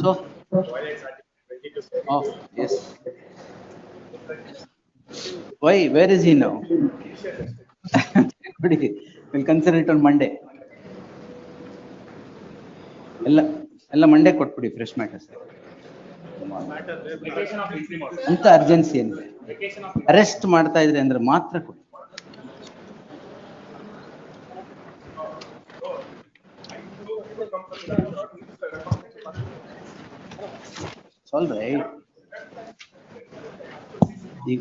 So, oh, yes. Why? Where is he now? We'll consider it on Monday. ಎಲ್ಲ Monday ಕೊಟ್ಬಿಡಿ fresh matters ಅಂತ urgency ಏನಿದೆ. Arrest ಮಾಡ್ತಾ ಇದ್ರೆ ಅಂದ್ರೆ ಮಾತ್ರ ಕೊಡಿ. All right. ಈಗ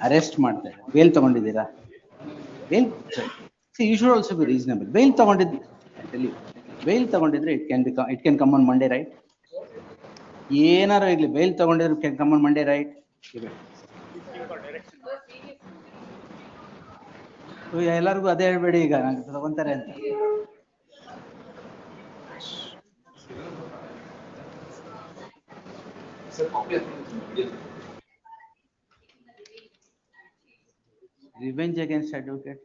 ಅರೆಸ್ಟ್ ಮಾಡ್ತಾ ಇದ್ದಾರೆ, ಬೇಲ್ ತಗೊಂಡಿದ್ದೀರಾ? Bail you should also be reasonable. Bail ತಗೊಂಡಿದ್ದು ಬೇಲ್ ತಗೊಂಡಿದ್ರೆ it can come on Monday, right? ಏನಾರು ಇರ್ಲಿ, ಬೇಲ್ ತಗೊಂಡಿದ್ರೆ can come on Monday, right? ಎಲ್ಲರಿಗೂ ಅದೇ ಹೇಳ್ಬೇಡಿ ಈಗ ತಗೊಂತಾರೆ ಅಂತ. Revenge against advocate.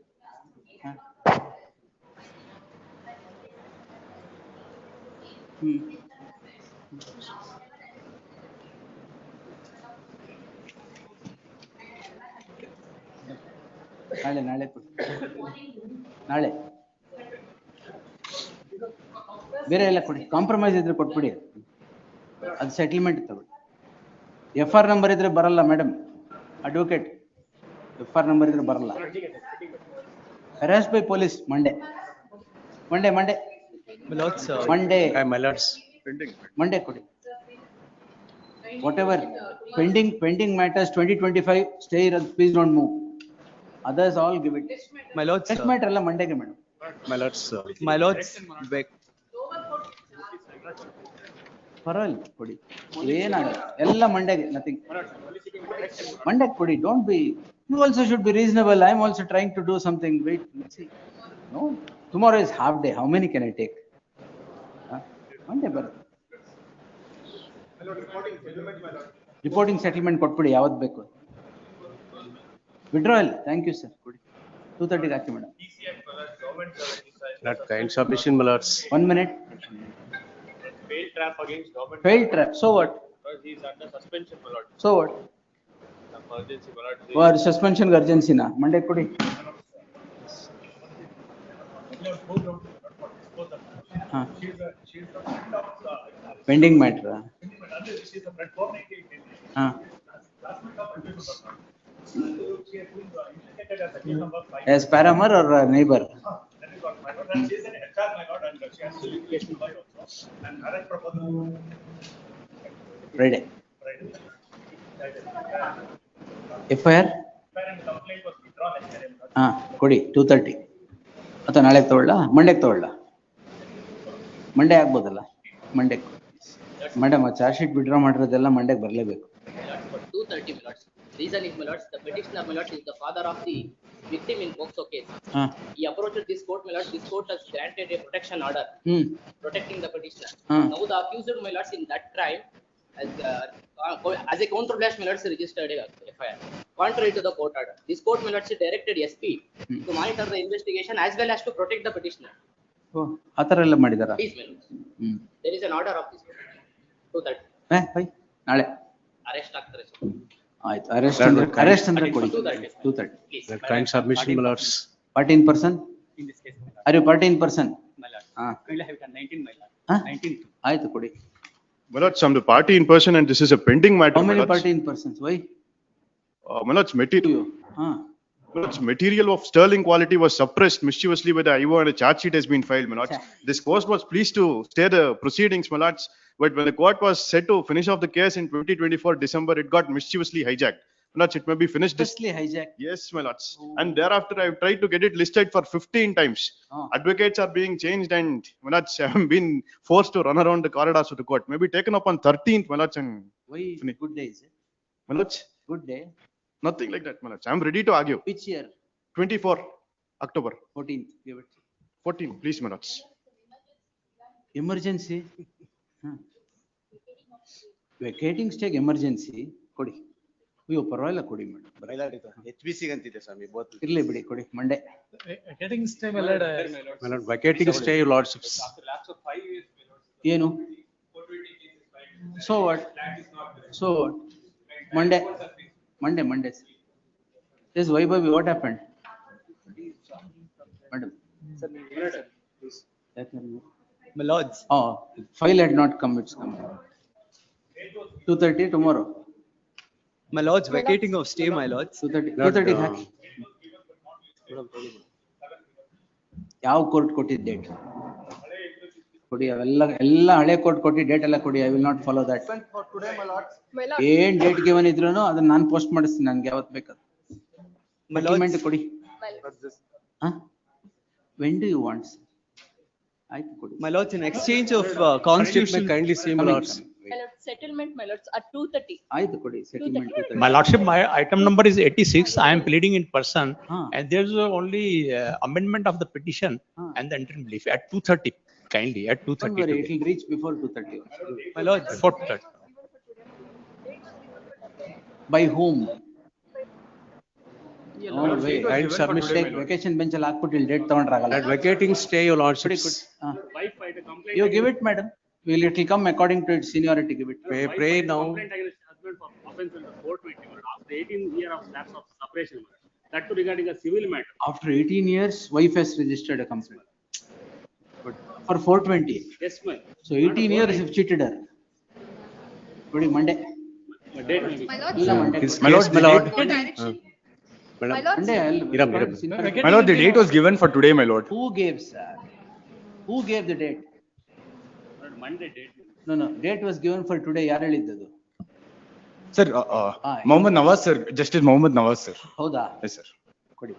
ನಾಳೆ ನಾಳೆ ಬೇರೆ ಎಲ್ಲ ಕೊಡಿ. ಕಾಂಪ್ರಮೈಸ್ ಇದ್ರೆ ಕೊಟ್ಬಿಡಿ, ಅದು ಸೆಟಲ್ಮೆಂಟ್ ತಗೊಳ್ಳಿ. FR ನಂಬರ್ ಇದ್ರೆ ಬರಲ್ಲ ಮೇಡಮ್, ಅಡ್ವೊಕೇಟ್ FR ನಂಬರ್ ಇದ್ರೆ ಬರಲ್ಲ. ಹರಾಸ್ ಬೈ ಪೊಲೀಸ್ ಮಂಡೇ ಕೊಡಿ. What ever pending matters 2025 stay, please don't move. Others all give it. My lords, next matter alla Monday ge madam. My lords ಪರವಾಗಿಲ್ಲ ಕೊಡಿ, ಏನಾಗಲ್ಲ. ಎಲ್ಲ ಮಂಡೆಗೆ, nothing. Monday ಕೊಡಿ. Don't be, you also should be reasonable. I am also trying to do something. Wait, no, tomorrow is half day. How many can I take? Monday ಬರುತ್ತೆ. Reporting settlement ಕೊಟ್ಬಿಡಿ, ಯಾವತ್ತು ಬೇಕು. Withdrawal, thank you sir. ಕೊಡಿ 2:30 ಹಾಕಿ madam. Kind submission, my lords. 1 minute. Failed trap against government. Failed trap. So what? Because he is under suspension, my lord. So what? Some urgency, my lord. Or suspension urgency na Monday kodi. Pending matter. As paramour or neighbor? Friday. FIR? ಕೊಡಿ 2:30. ಅಥವಾ ನಾಳೆ ತಗೊಳ್ಳ, ಮಂಡೆಗೆ ತಗೊಳ್ಳ? ಮಂಡೆ ಆಗ್ಬೋದಲ್ಲ? ಮಂಡೆ madam, charge sheet withdraw ಮಾಡಿರೋದೆಲ್ಲ ಮಂಡೆಗೆ ಬರಲೇಬೇಕು. 2:30, my lords. Reason is, my lords, the petitioner, my lords, is the father of the victim in Boxo case. He approached this court, my lords. This court has granted a protection order protecting the petitioner. Now the accused, my lords, in that crime as a counterblast, my lords, registered a FIR contrary to the court order. This court, my lords, directed SP to monitor the investigation as well as to protect the petitioner. ಆ ಥರ ಎಲ್ಲ ಮಾಡಿದಾರ? Please, my lords. There is an order of this court. 2:30. ನಾಳೆ arrest ಆಗ್ತಾರೆ. ಆಯ್ತು, arrest ಅಂದ್ರೆ ಕೊಡಿ 2:30. Kind submission, my lords. Party in person? In this case, my lord. Are you party in person? My lord. Currently have done 19, my lord. 19. ಆಯ್ತು ಕೊಡಿ. My lords, I'm the party in person and this is a pending matter. How many party in persons? Why? My lords, material of sterling quality was suppressed mischievously by the IO and a charge sheet has been filed, my lords. This court was pleased to stay the proceedings, my lords. But when the court was set to finish off the case in 2024 December, it got mischievously hijacked. My lords, it may be finished. Mischievously hijacked? Yes, my lords. And thereafter, I've tried to get it listed for 15 times. Advocates are being changed and, my lords, I have been forced to run around the corridors of the court. Maybe taken up on 13th, my lords. And why? Good day, is it? My lords. Good day. Nothing like that, my lords. I'm ready to argue. Which year? 24 October. 14th. Give it. 14, please, my lords. Emergency. Vacating stake emergency. ಕೊಡಿ. ಅಯ್ಯೋ ಪರವಾಗಿಲ್ಲ ಕೊಡಿ madam. HBC ಅಂತಿದೆ ಸ್ವಾಮಿ both. ಇರ್ಲಿ ಬಿಡಿ ಕೊಡಿ ಮಂಡೆ. Vacating stay, my lord. My lord, vacating stay, your lordships. After lapse of 5 ಏನು? So what? So what? Monday. Yes, Vaibhavi, what happened? Madam. My lords, Oh, file had not come, it's coming. 2:30 tomorrow. my lords, vacating of stay, my lords. 2:30 ಹಾಕಿ. ಯಾವ court ಕೊಟ್ಟಿದ್ದ date ಕೊಡಿ, ಎಲ್ಲ ಹಳೆ court ಕೊಟ್ಟಿ date ಎಲ್ಲ ಕೊಡಿ. I will not follow that. ಏನ್ date given ಇದ್ರು ಅದನ್ನ ನಾನು ಪೋಸ್ಟ್ ಮಾಡಿಸ್ತೀನಿ, ನನ್ಗೆ ಯಾವತ್ ಬೇಕಾದ್ರೆ. ಡಾಕ್ಯುಮೆಂಟ್ ಕೊಡಿ. When do you want? ಆಯ್ತು ಕೊಡಿ. My lords, in exchange of constitutional. Kindly see, my lords. My lord, settlement, my lords, at 2:30. ಆಯ್ತು ಕೊಡಿ settlement. My lordship, my item number is 86. I am pleading in person Ah. and there's only amendment of the petition Ah. and the interim relief at 2:30. Kindly at 2:30. It today. will reach before 2:30. My lords, Before 2:30. By whom? No way. Kind submission. Vacation bench ಅಲ್ಲಿ ಹಾಕ್ಬಿಟ್ಟು ಇಲ್ಲಿ date ತಗೊಂಡ್ರಾಗಲ್ಲ. That vacating stay, your lordships. Wife filed a complaint. You give it, madam. It will come according to its seniority, give it. Pray now. Complaint against husband for offense under 420 after 18 years of lapse of separation. That too regarding a civil matter. After 18 years, wife has registered a complaint. For 420. Yes, ma'am. So 18 years you've cheated her. Today Monday. Date may be. My lord, ಇಲ್ಲ Monday. His My lord, case, my lord. direction. Madam. My lord, Monday, Iram. My lord, the date was given for today, my lord. Who gave, sir? Who gave the date? Monday date. No, date was given for today. ಯಾರು ಹೇಳಿದ್ದದು? Sir, Mohammed Nawaz, sir, Justice Mohammed Nawaz, sir. ಹೌದಾ? Yes, sir. ಕೊಡಿ.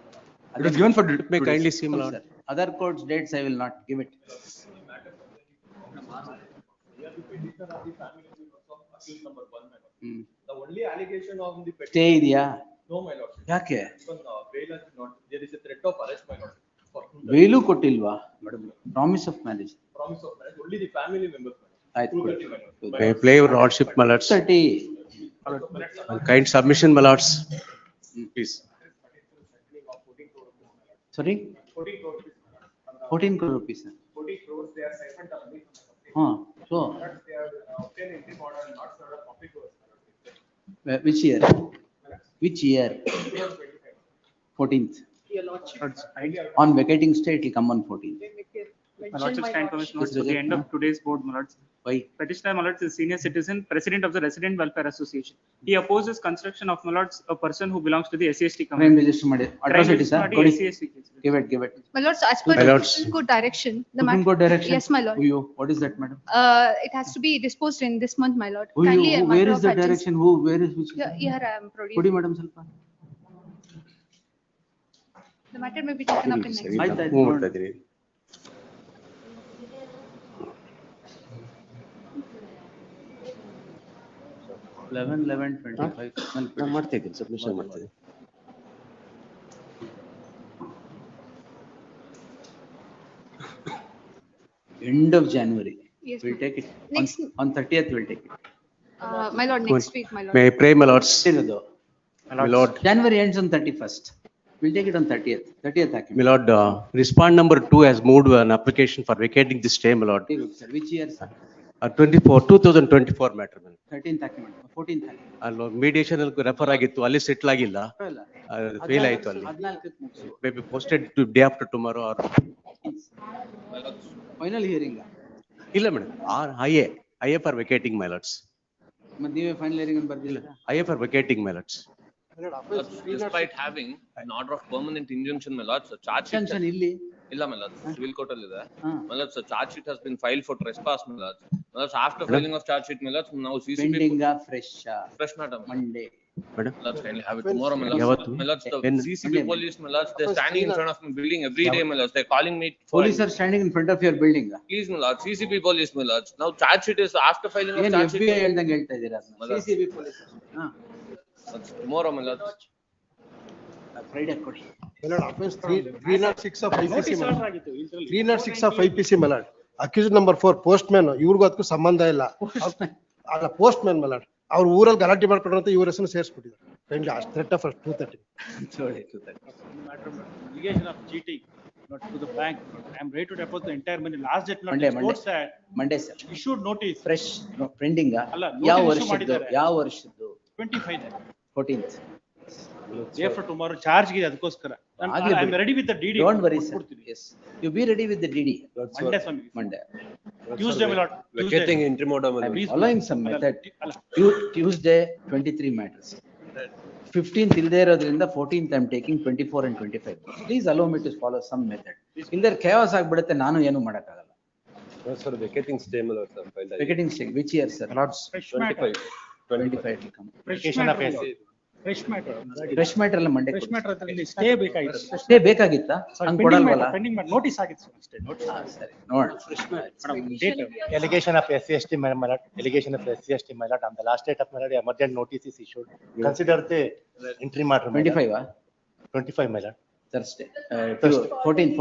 It was given for May kindly see, my lord. Sir, other courts dates I will not give it. The only allegation on the petition. Stay ಇದೆಯಾ? No, my lord. ಯಾಕೆ? Even bail is not, there is a threat of arrest, my lord. For bail ಕೊಟ್ಟಿಲ್ವಾ? Promise of marriage. promise of arrest, only the family members. my lord. ಆಯ್ತು ಕೊಡಿ. 2:30, my lord. May play your lordship, my lords. 30. Kind submission, my lords. Please. Sorry? 14 crore rupees. Sir. 40 crores, they are siphoned away. So They are obtained interim order and not served of public works. which year? Which year? 14th. your lordship. On vacating stay it will come on 14th. My lordship stand commission notes to the end of today's board, my lords. Why? Petitioner, my lords, is senior citizen, president of the Resident Welfare Association. He opposes construction of, my lords, a person who belongs to the SCST Crime community. register ಮಾಡಿ. Atrocities, sir. ಕೊಡಿ. Give it. My lords, as per My the lords. Supreme Court direction, the Supreme Court direction? Yes, my lord. Who you? What is that, madam? It has to be disposed in this month, my lord. Who you? Kindly a Where matter is of the urgency. direction? Where is which? Here I am producing. ಕೊಡಿ madam ಸ್ವಲ್ಪ. The matter may be taken up in next. ಆಯ್ತು. Move ಮಾಡ್ತಾ ಇದ್ದೀನಿ. 11/11/25. ನಾನು ಮಾಡ್ತಾ ಇದ್ದೀನಿ, submission ಮಾಡ್ತಾ ಇದ್ದೀನಿ. End of January. Yes, We'll ma'am. take it. Next- On 30th we'll take it. My lord, next week, my lord. May I pray, my lords? ಇರೋದು. My lord, January ends on 31st. We'll take it on 30th. 30th hockey. my lord, respond number 2 has moved an application for vacating this stay, my lord. Very good, sir. Which year, sir? 2024 matter, man. 13th hockey madam. 14th ಹಾಕಿ. ಅಲ್ಲಿ mediation ಅಲ್ಲಿ refer ಆಗಿತ್ತು, ಅಲ್ಲಿ settle ಆಗಿಲ್ಲ, ಪರವಾಗಿಲ್ಲ. Fail ಆಯ್ತು ಅಲ್ಲಿ. 14th ಮುಗ್ಸು. Maybe posted to day after tomorrow or. Final hearing. ಇಲ್ಲ madam, IA for vacating, my lords. ಮತ್ತೆ ನೀವೇ final hearing ಅಂತ ಬರ್ದಿಲ್ಲ. IA for vacating, my lords. Despite having an order of permanent injunction, my lords, a charge sheet. Extension ಇಲ್ಲಿ. Illa, my lords, civil court ಅಲ್ಲಿ ಇದೆ. ಹಾ. My lords, a charge sheet has been filed for trespass, my lords. My lords, after filing of charge sheet, my lords, now CCP. Pending fresh Fresh matter. Monday. Madam, My lords, kindly have it tomorrow, my ಯಾವತ್ತು? lords. My lords, the When? CCP police, my lords, they're standing in front of my building every day, my lords. They're calling me. for- Police are standing in front of your building. Please, my lords, CCP police, my lords. Now charge sheet is after filing of ಏನ್ charge sheet. FBI ಹೇಳ್ದಂಗೆ ಹೇಳ್ತಾ ಇದ್ದೀರಾ? ಮಲ್ಲ. CCB police. ಹಾ. Tomorrow, my lords. Friday ಕೊಡಿ. Offense 306 of IPC. 306 of IPC, my lord. Accused number 4, postman. ಇವ್ರಿಗೂ ಅದಕ್ಕೂ ಸಂಬಂಧ ಇಲ್ಲ. ಅಲ್ಲ postman, my lord. ಅವ್ರ ಊರಲ್ಲಿ ಗಲಾಟೆ ಮಾಡ್ಕೊಂಡ್ರಂತ ಇವ್ರ ಹೆಸರು ಸೇರಿಸ್ಬಿಟ್ಟಿದ್ದಾರೆ. Kindly threat of 2:30. Sorry. Litigation of cheating. Not to the bank. I am ready to depose the entire money. Last date, Monday, this court said, Monday sir. issued notice, Fresh pending ಅಲ್ಲ, ಯಾವ notice issue ವರ್ಷದ್ದು ಮಾಡಿದ್ದಾರೆ. ಯಾವ ವರ್ಷದ್ದು 25. 14th. Day after tomorrow, charge ಗೆ ಅದಕ್ಕೋಸ್ಕರ. ಆಗ್ಲಿ I am ಬಿಡಿ. ready with the DD. Don't worry sir. ಕೊಟ್ಬಿಡ್ತೀನಿ. Yes. You be ready with the DD. Monday, Swami. Monday. Tuesday, my lord. Vacating interim I'm following some method. Tuesday 23 matters. 15th ಇಲ್ದೇ ಇರೋದ್ರಿಂದ 14th I'm taking 24 and 25. Please allow me to follow some method. ಇಲ್ದೇ chaos ಆಗ್ಬಿಡುತ್ತೆ, ನಾನು ಏನು ಮಾಡಕ್ಕಾಗಲ್ಲ. Sir, vacating stay, my lord, sir, filed. Vacating stay, which year sir? Fresh matter. 25 will come. Vacation of essay. Fresh matter. Fresh matter ಎಲ್ಲ ಮಂಡೆ Fresh matter ಅದ್ರಲ್ಲಿ stay ಬೇಕಾಗಿತ್ತು. Stay ಬೇಕಾಗಿತ್ತಾ? ಹಂಗ್ ಕೊಡಲ್ವಲ್ಲ? Pending matter, notice ಆಗಿತ್ತು ಅಷ್ಟೇ. ಸರಿ ನೋಡ. Madam, date. Allegation of SC/ST, my lord. Allegation of SC/ST, my lord. On the last date of my lord, emergent notice is issued. Consider the entry matter. 25 ಆ? 25, my lord. Thursday. 14th.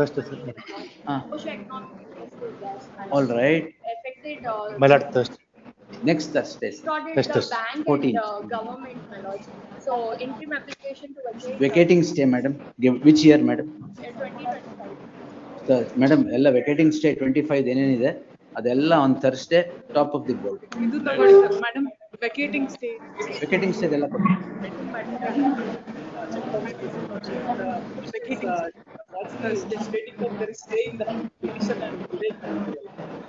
Thursday, sir. All right. My lord, Thursday. Next Thursday. Yes, yes. 14th. Government, my lord. So interim application to vacate. Vacating stay, madam. Which year, madam? 2025. Madam, ಎಲ್ಲ vacating stay 25 ಏನೇನಿದೆ ಅದೆಲ್ಲ on Thursday, top of the board. ಇದು ತಗೊಳ್ಳಿ sir madam, ವೆಕೇಟಿಂಗ್ stay. Vacating stay ಎಲ್ಲ ಕೊಡಿ. What's the stating of there is stay in the petition and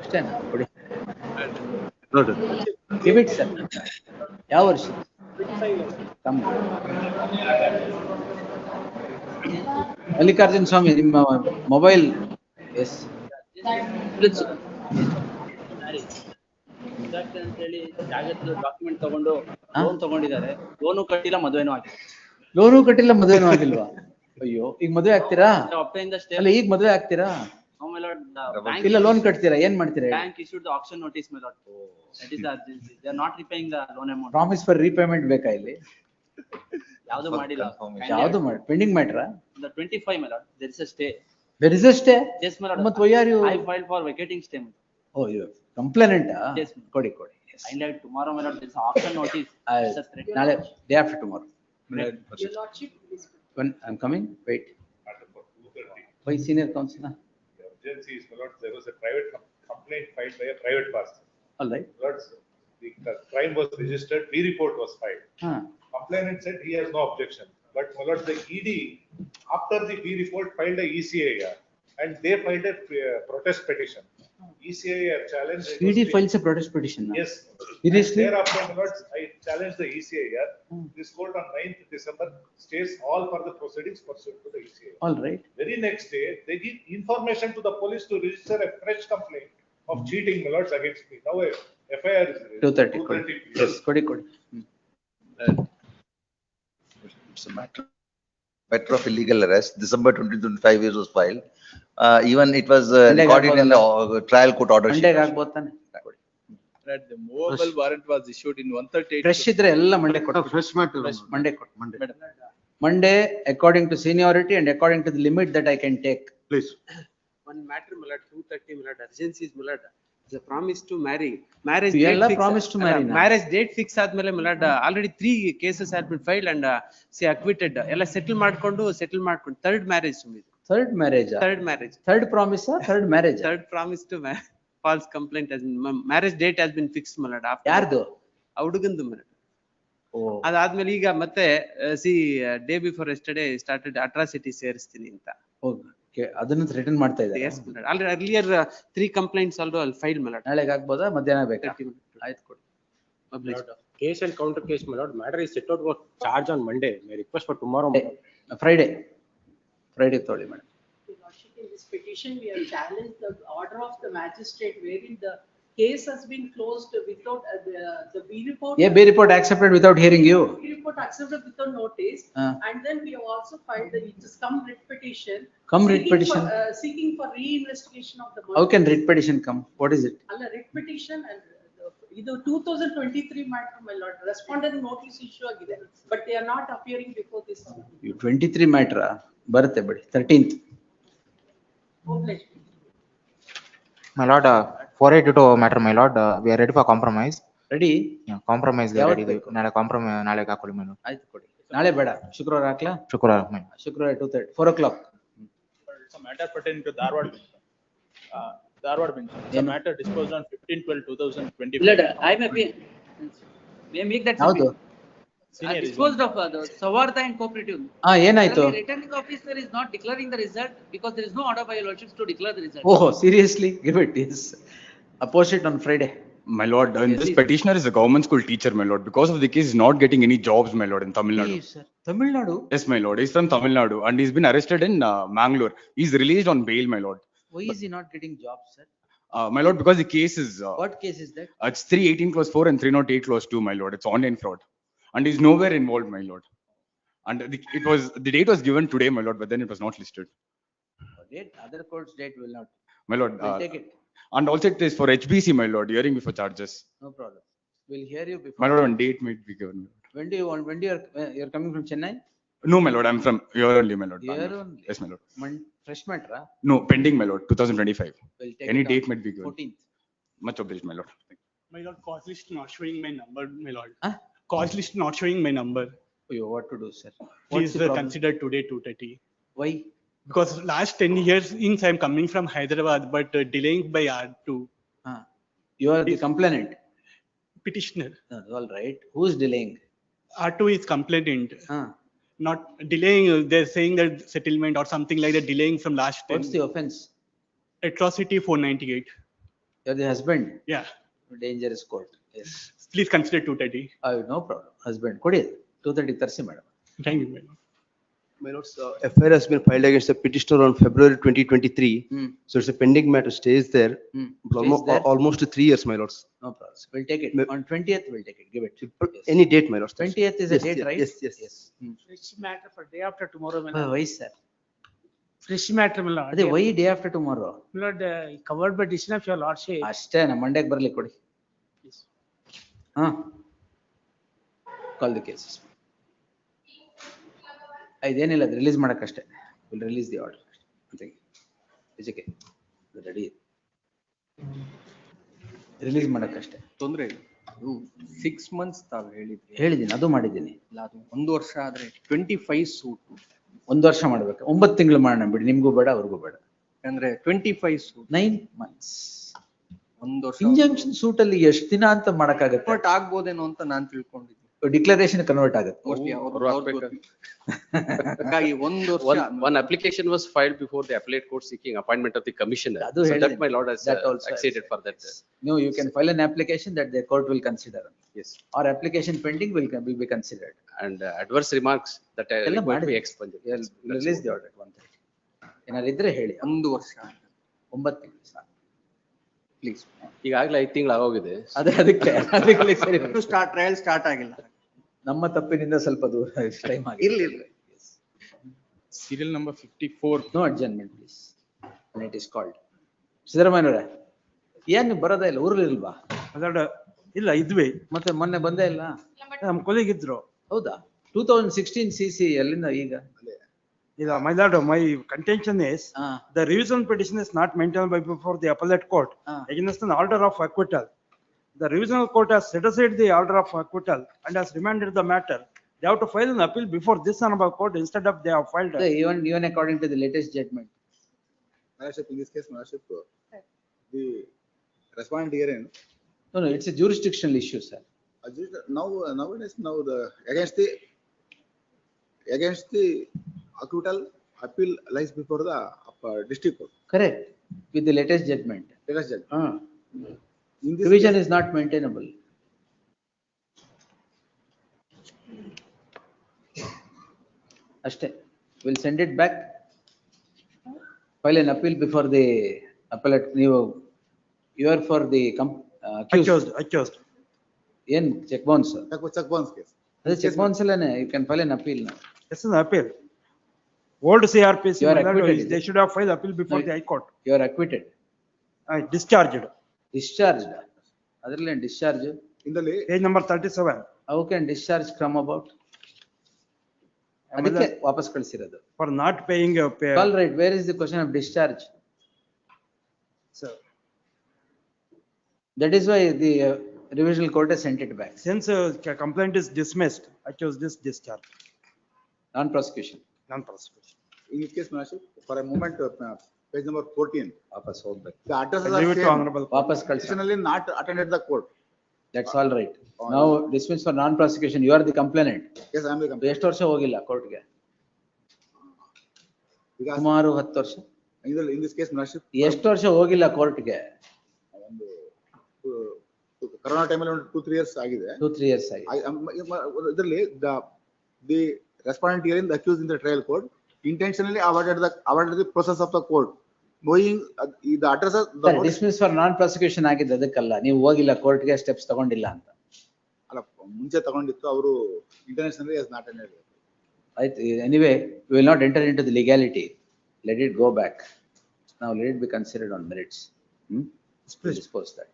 ಅಷ್ಟೇನಾ? ಕೊಡಿ. Give it, sir. ಯಾವ ವರ್ಷ? Come. ಮಲ್ಲಿಕಾರ್ಜುನ್ ಸ್ವಾಮಿ, ನಿಮ್ಮ ಮೊಬೈಲ್. ಎಸ್. ಅಂತೇಳಿ ಜಾಗದ ಡಾಕ್ಯುಮೆಂಟ್ ತಗೊಂಡು ಲೋನ್ ತಗೊಂಡಿದ್ದಾರೆ, ಲೋನು ಕಟ್ಟಿಲ್ಲ, ಮದುವೆನೂ ಆಗಿಲ್ಲ. ಲೋನು ಕಟ್ಟಿಲ್ಲ, ಮದುವೆನೂ ಆಗಿಲ್ವಾ? ಅಯ್ಯೋ, ಈಗ ಮದುವೆ ಆಗ್ತೀರಾ? ಅಪ್ಲೈಯಿಂದ ಸ್ಟೇ. ಅಲ್ಲ, ಈಗ ಮದುವೆ ಆಗ್ತೀರಾ? ಇಲ್ಲ, ಲೋನ್ ಕಟ್ತೀರಾ? ಏನ್ ಮಾಡ್ತೀರಾ? Bank issued the auction notice, my lord. That is they are not repaying the loan amount. Promise for repayment ಬೇಕಾ ಇಲ್ಲಿ? ಯಾವುದು ಮಾಡಿಲ್ಲ. ಯಾವುದು ಮಾಡಿ pending ಮ್ಯಾಟ್ರಾ? The 25, my lord. There is a stay. There is a stay? Yes, my lord. But why are you? I filed for vacating stay. Oh, you complainant? Yes. ಕೊಡಿ. Yes. And like tomorrow, my lord, there is auction notice. It's a threat. ನಾಳೆ, day after tomorrow. Your lordship. When I'm coming, wait. Why senior counsel? Agencies, my lord, there was a private complaint filed by a private person. All right. Lords, the crime was registered, report was filed. Complainant said he has no objection, but my lord, the ED, after the report, filed a ECIR, and they filed a protest petition. ECIR challenged. ED files a protest petition. Yes. Seriously? Thereafter, my lords, I challenged the ECIR. This court on 9th December stays all further proceedings pursuant to the ECIR. All right. Very next day, they give information to the police to register a fresh complaint of cheating, my lords, against me. Now a FIR is raised. 230. Yes, ಕೊಡಿ. It's a matter of illegal arrest. December 2025 years was filed. Even it was recorded in the trial court order sheet. ಮಂಡೆಗೆ ಆಗ್ಬೋದು ತಾನೆ? The movable warrant was issued in 138. Fresh ಇದ್ರೆ ಎಲ್ಲ ಮಂಡೆ ಕೊಟ್ಟು. Fresh matter. ಮಂಡೆ ಕೊಟ್ಟು. Monday, according to seniority and according to the limit that I can take. Please. One matter, my lord, 230, my lord, urgency is, my lord. The promise to marry. Marriage You date alla fix. promise to marry na. Marriage date fix ಆದ್ಮೇಲೆ, my lord, already 3 cases have been filed and say acquitted. ಎಲ್ಲ settle ಮಾಡ್ಕೊಂಡು. Third marriage to me. Third marriage. Third marriage. Third promise or third marriage? Third promise to false complaint has been, marriage date has been fixed, my lord. ಯಾರ್ದು? ಹುಡುಗಂದು, my lord. Oh. ಅದಾದ್ಮೇಲೆ ಈಗ ಮತ್ತೆ day before yesterday started atrocities ಸೇರಿಸ್ತೀನಿ ಅಂತ. Okay, ಅದನ್ನ return ಮಾಡ್ತಾ ಇದ್ದಾರೆ. Yes, my lord. Already earlier 3 complaints also I'll file, my lord. ನಾಳೆಗೆ ಆಗ್ಬೋದಾ? ಮಧ್ಯಾಹ್ನ ಬೇಕಾ? ಆಯ್ತು ಕೊಡಿ. Case and counter case, my lord. Matter is set out for charge on Monday. May request for tomorrow. Friday ತೊಗೊಳ್ಳಿ madam. In this petition, we have challenged the order of the magistrate wherein the case has been closed without the B report. Yeah, B report accepted without hearing you. B report accepted without notice. And then we have also filed the come writ petition. Seeking for reinvestigation of the murder. How can writ petition come? What is it? Alla writ petition and ಇದು 2023 matter, my lord. Respondent notice issue ಆಗಿದೆ, but they are not appearing before this. 23 matter ಬರುತ್ತೆ ಬಿಡಿ. 13th. My lord, 482 matter, my lord, we are ready for compromise. Ready? Yeah, compromise. Ready. ನಾಳೆ compromise ನಾಳೆಗೆ ಹಾಕೊಳ್ಳಿ, my lord. ಆಯ್ತು ಕೊಡಿ. ನಾಳೆ ಬೇಡ, ಶುಕ್ರವಾರ ಹಾಕ್ಲಾ? ಶುಕ್ರವಾರ. ಶುಕ್ರವಾರ 2:30, 4 o'clock. It's a matter pertaining to Dharwad bench. Dharwad bench. It's a matter disposed on 15/12/2025. Milord, I may make that. ಹೌದು. Disposed of the Savartha and cooperative. ಏನಾಯ್ತು? The returning officer is not declaring the result because there is no order by your lordships to declare the result. Oh, seriously? Give it, yes. Post it on Friday. My lord, this petitioner is a government school teacher, my lord. Because of the case, he's not getting any jobs, my lord, in Tamil Nadu. Yes, sir. Tamil Nadu? Yes, my lord. He's from Tamil Nadu and he's been arrested in Mangalore. He's released on bail, my lord. Why is he not getting jobs, sir? My lord, because the case is... What case is that? It's 318 clause 4 and 308 clause 2, my lord. It's online fraud. And he's nowhere involved, my lord. And the date was given today, my lord, but then it was not listed. Date, other court's date will not. My lord. We'll take it. And also it is for HBC, my lord, hearing before charges. No problem. We'll hear you before. My lord, one date might be given. When do you want, you're coming from Chennai? No, my lord, I'm from here only, my lord. Here Bangalore. only? Yes, my lord. Fresh matter? No, pending, my lord, 2025. We'll take Any it on date might be given. 14th. Much obliged, my lord. My lord, cause list not showing my number, my lord. Cause list not showing my number. Oh, what to do, sir? Please consider today 2:30. Why? Because last 10 years since I'm coming from Hyderabad, but delaying by R2. You are the complainant? Petitioner. All right. Who's delaying? R2 is complainant. Not delaying, they're saying that settlement or something like that, delaying from last 10. What's the offense? Atrocity 498. You're the husband? Yeah. Dangerous court. Yes. Please consider 2:30. No problem. Husband. Kodi. 2:30 tarsi madam. Thank you, my lord. My lords, FIR has been filed against the petitioner on February 2023. So it's a pending matter, stays there. Almost 3 years, my lords. No problem. We'll take it. On 20th, we'll take it. Give it. Yes. Any date, my lords. 20th is a date, right? Yes. Fresh matter for day after tomorrow, my lord. Why, sir? Fresh matter, my lord. Why day after tomorrow? My lord, covered by decision of your lordship. ಅಷ್ಟೇ Monday ಬರ್ಲಿ ಕೊಡಿ. Call the cases. ಇದೇನಿಲ್ಲ, ಅದು release ಮಾಡಕ್ಕಷ್ಟೇ. Will release the order. ಇದಕ್ಕೆ ready release ಮಾಡಕ್ಕಷ್ಟೇ. ತೊಂದ್ರೆ ಇಲ್ಲ. 6 months ತಾವು ಹೇಳಿದ್ದೀನಿ, ಅದು ಮಾಡಿದ್ದೀನಿ. ಇಲ್ಲ, ಅದು 1 ವರ್ಷ ಆದ್ರೆ 25 ಸೂಟ್. 1 ವರ್ಷ ಮಾಡ್ಬೇಕು. 9 ತಿಂಗಳು ಮಾಡೋಣ ಬಿಡಿ, ನಿಮ್ಗೂ ಬೇಡ ಅವ್ರಿಗೂ ಬೇಡ. ಅಂದ್ರೆ 25 ಸೂಟ್. 9 months. 1 ವರ್ಷ. ಇಂಜಂಕ್ಷನ್ ಸೂಟ್ ಅಲ್ಲಿ ಎಷ್ಟು ದಿನ ಅಂತ ಮಾಡಕ್ಕಾಗತ್ತೆ? ಕನ್ವರ್ಟ್ ಆಗ್ಬೋದೇನೋ ಅಂತ ನಾನು ತಿಳ್ಕೊಂಡಿದ್ದೀನಿ. ಡಿಕ್ಲರೇಷನ್ ಕನ್ವರ್ಟ್ ಆಗುತ್ತೆ. ಹಾಗಾಗಿ 1 ವರ್ಷ. One application was filed before the appellate court seeking appointment of the commissioner. So that my lord has acceded for that. No, you can file an application that the court will consider. Yes. Or application pending will be considered. And adverse remarks that will be expunged. Release the order at 1:30. ಏನಾದ್ರು ಇದ್ರೆ ಹೇಳಿ. 1 ವರ್ಷ. 9 ತಿಂಗಳು ಸಾಕು. Please. ಈಗಾಗಲೇ 5 ತಿಂಗಳು ಆಗೋಗಿದೆ. ಅದಕ್ಕೆ ಸರಿ. ಟ್ರಯಲ್ ಸ್ಟಾರ್ಟ್ ಆಗಿಲ್ಲ. ನಮ್ಮ ತಪ್ಪಿನಿಂದ ಸ್ವಲ್ಪ ದೂರ ಟೈಮ್ ಆಗಿದೆ. ಇಲ್ಲ. Serial number 54. No adjournment, please. When it is called. ಸಿದ್ದರಾಮಯ್ಯನವರೇ, ಏನ್ ನೀವು ಬರೋದೇ ಇಲ್ಲ, ಊರಲ್ಲಿಲ್ವಾ? ಇಲ್ಲ, ಇದ್ವಿ. ಮತ್ತೆ ಮೊನ್ನೆ ಬಂದೇ ಇಲ್ಲ. ನಮ್ಮ ಕೊಲಿಗ್ ಇದ್ರು. ಹೌದಾ? 2016 CC ಎಲ್ಲಿಂದ ಈಗ? ಇಲ್ಲ, my lord, my contention is the revision petition is not maintained by before the appellate court against an order of acquittal. The revisional court has set aside the order of acquittal and has remanded the matter. They have to file an appeal before this honorable court instead of they have filed. Even according to the latest judgment. In this case, the respondent here. No, it's a jurisdictional issue, sir. Nowadays, against the acquittal, appeal lies before the district court. Correct. With the latest judgment. Latest judgment. Revision is not maintainable. Ashte. We'll send it back. File an appeal before the appellate. You are for the accused. Yen check bounce. Check bounce case. Check bounce you can file an appeal now. It's an appeal. Old CRPC, you are acquitted. They should have filed appeal before the High Court. You are acquitted. Discharged. Discharged. Other than discharge. In the page number 37. How can discharge come about? ಅದಕ್ಕೆ ವಾಪಸ್ ಕಳಿಸಿರೋದು. For not paying your pay. All right, where is the question of discharge? So that is why the revisional court has sent it back. Since complaint is dismissed, accused is discharged. Non-prosecution. Non-prosecution. In this case, Mr. for a moment, page number 14. Wapas hoಗ್ಬೇಕು. The addresses Leave are it to same. honorable. ವಾಪಸ್ ಕಳ್ಸಿ. Additionally, not attended the court. That's all right. Now dismiss for non-prosecution. You are the complainant. Yes, I am the complainant. ಎಷ್ಟು ವರ್ಷ ಹೋಗಿಲ್ಲ ಕೋರ್ಟ್ಗೆ? Because ಸುಮಾರು 10 ವರ್ಷ. in this case, Mr. ಎಷ್ಟು ವರ್ಷ ಹೋಗಿಲ್ಲ ಕೋರ್ಟ್ಗೆ? Corona time ಅಲ್ಲಿ 2-3 years ಆಗಿದೆ. 2-3 years ಆಗಿದೆ. ಇದರಲ್ಲಿ the respondent hearing the accused in the trial court intentionally avoided the process of the court, knowing the addresses. Dismiss for non-prosecution ಆಗಿದ್ದು ಅದಕ್ಕಲ್ಲ. ನೀವು ಹೋಗಿಲ್ಲ ಕೋರ್ಟ್ಗೆ, ಸ್ಟೆಪ್ಸ್ ತಗೊಂಡಿಲ್ಲ ಅಂತ. ಅಲ್ಲ ಮುಂಚೆ ತಗೊಂಡಿತ್ತು ಅವರು internationally as not an error. ಆಯ್ತು. Anyway, we will not enter into the legality. Let it go back. Now let it be considered on merits. Please dispose that.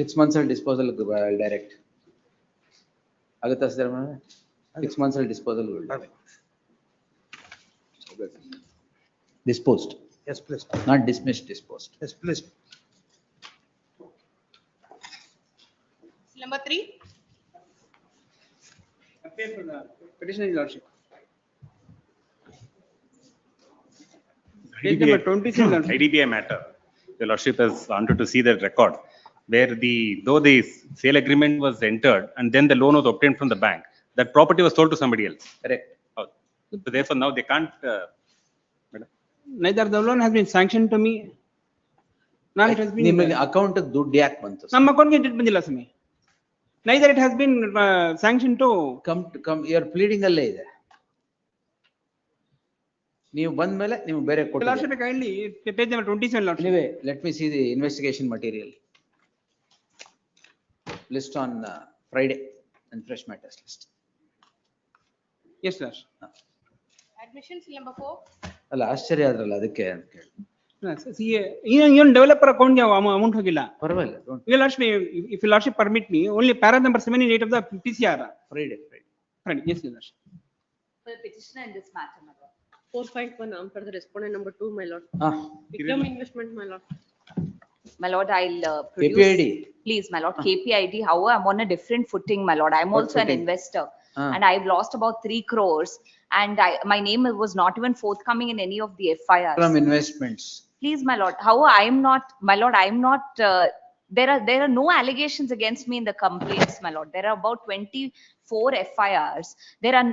6 months disposal direct. ಆಗುತ್ತಾ sir? 6 months disposal will direct. Disposed. Yes, please. Not dismissed, disposed. Yes, please. Number 3. Petitioner, Your Lordship. Page number 27. IDBI matter. Your Lordship has wanted to see that record where though the sale agreement was entered and then the loan was obtained from the bank, that property was sold to somebody else. Correct. So therefore now they can't. Neither the loan has been sanctioned to me. Nor it has been. ನಿಮಗೆ account ದುಡ್ಡು ಯಾಕೆ ಬಂತು? ನಮ್ಮ ಅಕೌಂಟ್ಗೆ ದುಡ್ಡು ಬಂದಿಲ್ಲ ಸ್ವಾಮಿ. Neither it has been sanctioned to. Come your pleading ಅಲ್ಲೇ ಇದೆ. ನೀವು ಬಂದ ಮೇಲೆ ನೀವು ಬೇರೆ ಕೊಟ್ಟು. Lordship, kindly page number 27, Lordship. Anyway, let me see the investigation material. List on Friday and fresh matters list. Yes, sir. Admissions number 4. ಅಲ್ಲ ಆಶ್ಚರ್ಯ ಆದ್ರಲ್ಲ ಅದಕ್ಕೆ ಅಂತ ಕೇಳಿ. even developer account ಗೆ amount ಹೋಗಿಲ್ಲ. ಪರವಾಗಿಲ್ಲ. Your Lordship, if your Lordship permit me, only para number 7 and 8 of the PCR. Friday. Yes, Your Lordship. For the petitioner in this matter, my lord. 4.1 for the respondent number 2, my lord. Victim investment, my lord. My lord, I'll produce. KPID. Please, my lord, KPID. However, I'm on a different footing, my lord. I'm also an investor. And I've lost about 3 crores. And my name was not even forthcoming in any of the FIRs. From investments. Please, my lord. However, I'm not, my lord, I'm not, there are no allegations against me in the complaints, my lord. There are about 24 FIRs. There are,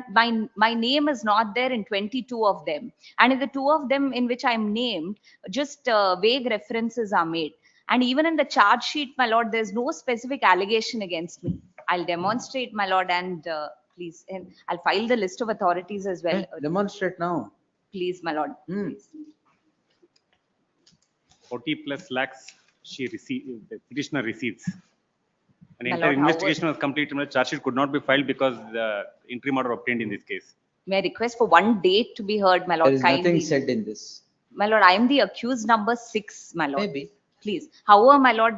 my name is not there in 22 of them. And in the 2 of them in which I'm named, just vague references are made. And even in the charge sheet, my lord, there's no specific allegation against me. I'll demonstrate, my lord, and please, and I'll file the list of authorities as well. Demonstrate now. Please, my lord. Please. 40 plus lakhs she received, the petitioner receives. An My entire lord, investigation was completed. The charge sheet could not be filed because the interim order obtained in this case. May I request for one date to be heard, my lord? There is Kindly. nothing said in this. My lord, I am the accused number 6, my lord. Maybe. Please. However, my lord,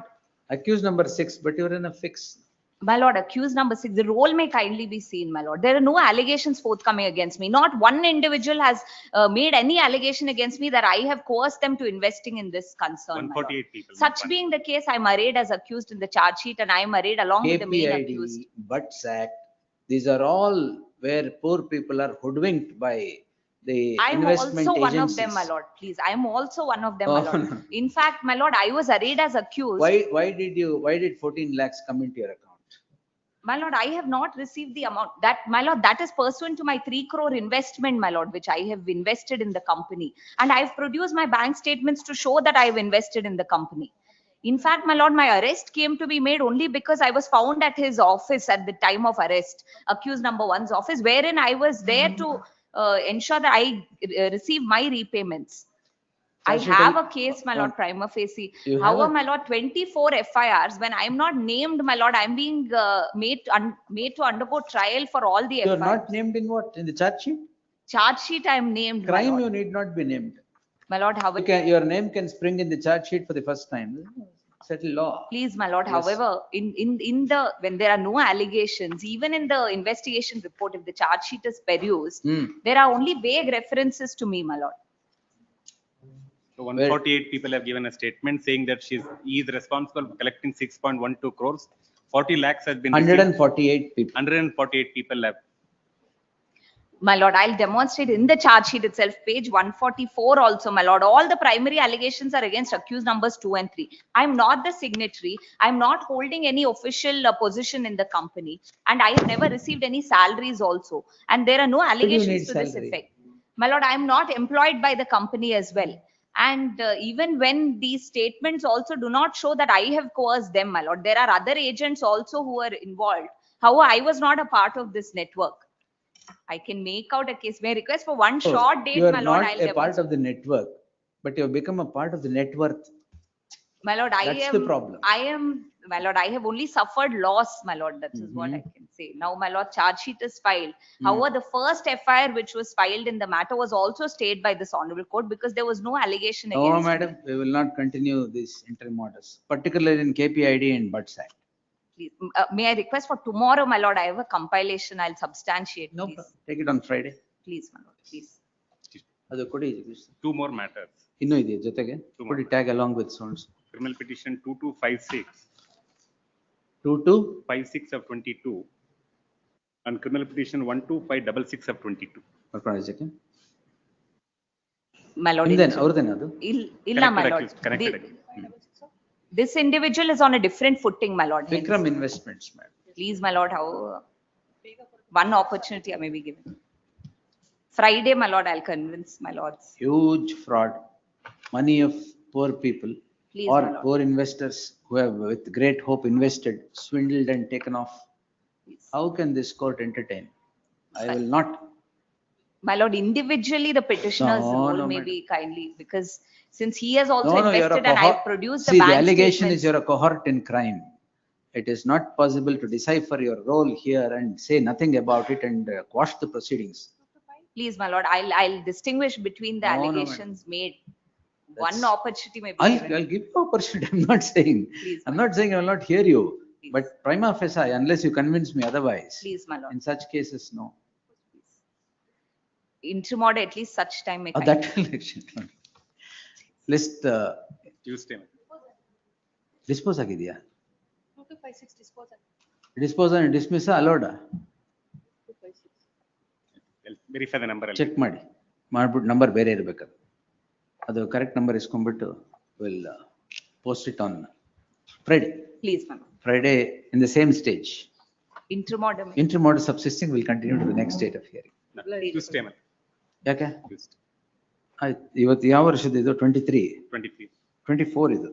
Accused number 6, but you're in a fix. my lord, accused number 6, the role may kindly be seen, my lord. There are no allegations forthcoming against me. Not one individual has made any allegation against me that I have coerced them to investing in this concern, my lord. 148 people. Such being the case, I'm arrayed as accused in the charge sheet and I am arrayed along with the main KPID, accused. Butts Act, these are all where poor people are hoodwinked by the I'm investment also one of agencies. them, my lord. Please, I'm also one of them, my Oh, lord. no. In fact, my lord, I was arrayed as accused. Why did 14 lakhs come into your account? My lord, I have not received the amount that, my lord, that is pursuant to my 3 crore investment, my lord, which I have invested in the company. And I've produced my bank statements to show that I've invested in the company. In fact, my lord, my arrest came to be made only because I was found at his office at the time of arrest, accused number 1's office, wherein I was there to ensure that I receive my repayments. I have a case, my lord, prima facie. However, my lord, 24 FIRs, when I'm not named, my lord, I'm being made to undergo trial for all the You're FIRs. not named in what? In the charge sheet? Charge sheet, I'm named, my Crime, lord. you need not be named. My lord, however. Your name can spring in the charge sheet for the first time. Settle law. Please, my lord, Yes. however, when there are no allegations, even in the investigation report, if the charge sheet is perused, there are only vague references to me, my lord. So 148 people have given a statement saying that he is responsible for collecting 6.12 crores. 40 lakhs has been received. 148 people. 148 people have. My lord, I'll demonstrate in the charge sheet itself, page 144 also, my lord. All the primary allegations are against accused numbers 2 and 3. I'm not the signatory. I'm not holding any official position in the company. And I have never received any salaries also. And there are no allegations to this salary? effect. My lord, I'm not employed by the company as well. And even when these statements also do not show that I have coerced them, my lord, there are other agents also who are involved. However, I was not a part of this network. I can make out a case. May I request for one short date, You are my lord? not I'll a part of the network, but you have become a part of the net worth. My lord, That's the problem. My lord, I have only suffered loss, my lord. That is what I can say. Now, my lord, charge sheet is filed. However, the first FIR which was filed in the matter was also stayed by this honorable court because there was no allegation No, against me. madam, we will not continue these interim orders, particularly in KPID and Butts Act. Please, may I request for tomorrow, my lord? I have a compilation. I'll substantiate. No please. problem. Take it on Friday. Please, my lord, please. ಅದು ಕೊಡಿ. 2 more matters. ಇನ್ನೂ ಇದೆಯಾ ಜೊತೆಗೆ? ಕೊಡಿ tag along with sounds. Criminal petition 2256. 2256 of 22 and criminal petition 12566 of 22. Hold a second. My lord. ಅವ್ರದ್ದೇನಾ ಅದು? Illa, my lord. This individual is on a different footing, my lord. Vikram Investments, madam. Please, my lord, how one opportunity I may be given. Friday, my lord, I'll convince my lords. Huge fraud. Money of poor people Please, or my lord. poor investors who have with great hope invested, swindled and taken off. How can this court entertain? I will not. My lord, individually, the petitioner's role may be kindly because since he has also invested and I've produced the See, bank the allegation statements. is you're a cohort in crime. It is not possible to decipher your role here and say nothing about it and quash the proceedings. Please, my lord, I'll distinguish between the No, no, allegations made. One opportunity may be given. I'll give you opportunity. I'm not saying. Please, I'm not saying I will not hear you. But prima facie, unless you convince me otherwise. Please, my lord. In such cases, no. Interim order, at least such time may. That election. List. Tuesday. Dispose ಆಗಿದೆಯಾ? 2256 disposal. Dispose and dismissal allowed. Verify the number. Check ಮಾಡಿ. ಮಾಡ್ಬಿಟ್ಟು number ಬೇರೆ ಇರಬೇಕು. ಅದು correct number ಇಸ್ಕೊಂಡ್ಬಿಟ್ಟು will post it on Friday. Please, ma'am. Friday in the same stage. Interim order. Interim order subsisting will continue to the next date of hearing. Tuesday. ಯಾಕೆ? ಆಯ್ತು. ಇವತ್ತು ಯಾವ ವರ್ಷದ ಇದು? 23. 24 ಇದು.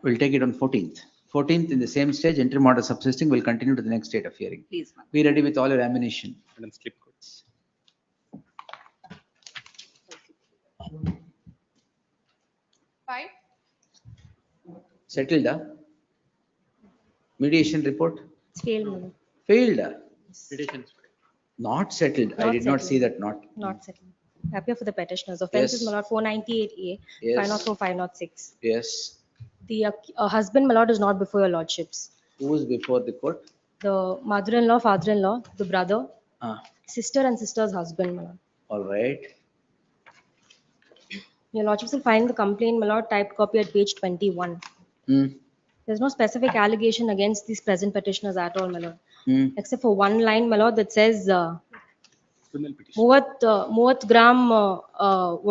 We'll take it on 14th. 14th in the same stage, interim order subsisting will continue to the next date of hearing. Please, ma'am. Be ready with all your ammunition. And slip codes. Five. Settled? Mediation report? Failed, madam. Failed? Petition. Not settled. I Not did not settled. see that not. Not settled. Appear for the petitioners. Offenses, Yes. my lord, 498A, Yes. 504, 506. Yes. The husband, my lord, is not before your lordships. Who is before the court? The mother-in-law, father-in-law, the brother, Ah, sister and sister's husband, my lord. all right. Your lordships will find the complaint, my lord, typed copy at page 21. Hmm. There's no specific allegation against these present petitioners at all, my lord. Hmm. Except for one line, my lord, that says, Criminal petition. ಮೂವತ್ gram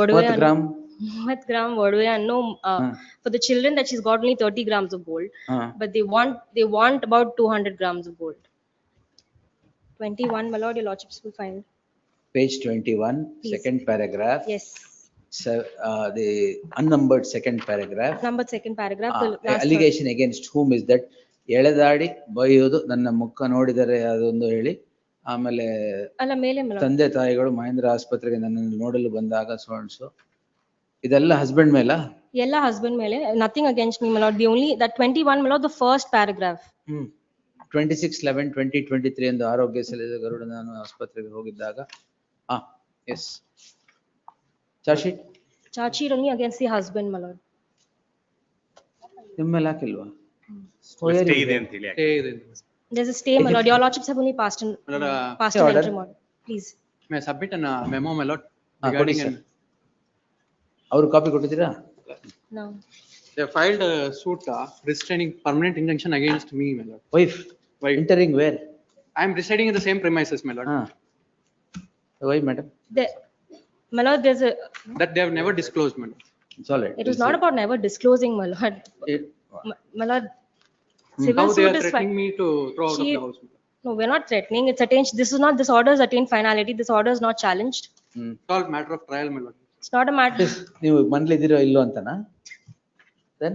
ಒಡವೆ What gram? ಮೂವತ್ gram ಒಡವೆ ಅನ್ನೋ for the children that she's got only 30 grams of gold, but they want about 200 grams of gold. 21, my lord, your lordships will find. Page 21, Please. second paragraph. Yes. So, the unnumbered second paragraph. Number second paragraph. The last Allegation against whom is that ಎಳೆದಾಡಿ ಬೈಯೋದು, ನನ್ನ ಮುಖ ನೋಡಿದರೆ ಅದೊಂದು ಹೇಳಿ, ಆಮೇಲೆ ಅಲ್ಲ ಮೇಲೆ ತಂದೆ ತಾಯಿಗಳು ಮಹೇಂದ್ರ ಆಸ್ಪತ್ರೆಗೆ ನನ್ನನ್ನು ನೋಡಲು ಬಂದಾಗ ಸೋನ್ಸು, ಇದೆಲ್ಲ ಹಸ್ಬೆಂಡ್ ಮೇಲ? ಎಲ್ಲ husband ಮೇಲೆ, nothing against me, my lord. The only, that 21, my lord, the first paragraph. 26/11/2023 ಎಂದು ಆರೋಗ್ಯ ಸಲಹೆ ಗರುಡ ನಾನು ಆಸ್ಪತ್ರೆಗೆ ಹೋಗಿದ್ದಾಗ yes charge sheet Charge sheet only against the husband, my lord. ನಿಮ್ಮ ಮೇಲೆ ಹಾಕಿಲ್ವಾ? Stay ಇದೆ ಅಂತ ಹೇಳಿ. There's a stay, my lord. Your lordships have only passed in order. interim order. Please. May I submit a memo, my lord? ಕೊಡಿ regarding sir. an- ಅವ್ರು copy ಕೊಟ್ಟಿದ್ದೀರಾ? No. They filed a suit restraining permanent injunction against me, my lord. Wife. Wife. Entering where? I am residing in the same premises, my lord. Why, madam? My lord, there's a, That they have never disclosed, madam. It's all right. it was not about never disclosing, my lord. My lord, civil Now they suit are is threatening me to throw out of the house. No, we're not threatening. It's attained. This is not, this order is attained finality. This order is not challenged. It's all matter of trial, my lord. It's not a matter. ನೀವು ಮನೇಲಿದ್ದೀರೋ ಇಲ್ಲೋ ಅಂತನಾ? Then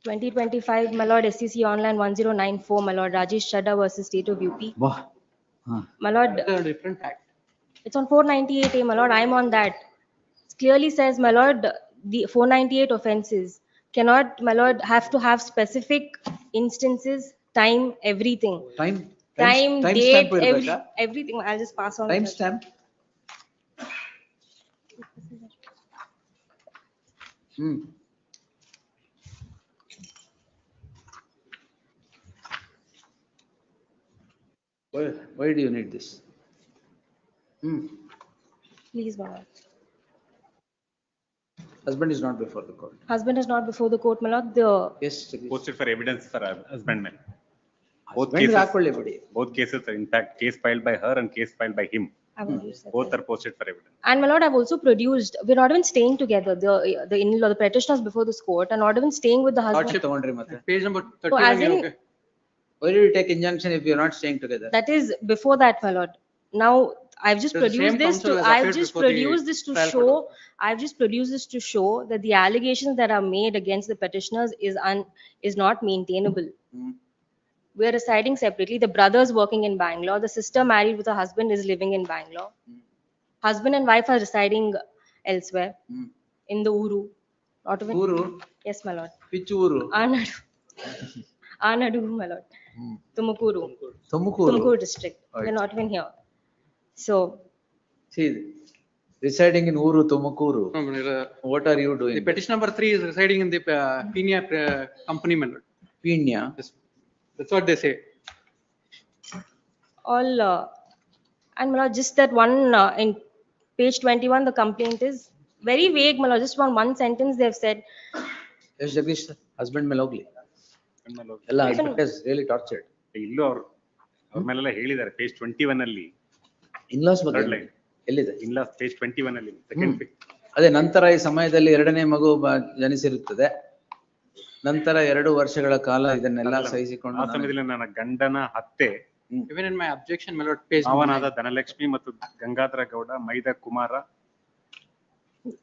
2025, my lord, SCC online 1094, my lord, Rajesh Chadha versus State of UP. My lord, It's a different fact. it's on 498A, my lord, I'm on that. It clearly says, my lord, the 498 offenses cannot, my lord, have to have specific instances, time, everything. Time Date, stamp everything. I'll just pass on. Time stamp. Why do you need this? Please, my lord. Husband is not before the court. Husband is not before the court, my lord. Yes. Posted for evidence for husbandman. Both Husband ಹಾಕೊಳ್ಳಿ ಬಿಡಿ. both cases are in fact case filed by her and case filed by him. Both are posted for evidence. And my lord, I've also produced, we're not even staying together, the in-law, the petitioners before this court are not even staying with the husband. ತಗೊಂಡ್ರಿ ಮತ್ತೆ. Page number So as 31. in, Why did you take injunction if you're not staying together? that is before that, my lord. Now, I've just The same produced this counsel to, has I've appeared just before the produced this to trial show, I've just produced this to show that the allegations that are made against the petitioners is not maintainable. We're residing separately. The brother is working in Bangalore. The sister married with her husband is living in Bangalore. Husband and wife are residing elsewhere in the Uru. Not even. Uru? Yes, my lord. Which Uru? Anadu. Anadu, my lord. Tumakuru. Tumakuru. Tumakuru district. Right. We're not even here. So. See, residing in Uru, Tumakuru. What are you doing? The petition number 3 is residing in the Pina company, my lord. Pina? Yes. That's what they say. All, and my lord, just that one in page 21, the complaint is very vague, my lord. Just one sentence they've said. Yes, Jagdish, husband ಮೇಲೆ ಹೋಗ್ಲಿ. ಎಲ್ಲ husband is really tortured. ಇಲ್ಲೂ ಅವ್ರ ಮೇಲೆಲ್ಲ ಹೇಳಿದ್ದಾರೆ page 21 ಅಲ್ಲಿ. In-laws ಬಗ್ಗೆ ಎಲ್ಲಿದೆ? In-laws ಪೇಜ್ 21 ಅಲ್ಲಿ ಸೆಕೆಂಡ್ ಪೇಜ್. ಅದೇ ನಂತರ ಈ ಸಮಯದಲ್ಲಿ ಎರಡನೇ ಮಗು ಜನಿಸಿರುತ್ತದೆ. ನಂತರ 2 ವರ್ಷಗಳ ಕಾಲ ಇದನ್ನೆಲ್ಲ ಸಹಿಸಿಕೊಂಡು ಆ ಸಮಯದಲ್ಲಿ ನನ್ನ ಗಂಡನ ಹತ್ಯೆ Even in my objection, my lord, page ಮಾವನಾದ Dhanalakshmi ಮತ್ತು ಗಂಗಾಧರ ಗೌಡ, ಮೈದ ಕುಮಾರ,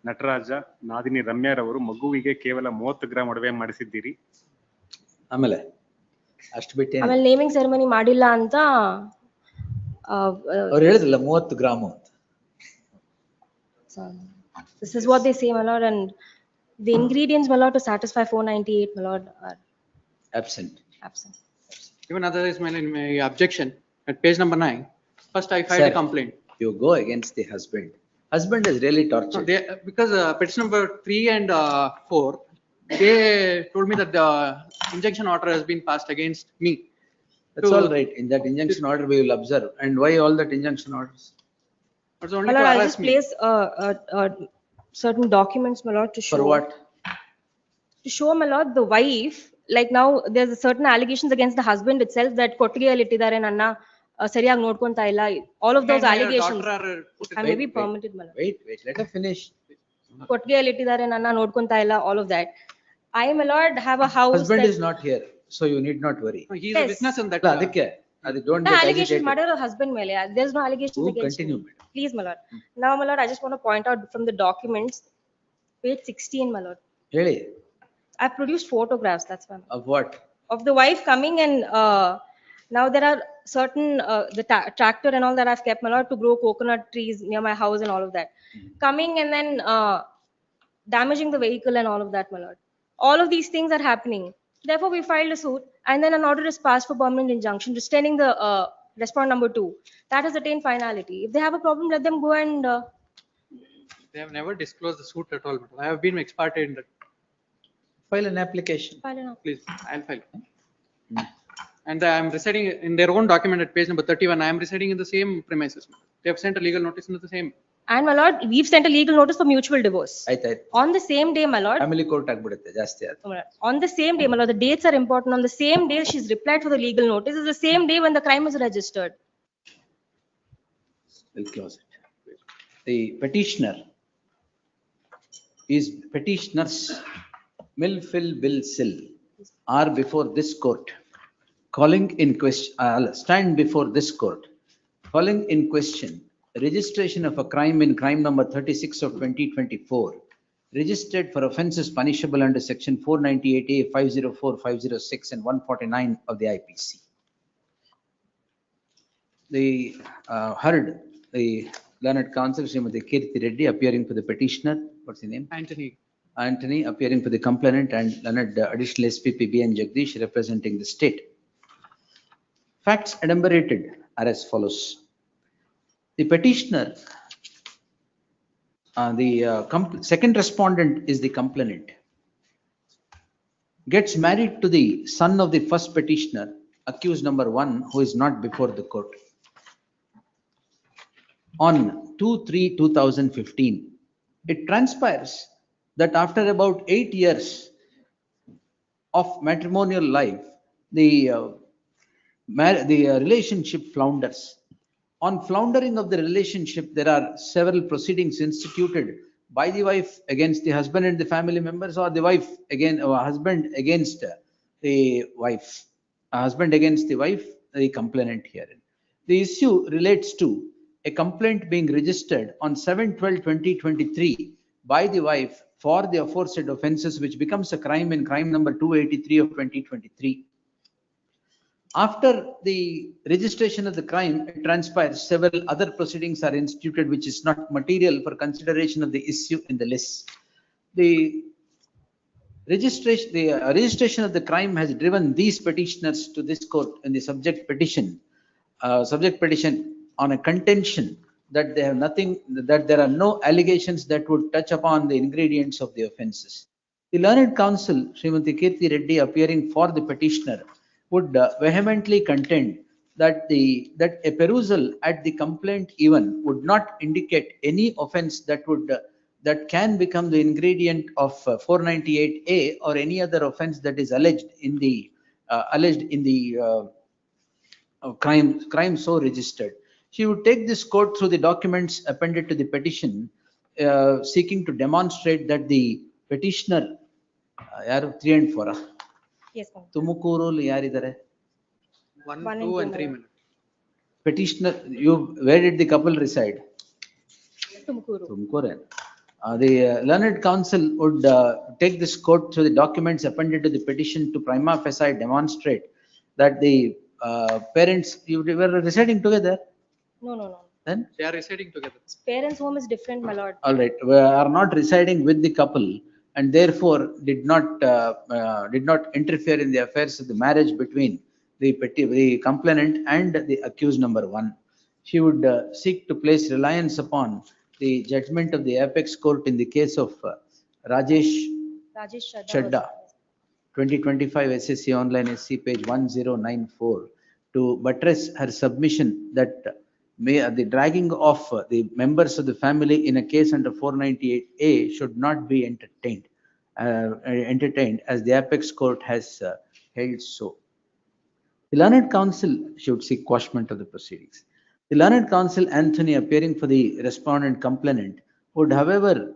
ನಟರಾಜ, ನಾದಿನಿ ರಮ್ಯಾರವರು ಮಗುವಿಗೆ ಕೇವಲ 30 ಗ್ರಾಂ ಒಡವೆ ಮಾಡಿಸಿದ್ದೀರಿ. ಆಮೇಲೆ ಅಷ್ಟು ಬಿಟ್ಟು ಆಮೇಲೆ ನೇಮಿಂಗ್ ಸೆರೆಮನಿ ಮಾಡಿಲ್ಲ ಅಂತ ಅವ್ರು ಹೇಳಿದ್ರಲ್ಲ 30 ಗ್ರಾಮ್ ಅಂತ. This is what they say, my lord, and the ingredients, my lord, to satisfy 498, my lord, are absent. Even other is in my objection at page number 9. First, I filed a complaint. You go against the husband. Husband is really tortured. No, because petition number 3 and 4, they told me that the injunction order has been passed against me. That's all right. In that injunction order, we will observe. And why all that injunction orders? It's only my to lord, I'll harass just me. place certain documents, my lord, to show. For what? To show, my lord, the wife. Like now, there's a certain allegations against the husband itself that ಕೊಟ್ಟಿಗೆಯಲ್ಲಿ ಇಟ್ಟಿದ್ದಾರೆ ನನ್ನ ಸರಿಯಾಗಿ ನೋಡ್ಕೊಂತಾ ಇಲ್ಲ. All of those allegations. I may be permitted, my lord. Wait, let her finish. ಕೊಟ್ಟಿಗೆಯಲ್ಲಿ ಇಟ್ಟಿದ್ದಾರೆ ನನ್ನ ನೋಡ್ಕೊಂತಾ ಇಲ್ಲ. All of that. I, my lord, have a house. Husband is not here, so you need not worry. He is a witness in that. ಅದಕ್ಕೆ ಅದು don't The get allegations agitated. ಮಾಡಿರೋ husband ಮೇಲೆ. There's no allegations against Continue, me. Please, my lord. Now, my lord, I just want to point out from the documents, page 16, my lord. ಹೇಳಿ. I've produced photographs, that's why. Of what? Of the wife coming and now there are certain the tractor and all that I've kept, my lord, to grow coconut trees near my house and all of that. Coming and then damaging the vehicle and all of that, my lord. All of these things are happening. Therefore, we filed a suit and then an order is passed for permanent injunction, restraining the respondent number 2. That has attained finality. If they have a problem, let them go and. They have never disclosed the suit at all. I have been ex parte in that. File an application. File an Please, I'll file. And I am residing in their own document at page number 31. I am residing in the same premises. They have sent a legal notice into the same. And my lord, we've sent a legal notice for mutual divorce. ಆಯ್ತು. On the same day, my lord. Family court ಆಗ್ಬಿಡುತ್ತೆ ಜಾಸ್ತಿ ಆದ್ರೆ. On the same day, my lord, the dates are important. On the same day, she's replied for the legal notice. It's the same day when the crime is registered. We'll close it. The petitioner is petitioners Milfil Bill Sill are before this court, calling in question, stand before this court, calling in question registration of a crime in crime number 36 of 2024, registered for offences punishable under section 498A, 504, 506 and 149 of the IPC. The heard the learned counsel Srimati Kirti Reddy appearing for the petitioner. What's his name? Anthony appearing for the complainant, and learned additional SPP B.N. Jagdish representing the state. Facts enumerated are as follows. The petitioner, second respondent is the complainant, gets married to the son of the first petitioner, accused number 1, who is not before the court. On 2/3/2015, it transpires that after about 8 years of matrimonial life, the relationship flounders. On floundering of the relationship, there are several proceedings instituted by the wife against the husband and the family members, or the wife again, or husband against the wife, husband against the wife, the complainant herein. The issue relates to a complaint being registered on 7/12/2023 by the wife for the aforesaid offences, which becomes a crime in crime number 283 of 2023. After the registration of the crime, it transpires several other proceedings are instituted, which is not material for consideration of the issue in the list. The registration of the crime has driven these petitioners to this court in the subject petition on a contention that they have nothing, that there are no allegations that would touch upon the ingredients of the offences. The learned counsel, Srimati Kirti Reddy, appearing for the petitioner, would vehemently contend that a perusal at the complaint even would not indicate any offence that can become the ingredient of 498A or any other offence that is alleged in the crime so registered. She would take this court through the documents appended to the petition, seeking to demonstrate that the petitioner, 3 and 4. Yes, Tumukuru yaridare? 1, 2 and 3 minutes. Petitioner, where did the couple reside? Tumkuru. The learned counsel would take this court through the documents appended to the petition to prima facie demonstrate that the parents, you were residing together. No. Then They are residing together. Parents' home is different, my lord. all right, we are not residing with the couple, and therefore did not interfere in the affairs of the marriage between the complainant and the accused number 1. She would seek to place reliance upon the judgment of the apex court in the case of Rajesh Chadda, 2025 SSC online SC page 1094, to buttress her submission that the dragging of the members of the family in a case under 498A should not be entertained as the apex court has held so. The learned counsel should seek quashment of the proceedings. The learned counsel Anthony, appearing for the respondent complainant, would however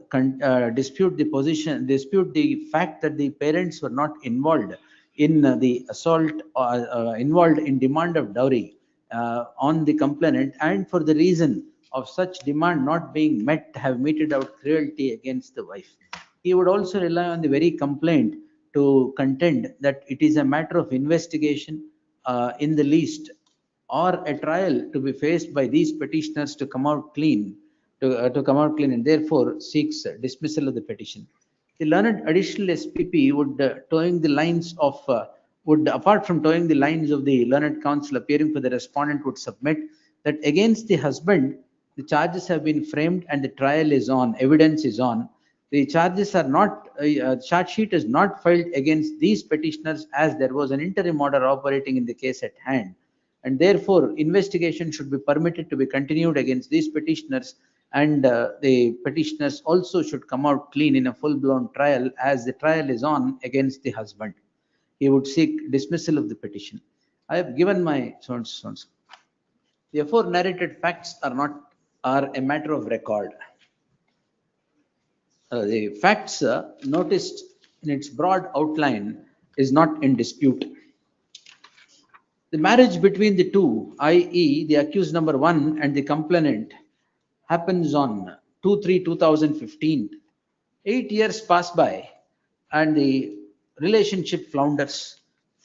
dispute the fact that the parents were not involved in the assault or involved in demand of dowry on the complainant, and for the reason of such demand not being met, have meted out cruelty against the wife. He would also rely on the very complaint to contend that it is a matter of investigation in the least, or a trial to be faced by these petitioners to come out clean, and therefore seeks dismissal of the petition. The learned additional SPP would apart from towing the lines of the learned counsel appearing for the respondent, would submit that against the husband the charges have been framed and the trial is on, evidence is on. The charges are not, charge sheet is not filed against these petitioners, as there was an interim order operating in the case at hand, and therefore investigation should be permitted to be continued against these petitioners, and the petitioners also should come out clean in a full-blown trial, as the trial is on against the husband. He would seek dismissal of the petition. I have given my The afore narrated facts are not are a matter of record. The facts noticed in its broad outline is not in dispute. The marriage between the two, i.e. the accused number 1 and the complainant, happens on 2/3/2015. 8 years pass by and the relationship flounders.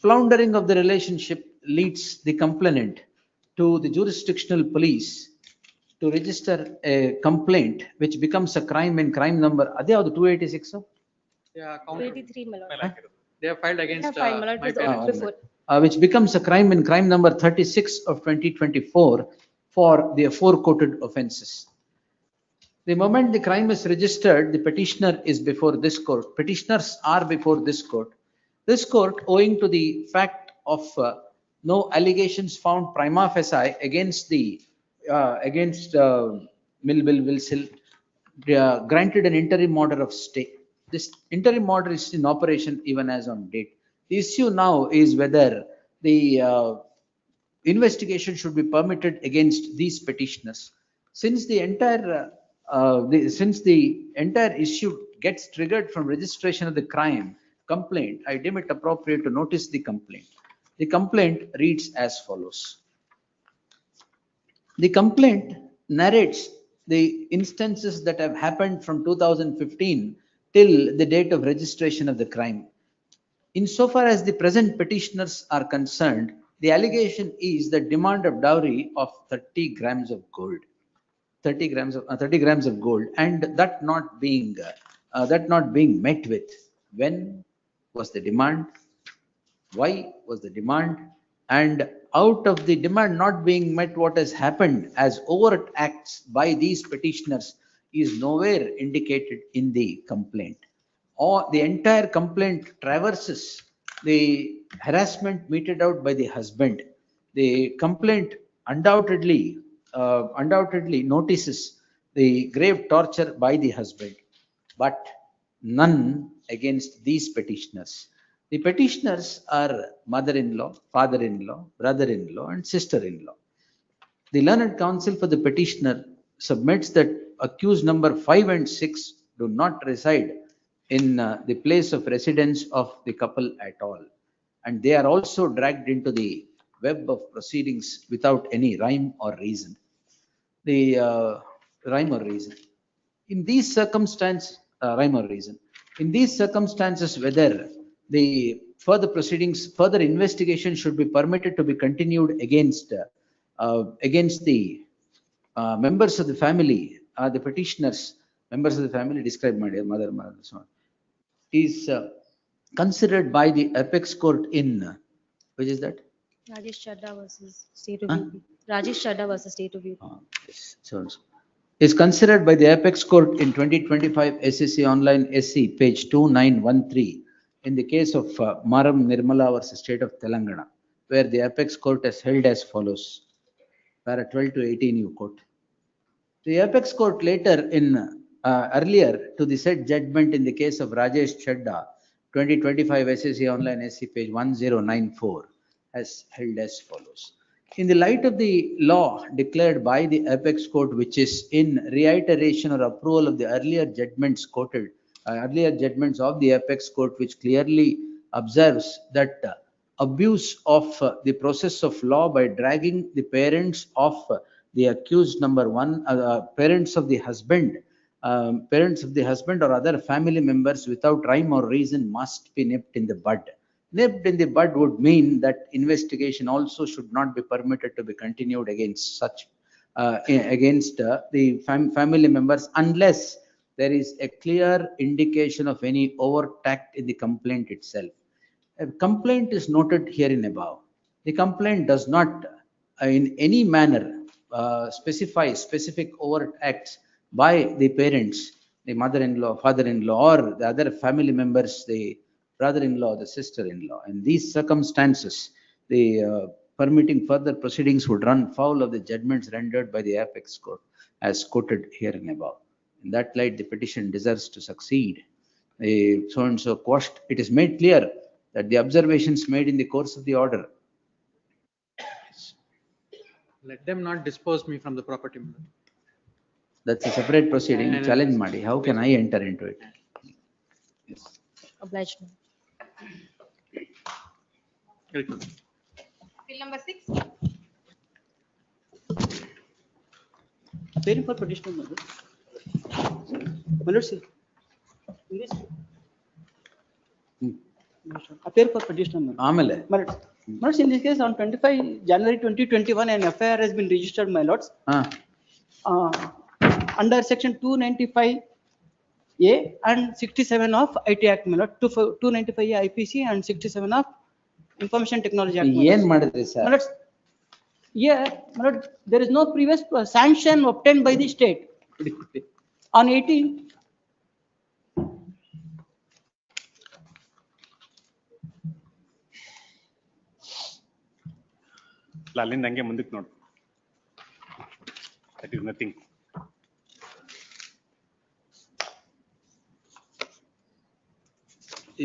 Floundering of the relationship leads the complainant to the jurisdictional police to register a complaint which becomes a crime in crime number. Are they the 286? Yeah, 283, my lord. they have filed against Yeah, fine, my lord, my it was parents. before. Which becomes a crime in crime number 36 of 2024 for the aforequoted offences. The moment the crime is registered, the petitioner is before this court. Petitioners are before this court. This court, owing to the fact of no allegations found prima facie against the Millville Wilsil, granted an interim order of stay. This interim order is in operation even as on date. The issue now is whether the investigation should be permitted against these petitioners. Since the entire issue gets triggered from registration of the crime complaint, I deem it appropriate to notice the complaint. The complaint reads as follows. The complaint narrates the instances that have happened from 2015 till the date of registration of the crime. Insofar as the present petitioners are concerned, the allegation is the demand of dowry of 30 grams of gold. 30 grams of gold, and that not being met with. When was the demand? Why was the demand? And out of the demand not being met, what has happened as overt acts by these petitioners is nowhere indicated in the complaint. Or the entire complaint traverses the harassment meted out by the husband. The complaint undoubtedly notices the grave torture by the husband, but none against these petitioners. The petitioners are mother-in-law, father-in-law, brother-in-law, and sister-in-law. The learned counsel for the petitioner submits that accused number 5 and 6 do not reside in the place of residence of the couple at all, and they are also dragged into the web of proceedings without any rhyme or reason. In these circumstances, whether the further proceedings, further investigation should be permitted to be continued against the members of the family, the petitioners, members of the family described my dear mother, so on, is considered by the apex court in, which is that? Rajesh Chadha versus State of UP. Rajesh Chadha versus State of UP. So is considered by the apex court in 2025 SEC Online SC page 2913 in the case of Maram Nirmala versus State of Telangana, where the apex court has held as follows. Para 12 to 18 you quote. The apex court later in earlier to the said judgment in the case of Rajesh Chadha 2025 SEC Online SC page 1094 has held as follows. In the light of the law declared by the apex court, which is in reiteration or approval of the earlier judgments quoted, earlier judgments of the apex court, which clearly observes that abuse of the process of law by dragging the parents of the accused number 1, parents of the husband or other family members without rhyme or reason must be nipped in the bud. Nipped in the bud would mean that investigation also should not be permitted to be continued against such the family members unless there is a clear indication of any overt act in the complaint itself. A complaint is noted herein above. The complaint does not in any manner specify specific overt acts by the parents, the mother-in-law, father-in-law, or the other family members, the brother-in-law, the sister-in-law. In these circumstances, the permitting further proceedings would run foul of the judgments rendered by the apex court as quoted herein above. In that light, the petition deserves to succeed. So and so quashed. It is made clear that the observations made in the course of the order. Let them not dispose me from the property. That's a separate proceeding, challenge Madi. How can I enter into it? Obliged. Bill number 6. Appearing for petitioner, my lord. My lord, see. In this. Appear for petitioner, my lord. Amele. My lord. My lord, in this case, on 25 January 2021, an FIR has been registered, my lords. Under section 295A and 67 of IT Act, my lord, 295A IPC and 67 of Information Technology Act. Yen madidre sir? My lords, yeah, my lord, there is no previous sanction obtained by the state. On 18. ಅಲ್ಲಿಂದ ಹಂಗೆ ಮುಂದಕ್ಕೆ ನೋಡು. That is nothing.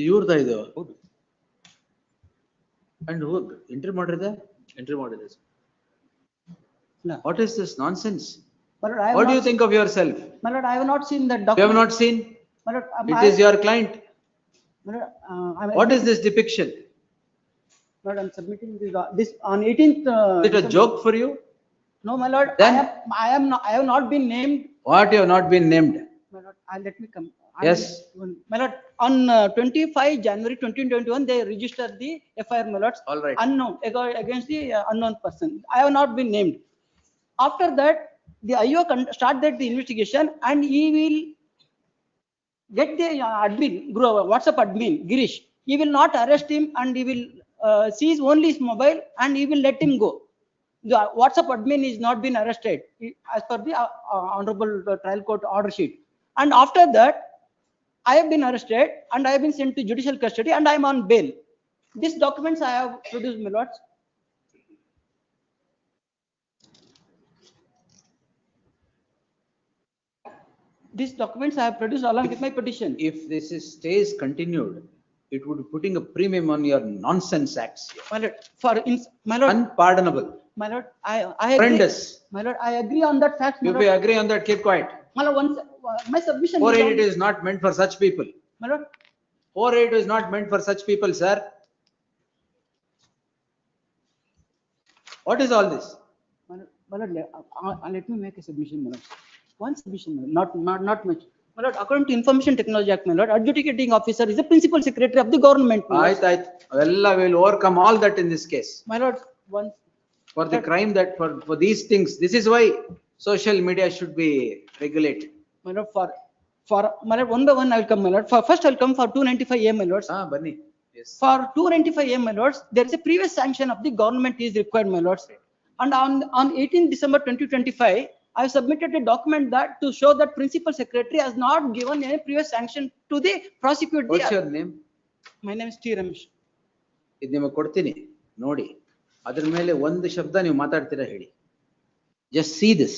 ಇವ್ರದ ಇದು. And who entry ಮಾಡಿದೆ? Entry ಮಾಡಿದೆ. What is this nonsense? My lord, What do you think of yourself? My lord, I have not seen that You document. have not seen? My lord, It is your client. My lord, What is this depiction? Lord, I'm submitting this on 18th. Is it a joke for you? No, my lord, Then? I have not been named. What you have not been named? My lord, let me come. Yes. My lord, on 25 January 2021, they registered the FIR, my lords. All right. Unknown, against the unknown person. I have not been named. After that, the IO started the investigation and he will get the admin, WhatsApp admin, Girish. He will not arrest him and he will seize only his mobile and he will let him go. The WhatsApp admin is not been arrested as per the Honorable Trial Court order sheet. And after that, I have been arrested and I have been sent to judicial custody and I am on bail. These documents I have produced, my lords. These documents I have produced along with my petition. If this stays continued, it would be putting a premium on your nonsense acts. My lord, my lord, unpardonable. My lord, I agree. Horrendous. My lord, I agree on that fact. If we agree on that, keep quiet. My lord, once my submission. 482 is not meant for such people. My lord, 482 is not meant for such people, sir. What is all this? My lord, let me make a submission, my lord. One submission, my lord, not much. My lord, according to Information Technology Act, my lord, adjudicating officer is the principal secretary of the government. Ella will overcome all that in this case. My lord, once. For the crime that for these things, this is why social media should be regulated. My lord, for my lord, one by one I will come, my lord. First I will come for 295A, my lords. Bunny. Yes. For 295A, my lords, there is a previous sanction of the government is required, my lords. And on 18 December 2025, I have submitted a document that to show that principal secretary has not given any previous sanction to the prosecutor. What's your name? My name is T. Ramesh. ಇದು ನಿಮಗೆ ಕೊಡ್ತೀನಿ ನೋಡಿ ಅದರ ಮೇಲೆ ಒಂದು ಶಬ್ದ ನೀವು ಮಾತಾಡ್ತೀರಾ ಹೇಳಿ. Just see this.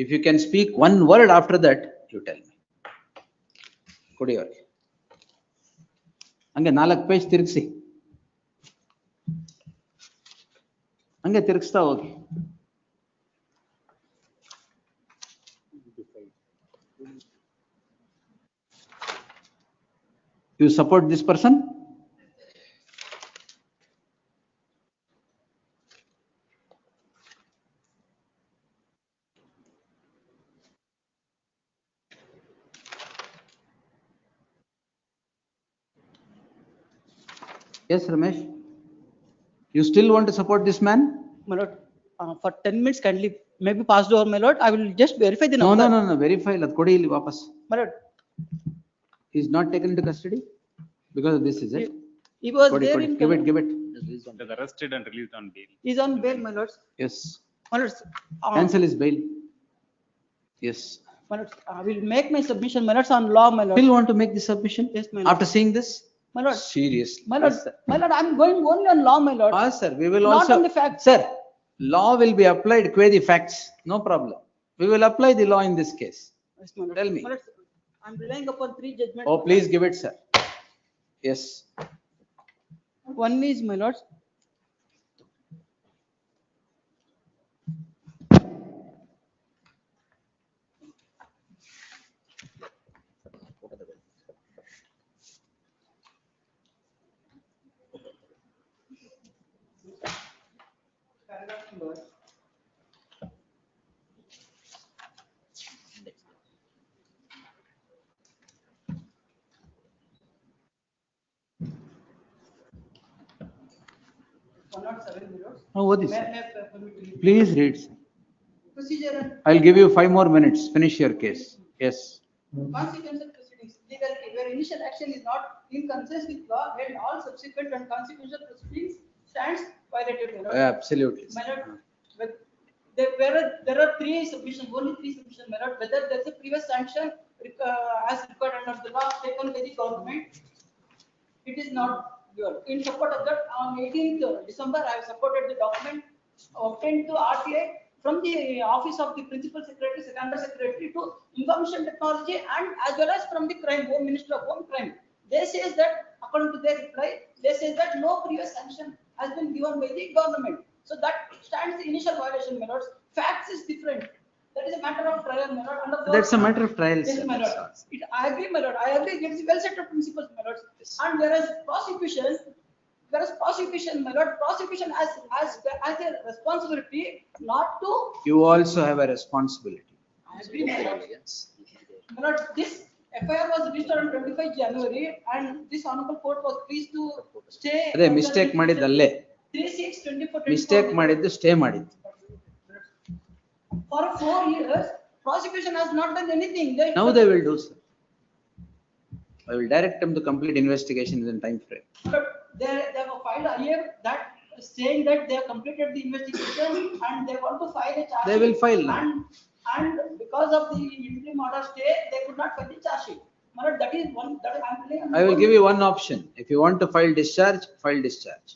If you can speak one word after that, you tell me. ಕೊಡಿ ಅವ್ರಿಗೆ ಹಂಗೆ 4 ಪೇಜ್ ತಿರುಗಿಸಿ ಹಂಗೆ ತಿರುಗಿಸ್ತಾ ಹೋಗಿ. You support this person? Yes, Ramesh. You still want to support this man? My lord, for 10 minutes kindly maybe passed over, my lord. I will just verify the number. No. Verify. Let kodi illi vapas. My lord. He is not taken into custody because of this, is it? He was Kodi, there kodi. in. Give it. He was arrested and released on bail. He is on bail, my lords. Yes. My lords. Cancel his bail. Yes. My lords, I will make my submission, my lords, on law, my lord. Still want to make the submission? Yes, my lord. After seeing this? My lord. Seriously. My lord, I'm going only on law, my lord. Sir, we will not also. on the facts. Sir, law will be applied qua the facts. No problem. We will apply the law in this case. Yes, my lord. Tell me. My lord, I'm relying upon 3 judgments. Oh, please give it, sir. Yes. One is, my lords, 107 minutes. Oh, what is May- it? may I permit to read? Please read. Procedure and I'll give you 5 more minutes. Finish your case. Yes. consequential proceedings. Legality, where initial action is not inconsistent with law, and all subsequent and consequential proceedings stands violated. My lord. Absolutely. My lord, but there are three submissions, only three submissions, my lord. Whether there is a previous sanction as required under the law taken by the government, it is not your. In support of that, on 18th December, I have supported the document obtained to RTI from the office of the principal secretary, secondary secretary to information technology, and as well as from the crime, home minister of home crime. They says that, according to their reply, they say that no previous sanction has been given by the government. So that stands the initial violation, my lords. Facts is different. That is a matter of trial, my lord. That's a matter of trial, Yes, sir. my lord. I agree, my lord. I agree. It is well set of principles, my lord. And whereas prosecution, my lord, prosecution has a responsibility not to. You also have a responsibility. I agree, my lord. My lord, this FIR was registered on 25 January, and this honorable court was pleased to stay. ಅದೇ mistake ಮಾಡಿದ್ದು ಅಲ್ಲೇ 3/6/24. Mistake ಮಾಡಿದ್ದು stay ಮಾಡಿದ್ದು. For 4 years, prosecution has not done anything. Now they will do so. I will direct them to complete investigation within time frame. But they have filed a year that saying that they have completed the investigation and they want to file a charge. They will file now. And because of the interim order stay, they could not file the charge sheet. But that is one that I am telling. I will give you one option. If you want to file discharge, file discharge.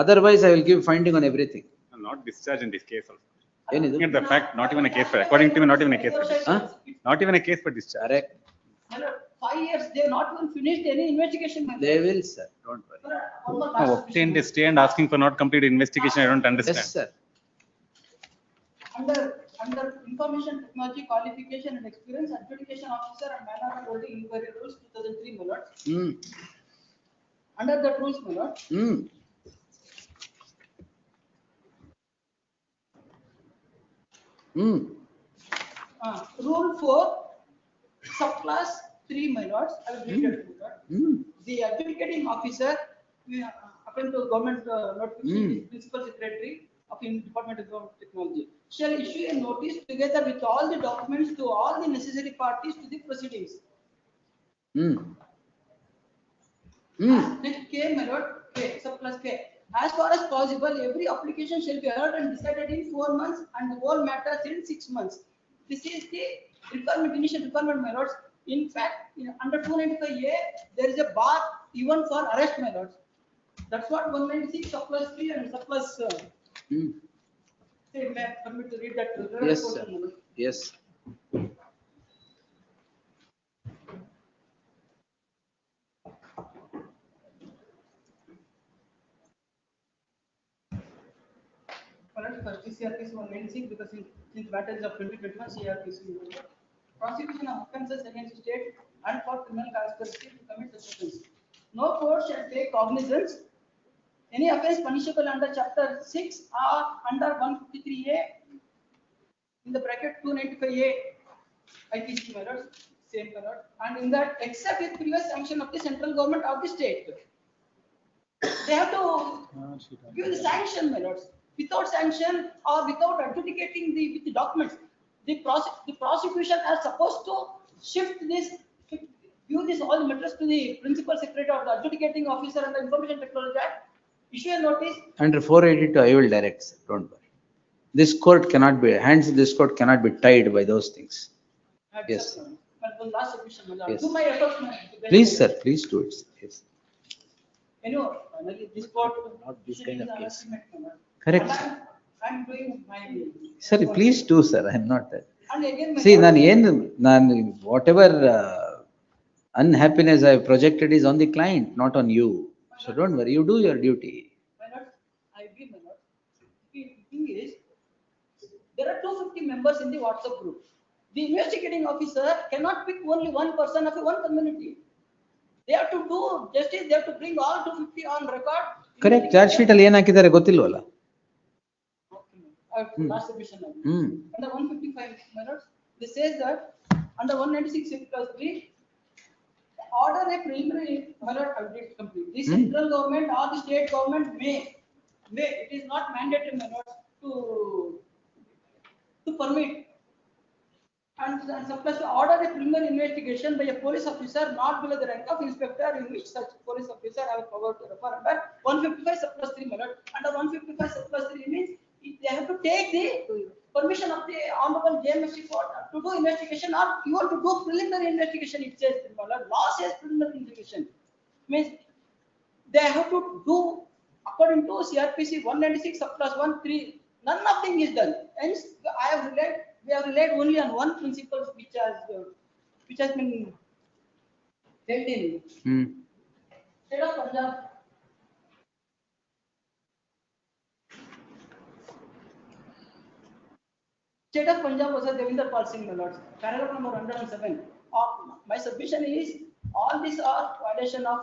Otherwise, I will give finding on everything. Not discharge in this case also. ಏನಿದು? Looking at the fact, not even a case for, according to me, not even a case for discharge. Not even a case for discharge. Correct. 5 years, they have not even finished any investigation. They will, sir. Don't worry. Now, obtained a stay and asking for not completed investigation, I don't understand. Yes, sir. Under information technology qualification and experience, adjudication officer and manner of holding inquiry rules 2003, my lord. Under that rules, my lord. Rule 4, subclass 3, my lords. I will read it, my lord. The adjudicating officer, according to government notification, principal secretary of Departmental Technology, shall issue a notice together with all the documents to all the necessary parties to the proceedings. Next K, my lord, K, subclass K. As far as possible, every application shall be heard and decided in 4 months and the whole matters in 6 months. This is the requirement, initial requirement, my lords. In fact, under 295A, there is a bar even for arrest, my lords. That's what 196 subclass 3 and subclass. Say, may I permit to read that? Yes, sir. Yes. First, CRPC 196, because since matters of 2021, CRPC. Prosecution of offences against the state and for criminal conspiracy to commit such offence. No court shall take cognizance any offence punishable under chapter 6 or under 153A in the bracket 295A IPC matters, same matter, and in that except with previous sanction of the central government of the state. They have to give the sanction, my lords. Without sanction or without adjudicating with the documents, the prosecution is supposed to shift this, view this all matters to the principal secretary or the adjudicating officer and the information technology act, issue a notice. Under 482, I will direct, sir. Don't worry. This court cannot be, hands of this court cannot be tied by those things. Yes. One last submission, my lord. Yes. Do my efforts, my lord. Please, sir, please do it. Yes. Anyway, this court. Not this kind of case. Correct. Correct. I'm doing my. Sir, please do, sir. I am not that. And again, my See, lord, whatever unhappiness I have projected is on the client, not on you. So don't worry, you do your duty. my lord, I agree, my lord. The thing is, there are 250 members in the WhatsApp group. The investigating officer cannot pick only one person of one community. They have to do justice, they have to bring all 250 on record. Correct. Charge sheet ಅಲ್ಲಿ ಏನು ಹಾಕಿದ್ದಾರೆ ಗೊತ್ತಿಲ್ವಲ್ಲ? Last submission. Under 155, my lord, this says that under 196 order a preliminary, my lord, I will complete. The central government or the state government may it is not mandatory, my lord, to permit. And supplies to order a preliminary investigation by a police officer not below the rank of inspector, in which such police officer have power to refer under 155 surplus 3, my lord. Under 155 surplus 3 means they have to take the permission of the honorable JMSC court to do investigation, or you want to do preliminary investigation, it says, my lord. Law says preliminary investigation. Means they have to do according to CRPC 196 surplus 1 3. None of thing is done. Hence, we have relied only on one principle which has been held in State of Punjab. State of Punjab was a Devinder Pal Singh, my lords. Paragraph number 107. My submission is all these are violation of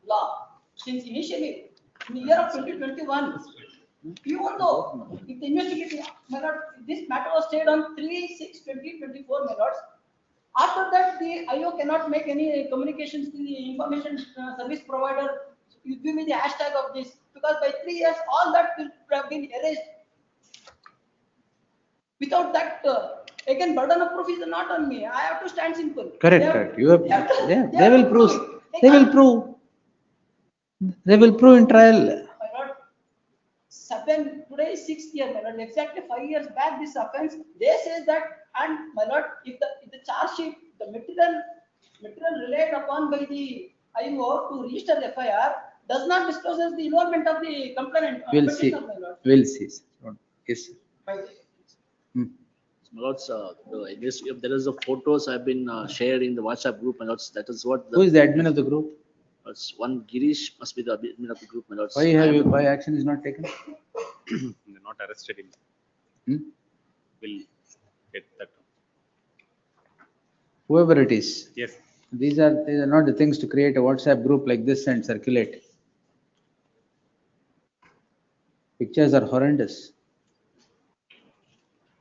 law. Since initially, in the year of 2021, even though if the investigation, my lord, this matter was stayed on 3/6/2024, my lords. After that, the IO cannot make any communications to the information service provider. You give me the hashtag of this, because by 3 years, all that will have been erased. Without that, again, burden of proof is not on me. I have to stand simple. Correct. You have, they will prove. They will prove. They will prove in trial. My lord, today is 6th year, my lord. Exactly 5 years back, this offense, they say that, and my lord, if the charge sheet, the material relied upon by the IO to register the FIR does not disclose the involvement of the complainant. We'll see. We'll see. Yes. My lords, if there is a photos have been shared in the WhatsApp group, my lords, that is what. Who is the admin of the group? It's one Girish must be the admin of the group, my lords. Why action is not taken? They're not arrested him. We'll get that. Whoever it is. Yes. These are not the things to create a WhatsApp group like this and circulate. Pictures are horrendous.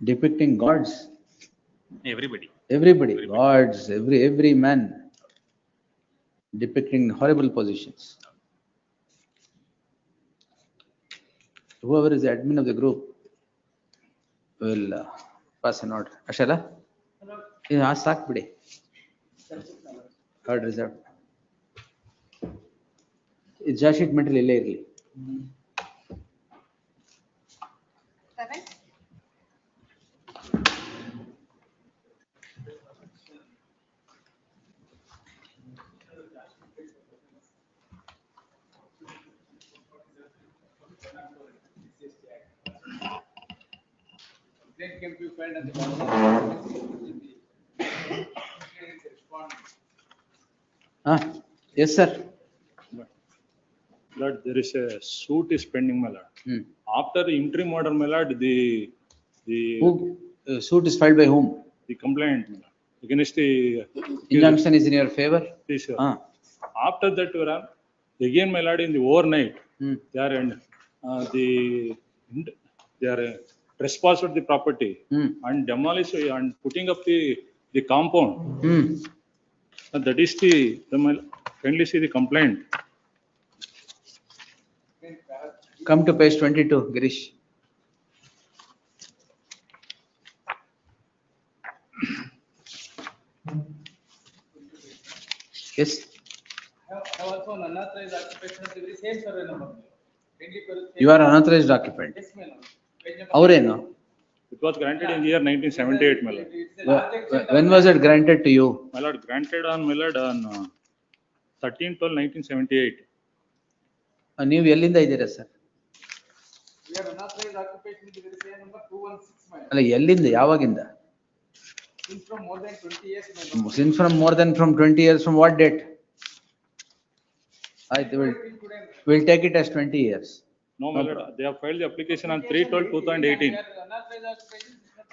Depicting gods. Everybody. Gods, every man. Depicting horrible positions. Whoever is the admin of the group will pass an order. Ashala? Ask Sakbide. Heard reserved. It's charge sheet material early. 7. Yes, sir. Lord, there is a suit is pending, my lord. After the interim order, my lord, the suit is filed by whom? The complaint, my lord, against the injunction is in your favor. Yes, sir. After that, your honor, again, my lord, in the overnight, they are trespassed the property and demolish and putting up the compound. And that is the kindly see the complaint. Come to page 22, Girish. Yes. I also an unauthorized occupation of the very same survey number. You are unauthorized occupant. Yes, my lord. Avreno? It was granted in the year 1978, my lord. When was it granted to you? My lord, granted on 13/12/1978. ನೀವು ಎಲ್ಲಿಂದ ಇದ್ದೀರಾ sir? We are unauthorized occupation of the very same number 216, my lord. ಅಲ್ಲ ಎಲ್ಲಿಂದ ಯಾವಾಗಿಂದ? Since from more than 20 years, my lord. Since from 20 years, from what date? We'll take it as 20 years. No, my lord, they have filed the application on 3/12/2018.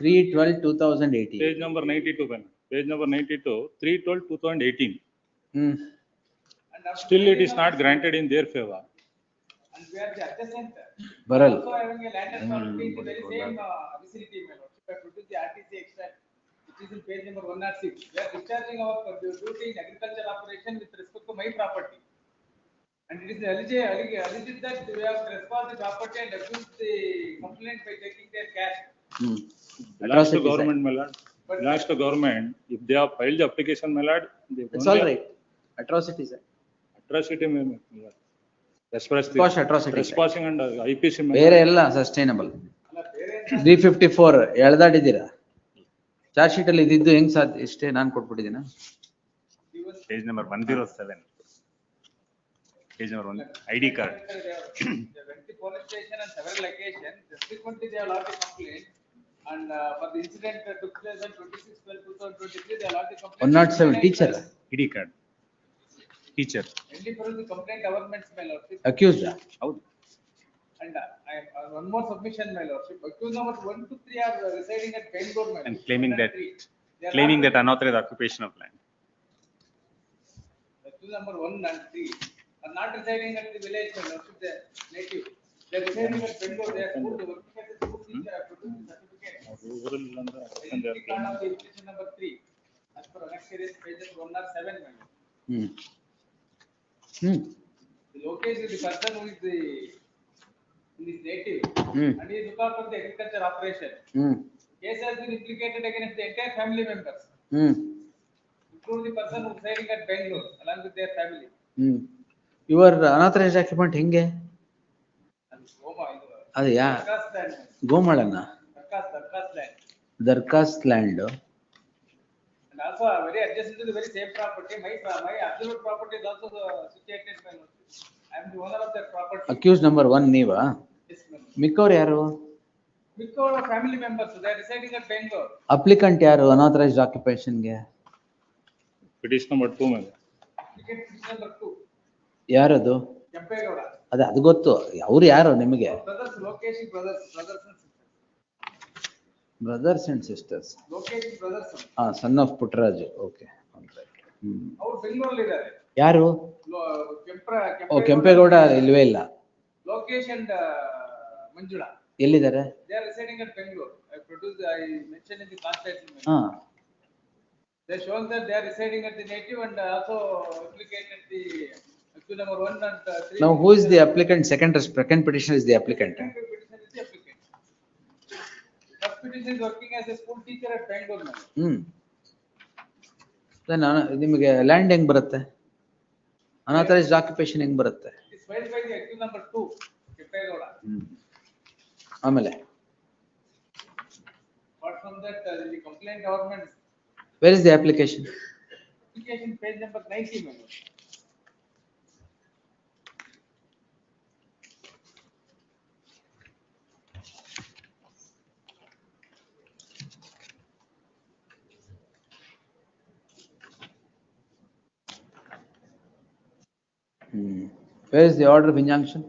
3/12/2018. Page number 92, man. Page number 92, 3/12/2018. Still it is not granted in their favor. And we are the adjacent. Baral. Also having a land and property in the very same vicinity, my lord. If I produce the RTC extract, which is in page number 106, we are discharging our duty in agricultural operation with respect to my property. And it is alleged that we have trespassed the property and accused the complainant by taking their cash. Belongs to Atrocities Act. government, my lord. Belongs to government. If they have filed the application, my lord. It's all right. Atrocities Act. Atrocity, my lord. Trespassing. Quash atrocities Act. Trespassing and IPC. my ಬೇರೆ lord. ಎಲ್ಲ sustainable 354 ಎಳ್ದಾಡಿದ್ದೀರಾ charge sheet ಅಲ್ಲಿ ಇದ್ದಿದ್ದು ಹೆಂಗ್ ಸಾಧ್ಯ ಇಷ್ಟೇ ನಾನು ಕೊಟ್ಬಿಟ್ಟಿದ್ದೀನ Page number 107. Page number 1, ID card. They went to police station on several occasions. Subsequently, they have lodged a complaint. And for the incident that took place on 26/12/2023, they have lodged a complaint. 107 teacher ID card. Teacher. Only for the complaint government's, my lordship. accused ಹೌದು. And I have one more submission, my lordship. Accused numbers 1 to 3 are residing at Bangalore, my And lordship. claiming 1 and that, 3. They are claiming not that unauthorized occupation of land. Accused number 1 and 3 are not residing at the village, my lordship. They are native. They are residing at Bangalore. They are school, the working as a school teacher. I have produced the certificate. Identity card of the petition number 3. As per annexed pages 107, my lord. The location is the person who is the in his native and he is looking after the agriculture operation. Case has been implicated against the entire family members, including the person who is residing at Bangalore along with their family. Your unauthorised occupant ಹೆಂಗೆ And Goma, ಅದು ಯಾ Darkast land, ಗೋಮಾಳನ್ನ Darkast land. ದರ್ಖಾಸ್ತ್ land And also very adjacent to the very same property. My absolute property is also situated by lordship. I am the owner of that property. Accused number 1 ನೀವಾ Yes, my lord. ಮಿಕ್ಕವ್ರು ಯಾರು Because family members, they are residing at Bangalore. ಅಪ್ಲಿಕಂಟ್ ಯಾರು unauthorised ಆಕ್ಯುಪೇಷನ್ಗೆ Petition number 2, my lord. Applicant petition number 2, ಯಾರದು Kempegowda. ಅದು ಗೊತ್ತು ಅವ್ರು ಯಾರು ನಿಮಗೆ Brothers, location brothers and sisters. Brothers and sisters Location brothers. Son of Puttaraju okay ಅವ್ರು ಬೆಂಗಳೂರಲ್ಲಿ ಇದ್ದಾರೆ. ಯಾರು ಓ ಕೆಂಪೇಗೌಡ ಇಲ್ವೇ ಇಲ್ಲ Location and Manjula. ಎಲ್ಲಿದ್ದಾರೆ They are residing at Bangalore. I mentioned in the constitution. ಹಾ They shown that they are residing at the native and also implicated the accused number 1 and 3. now who is the applicant second petition is the applicant Second petition is the applicant. First petition is working as a school teacher at Bangalore. ನಿಮಗೆ land ಹೆಂಗ್ ಬರುತ್ತೆ unauthorised occupation ಹೆಂಗ್ ಬರುತ್ತೆ It is filed by the accused number 2, Kempegowda. ಆಮೇಲೆ Apart from that, the complaint government where is the application application page number 90, my lord. where is the order of injunction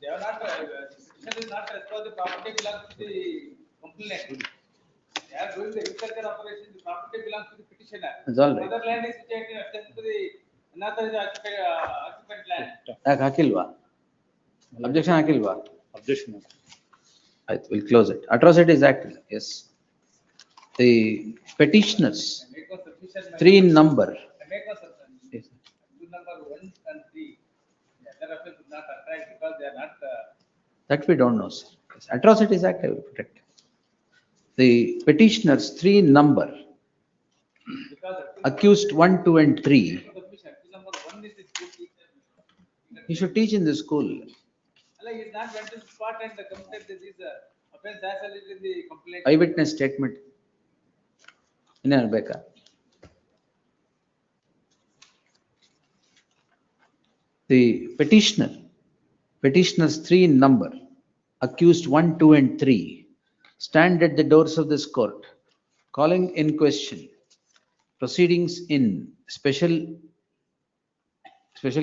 They are not, petition is not trespass, the property belongs to the complainant. They are doing the agriculture operation, the property belongs to the petitioner. It's all right. Other land is situated attached to the unauthorized occupant land. ಯಾಕೆ ಹಾಕಿಲ್ವಾ objection ಹಾಕಿಲ್ವಾ Objection. ಆಯ್ತು will close it atrocities act as the petitioners I make one submission, my 3 in lord. number I make one submission. Yes. Accused number 1 and 3. The other offense is not attract because they are not. that we don't know sir yes. Atrocities act I will protect the petitioners 3 in number Because accused 1 2 and 3 submission, accused number 1 is the school teacher. he should teach in the school Allah, he is not went to the spot and committed this offense as alleged in the complaint. eyewitness statement ಇನ್ನೇನು ಬೇಕಾ the petitioners 3 in number accused 1 2 and 3 stand at the doors of this court calling in question proceedings in special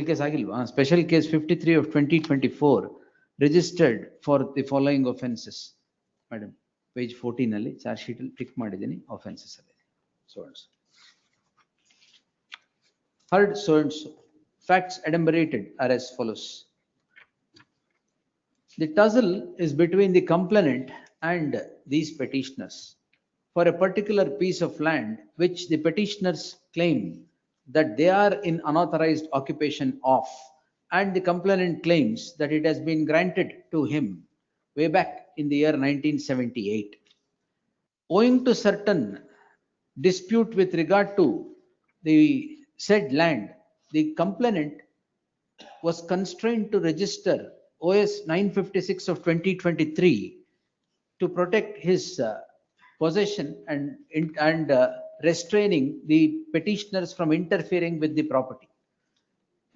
case agilva special case 53 of 2024 registered for the following offenses madam page 14 ಅಲ್ಲಿ charge sheet ಅಲ್ಲಿ tick ಮಾಡಿದೀನಿ offenses ಅಲ್ಲಿ so and so heard so and so facts enumerated are as follows the tussle is between the complainant and these petitioners for a particular piece of land which the petitioners claim that they are in unauthorized occupation of, and the complainant claims that it has been granted to him way back in the year 1978. Owing to certain dispute with regard to the said land, the complainant was constrained to register OS 956 of 2023 to protect his possession and restraining the petitioners from interfering with the property.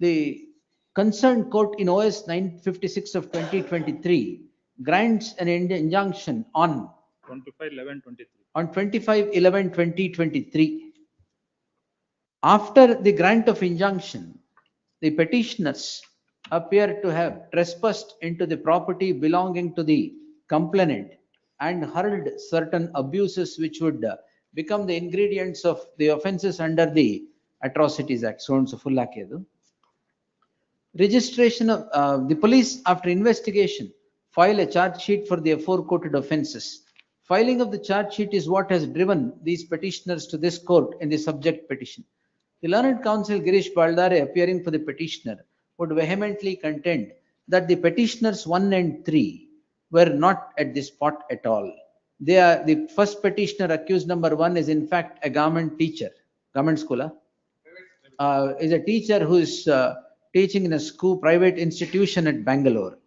The concerned court in OS 956 of 2023 grants an injunction on 25/11/2023. After the grant of injunction, the petitioners appear to have trespassed into the property belonging to the complainant and hurled certain abuses which would become the ingredients of the offences under the Atrocities Act. So and so full hakedu. Registration of the police, after investigation, file a charge sheet for the aforequoted offences. Filing of the charge sheet is what has driven these petitioners to this court in the subject petition. The learned counsel Girish Baldare, appearing for the petitioner, would vehemently contend that the petitioners 1 and 3 were not at the spot at all. They are the first petitioner, accused number 1, is in fact a government teacher, government scholar, is a teacher who is teaching in a school, private institution at Bangalore.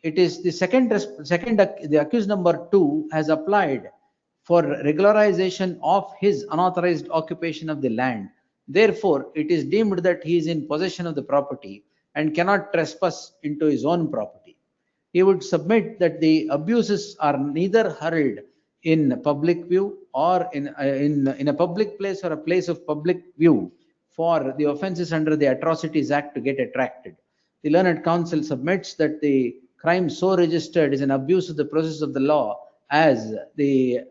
It is the the accused number 2 has applied for regularization of his unauthorized occupation of the land. Therefore, it is deemed that he is in possession of the property and cannot trespass into his own property. He would submit that the abuses are neither hurled in public view or in a public place or a place of public view for the offences under the Atrocities Act to get attracted. The learned counsel submits that the crime so registered is an abuse of the process of the law as the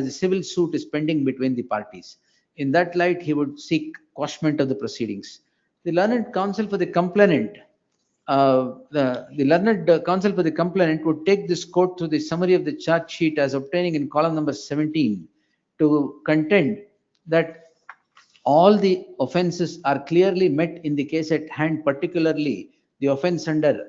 civil suit is pending between the parties. In that light, he would seek quashment of the proceedings. The learned counsel for the complainant, would take this court to the summary of the charge sheet as obtaining in column number 17 to contend that all the offences are clearly met in the case at hand, particularly the offence under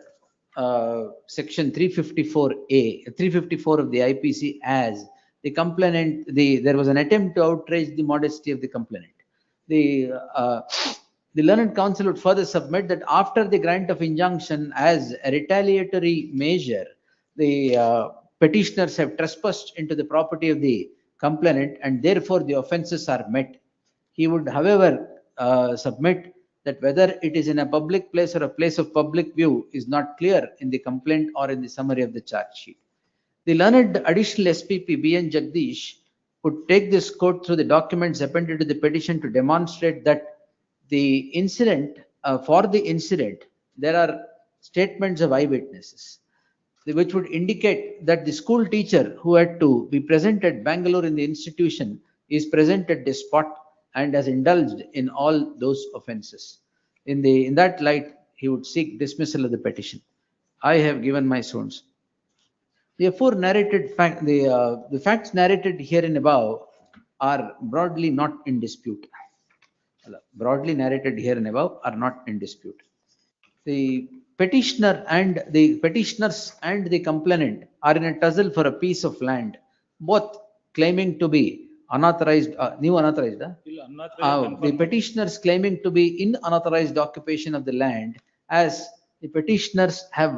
section 354A, 354 of the IPC, as the complainant, there was an attempt to outrage the modesty of the complainant. The learned counsel would further submit that after the grant of injunction as a retaliatory measure, the petitioners have trespassed into the property of the complainant and therefore the offences are met. He would, however, submit that whether it is in a public place or a place of public view is not clear in the complaint or in the summary of the charge sheet. The learned additional SPP B.N. Jagdish would take this court through the documents appended to the petition to demonstrate that the incident, for the incident, there are statements of eyewitnesses, which would indicate that the school teacher who had to be present at Bangalore in the institution is present at the spot and has indulged in all those offences. In that light, he would seek dismissal of the petition. I have given my sounds. The afore narrated fact, the facts narrated herein above are broadly not in dispute. Broadly narrated herein above are not in dispute. The petitioner and the petitioners and the complainant are in a tussle for a piece of land, both claiming to be unauthorized, the petitioners claiming to be in unauthorized occupation of the land, as the petitioners have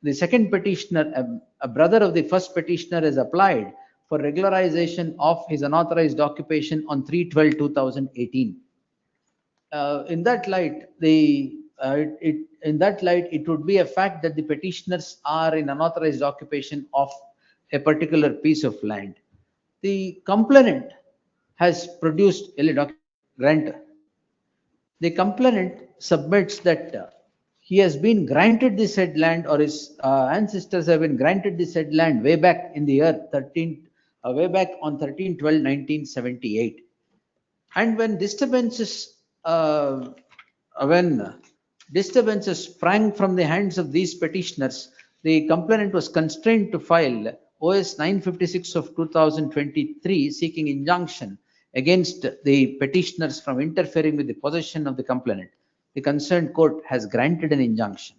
the second petitioner, a brother of the first petitioner, has applied for regularization of his unauthorized occupation on 3/12/2018. In that light, it would be a fact that the petitioners are in unauthorized occupation of a particular piece of land. The complainant has produced grant. The complainant submits that he has been granted the said land, or his ancestors have been granted the said land way back in the year way back on 13/12/1978. And when disturbances sprang from the hands of these petitioners, the complainant was constrained to file OS 956 of 2023 seeking injunction against the petitioners from interfering with the possession of the complainant. The concerned court has granted an injunction.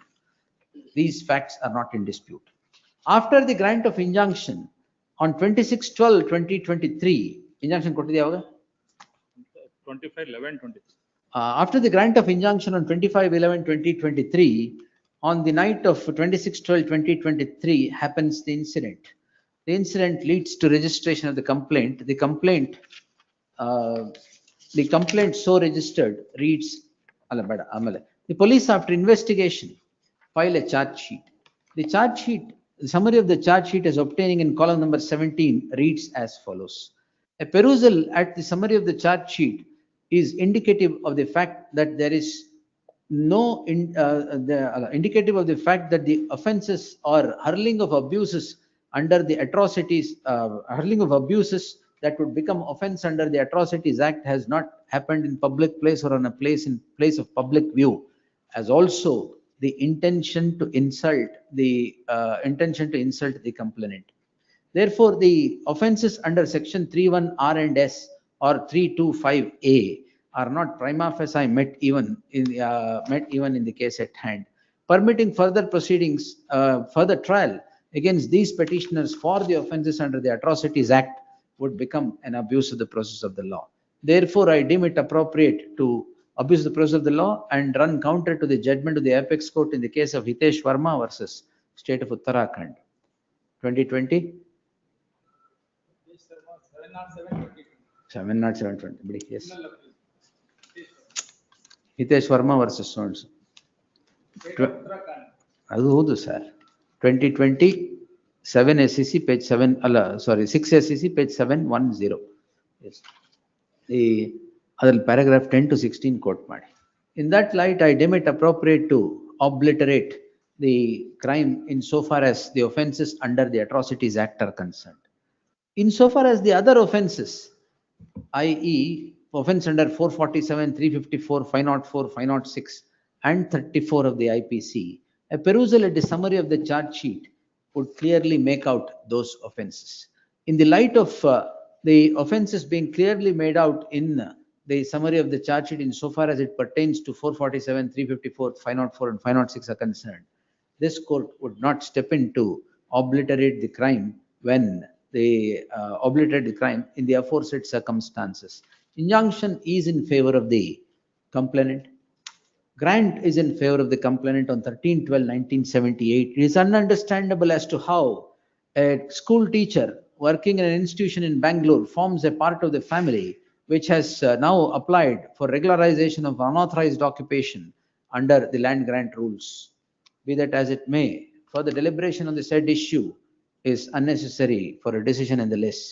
These facts are not in dispute. After the grant of injunction on 26/12/2023, injunction ಕೊಟ್ಟಿದೆ ಯಾವಾಗ? 25/11/23. After the grant of injunction on 25/11/2023, on the night of 26/12/2023 happens the incident. The incident leads to registration of the complaint. The complaint so registered reads, the police after investigation file a charge sheet. The charge sheet, the summary of the charge sheet as obtaining in column number 17 reads as follows. A perusal at the summary of the charge sheet is indicative of the fact that there is no indicative of the fact that the offences or hurling of abuses under the atrocities, hurling of abuses that would become offence under the Atrocities Act has not happened in public place or on a place of public view, as also the intention to insult the complainant. Therefore, the offences under section 31R and S or 325A are not prima facie met even in the case at hand, permitting further proceedings, further trial against these petitioners for the offences under the Atrocities Act would become an abuse of the process of the law. Therefore, I deem it appropriate to abuse the process of the law and run counter to the judgment of the Apex Court in the case of Hitesh Verma versus State of Uttarakhand, 2020. 70720. Yes. Hitesh Verma versus Sons. ಅದು ಹೌದು sir. 2020 7 SEC page 7 6 SEC page 710. Yes. Adal paragraph 10 to 16 quote ಮಾಡಿ. In that light, I deem it appropriate to obliterate the crime insofar as the offences under the Atrocities Act are concerned. Insofar as the other offences, i.e. offence under 447, 354, 504, 506 and 34 of the IPC, a perusal at the summary of the charge sheet would clearly make out those offences. In the light of the offences being clearly made out in the summary of the charge sheet insofar as it pertains to 447, 354, 504 and 506 are concerned, this court would not step in to obliterate the crime when they obliterate the crime in the aforesaid circumstances. Injunction is in favor of the complainant. Grant is in favor of the complainant on 13/12/1978. It is ununderstandable as to how a school teacher working in an institution in Bangalore forms a part of the family which has now applied for regularization of unauthorized occupation under the land grant rules. Be that as it may, further deliberation on the said issue is unnecessary for a decision in the list.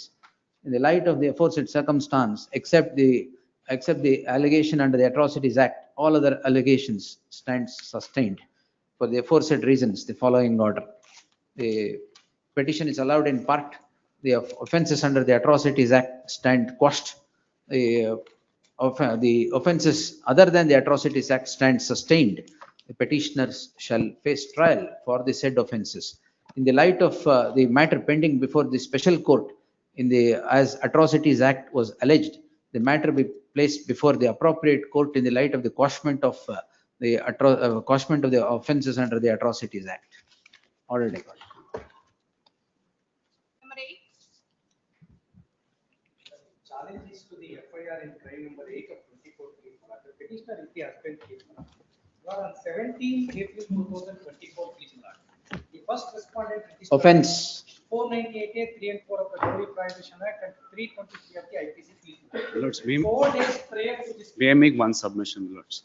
In the light of the aforesaid circumstance, except the allegation under the Atrocities Act, all other allegations stand sustained. For the aforesaid reasons, the following order. The petition is allowed in part. The offences under the Atrocities Act stand quashed. The offences other than the Atrocities Act stand sustained. The petitioners shall face trial for the said offences. In the light of the matter pending before the special court, as Atrocities Act was alleged, the matter be placed before the appropriate court in the light of the quashment of the offences under the Atrocities Act. Order declared. Challenges to the FIR in crime number 8 of 24 case. Petitioner is the husband case. On 17 April 2024 case. The first respondent offense 498A 3 and 4 of the Rowdy Prohibition Act and 323 of the IPC. Lords, 4 days prior to this. may I make one submission, Lords?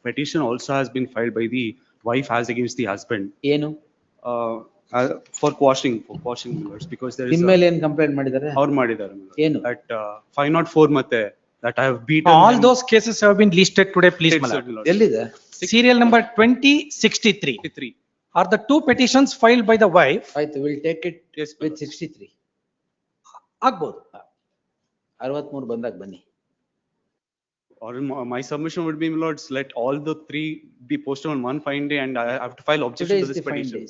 Petition also has been filed by the wife as against the husband. ಏನು? For quashing, Lords, because there is Himmel ಏನು complaint ಮಾಡಿದ್ದಾರೆ? ಅವ್ರು ಮಾಡಿದ್ದಾರೆ. ಏನು? At 504 ಮತ್ತೆ that I have beaten. All those cases have been listed today, please. ಎಲ್ಲಿದೆ? Serial number 2063. Are the two petitions filed by the wife? ಆಯ್ತು, will take it with 63. ಆಗ್ಬೋದು. 63 ಬಂದಾಗ ಬನ್ನಿ. Or my submission would be, Lords, let all the three be posted on one fine day and I have to file objection to this petition.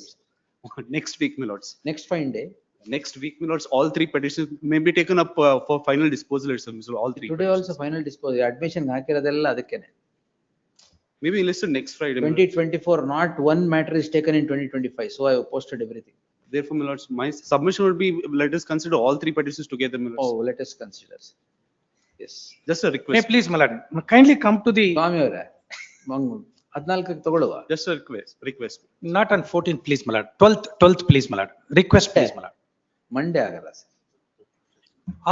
Next week, my Lords. Next fine day. next week, my lords, all three petitions may be taken up for final disposal itself, so all three. Today also final disposal, admission ಹಾಕಿರೋದೆಲ್ಲ ಅದಕ್ಕೇನೆ. Maybe listed next Friday. 2024, not one matter is taken in 2025, so I have posted everything. Therefore, my lords, my submission would be, let us consider all three petitions together, my lords. Oh, let us consider. Yes. Just a May request. please, my lord, kindly come to the, ಸ್ವಾಮಿ ಅವರೇ, 14ಕ್ಕೆ ತಗೊಳ್ಳುವ. Just a request. not on 14th, please, my lord. 12th, please, my lord. Request, please, my lord. Monday ಆಗಲ್ಲ sir.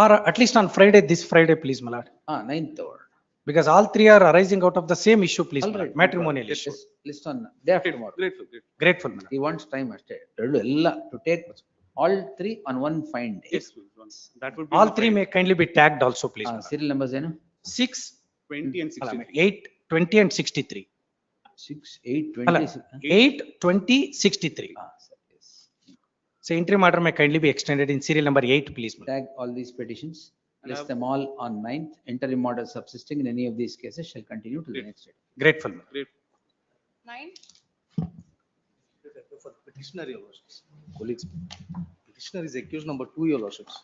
Or at least on Friday, this Friday, please, my lord. 9th ತಗೊಳ್ಳಿ. Because all three are arising out of the same issue, please, my lord. Alright. Matrimonial issue. List on day after tomorrow. Grateful. Grateful, my lord. He wants time ಅಷ್ಟೇ. ಎಲ್ಲ to take all three on one fine day. Yes, that would be. All three may kindly be tagged also, please, my lord. Serial numbers ಏನು? 6, 20 and 60. 8, 20 and 63. 6, 8, Hello. 20. 8, 20, 63. So interim order may kindly be extended in serial number 8, please, my lord. Tag all these petitions. List them all on 9th. Interim order subsisting in any of these cases shall continue to the next date. Grateful, my lord. 9. For petitioner, your lordships. Colleagues, petitioner is accused number 2, your lordships.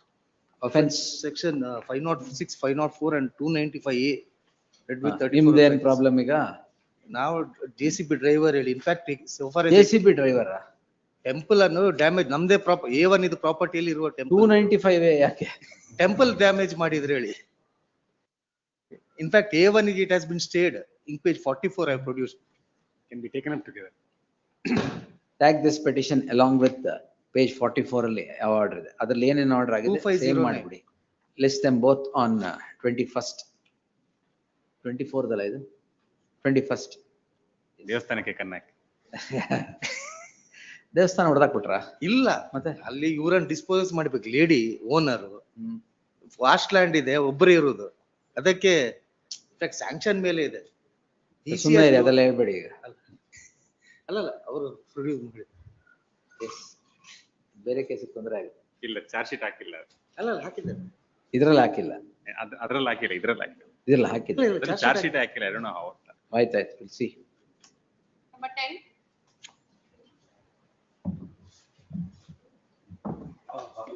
Offense. Section 506, 504 and 295A. Read with 34 ನಿಮ್ದೇನ್ offense. Problem ಈಗ? Now JCB driver, in fact, so far as JCB driver temple ಅನ್ನು damage ನಮ್ದೇ A1 ಇದು ಪ್ರಾಪರ್ಟಿಯಲ್ಲಿ ಇರುವ temple 295 ಯಾಕೆ? Temple damage ಮಾಡಿದ್ರೆ ಹೇಳಿ. In fact, A1 it has been stayed. In page 44 I have produced. Can be taken up together. Tag this petition along with page 44 ಅಲ್ಲಿ ಯಾವ order ಇದೆ ಅದ್ರಲ್ಲಿ ಏನೇನು ಆರ್ಡರ್ ಆಗಿದೆ 2509. ಸೇಮ್ ಮಾಡಿಬಿಡಿ. List them both on 21st. 24th ಅಲ್ಲ ಇದು? 21st. ದೇವಸ್ಥಾನಕ್ಕೆ ಕನ್ನಕ್ಕೆ. ದೇವಸ್ಥಾನ ಹೊಡೆದಾಕ್ಬಿಟ್ರಾ? ಇಲ್ಲ ಮತ್ತೆ ಅಲ್ಲಿ ಇವರನ್ನ ಡಿಸ್ಪೋಸ್ ಮಾಡ್ಬೇಕು. ಲೇಡಿ ಓನರ್ ವಾಸ್ಟ್ ಲ್ಯಾಂಡ್ ಇದೆ, ಒಬ್ಬರೇ ಇರುವುದು. ಅದಕ್ಕೆ ಸ್ಯಾಂಕ್ಷನ್ ಮೇಲೆ ಇದೆ. ಸುಮ್ಮನೆ ಇರಿ, ಅದೆಲ್ಲ ಹೇಳ್ಬೇಡಿ ಈಗ. ಅಲ್ಲಲ್ಲ ಅವರು ಪ್ರೊಡ್ಯೂಸ್ ಮಾಡಿ. ಬೇರೆ ಕೇಸಿಗೆ ತೊಂದರೆ ಆಗುತ್ತೆ. ಇಲ್ಲ ಚಾರ್ಜ್ ಶೀಟ್ ಹಾಕಿಲ್ಲ. ಅಲ್ಲ ಹಾಕಿದ್ದಾರೆ. ಇದ್ರಲ್ಲಿ ಹಾಕಿಲ್ಲ. ಅದ್ರಲ್ಲಿ ಹಾಕಿಲ್ಲ, ಇದ್ರಲ್ಲಿ ಹಾಕಿಲ್ಲ. ಇದ್ರಲ್ಲಿ ಹಾಕಿಲ್ಲ. ಚಾರ್ಜ್ ಶೀಟ್ ಹಾಕಿಲ್ಲ. I don't know how. ಆಯ್ತಾಯ್ತು, we'll see. Number 10.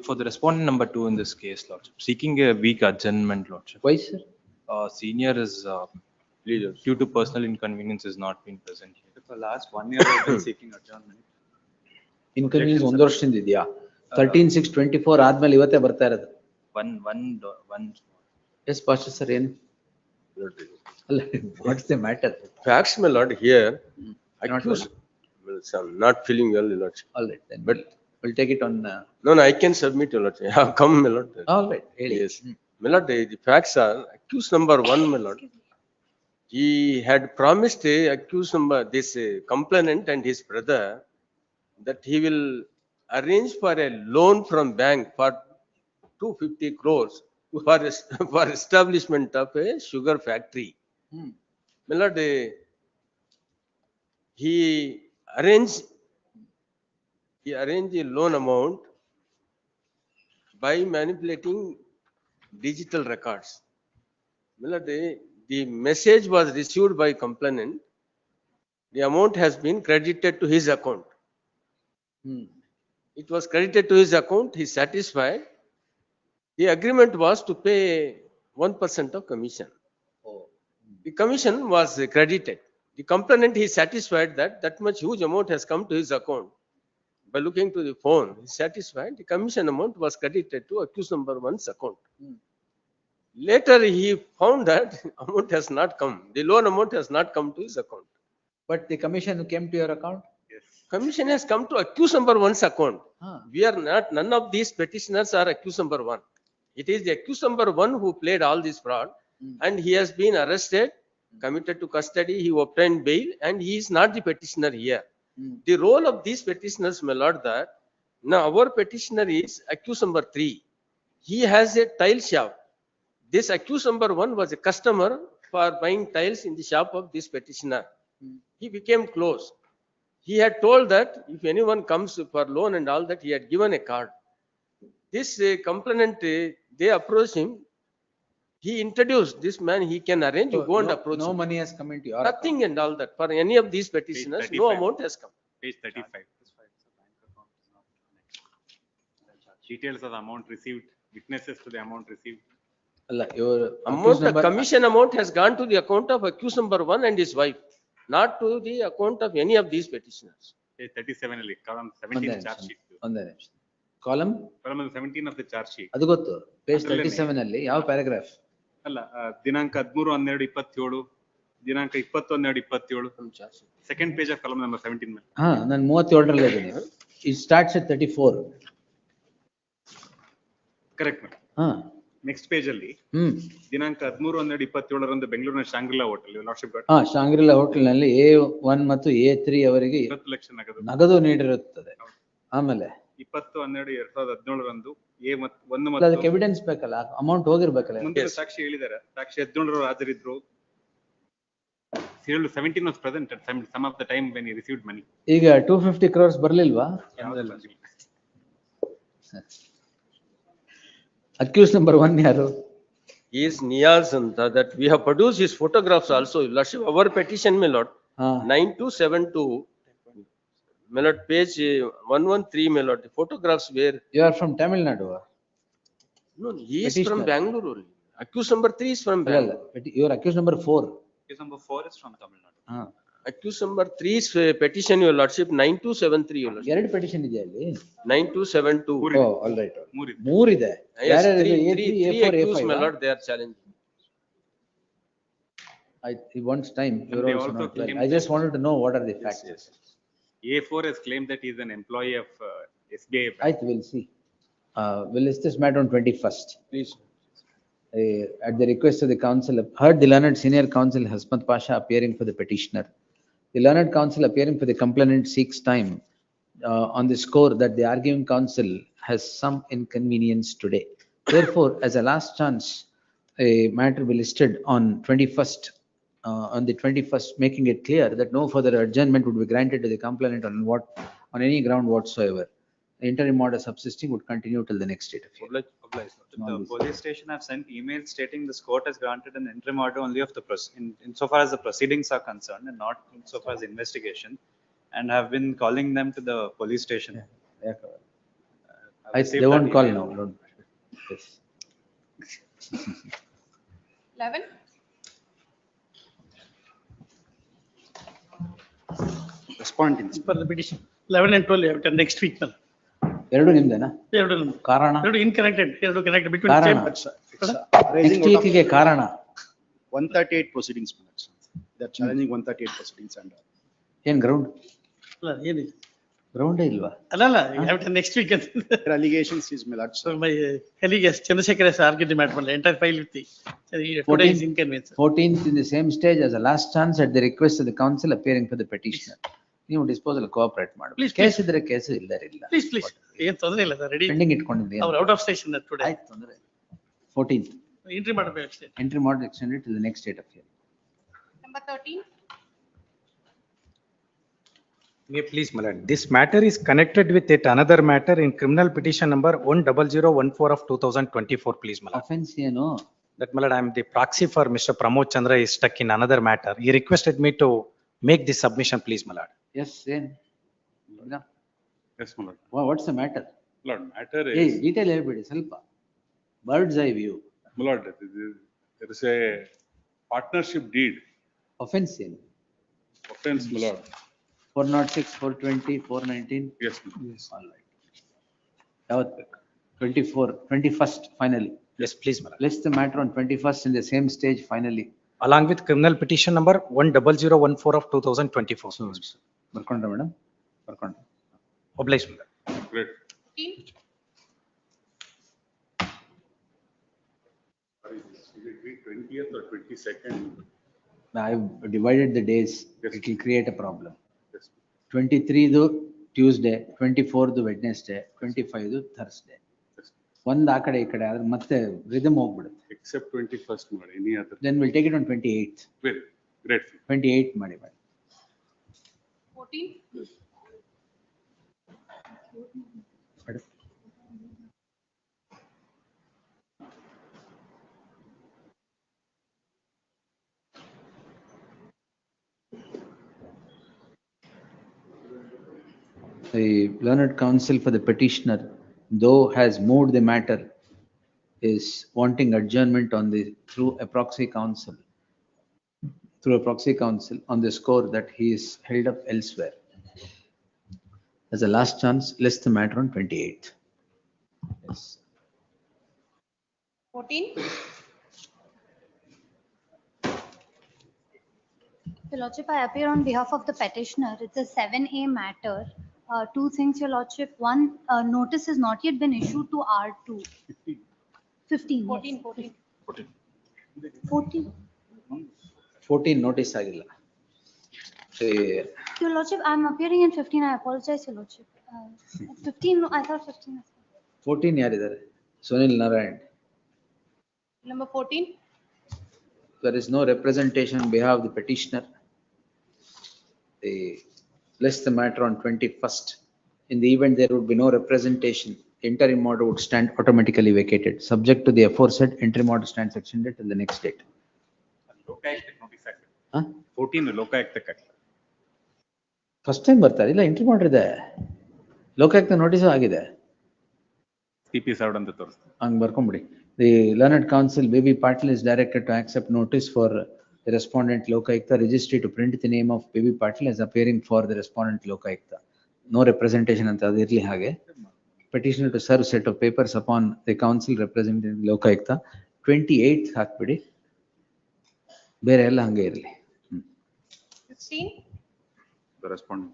For the respondent number 2 in this case, Lordship, seeking a week adjournment, Lordship. Why, sir? Senior is, due to personal inconvenience, is not been present here. For last 1 year, I have been seeking adjournment. Inconvenience ಒಂದು ವರ್ಷದಿಂದ ಇದೆಯಾ? 13/6/24 ಆದ್ಮೇಲೆ ಇವತ್ತೇ ಬರ್ತಾ ಇರೋದು. One. S pastor sir, ಏನು? ಅಲ್ಲ, what's the matter? Facts, my lord, here, accused, not feeling well, my lord. All right, then But we'll take it on. no, I can submit, my lord. I have come, my lord. All right, ಹೇಳಿ. Yes, my lord, the facts are, accused number 1, my lord. He had promised accused number, this complainant and his brother, that he will arrange for a loan from bank for 250 crores for establishment of a sugar factory. My lord, he arranged a loan amount by manipulating digital records. My lord, the message was received by complainant. The amount has been credited to his account. It was credited to his account. He is satisfied. The agreement was to pay 1% of commission. The commission was credited. The complainant is satisfied that that much huge amount has come to his account. By looking to the phone, he is satisfied. The commission amount was credited to accused number 1's account. Later, he found that amount has not come. The loan amount has not come to his account. But the commission came to your account? Commission has come to accused number 1's account. We are not, none of these petitioners are accused number 1. It is the accused number 1 who played all this fraud, and he has been arrested, committed to custody, he obtained bail, and he is not the petitioner here. The role of these petitioners, my lord, that now our petitioner is accused number 3. He has a tile shop. This accused number 1 was a customer for buying tiles in the shop of this petitioner. He became close. He had told that if anyone comes for loan and all that, he had given a card. This complainant, they approached him. He introduced this man, he can arrange, you go and approach No him. money has come into your Nothing and all that. For any of these petitioners, no 35. amount has come. Page 35. Details of the amount received, witnesses to the amount received. Your Amount, the commission amount has gone to the account of accused number 1 and his wife, not to the account of any of these petitioners. Page 37 ಅಲ್ಲಿ column 17 charge sheet. ಒಂದೇ ನಿಮಿಷ. Column? Column 17 of the charge sheet. ಅದು ಗೊತ್ತು. Page 37 ಅಲ್ಲಿ ಯಾವ paragraph? ಅಲ್ಲ, ದಿನಾಂಕ 13/12/27, ದಿನಾಂಕ 20/12/27. Second page of column number 17 ಮೇಲೆ. ಹಾ, ನಾನು 37ರಲ್ಲಿ ಇದ್ದೀನಿ. It starts at 34. Correct, madam. ಹಾ. ನೆಕ್ಸ್ಟ್ ಪೇಜ್ ಅಲ್ಲಿ ದಿನಾಂಕ 13/12/27 ಬೆಂಗಳೂರಿನ ಶಾಂಗ್ರಿಲಾ ಹೋಟೆಲ್ ಲಾರ್ಡ್ಶಿಪ್ ಗಾಟ್. ಹಾ, ಶಾಂಗ್ರಿಲಾ ಹೋಟೆಲ್ ನಲ್ಲಿ A1 ಮತ್ತು A3 ಅವರಿಗೆ 20 ಲಕ್ಷ ನಗದು ನೀಡಿರುತ್ತದೆ. ಆಮೇಲೆ 20/12/2017 A1 ಮತ್ತು ಅದಕ್ಕೆ ಎವಿಡೆನ್ಸ್ ಬೇಕಲ್ಲ, ಅಮೌಂಟ್ ಹೋಗಿರ್ಬೇಕಲ್ಲ. ಮುಂದೆ ಸಾಕ್ಷಿ ಹೇಳಿದ್ದಾರೆ, ಸಾಕ್ಷಿ 17 ಹಾಜರಿದ್ರು. 17 was present at some of the time when he received money. ಈಗ 250 crores ಬರ್ಲಿಲ್ವಾ? Accused number 1 ಯಾರು? He is Niyaz Anta, that we have produced his photographs also. Lordship, our petition, my lord, 9272, my lord, page 113, my lord, the photographs where. You are from Tamil Nadu? No, he is from Bangalore only. Accused number 3 is from Bangalore. You are accused number 4. Accused number 4 is from Tamil Nadu. Accused number 3 is petition, your lordship, 9273, your lordship. ಎರಡು petition ಇದೆ ಅಲ್ಲಿ? 9272. Oh, all right. 3 ಇದೆ. Yes, three accused, my lord, they are challenging. He wants time. And they also claim I just wanted to know what are the facts. A4 has claimed that he is an employee of SBI Bank. We'll see. We'll list this matter on 21st. Please. At the request of the council, heard the learned senior counsel Hasmat Pasha appearing for the petitioner. The learned counsel appearing for the complainant seeks time on the score that the arguing counsel has some inconvenience today. Therefore, as a last chance, a matter will be listed on 21st, on the 21st, making it clear that no further adjournment would be granted to the complainant on any ground whatsoever. The interim order subsisting would continue till the next date of hearing. The police station have sent email stating this court has granted an interim order only of the insofar as the proceedings are concerned and not insofar as investigation, and have been calling them to the police station. They won't call now. Yes. 11. Respondents for the petition. 11 and 12 you have done next week. ಎರಡು ನಿಮ್ದೇನಾ? ಎರಡು ಕಾರಣ? ಎರಡು ಇನ್ಕನೆಕ್ಟೆಡ್, ಎರಡು connected between ಕಾರಣ? chambers. Next week ಗೆ ಕಾರಣ? 138 proceedings. They are challenging 138 proceedings and. ಏನ್ ground? ಅಲ್ಲ ಏನಿದೆ? ಗ್ರೌಂಡ್ ಇಲ್ವಾ? ಅಲ್ಲ, you have done next week. Allegations is my lord. So my colleague Chandrasekhar has argued the matter, entire file with the today's inconvenience. 14th in the same stage as a last chance at the request of the council appearing for the petitioner. ನೀವು disposal cooperate ಮಾಡಿ. Case ಇದ್ರೆ case ಇಲ್ಲದೆ ಇಲ್ಲ. Please. ಏನ್ ತೊಂದರೆ ಇಲ್ಲ sir, ready. Pending ಇಟ್ಕೊಂಡಿದ್ದೀವಿ. ಅವರು ಔಟ್ ಆಫ್ ಸ್ಟೇಷನ್ ಟುಡೇ. ಆಯ್ತು, ತೊಂದರೆ ಇಲ್ಲ. 14th. Entry ಮಾಡಬೇಕು ಅಷ್ಟೇ. Entry order extended to the next date of hearing. Number 13. May please, my lord. This matter is connected with yet another matter in criminal petition number 10014 of 2024, please, my lord. Offense ಏನು? That, my lord, I am the proxy for Mr. Pramod Chandra is stuck in another matter. He requested me to make this submission, please, my lord. Yes, ಏನು? Yes, my lord. What's the matter? Lord, matter is. Detail ಹೇಳ್ಬೇಡಿ ಸ್ವಲ್ಪ. Bird's eye view. My lord, there is a partnership deed. Offense ಏನು? Offense, my lord. 406, 420, 419. Yes, my lord. Yes. All right. ಯಾವತ್ತು ಬೇಕು? 21st finally. Yes, please, my lord. List the matter on 21st in the same stage finally. Along with criminal petition number 10014 of 2024. ಬರ್ಕೊಂಡ್ರ madam? ಬರ್ಕೊಂಡ್ರ. Oblige, my lord. Great. 15. Sorry, is it 20th or 22nd? I have divided the days. Yes. It will create a problem. Yes. 23 Tuesday, 24 Wednesday, 25 Thursday. Yes. ಒಂದ್ ಆ ಕಡೆ ಈ ಕಡೆ ಆದ್ರೆ ಮತ್ತೆ rhythm ಹೋಗ್ಬಿಡುತ್ತೆ. Except 21st, ಮಾಡಿ. Any other? Then we'll take it on 28th. Very grateful. 28 ಮಾಡಿ. 14. The learned counsel for the petitioner though has moved the matter, is wanting adjournment on the, through a proxy counsel on the score that he is held up elsewhere. As a last chance, list the matter on 28th. Yes. 14. Your Lordship, I appear on behalf of the petitioner. It's a 7A matter. Two things, Your Lordship. One, notice has not yet been issued to R2. 15. 14. Yes. 14. 14. 14 notice agilla. Your Lordship, I'm appearing in 15. I apologize, Your Lordship. 15, no, I thought 15. 14 ಯಾರಿದ್ದಾರೆ? Sunil Narayan. Number 14. There is no representation on behalf of the petitioner. They list the matter on 21st. In the event there would be no representation, interim order would stand automatically vacated, subject to the aforesaid interim order stand section date till the next date. ಲೋಕಾಯುಕ್ತಕ್ಕೆ notice ಹಾಕ್ಬೇಕು. 14 ಲೋಕಾಯುಕ್ತಕ್ಕೆ ಹಾಕ್ಬೇಕು. First time ಬರ್ತಾರೆ ಇಲ್ಲ entry ಮಾಡಿದೆ Lokayukta notice ಆಗಿದೆ CP served ಅಂತ ತೋರಿಸ್ತಾರೆ. ಹಂಗೆ ಬರ್ಕೊಂಬಿಡಿ. The learned counsel Baby Patil is directed to accept notice for the respondent Lokayukta registry to print the name of Baby Patil as appearing for the respondent Lokayukta. No representation ಅಂತ ಅದಿರಲಿ ಹಾಗೆ. Petitioner to serve set of papers upon the counsel representing Lokayukta. 28th ಹಾಕ್ಬಿಡಿ. ಬೇರೆ ಎಲ್ಲ ಹಂಗೆ ಇರಲಿ. 16. The respondent.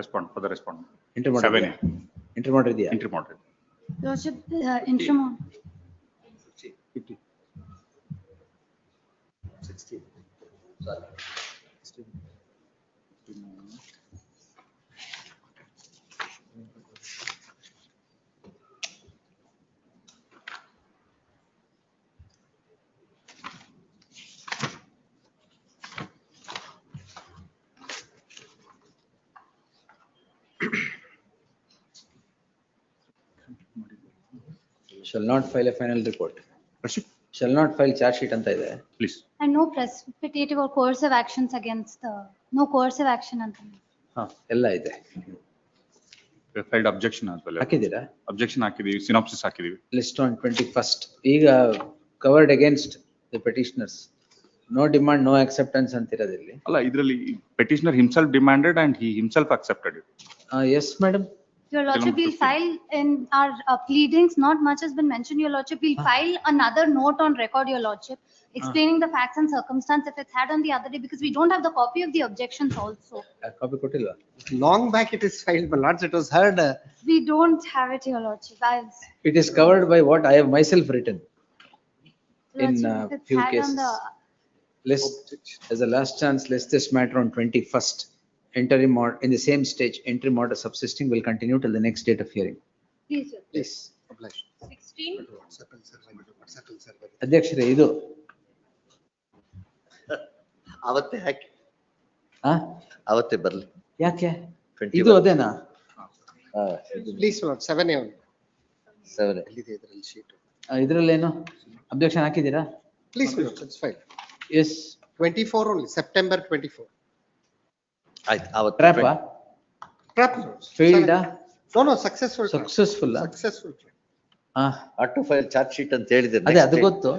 Respond for the respondent. Entry ಮಾಡಿದ್ಯಾ? Entry ಮಾಡಿದ್ಯಾ? Entry ಮಾಡಿದ್ಯಾ? Lordship, interim. 16. Sorry. 16. Shall not file a final report. Shall not file charge sheet ಅಂತ ಇದೆ. Please. And no precipitative or coercive actions against the, no coercive action ಅಂತ. ಹಾ ಎಲ್ಲ ಇದೆ. We filed objection as well. ಹಾಕಿದ್ದೀರಾ? Objection ಹಾಕಿದೀವಿ, synopsis ಹಾಕಿದೀವಿ. List on 21st. ಈಗ covered against the petitioners. No demand, no acceptance ಅಂತಿರೋದಿಲ್ಲಿ. ಅಲ್ಲ ಇದರಲ್ಲಿ petitioner himself demanded and he himself accepted it. Yes, madam. Your Lordship, we'll file in our pleadings, not much has been mentioned, Your Lordship. We'll file another note on record, Your Lordship, explaining the facts and circumstance if it's had on the other day, because we don't have the copy of the objections also. Copy ಕೊಟ್ಟಿಲ್ವಾ? Long back it is filed, my lords, it was heard. We don't have it, Your Lordship. It is covered by what I have myself written in Lordship, if it's few had on cases. the, List as a last chance, list this matter on 21st. Interim order in the same stage, interim order subsisting will continue till the next date of hearing. please, Your Please. 16. ಅಧ್ಯಕ್ಷರೇ ಇದು ಅವತ್ತೇ ಹಾಕಿ ಆ ಅವತ್ತೇ ಬರ್ಲಿ. ಯಾಕೆ ಇದು ಅದೇನಾ? Please, Lord, 7A. 7A. ಇದ್ರಲ್ಲೇನು ಅಬ್ಜೆಕ್ಷನ್ ಹಾಕಿದ್ದೀರಾ? Please, Lord, it's fine. Yes. 24 only, September 24. ಆಯ್ತು ಅವತ್ತು. ಟ್ರ್ಯಾಪಾ? Trap. Failed? No, successful. Successful. Successful. Auto file charge sheet ಅಂತ ಹೇಳಿದ್ರೆ ಅದೇ ಅದು ಗೊತ್ತು.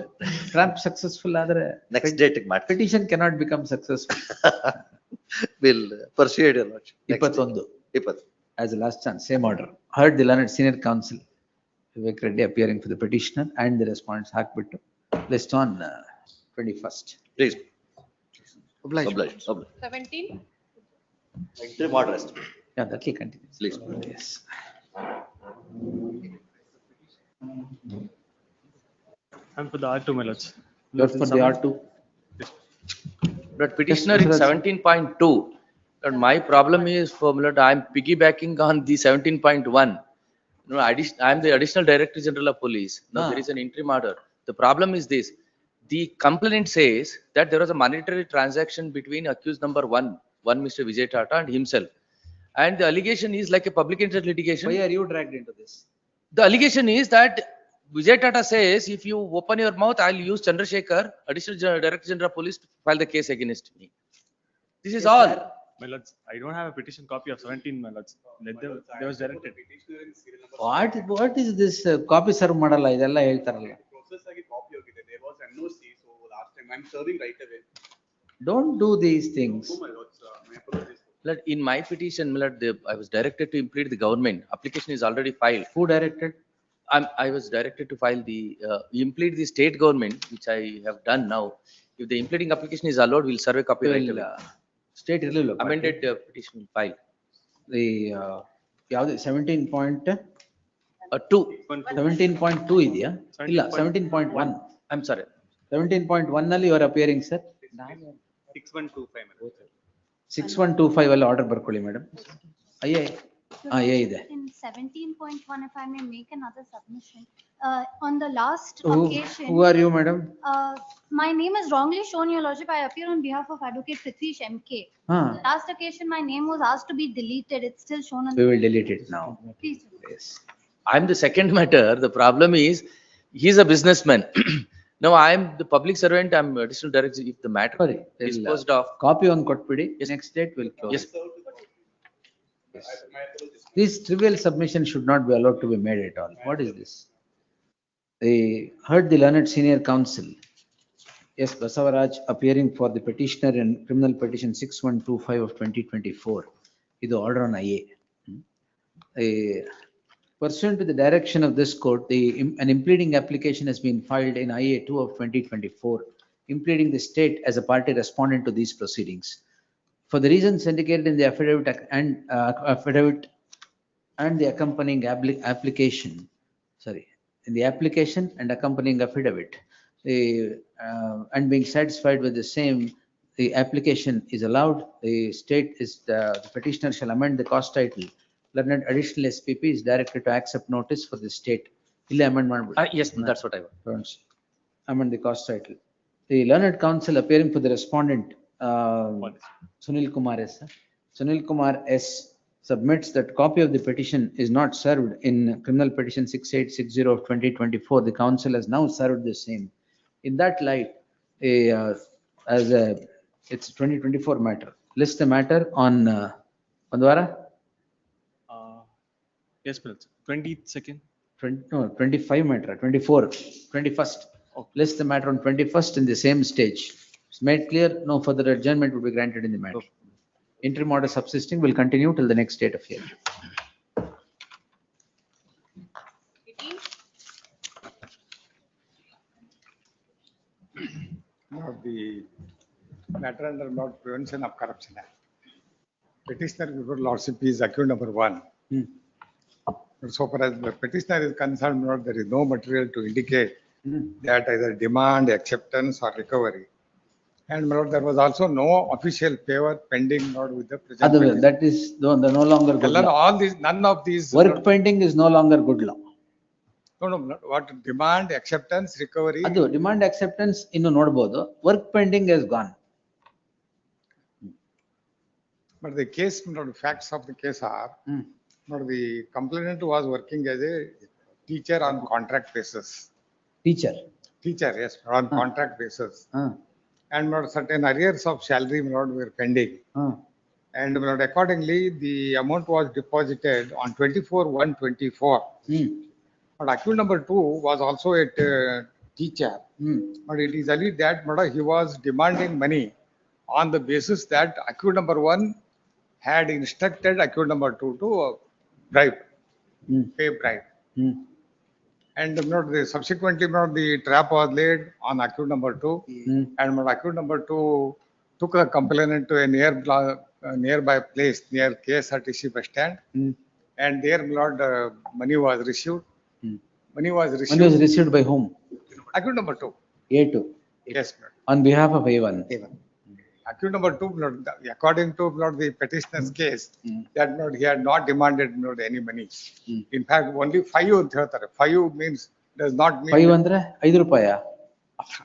ಟ್ರ್ಯಾಪ್ ಸಕ್ಸಸ್ಫುಲ್ ಆದ್ರೆ ನೆಕ್ಸ್ಟ್ ಡೇಟ್ ಮಾಡಿ. Petition cannot become successful. Will pursued your lordship. 21. As a last chance, same order. Heard the learned senior counsel Vivek Reddy appearing for the petitioner and the respondents ಹಾಕ್ಬಿಟ್ಟು list on 21st. Please. Obliged. 17. Entry modest. Yeah, that will continue. Please. Yes. I'm for the R2, my lords. You're for the R2? But petitioner is 17.2. But my problem is, for I'm piggybacking on the 17.1. No, I'm the additional director general of police. Now there is an interim order. The problem is this. The complaint says that there was a monetary transaction between accused number one Mr. Vijay Tata and himself. And the allegation is like a public interest litigation. Why are you dragged into this? The allegation is that Vijay Tata says, if you open your mouth, I'll use Chandrasekhar, additional director general of police, to file the case against me. This is all. My lords, I don't have a petition copy of 17, my lords. Let them, they was directed. What is this copy serve ಮಾಡಲ್ಲ ಇದೆಲ್ಲ ಹೇಳ್ತಾರಲ್ಲ. Process ಆಗಿ copy ಹೋಗಿದೆ. There was NOC, so last time I'm serving right away. Don't do these things. Oh my lords, my apologies. Lord, in my petition, my lord, I was directed to implead the government. Application is already filed. Who directed? I was directed to file the, implead the state government, which I have done now. If the impleading application is allowed, we'll serve a copy right away. State ಇರ್ಲಿಲ್ಲ. Amended petition file. The ಯಾವ್ದು 17.2 17.2 ಇದೆಯಾ? ಇಲ್ಲ 17.1. I'm sorry. 17.1 ನಲ್ಲಿ you are appearing, sir. 6125. 6125 ಅಲ್ಲಿ order ಬರ್ಕೊಳ್ಳಿ madam. ಅಯ್ಯೇ ಇದೆ. In 17.1, if I may make another submission, on the last Who occasion. who are you, madam? My name is wrongly shown, your lordship. I appear on behalf of Advocate Prithvish MK. Last occasion, my name was asked to be deleted. It's still shown on. We will delete it now. Please. Yes. I'm the second matter. The problem is, he's a businessman. Now I am the public servant. I'm additional director. If the matter is disposed of. Copy on ಕೊಟ್ಬಿಡಿ. Next date will close. Yes. This trivial submission should not be allowed to be made at all. What is this? They heard the learned senior counsel. Yes, Basavaraj appearing for the petitioner in criminal petition 6125 of 2024. This order on IA. Pursuant to the direction of this court, an impleading application has been filed in IA 2 of 2024, impleading the state as a party respondent to these proceedings. For the reasons indicated in the affidavit and the accompanying application, in the application and accompanying affidavit, and being satisfied with the same, the application is allowed. The state is the petitioner shall amend the cause title. Learned additional SPP is directed to accept notice for the state. Amendment. Yes, that's what I want. Amend the cause title. The learned counsel appearing for the respondent, Sunil Kumar S. Sunil Kumar S. submits that copy of the petition is not served in criminal petition 6860 of 2024. The council has now served the same. In that light, it's 2024 matter. List the matter on Pandwara? Yes, please. 22nd. 25 matter, 24, 21st. List the matter on 21st in the same stage. It's made clear, no further adjournment will be granted in the matter. Interim order subsisting will continue till the next date of hearing. Now, the matter under not Prevention of Corruption Act. Petitioner before lordship is accused number 1. So far as the petitioner is concerned, there is no material to indicate that either demand, acceptance or recovery. And there was also no official favor pending with the present. That is no longer good law. All these, none of these. Work pending is no longer good law. No, what demand, acceptance, recovery. Demand acceptance ಇನ್ನು ನೋಡಬಹುದು. Work pending is gone. But the case, the facts of the case are, the complainant was working as a teacher on contract basis. Teacher, yes, on contract basis. And certain arrears of salary were pending. And accordingly, the amount was deposited on 24/1/24. But accused number 2 was also a teacher. But it is alleged that he was demanding money on the basis that accused number 1 had instructed accused number 2 to bribe, pay bribe. And subsequently, the trap was laid on accused number 2. And accused number 2 took the complainant to a nearby place near KSRTC bus stand. And there, money was received. Money was received by whom? Accused number 2. A2. Yes, on behalf of A1. Accused number 2, according to the petitioner's case, that he had not demanded any money. In fact, only 5 ಅಂತ ಹೇಳ್ತಾರೆ. 5 means does not mean 5 ಅಂದ್ರೆ 5 ರೂಪಾಯ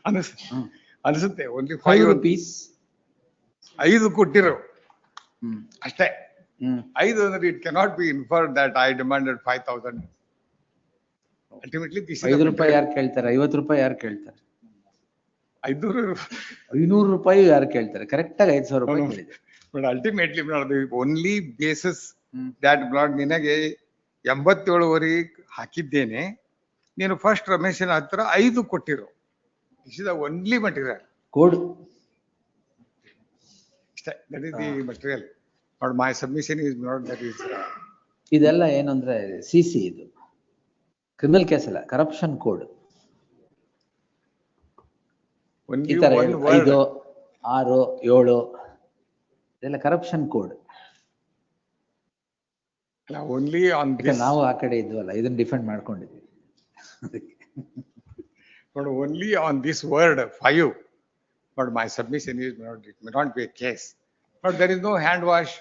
ಅನಿಸುತ್ತೆ. only 5 rupees 5 ಕೊಟ್ಟಿರೋ ಅಷ್ಟೇ. 5 ಅಂದ್ರೆ it cannot be inferred that I demanded 5,000. Ultimately, this is 5 ರೂಪಾಯಿ ಯಾರು ಕೇಳ್ತಾರೆ? 50 ರೂಪಾಯಿ ಯಾರು ಕೇಳ್ತಾರೆ? 500 ರೂಪಾಯಿ ಯಾರು ಕೇಳ್ತಾರೆ? ಕರೆಕ್ಟ್ ಆಗಿ 5,000 ರೂಪಾಯಿ ಕೇಳಿದೆ. But ultimately, the only basis that blood ನಿನಗೆ 87ವರೆಗೆ ಹಾಕಿದ್ದೇನೆ, ನೀನು ಫಸ್ಟ್ ರಮೇಶನ ಹತ್ರ 5 ಕೊಟ್ಟಿರೋ. This is the only material. Code. That is the material. But my submission is not that is. ಇದೆಲ್ಲ ಏನು ಅಂದ್ರೆ CC ಇದು ಕ್ರಿಮಿನಲ್ ಕೇಸ್ ಅಲ್ಲ, ಕರಪ್ಷನ್ ಕೋಡ್. ಈ ತರ 5, 6, 7 ಇದೆಲ್ಲ corruption code. Only on this. ನಾವು ಆ ಕಡೆ ಇದ್ವಲ್ಲ, ಇದನ್ನ ಡಿಫೆಂಡ್ ಮಾಡ್ಕೊಂಡಿದ್ವಿ. But only on this word 5. But my submission is not, it may not be a case. But there is no hand wash.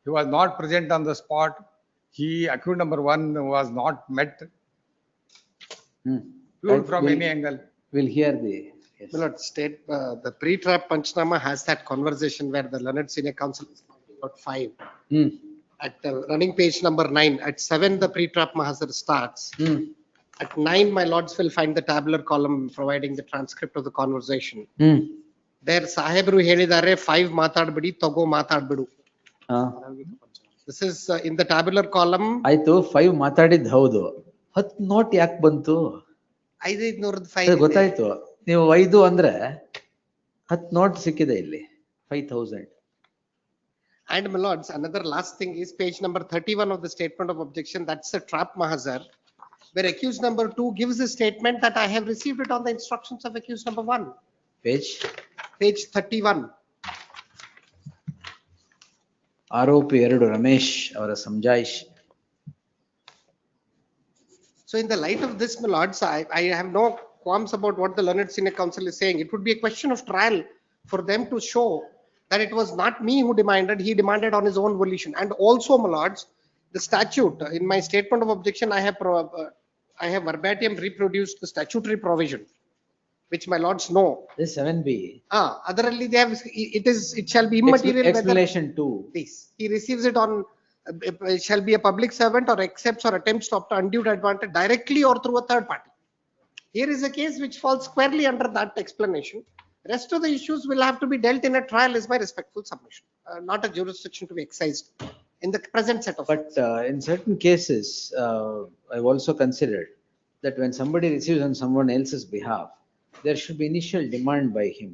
He was not present on the spot. He, accused number 1 was not met. Viewed from any angle. We'll hear the. Yes. Well, state the pre-trap Panchnama has that conversation where the learned senior counsel is pointing out 5. At running page number 9, at 7 the pre-trap Mahasar starts. At 9, my lords will find the tabular column providing the transcript of the conversation. There Sahebru helidare 5 matadbidi togo matadbidu. This is in the tabular column. ಆಯ್ತು 5 ಮಾತಾಡಿದ್ ಹೌದು, 10 note ಯಾಕೆ ಬಂತು? 5,500 ಗೊತ್ತಾಯ್ತು. ನೀವು 5 ಅಂದ್ರೆ 10 note ಸಿಕ್ಕಿದೆ ಇಲ್ಲಿ 5,000. And my lords, another last thing is page number 31 of the statement of objection. That's a trap Mahazar, where accused number 2 gives a statement that I have received it on the instructions of accused number 1. Page 31. ಆರೋಪಿ 2 ರಮೇಶ್ ಅವರ ಸಮಜಾಯಿಷ್. So in the light of this, my lords, I have no qualms about what the learned senior counsel is saying. It would be a question of trial for them to show that it was not me who demanded, he demanded on his own volition. And also, my lords, the statute, in my statement of objection, I have verbatim reproduced the statutory provision, which my lords know. This 7B. Otherly they have, it shall be immaterial. Explanation 2. Please, he receives it on, shall be a public servant or accepts or attempts to obtain undue advantage directly or through a third party. Here is a case which falls squarely under that explanation. Rest of the issues will have to be dealt in a trial is my respectful submission, not a jurisdiction to be excised in the present set of. But in certain cases, I've also considered that when somebody receives on someone else's behalf, there should be initial demand by him,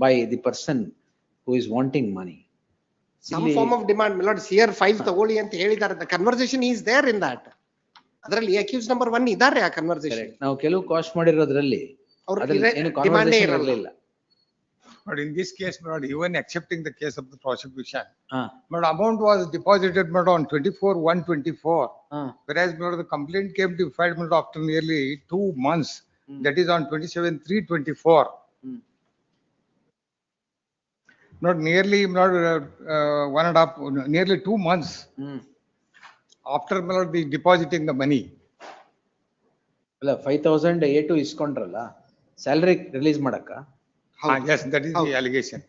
by the person who is wanting money. Some form of demand, my lords. Here 5 ತಗೊಳ್ಳಿ ಅಂತ ಹೇಳಿದ್ದಾರೆ. The conversation is there in that. ಅದರಲ್ಲಿ accused number 1 ಇದ್ದಾರೆ ಆ conversation. ನಾವು ಕೆಲವು cost ಮಾಡಿರೋದ್ರಲ್ಲಿ ಏನು conversation ಇರಲಿಲ್ಲ. But in this case, even accepting the case of the prosecution, but amount was deposited on 24/1/24, whereas the complaint came to filed after nearly 2 months. That is on 27/3/24. Not nearly, not 1.5, nearly 2 months after the depositing the money. ಅಲ್ಲ 5,000 A2 ಇಸ್ಕೊಂಡ್ರಲ್ಲ, salary release ಮಾಡಕ್ಕ? Yes, that is the allegation.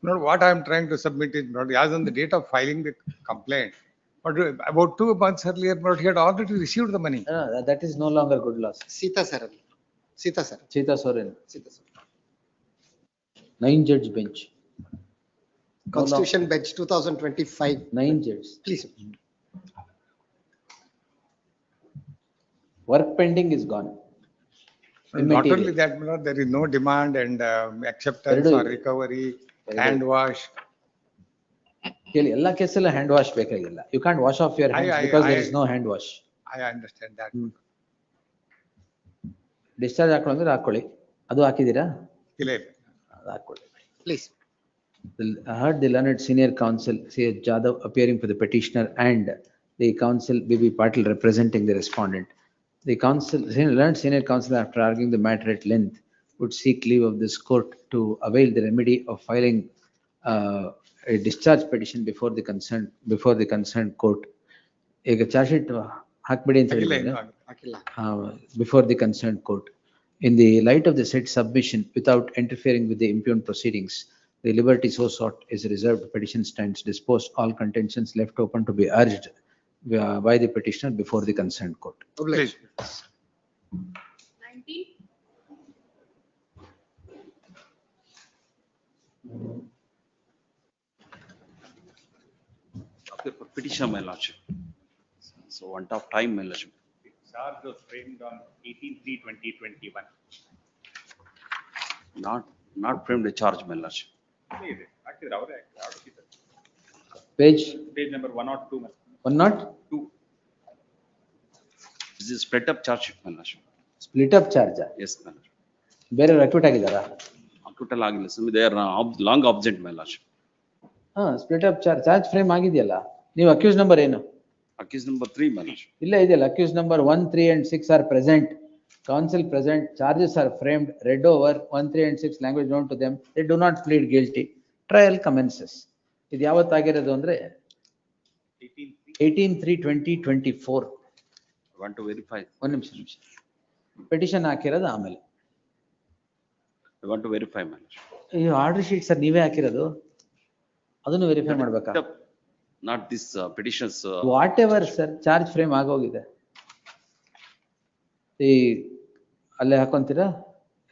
Not what I am trying to submit is not as on the date of filing the complaint, but about 2 months earlier, but he had already received the money. That is no longer good loss. Sita Soren. 9 judge bench. Constitution bench 2025. 9 judges. Please. Work pending is gone. Not only that, there is no demand and acceptance or recovery, hand wash. ಎಲ್ಲ ಕೇಸಲ್ಲ hand wash ಬೇಕಾಗಿಲ್ಲ. You can't wash off your hands because there is no hand wash. I understand that. Discharge ಹಾಕೊಳ್ಳೋದ್ರೆ ಹಾಕೊಳ್ಳಿ. ಅದು ಹಾಕಿದ್ದೀರಾ? ಇಲ್ಲ. ಅದು ಹಾಕೊಳ್ಳಿ. Please. I heard the learned senior counsel CH Jadhav appearing for the petitioner and the counsel BB Patil representing the respondent. The counsel, learned senior counsel, after arguing the matter at length, would seek leave of this court to avail the remedy of filing a discharge petition before the concerned court. ಈಗ charge sheet ಹಾಕ್ಬಿಡಿ ಅಂತ ಹೇಳಿದ್ರೆ before the concerned court. In the light of the said submission, without interfering with the impugned proceedings, the liberty so sought is reserved. Petition stands disposed. All contentions left open to be urged by the petitioner before the concerned court. Please. 19. petitioner, my lordship. So want of time, my lordship. Charge was framed on 18/3/2021. Not framed a charge, my lordship. Page Page number 102. 102. This is split up charge sheet, my lordship. Split up charge. Yes, my lordship. ಬೇರೆ acute ಆಗಿದಾರಾ? Acquittal ಆಗಿಲ್ಲ ಸ್ವಾಮಿ, they are long absent, my lordship. Split up charge frame ಆಗಿದೆಯಲ್ಲ. ನೀವು accused number ಏನು? Accused number 3, my lordship. ಇಲ್ಲ ಇದೆಯಲ್ಲ, accuse number 1, 3 and 6 are present. Counsel present, charges are framed, read over, 1, 3 and 6 language known to them. They do not plead guilty. Trial commences. ಇದು ಯಾವತ್ತಾಗಿರೋದು ಅಂದ್ರೆ 18/3/2024. I want to verify. ಒಂದು ನಿಮಿಷ. Petition ಹಾಕಿರೋದು ಆಮೇಲೆ. I want to verify, my lordship. ಈ order sheet sir ನೀವೇ ಹಾಕಿರೋದು, ಅದನ್ನು ವೆರಿಫೈ ಮಾಡ್ಬೇಕಾ? Not this petitions. What ever sir, charge frame ಆಗೋಗಿದೆ. ಈ ಅಲ್ಲೇ ಹಾಕೊಂತೀರಾ?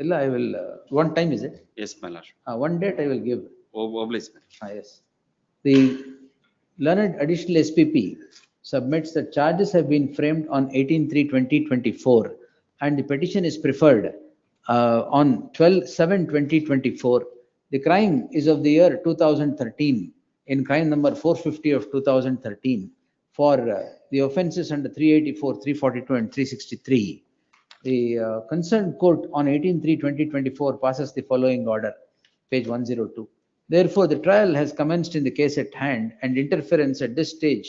ಇಲ್ಲ, I will one time is it? Yes, my lordship. One date I will give. Oblige. Yes. The learned additional SPP submits that charges have been framed on 18/3/2024 and the petition is preferred on 12/7/2024. The crime is of the year 2013 in crime number 450 of 2013 for the offences under 384, 342 and 363. The concerned court on 18/3/2024 passes the following order, page 102. Therefore, the trial has commenced in the case at hand, and interference at this stage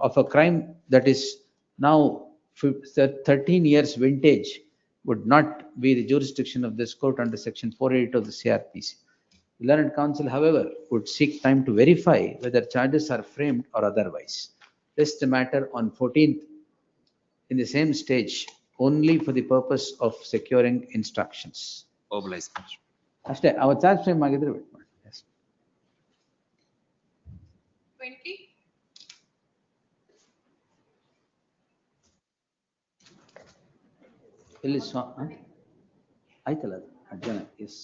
of a crime that is now 13 years vintage would not be the jurisdiction of this court under section 482 of the CRPC. The learned counsel, however, would seek time to verify whether charges are framed or otherwise. List the matter on 14th in the same stage only for the purpose of securing instructions. Oblige, my lordship. ಅಷ್ಟೇ, ಅವತ್ತು charge frame ಆಗಿದ್ರೆ wait ಮಾಡಿ. 20. ಎಲ್ಲಿ ಆಯ್ತಲ್ಲ ಅದು ಅಡ್ಜನ. S.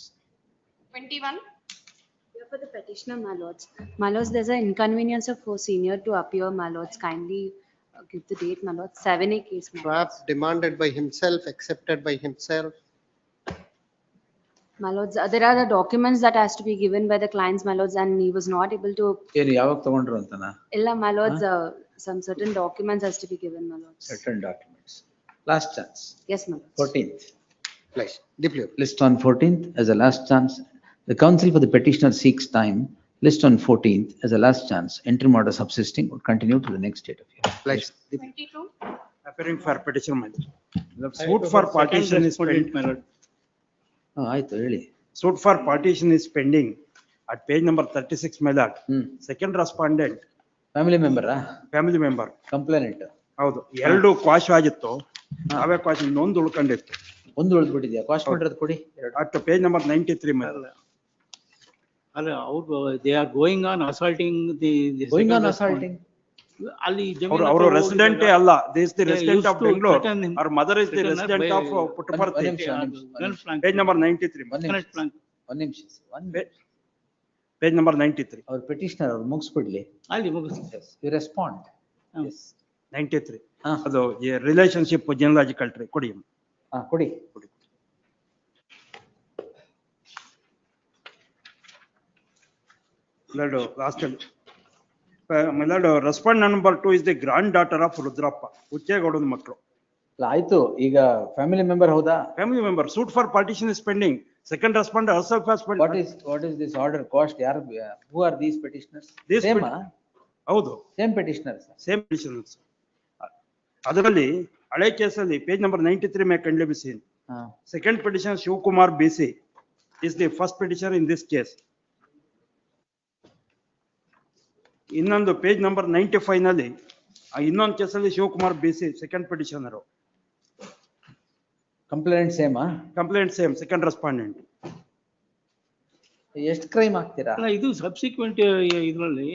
21. For the petitioner, my lords. My lords, there's an inconvenience for senior to appear, my lords. Kindly give the date, my lords. 7A case, my lords. Demanded by himself, accepted by himself. My lords, there are the documents that has to be given by the clients, my lords, and he was not able to. ಏನು ಯಾವಾಗ ತಗೊಂಡ್ರು ಅಂತನಾ? Illa, my lords, some certain documents has to be given, my lords. Certain documents. Last chance. Yes, my lords. 14th. Please, deeply. List on 14th as a last chance. The counsel for the petitioner seeks time. List on 14th as a last chance. Interim order subsisting would continue to the next date of hearing. Please. 22. Appearing for petition, my lord. The suit for partition is pending, my lord. ಆಯ್ತು ಹೇಳಿ. Suit for partition is pending at page number 36, my lord. Second respondent. Family ಮೆಂಬರಾ? Family member. Complainant. ಹೌದು, ಎರಡು quash ಆಗಿತ್ತು. ನಾವೇ quash ಇನ್ನೊಂದು ಉಳ್ಕೊಂಡಿತ್ತು. ಒಂದು ಉಳಿದ್ಬಿಟ್ಟಿದ್ಯಾ? Quash ಮಾಡಿರೋದು ಕೊಡಿ. at page number 93, my lord. ಅಲ್ಲ, ಅವ್ರು they are going on assaulting the. Going on assaulting. ಅಲ್ಲಿ ಅವರು ರೆಸಿಡೆಂಟೇ ಅಲ್ಲ. This is the resident of Bangalore. Our mother is the resident of Puttaparthi. Page number 93. ಒಂದು ನಿಮಿಷ. Page number 93. ಅವ್ರ petitioner ಅವ್ರು ಮುಗಿಸ್ಬಿಡ್ಲಿ. ಅಲ್ಲಿ ಮುಗಿಸಿ. You respond. Yes. 93. ಅದು ರಿಲೇಶನ್ಶಿಪ್ ಜಿಯೋಲಾಜಿಕಲ್ ಟ್ರೀ ಕೊಡಿ. ಕೊಡಿ. Last my lord, respondent number 2 is the granddaughter of Rudrappa, ಉಚ್ಚೇಗೌಡನ ಮಕ್ಕಳು. ಆಯ್ತು, ಈಗ ಫ್ಯಾಮಿಲಿ ಮೆಂಬರ್ ಹೌದಾ? Family member. Suit for partition is pending. Second respondent herself has pending. What is this order cost? ಯಾರು? Who are these petitioners? Same? ಹೌದು, same petitioners. Same petitioners. ಅದರಲ್ಲಿ ಹಳೆ ಕೇಸಲ್ಲಿ page number 93 may kindly be seen. Second petition Shivkumar BC is the first petitioner in this case. ಇನ್ನೊಂದು page number 95 ನಲ್ಲಿ ಇನ್ನೊಂದು ಕೇಸಲ್ಲಿ Shivakumar BC second petitioner. Complaint same? Complaint same, second respondent. ಎಷ್ಟು crime ಆಗ್ತೀರಾ? ಇದು ಸಬ್ಸಿಕ್ವೆಂಟ್ ಇದರಲ್ಲಿ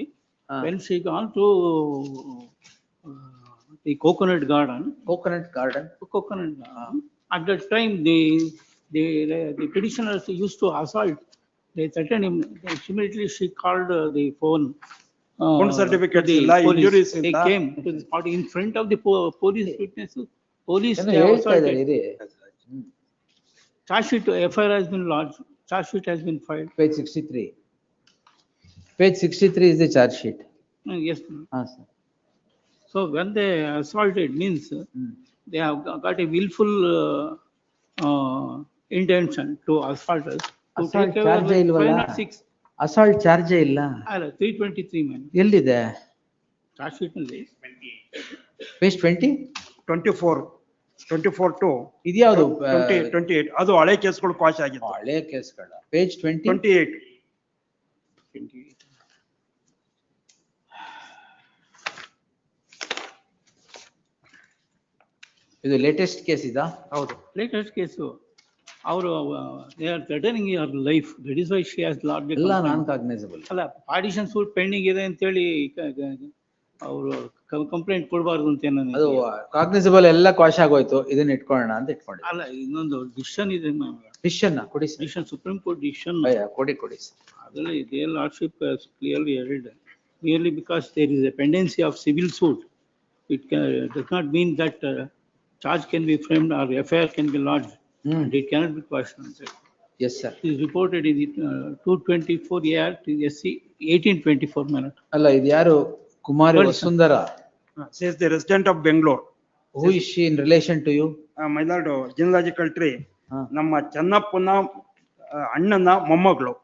when she gone to the coconut garden. At that time the petitioners used to assault. They threatened him. Immediately she called the phone Good certificates the illa, police. injuries They illa. came to the spot in front of the police witnesses. Police ಏನೋ they have ಹೇಳ್ತಾ ಇದ್ದಾರೆ assaulted. ಇರಿ. Charge sheet, FIR has been lodged, charge sheet has been filed. Page 63. Page 63 is the charge sheet. Yes. Ah, sir. So when they assaulted means they have got a willful intention to assault us. To Assault take away charge ಇಲ್ವಲ್ಲ? 506. Assault charge ಇಲ್ಲ. ಅಲ್ಲ 323 man. ಎಲ್ಲಿದೆ? Charge sheet ನಲ್ಲಿ. Page 20? 24 to ಇದ್ಯಾವುದು? 28 ಅದು ಹಳೆ ಕೇಸ್ಗಳು quash ಆಗಿತ್ತು. ಹಳೆ ಕೇಸ್ಗಳ. Page 20? 28. ಇದು ಲೇಟೆಸ್ಟ್ ಕೇಸ್ ಇದಾ? ಹೌದು ಲೇಟೆಸ್ಟ್ ಕೇಸು. ಅವರು they are threatening your life. That is why she has lodged a ಎಲ್ಲ complaint. ನಾನ್ ಕಾಗ್ನೈಸಬಲ್. ಅಲ್ಲ ಪಾರ್ಟಿಷನ್ ಸೂಟ್ ಪೆಂಡಿಂಗ್ ಇದೆ ಅಂತೇಳಿ ಅವರು ಕಂಪ್ಲೇಂಟ್ ಕೊಡಬಾರ್ದು ಅಂತ ಏನೋ. ಅದು ಕಾಗ್ನೈಸಬಲ್ ಎಲ್ಲ ಕ್ವಾಶ್ ಆಗೋಯ್ತು, ಇದನ್ನ ಇಟ್ಕೊಳ್ಳೋಣ ಅಂತ ಇಟ್ಕೊಂಡಿದ್ದೆ. ಅಲ್ಲ ಇನ್ನೊಂದು ಡಿಸಿಷನ್ ಇದೆ ಡಿಸಿಷನ್ ಕೊಡಿ sir. Decision supreme court decision ಕೊಡಿ ಸರ್. ಅದರಲ್ಲಿ their lordship has clearly held merely because there is a pendency of civil suit, it does not mean that charge can be framed or FIR can be lodged and it cannot be questioned. Yes sir. It is reported in the 224 AR to SC 1824 manner. ಅಲ್ಲ ಇದು ಯಾರು? ಕುಮಾರಿ ವಸುಂಧರ. Says the resident of Bangalore. Who is she in relation to you? My lord, genealogical tree. ನಮ್ಮ ಚೆನ್ನಪ್ಪನ ಅಣ್ಣನ ಮೊಮ್ಮಗಳು.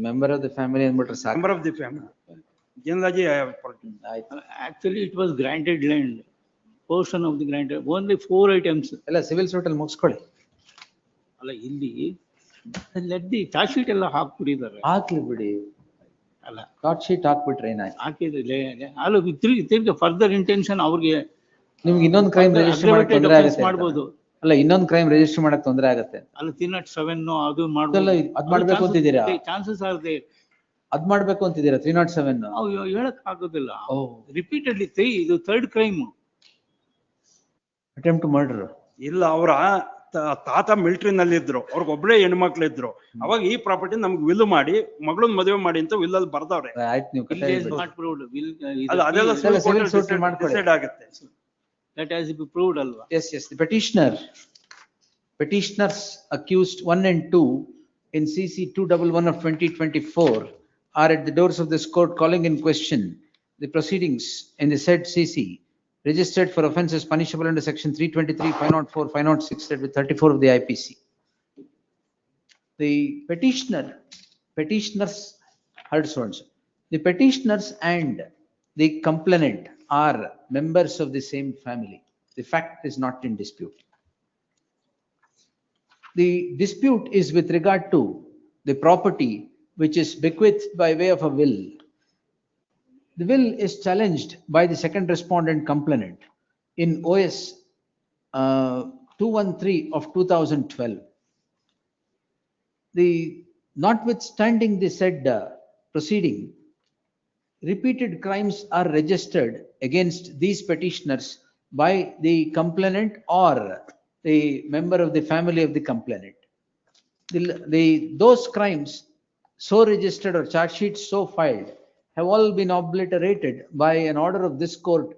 Member of the family ಅಂದ್ಬಿಟ್ರೆ ಸಾಕು. Member of the family. Genealogy I have. Actually it was granted land, portion of the granted, only 4 items. ಎಲ್ಲ civil suit ಅಲ್ಲಿ ಮುಗಿಸ್ಕೊಳ್ಳಿ. ಅಲ್ಲ ಇಲ್ಲಿ let the charge sheet ಎಲ್ಲ ಹಾಕ್ಬಿಟ್ಟಿದ್ದಾರೆ. ಹಾಕ್ಲಿ ಬಿಡಿ. ಅಲ್ಲ ಚಾರ್ಜ್ ಶೀಟ್ ಹಾಕ್ಬಿಟ್ರೆ ಏನಾಯ್ತು? ಹಾಕಿದ್ರೆ ಅಲ್ಲ ತಿರ್ಗಿ ಫರ್ದರ್ ಇಂಟೆನ್ಷನ್ ಅವ್ರಿಗೆ ನಿಮ್ಗೆ ಇನ್ನೊಂದು ಕ್ರೈಮ್ ರಿಜಿಸ್ಟರ್ ಮಾಡಕ್ ತೊಂದರೆ ಆಗುತ್ತೆ ಮಾಡ್ಬೋದು. ಅಲ್ಲ ಇನ್ನೊಂದು ಕ್ರೈಮ್ ರಿಜಿಸ್ಟರ್ ಮಾಡಕ್ ತೊಂದರೆ ಆಗುತ್ತೆ. ಅಲ್ಲ 307 ಅದು ಮಾಡ್ಬೋದು. ಅದ್ ಮಾಡ್ಬೇಕು ಅಂತಿದ್ದೀರಾ? Chances are there. ಅದ್ ಮಾಡ್ಬೇಕು ಅಂತಿದ್ದೀರಾ 307? ಹೇಳಕ್ ಆಗೋದಿಲ್ಲ. ರಿಪೀಟೆಡ್ಲಿ ಇದು third crime. Attempt to murder. ಇಲ್ಲ ಅವರ ತಾತ ಮಿಲಿಟರಿ ನಲ್ಲಿ ಇದ್ರು, ಅವ್ರಿಗೆ ಒಬ್ಬರೇ ಹೆಣ್ಮಕ್ಳು ಇದ್ರು. ಅವಾಗ ಈ ಪ್ರಾಪರ್ಟಿ ನಮ್ಗೆ ವಿಲ್ ಮಾಡಿ ಮಗಳನ್ನ ಮದುವೆ ಮಾಡಿ ಅಂತ ವಿಲ್ ಅಲ್ಲಿ ಬರ್ದವ್ರೆ. ಆಯ್ತು ನೀವು ಅದೆಲ್ಲ ಡಿಸೈಡ್ ಆಗುತ್ತೆ. That has to be proved alva. Yes, the petitioners accused 1 and 2 in CC 211 of 2024 are at the doors of this court calling in question the proceedings in the said CC registered for offences punishable under section 323, 504, 506 with 34 of the IPC. The petitioners heard so and so. The petitioners and the complainant are members of the same family. The fact is not in dispute. The dispute is with regard to the property which is bequeathed by way of a will. The will is challenged by the second respondent complainant in OS 213 of 2012. Notwithstanding the said proceeding, repeated crimes are registered against these petitioners by the complainant or the member of the family of the complainant. Those crimes so registered or charge sheets so filed have all been obliterated by an order of this court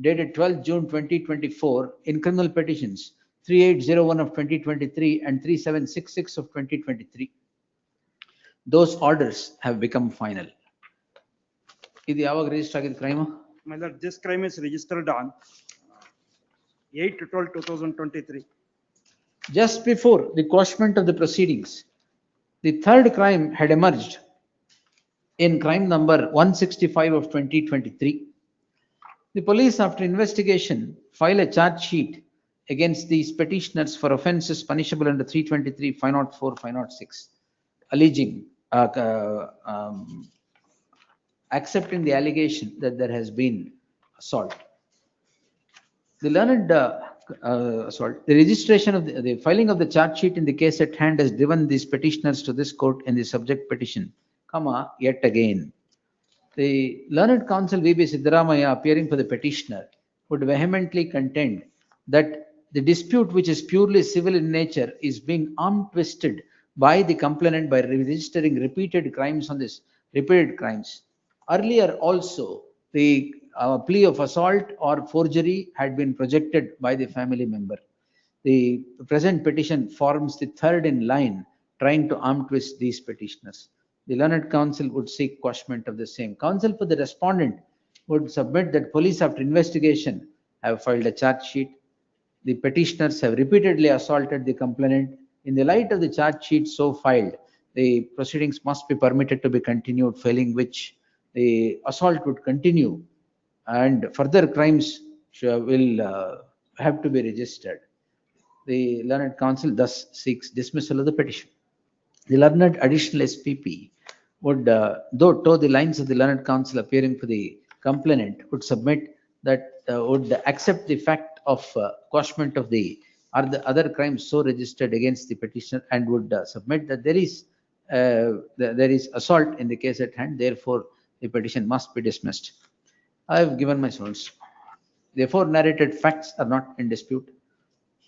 dated 12 June 2024 in criminal petitions 3801 of 2023 and 3766 of 2023. Those orders have become final. ಇದು ಯಾವಾಗ register ಆಗಿದ crime? My lord, this crime is registered on 8/12/2023. Just before the quashment of the proceedings, the third crime had emerged in crime number 165 of 2023. The police, after investigation, file a charge sheet against these petitioners for offences punishable under 323, 504, 506, alleging accepting the allegation that there has been assault. The learned assault, the registration of the filing of the charge sheet in the case at hand has driven these petitioners to this court in the subject petition, yet again. The learned counsel V.B. Siddaramaiah, appearing for the petitioner, would vehemently contend that the dispute, which is purely civil in nature, is being arm twisted by the complainant by registering repeated crimes on this, repeated crimes Earlier also, the plea of assault or forgery had been projected by the family member. The present petition forms the third in line trying to arm twist these petitioners. The learned counsel would seek quashment of the same. Counsel for the respondent would submit that police after investigation have filed a charge sheet. The petitioners have repeatedly assaulted the complainant. In the light of the charge sheet so filed, the proceedings must be permitted to be continued, failing which the assault would continue and further crimes will have to be registered. The learned counsel thus seeks dismissal of the petition. The learned additional SPP would, though toe the lines of the learned counsel appearing for the complainant, would submit that would accept the fact of quashment of the other crimes so registered against the petitioner and would submit that there is assault in the case at hand. Therefore, the petition must be dismissed. I have given my source. The aforenarrated facts are not in dispute.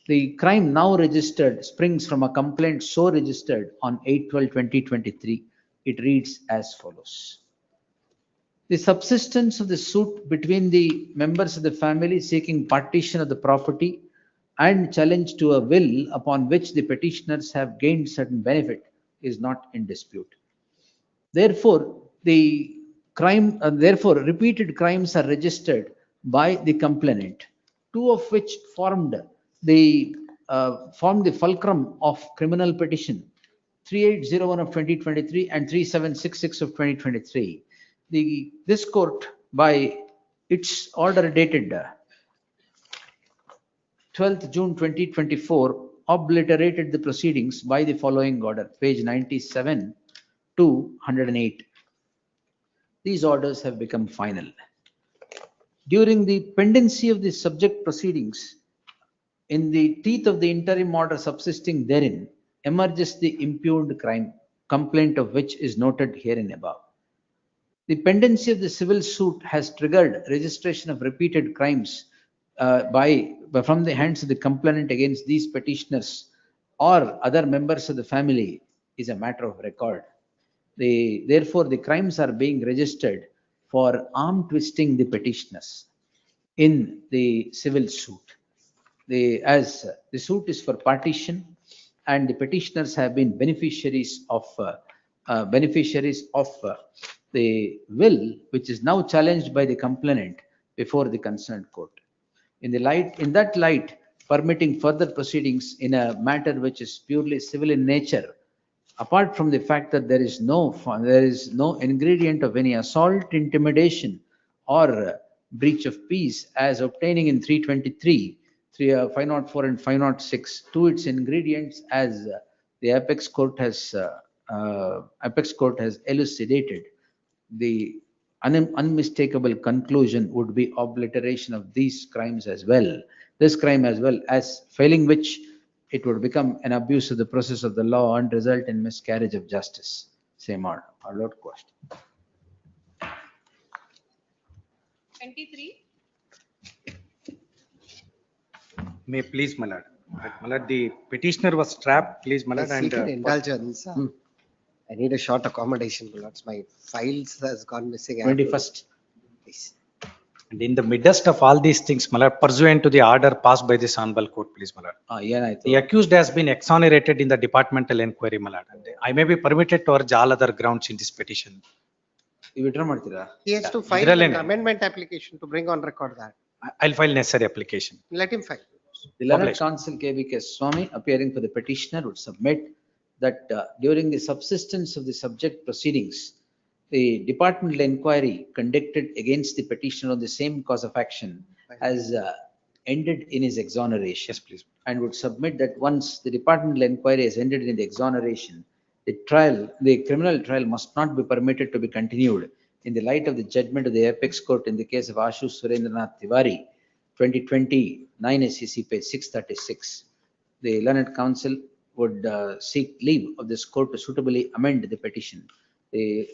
The crime now registered springs from a complaint so registered on 8/12/2023. It reads as follows. The subsistence of the suit between the members of the family seeking partition of the property and challenge to a will upon which the petitioners have gained certain benefit is not in dispute. Therefore, therefore, repeated crimes are registered by the complainant, two of which formed the fulcrum of criminal petition 3801 of 2023 and 3766 of 2023. This court, by its order dated 12th June 2024, obliterated the proceedings by the following order, page 97 to 108. These orders have become final. During the pendency of the subject proceedings, in the teeth of the interim order subsisting therein, emerges the impugned crime, complaint of which is noted herein above. The pendency of the civil suit has triggered registration of repeated crimes from the hands of the complainant against these petitioners or other members of the family is a matter of record. Therefore, the crimes are being registered for arm twisting the petitioners in the civil suit. As the suit is for partition and the petitioners have been beneficiaries of the will, which is now challenged by the complainant before the concerned court. In that light, permitting further proceedings in a matter which is purely civil in nature, apart from the fact that there is no ingredient of any assault, intimidation, or breach of peace, as obtaining in 323, 504 and 506, to its ingredients, as the apex court has elucidated, the unmistakable conclusion would be obliteration of these crimes as well. This crime as well, as failing which it would become an abuse of the process of the law and result in miscarriage of justice. Same order. Our Lord question. 23. May please, my lord. My lord, the petitioner was trapped, please, my lord. I seek an And indulgence. I need a short accommodation, my lords. My files has gone missing. 21st. Please. and in the midst of all these things, my lord, pursuant to the order passed by this honorable court, please, my lord. The accused has been exonerated in the departmental inquiry, my lord. And I may be permitted to urge all other grounds in this petition. He has to file an amendment application to bring on record that. I'll file necessary application. Let him file. The learned counsel KVK Swami, appearing for the petitioner, would submit that during the subsistence of the subject proceedings, the departmental inquiry conducted against the petitioner on the same cause of action has ended in his exoneration. Yes, please. And would submit that once the departmental inquiry has ended in the exoneration, the criminal trial must not be permitted to be continued in the light of the judgment of the apex court in the case of Ashu Surendranath Tiwari, 2029 SEC page 636. The learned counsel would seek leave of this court to suitably amend the petition. The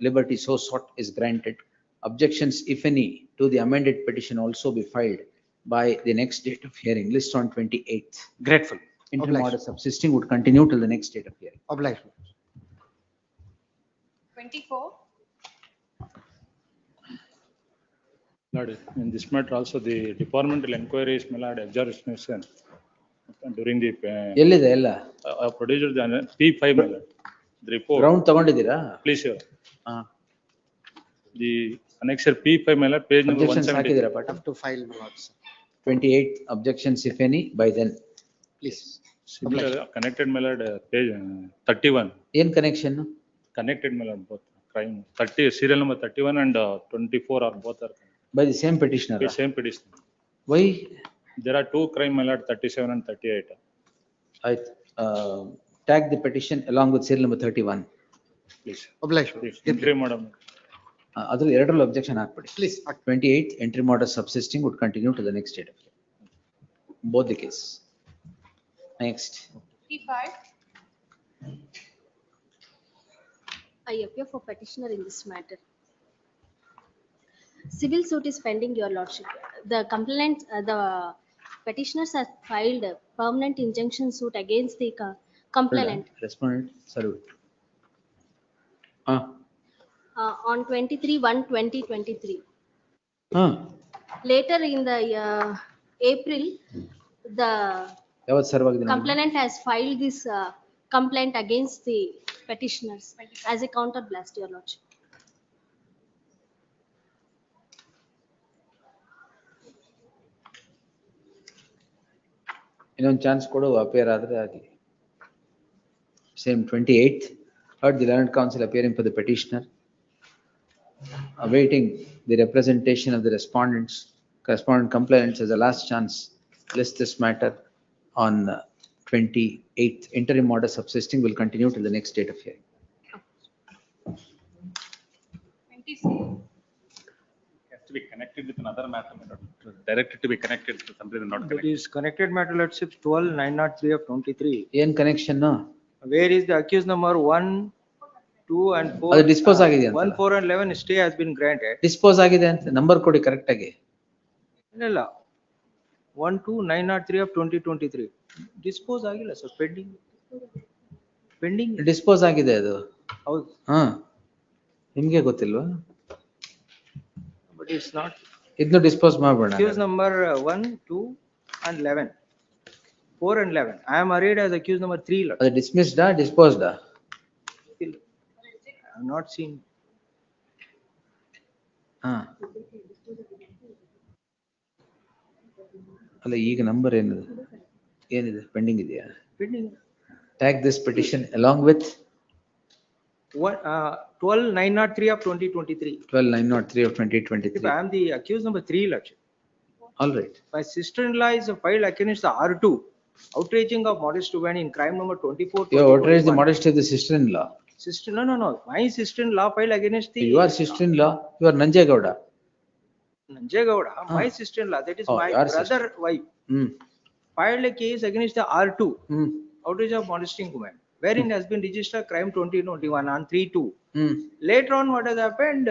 liberty so sought is granted. Objections, if any, to the amended petition also be filed by the next date of hearing. List on 28th. Grateful. Interim order subsisting would continue till the next date of hearing. Obliged. 24. Lord, in this matter also the departmental inquiries, my lord, exoneration during the ಎಲ್ಲಿದೆ ಎಲ್ಲ producer P5, my lord. The report. Ground ತಗೊಂಡಿದ್ದೀರಾ? Please, sir. The annexure P5, my lord, page number Objections 170. ಹಾಕಿದ್ದೀರಾ ಪಾಠ? Have to file, my lords. 28 objections if any by then. Please. Similar, connected, my lord, page 31. ಏನ್ connection? Connected, my lord, both crime 30 serial number 31 and 24 are both are By the same petitioner. the same petition. Why? There are two crime, my lord, 37 and 38. ಆಯ್ತು. Tag the petition along with serial number 31. Please. Oblige. Please. Entry, madam. ಅದ್ರ ಎರಡರಲ್ಲೂ objection ಹಾಕ್ಬಿಡಿ. Please. 28 entry order subsisting would continue to the next date. Both the case. Next. P5. I appear for petitioner in this matter. Civil suit is pending, your lordship. The complainant, the petitioners have filed a permanent injunction suit against the complainant Respondent, serve. on 23/1/2023. Later in the April, the ಯಾವತ್ತು serve ಆಗಿದೆ? complainant has filed this complaint against the petitioners as a counter blast, your lordship. ಇನ್ನೊಂದು chance ಕೊಡು, appear ಆದ್ರೆ ಆಗಲಿ. Same 28th, heard the learned counsel appearing for the petitioner, awaiting the representation of the respondents, correspondent complainants as a last chance, list this matter on 28th. Interim order subsisting will continue till the next date of hearing. 26. Has to be connected with another matter, my lord. Directed to be connected to something not That connected. is connected matter, lordship 12/903 of 23. ಏನ್ connection? Where is the accused number 1, 2 and 4? ಅದು dispose ಆಗಿದೆ ಅಂತ. 1, 4 and 11 stay has been granted. Dispose ಆಗಿದೆ ಅಂತ number ಕೊಡಿ correct ಆಗಿ. ಇಲ್ಲ 12903 of 2023. Dispose ಆಗಿಲ್ಲ ಸರ್, ಪೆಂಡಿಂಗ್ ಡಿಸ್ಪೋಸ್ ಆಗಿದೆ ಅದು. ಹೌದು. ನಿಮ್ಗೆ ಗೊತ್ತಿಲ್ವಾ? But it's not. ಇದನ್ನು ಡಿಸ್ಪೋಸ್ ಮಾಡ್ಬೇಡ. Accused number 1, 2 and 11. 4 and 11. I am arraigned as accused number 3. ಅದು dismissed disposed? I have not seen. ಅಲ್ಲ ಈಗ ನಂಬರ್ ಏನಿದೆ ಪೆಂಡಿಂಗ್ ಇದೆಯಾ? Pending. Tag this petition along with 12/903 of 2023. 12/903 of If 2023. I am the accused number 3, Lakshya. All right. My sister-in-law is filed against the R2, outraging of modest woman in crime number 24. You outraged the modesty of the sister-in-law. No. My sister-in-law filed against the. Your sister-in-law, you are Nanjegowda. Nanjegowda, my sister-in-law, that is my your brother wife, filed a case against the R2, outrage of molesting woman, wherein has been registered crime 2021 on 3/2. Later on, what has happened,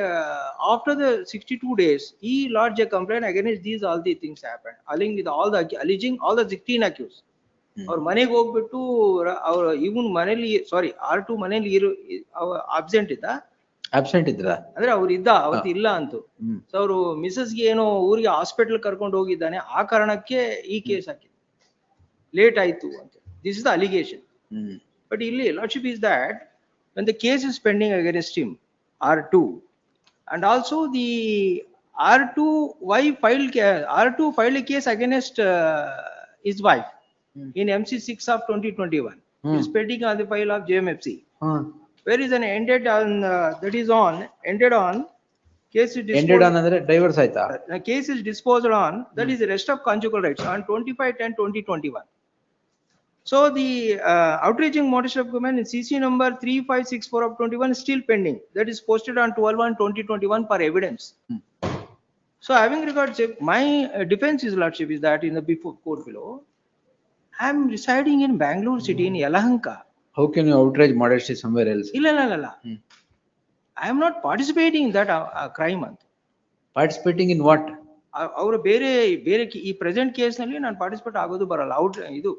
after the 62 days, he lodged a complaint against these, all the things happened, alleging all the 16 accused. ಅವ್ರ ಮನೆಗೆ ಹೋಗ್ಬಿಟ್ಟು ಅವ್ರ ಇವನ್ ಮನೇಲಿ R2 ಮನೇಲಿ absent ಇದ್ದ. Absent ಇದ್ರ ಅಂದ್ರೆ ಅವ್ರು ಇದ್ದ, ಅವತ್ತು ಇಲ್ಲ ಅಂತು. ಸೊ ಅವರು ಮಿಸಸ್ಗೆ ಏನೋ ಊರಿಗೆ ಹಾಸ್ಪಿಟಲ್ ಕರ್ಕೊಂಡು ಹೋಗಿದ್ದಾನೆ, ಆ ಕಾರಣಕ್ಕೆ ಈ ಕೇಸ್ ಹಾಕಿದ್ರು, ಲೇಟ್ ಆಯ್ತು ಅಂತ. This is the allegation. But ಇಲ್ಲಿ lordship is that when the case is pending against him, R2, and also the R2 wife filed a case against his wife in MC 6 of 2021. It's pending on the file of JMFC. Where is an ended on ended on case is disposed. Ended on ಅಂದ್ರೆ divorce ಆಯ್ತಾ? Case is disposed on, that is the rest of conjugal rights on 25/10/2021. So the outraging modesty of women in CC number 3564 of 21 is still pending. That is posted on 12/1/2021 for evidence. So having regard to my defense is lordship is that in the before court below, I am residing in Bangalore city in Yelahanka. How can you outrage modesty somewhere else? ಇಲ್ಲ. I am not participating in that crime ಅಂತ. Participating in what? ಅವರು ಬೇರೆ ಈ present case ನಲ್ಲಿ ನಾನು participate ಆಗೋದು ಬರಲ್ಲ, out ಇದು.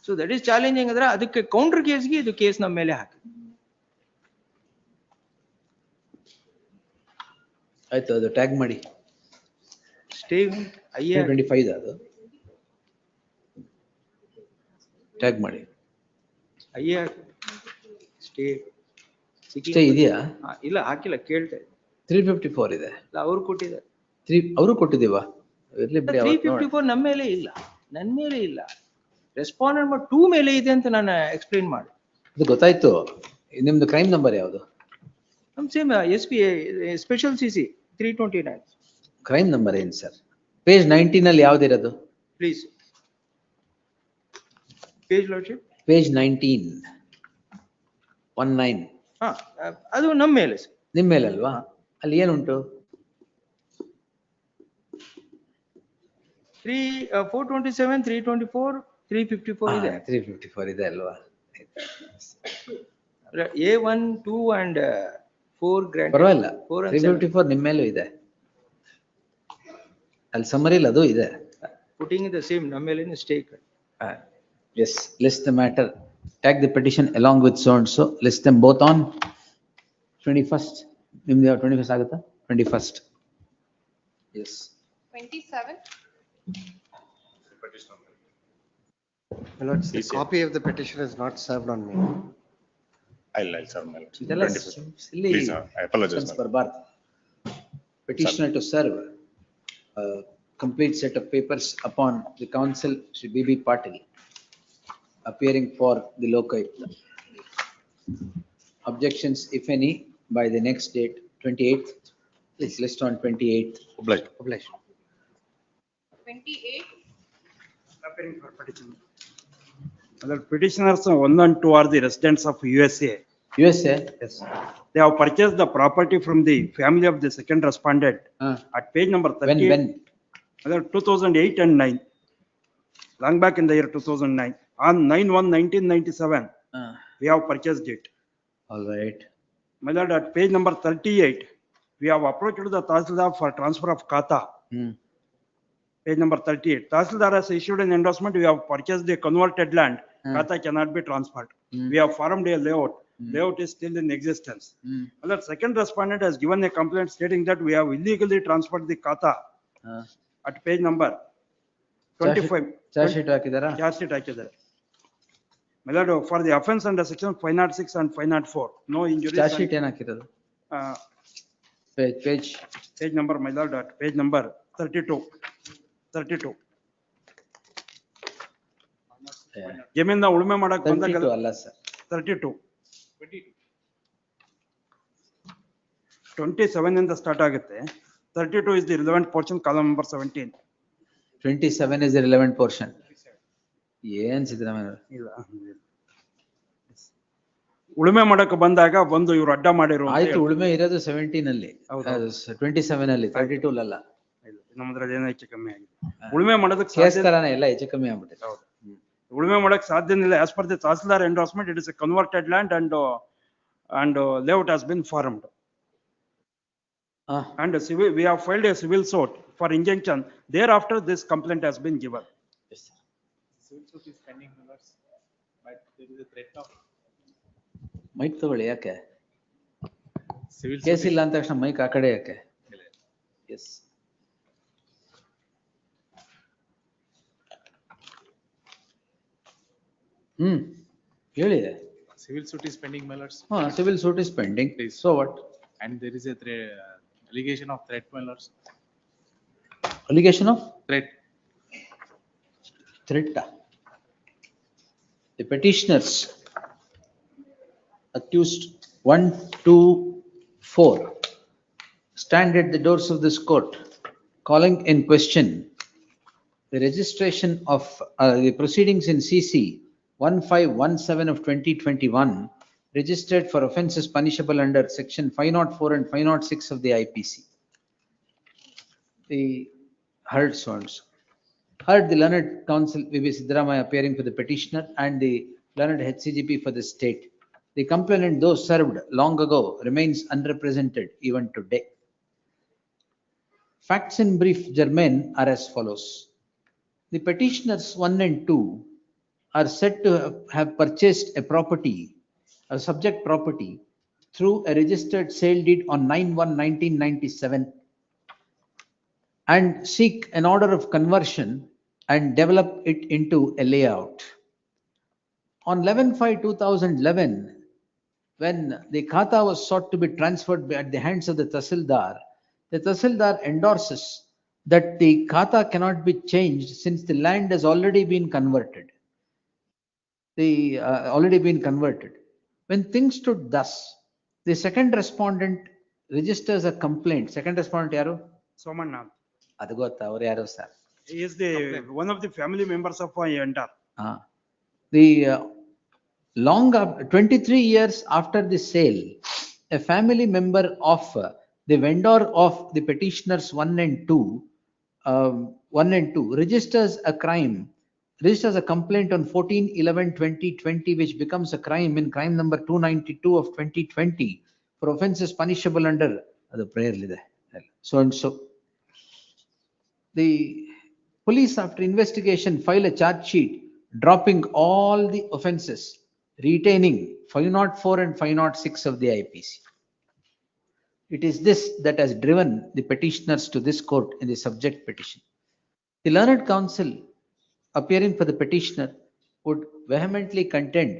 ಸೊ ದಟ್ ಈಸ್ ಚಾಲೆಂಜಿಂಗ್ ಅಂದ್ರೆ ಅದಕ್ಕೆ ಕೌಂಟರ್ ಕೇಸ್ಗೆ ಇದು ಕೇಸ್ ನಮ್ಮ ಮೇಲೆ ಹಾಕಿ. ಆಯ್ತು, ಅದು ಟ್ಯಾಗ್ ಮಾಡಿ. Stay, ಅಯ್ಯ 25 ಅದು ಟ್ಯಾಗ್ ಮಾಡಿ. ಅಯ್ಯ ಸ್ಟೇ ಸ್ಟೇ ಇದೆಯಾ? ಇಲ್ಲ ಹಾಕಿಲ್ಲ, ಕೇಳ್ತೆ. 354 ಇದೆ. ಇಲ್ಲ ಅವ್ರು ಕೊಟ್ಟಿದ್ದಾರೆ. ಅವರು ಕೊಟ್ಟಿದ್ದೀವಾ? ಇರ್ಲಿ ಬಿಡಿ. 354 ನಮ್ಮ ಮೇಲೆ ಇಲ್ಲ, ನನ್ನ ಮೇಲೆ ಇಲ್ಲ. ರೆಸ್ಪಾಂಡೆಂಟ್ 2 ಮೇಲೆ ಇದೆ ಅಂತ ನಾನು ಎಕ್ಸ್ಪ್ಲೇನ್ ಮಾಡಿ. ಇದು ಗೊತ್ತಾಯ್ತು. ನಿಮ್ದು ಕ್ರೈಮ್ ನಂಬರ್ ಯಾವುದು? ನಮ್ same SP special CC 329. Crime number ಏನು ಸರ್? ಪೇಜ್ 19 ಅಲ್ಲಿ ಯಾವ್ದಿರೋದು? Please page lordship. ಪೇಜ್ 19 19. ಹಾ ಅದು ನಮ್ಮ ಮೇಲೆ ಸರ್. ನಿಮ್ಮ ಮೇಲೆ ಅಲ್ವಾ? ಅಲ್ಲಿ ಏನುಂಟು? 427, 324, 354 ಇದೆ. 354 ಇದೆ ಅಲ್ವಾ? A1, 2 and 4 grand. ಪರವಾಗಿಲ್ಲ. 4 and 354 ನಿಮ್ಮ ಮೇಲೂ ಇದೆ. ಅಲ್ಲಿ ಸಮ್ಮರಿಲ್ ಅದು ಇದೆ. putting in the same ನಮ್ಮ ಮೇಲೆ stake. Yes, list the matter. Tag the petition along with so and so. List them both on 21st. ನಿಮ್ದು 21st ಆಗುತ್ತಾ? 21st. Yes. 27. My lord, the copy of the petition is not served on me. I'll serve my lord. ಇದೆಲ್ಲ silly. Please, I apologize. ಬರಬಾರ್ದು. Petitioner to serve a complete set of papers upon the counsel Shri B.B. Patil appearing for the Lokayukta. Objections, if any, by the next date, 28th. Please list on 28th. Obliged. 28. Appearing for petition. Other petitioners 1 and 2 are the residents of USA. USA? Yes. They have purchased the property from the family of the second respondent at page number 38. When? Other 2008 and 9. Long back in the year 2009. On 9/1/1997, we have purchased it. All right. My lord, at page number 38, we have approached the Tahsildar for transfer of Kata. Page number 38. Tahsildar has issued an endorsement. We have purchased the converted land. Kata cannot be transferred. We have formed a layout. Layout is still in existence. The second respondent has given a complaint stating that we have illegally transferred the Kata at page number 25. Charge sheet ಹಾಕಿದಾರಾ? Charge sheet ಹಾಕಿದ್ದಾರೆ. My lord, for the offense under section 506 and 504, no injuries. Charge sheet ಏನು ಹಾಕಿರೋದು? Page number, my lord, at page number 32. 32. ಜಮೀನ ಉಳುಮೆ ಮಾಡಕ್ ಬಂದಾಗ 32 ಅಲ್ಲ sir. 32. 27 ಇಂದ start ಆಗುತ್ತೆ. 32 is the relevant portion, column number 17. 27 is the relevant portion. ಏನ್ ಸಿದ್ದರಾಮಯ್ಯ? ಇಲ್ಲ. ಉಳುಮೆ ಮಾಡಕ್ ಬಂದಾಗ ಒಂದು ಇವ್ರು ಅಡ್ಡ ಮಾಡಿರೋ. ಆಯ್ತು, ಉಳುಮೆ ಇರೋದು 17 ಅಲ್ಲಿ. 27 ಅಲ್ಲಿ, 32 ಅಲ್ಲ. ನಮ್ಮದ್ರಲ್ಲಿ ಏನೋ ಹೆಚ್ಚು ಕಮ್ಮಿ ಆಗಿದೆ. ಉಳುಮೆ ಮಾಡೋದಕ್ಕೆ ಕೇಸ್ಕರನೇ ಎಲ್ಲ ಹೆಚ್ಚು ಕಮ್ಮಿ ಆಗ್ಬಿಟ್ಟಿದೆ. ಉಳುಮೆ ಮಾಡಕ್ ಸಾಧ್ಯನೇ ಇಲ್ಲ. As per the Tahsildar endorsement, it is a converted land and layout has been formed. And we have filed a civil suit for injunction. Thereafter, this complaint has been given. Yes, sir. Civil suit is pending, but there is a threat of. Mic ತಗೊಳ್ಳಿ, ಯಾಕೆ? Civil case ಇಲ್ಲ ಅಂದ ತಕ್ಷಣ mic ಆ ಕಡೆ ಯಾಕೆ? S. ಹೇಳಿ. Civil suit is pending, my lords. Civil suit is pending. So what? And there is a allegation of threat, my lords. Allegation of? Threat. Threat. The petitioners accused 1, 2, 4 stand at the doors of this court, calling in question the registration of the proceedings in CC 1517 of 2021, registered for offences punishable under section 504 and 506 of the IPC. The heard sounds. Heard the learned counsel V.B. Siddaramaiah appearing for the petitioner and the learned HCGP for the state. The complainant, though served long ago, remains unrepresented even today. Facts in brief germane are as follows. The petitioners 1 and 2 are said to have purchased a property, a subject property, through a registered sale deed on 9/1/1997 and seek an order of conversion and develop it into a layout. On 11/5/2011, when the khata was sought to be transferred at the hands of the Tahsildar endorses that the khata cannot be changed since the land has already been converted. When things stood thus, the second respondent registers a complaint. Second respondent yaru? Somanna. Adu gotta, avaru yaro sir? He is the one of the family members of my enter. The 23 years after the sale, a family member of the vendor of the petitioners 1 and 2 registers a complaint on 14/11/2020, which becomes a crime in crime number 292 of 2020 for offences punishable under the prayer so and so. The police, after investigation, file a charge sheet dropping all the offences, retaining 504 and 506 of the IPC. It is this that has driven the petitioners to this court in the subject petition. The learned counsel appearing for the petitioner would vehemently contend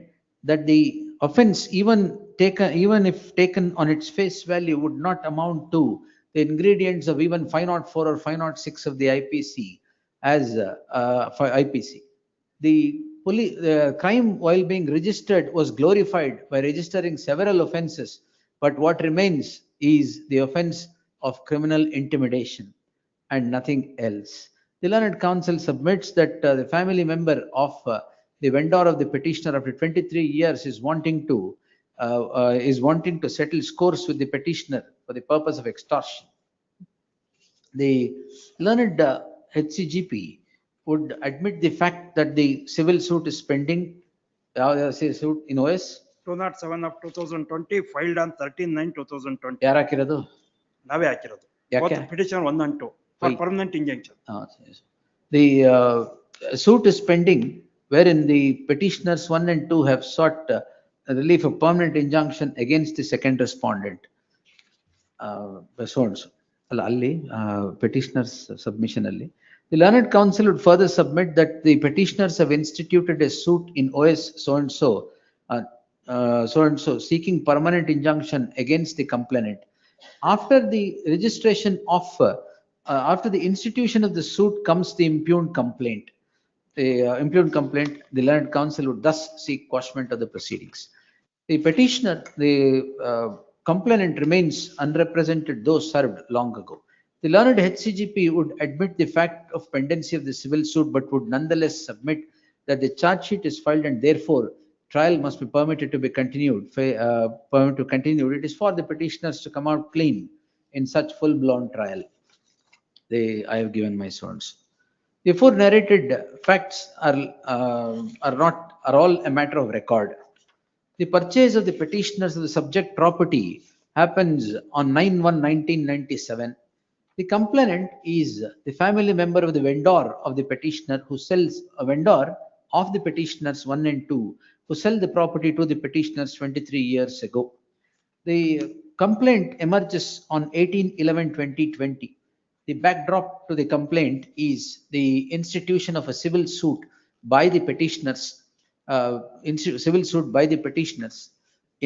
that the offence, even if taken on its face value, would not amount to the ingredients of even 504 or 506 of the IPC as for IPC. The crime, while being registered, was glorified by registering several offences, but what remains is the offence of criminal intimidation and nothing else. The learned counsel submits that the family member of the vendor of the petitioner after 23 years is wanting to settle scores with the petitioner for the purpose of extortion. The learned HCGP would admit the fact that the civil suit is pending, suit in OS 207 of 2020 filed on 13/9/2020. ಯಾರು ಹಾಕಿರೋದು? ನಾವೇ ಹಾಕಿರೋದು. ಯಾಕೆ? Both petition 1 and 2 for permanent injunction. The suit is pending wherein the petitioners 1 and 2 have sought relief of permanent injunction against the second respondent. So and so. Ali, petitioners submission alli. The learned counsel would further submit that the petitioners have instituted a suit in OS so and so seeking permanent injunction against the complainant. After the registration of after the institution of the suit comes the impugned complaint. The learned counsel would thus seek quashment of the proceedings. The petitioner, the complainant, remains unrepresented though served long ago. The learned HCGP would admit the fact of pendency of the civil suit, but would nonetheless submit that the charge sheet is filed and therefore trial must be permitted to be continued. It is for the petitioners to come out clean in such full-blown trial. I have given my source. The before narrated facts are all a matter of record. The purchase of the petitioners of the subject property happens on 9/1/1997. The complainant is the family member of the vendor of the petitioner who sells a vendor of the petitioners 1 and 2 who sell the property to the petitioners 23 years ago. The complaint emerges on 18/11/2020. The backdrop to the complaint is the institution of a civil suit by the petitioners,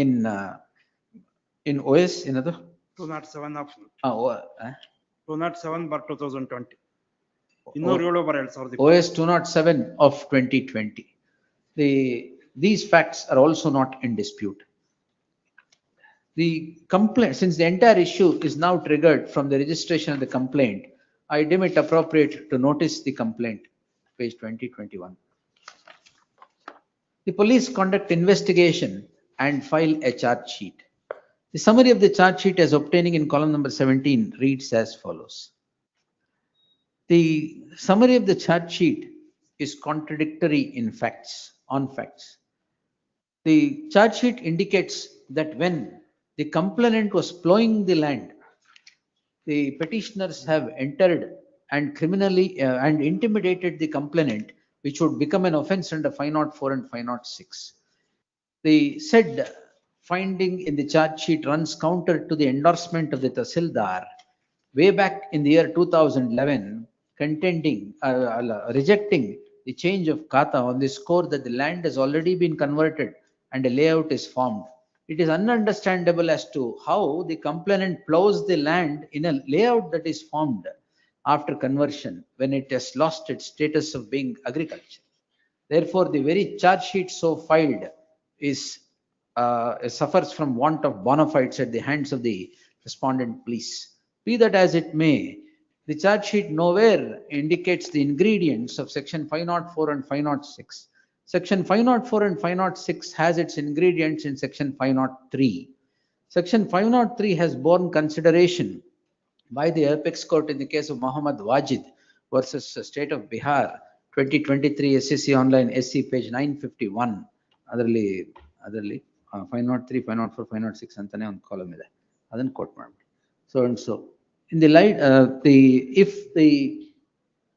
in OS, in other 207 of 207/2020. OS 207 of 2020. These facts are also not in dispute. The complaint, since the entire issue is now triggered from the registration of the complaint, I deem it appropriate to notice the complaint, page 2021. The police conduct investigation and file a charge sheet. The summary of the charge sheet as obtaining in column number 17 reads as follows. The summary of the charge sheet is contradictory on facts. The charge sheet indicates that when the complainant was plowing the land, the petitioners have entered and criminally and intimidated the complainant, which would become an offence under 504 and 506. The said finding in the charge sheet runs counter to the endorsement of the Tahsildar way back in the year 2011 contending, rejecting the change of Kata on the score that the land has already been converted and a layout is formed. It is ununderstandable as to how the complainant plows the land in a layout that is formed after conversion when it has lost its status of being agriculture. Therefore, the very charge sheet so filed is suffers from want of bona fides at the hands of the respondent police. Be that as it may, the charge sheet nowhere indicates the ingredients of section 504 and 506. Section 504 and 506 has its ingredients in section 503. Section 503 has borne consideration by the apex court in the case of Muhammad Wajid versus State of Bihar, 2023 SEC online SC page 951. Adರಲ್ಲಿ 503, 504, 506 ಅಂತಾನೆ ಒಂದು column ಇದೆ, ಅದನ್ನು coat ಮಾಡ್ಬಿಡಿ. So and so, in the light, if the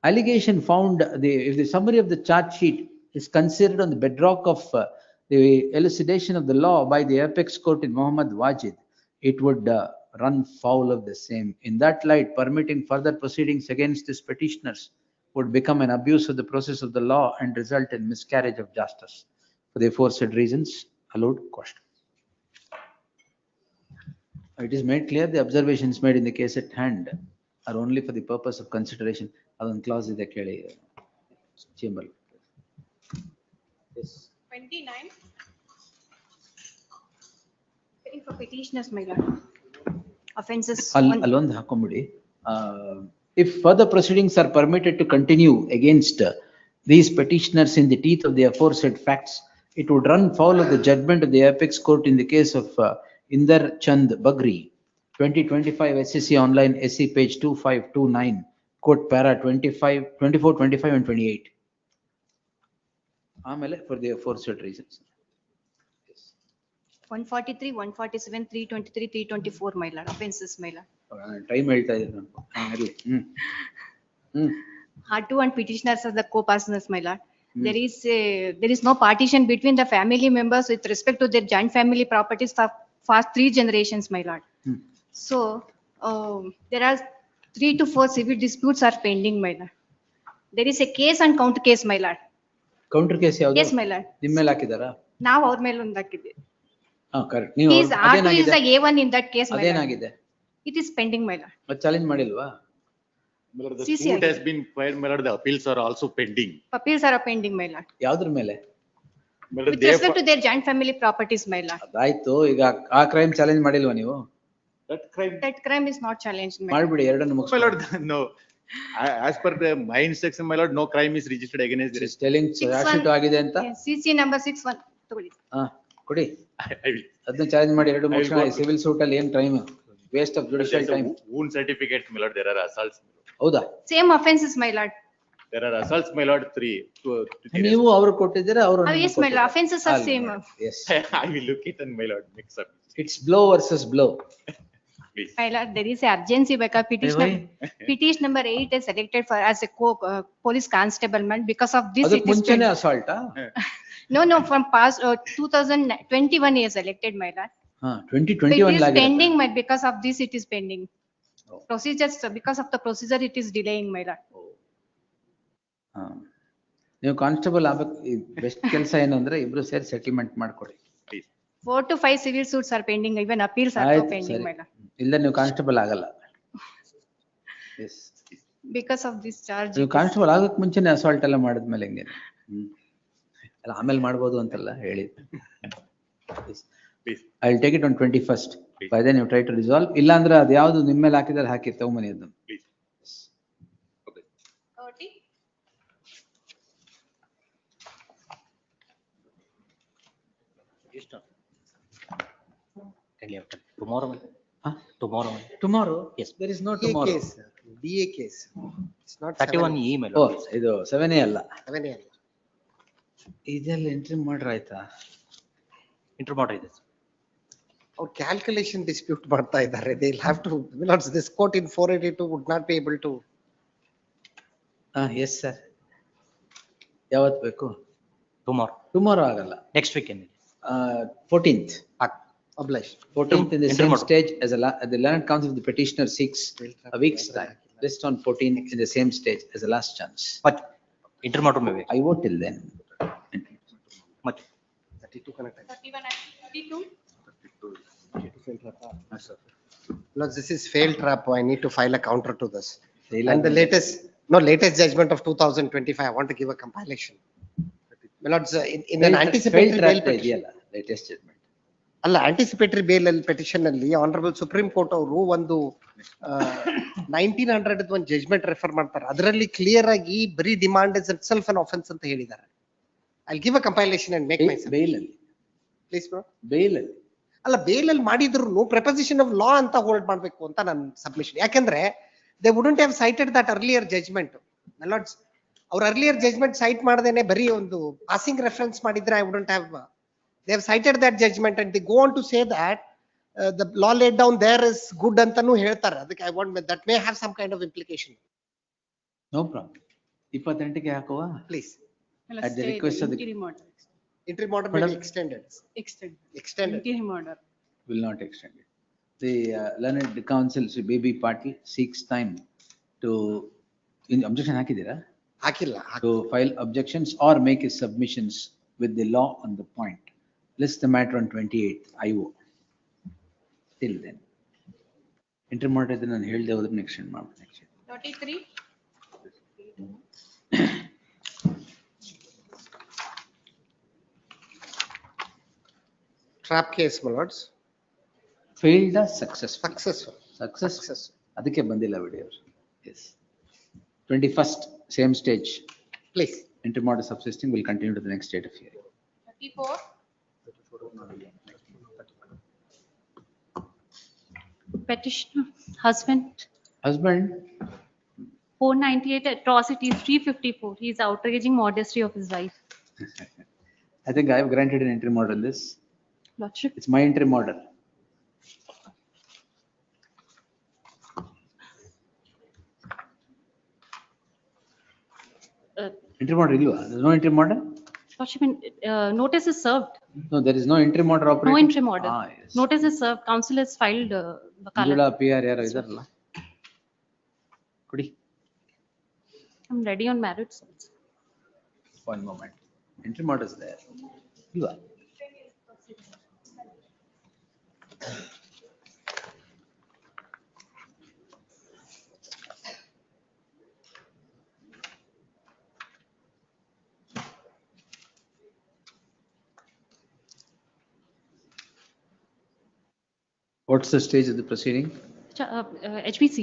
allegation found, if the summary of the charge sheet is considered on the bedrock of the elucidation of the law by the apex court in Muhammad Wajid, it would run foul of the same. In that light, permitting further proceedings against these petitioners would become an abuse of the process of the law and result in miscarriage of justice. For the aforesaid reasons, allowed question. It is made clear the observations made in the case at hand are only for the purpose of consideration. Adon clause ide keli chamber. Yes. 29. For petitioners, my lord. Offenses. Allonದು ಹಾಕೊಂಬಿಡಿ. If further proceedings are permitted to continue against these petitioners in the teeth of the aforesaid facts, it would run foul of the judgment of the apex court in the case of Inder Chand Bagri, 2025 SEC online SC page 2529, quote para 25, 24, 25 and 28. Amele for the aforesaid reasons. 143, 147, 323, 324, my lord. Offenses, my lord. Time ಹೇಳ್ತಾ ಇದ್ದೀನಿ ನಾನು. R2 and petitioners are the co-partners, my lord. There is no partition between the family members with respect to their joint family properties for 3 generations, my lord. So there are 3 to 4 civil disputes are pending, my lord. There is a case and counter case, my lord. Counter case ಯಾವುದು? Yes, my lord. ನಿಮ್ಮ ಮೇಲೆ ಹಾಕಿದಾರಾ? ನಾವು ಅವ್ರ ಮೇಲೆ ಒಂದು ಹಾಕಿದ್ದೀವಿ. Correct. R2 is the A1 in that case, my lord. ಅದೇನಾಗಿದೆ? It is pending, my lord. ಅದು challenge ಮಾಡಿಲ್ವಾ? The suit has been filed, my lord. The appeals are also pending. Appeals are pending, my lord. ಯಾವ್ದ್ರ ಮೇಲೆ? With respect to their joint family properties, my lord. ಆಯ್ತು, ಈಗ ಆ crime challenge ಮಾಡಿಲ್ವಾ ನೀವು? That crime is not challenged, my lord. ಮಾಡ್ಬಿಡಿ, ಎರಡನ್ನು ಮುಗಿಸಿ. My lord, no. As per my instruction, my lord, no crime is registered against this. Telling charge sheet ಆಗಿದೆ ಅಂತ? CC number 61 ತಗೊಳ್ಳಿ. ಕೊಡಿ. I will. ಅದನ್ನ ಚಾಲೆಂಜ್ ಮಾಡಿ ಎರಡು ಮುಗಿಸೋಣ. ಸಿವಿಲ್ ಸೂಟ್ ಅಲ್ಲಿ ಏನ್ crime? Waste of judicial time. Wound certificate, my lord. There are assaults. ಹೌದಾ? Same offenses, my lord. There are assaults, my lord. 3. ನೀವು ಅವರು ಕೊಟ್ಟಿದ್ದೀರಾ, ಅವರು? Yes, my lord. Offenses are same. Yes. I will look it and my lord mix up. It's blow versus blow. Please. My lord, there is a urgency because petition number 8 is selected for as a police constable, man. Because of this, ಅದಕ್ಕೆ ಮುಂಚೆನೇ assault ಆ? No, from past 2021 he is elected, my lord. 2021 It is pending, my, because of this it is pending. Procedures, because of the procedure it is delaying, my lord. ನೀವು constable ಆಗಬೇಕು. Best ಕೆಲಸ ಏನಂದ್ರೆ ಇಬ್ರು ಸೇರಿ settlement ಮಾಡ್ಕೊಡಿ. 4 to 5 civil suits are pending, even appeals are pending, my lord. ಇಲ್ಲ ನೀವು constable ಆಗಲ್ಲ. Yes. Because of this charge. ನೀವು ಕಾನ್ಸ್ಟೇಬಲ್ ಆಗಕ್ಕೆ ಮುಂಚೆನೇ ಅಸಾಲ್ಟ್ ಎಲ್ಲ ಮಾಡಿದ್ಮೇಲೆ ಹೆಂಗೆ? ಅಲ್ಲ ಆಮೇಲೆ ಮಾಡ್ಬೋದು ಅಂತೆಲ್ಲ ಹೇಳಿ. I will take it on 21st. By then you try to resolve. ಇಲ್ಲ ಅಂದ್ರೆ ಅದು ಯಾವ್ದು ನಿಮ್ಮ ಮೇಲೆ ಹಾಕಿದ್ರೆ ಹಾಕಿ ತಗೊಂಬನಿ ಅದನ್ನು. Tomorrow? Yes. There is no tomorrow. DA case. It's not 31 email. Oh, ಇದು 7A ಅಲ್ಲ. 7A ಅಲ್ಲ. ಇದೆಲ್ಲ ಎಂಟ್ರಿ ಮಾಡ್ರ ಆಯ್ತಾ? Enter ಮಾಡ್ರಿ ಇದೆ. ಅವ್ರು ಕ್ಯಾಲ್ಕುಲೇಷನ್ ಡಿಸ್ಪ್ಯೂಟ್ ಮಾಡ್ತಾ ಇದ್ದಾರೆ. They will have to, this court in 482 would not be able to. Yes sir. ಯಾವತ್ತು ಬೇಕು? Tomorrow. Tomorrow ಆಗಲ್ಲ. Next weekend. 14th. Obliged. 14th in the same Intermodal. stage as the learned counsel of the petitioner seeks a week's time. Rest on 14th in the same stage as a last chance. But intermodal में भी. I vote till then. Much. 32 connected. 31 and 32. No, this is failed trap. I need to file a counter to this. Fail And the amendment. latest judgment of 2025, I want to give a compilation. My lords, in an anticipatory bail Failed petition. ಇದೆಯಲ್ಲ latest judgment. ಅಲ್ಲ anticipatory bale ಅಲ್ಲಿ petition ಅಲ್ಲಿ honourable supreme court ಅವರು ಒಂದು 1900 ಒಂದು judgement refer ಮಾಡ್ತಾರೆ. ಅದರಲ್ಲಿ clear ಆಗಿ ಬರೀ demand is itself an offence ಅಂತ ಹೇಳಿದ್ದಾರೆ. I give a compilation and make my bail ಅಲ್ಲಿ ಪ್ಲೀಸ್ ಬ್ರೋ. ಬೇಲ್ ಅಲ್ಲಿ ಅಲ್ಲ ಬೇಲ್ ಅಲ್ಲಿ ಮಾಡಿದ್ರು ಪ್ರಪೋಸಿಷನ್ ಆಫ್ ಲಾ ಅಂತ ಹೋಲ್ಡ್ ಮಾಡಬೇಕು ಅಂತ ನನ್ನ ಸಬ್ಮಿಷನ್. ಯಾಕಂದ್ರೆ they wouldn't have cited that earlier judgment. My lords, ಅವ್ರ ಅರ್ಲಿಯರ್ ಜಜ್ಮೆಂಟ್ ಸೈಟ್ ಮಾಡದೇನೆ ಬರೀ ಒಂದು ಪಾಸಿಂಗ್ ರೆಫರೆನ್ಸ್ ಮಾಡಿದ್ರೆ I wouldn't have. They have cited that judgment and they go on to say that the law laid down there is good antanu ಹೇಳ್ತಾರೆ. ಅದಕ್ಕೆ I want that may have some kind of implication. No problem. 28ಗೆ ಹಾಕುವ. Please. At the request of the Interim order may be extended. Extended. Interim order. Will not extend it. The learned counsel BB Patil seeks time to objection ಹಾಕಿದ್ದೀರಾ? ಹಾಕಿಲ್ಲ. To file objections or make his submissions with the law on the point. List the matter on 28th IO. Till then. Intermodal then ನಾನು ಹೇಳ್ದೆ ಹೋದ್ರೆ next end ಮಾಡ್ತೀನಿ. 33. Trap case, my lords. Failed successful. Successful. ಅದಕ್ಕೆ ಬಂದಿಲ್ಲ video. Yes. 21st same stage. Please. Intermodal subsisting will continue to the next date of hearing. 34. Petitioner, husband, 498 atrocities, 354. He is outraging modesty of his wife. I think I have granted an interim order on this. Lordship. It's my interim order. Interim order ಇಲ್ವಾ? There is no interim order? Lordship, notice is served. No, there is no interim order operating. No interim order. Yes. Notice is served. Council has filed. Manjula PR ಯಾರೋ ಇದಾರಲ್ಲ? ಕೊಡಿ. I'm ready on merits. One moment. Interim order is there. ಇಲ್ವಾ? What's the stage of the proceeding? HBC.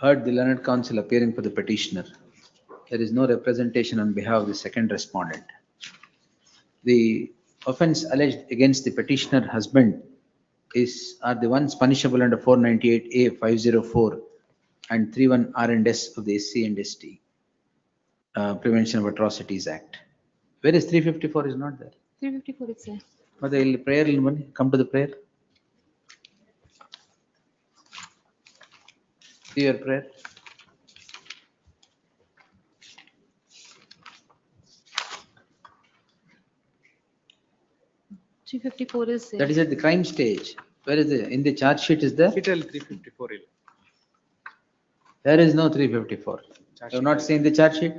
Heard the learned counsel appearing for the petitioner. There is no representation on behalf of the second respondent. The offense alleged against the petitioner husband are the ones punishable under 498A 504 and 31 R&S of the SC and ST. Prevention of Atrocities Act. Where is 354 is not there? 354 is there. But the prayer, come to the prayer. See your prayer. Is there. That is at the crime stage. Where is the, in the charge sheet is there? Capital 354 ಇಲ್ಲ. There is no 354. You have not seen the charge sheet?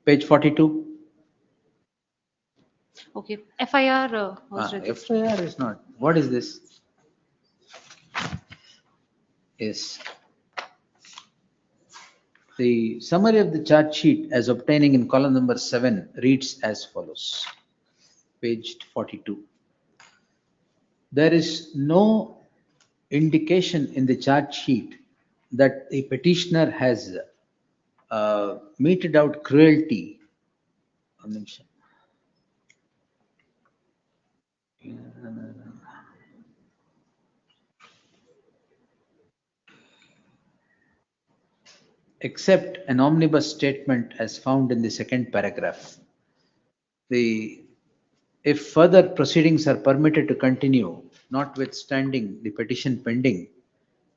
Page 42. Okay, FIR was registered. FIR is not. What is this? Yes. The summary of the charge sheet as obtaining in column number 7 reads as follows. Page 42. There is no indication in the charge sheet that a petitioner has meted out cruelty. Except an omnibus statement as found in the second paragraph. If further proceedings are permitted to continue, notwithstanding the petition pending,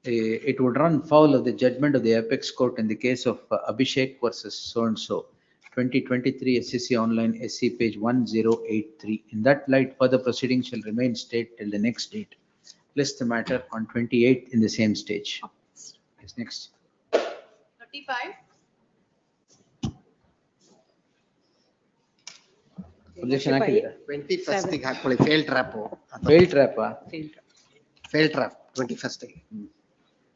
it would run foul of the judgment of the apex court in the case of Abhishek versus so-and-so, 2023 SCC online SC page 1083. In that light, further proceedings shall remain state till the next date. List the matter on 28th in the same stage. Yes, next. 35. Objection ಹಾಕಿದ್ದೀರಾ? 21st ಗೆ ಹಾಕೊಳ್ಳಿ fail trap. Fail trap ಆ? Fail trap 21st ಗೆ.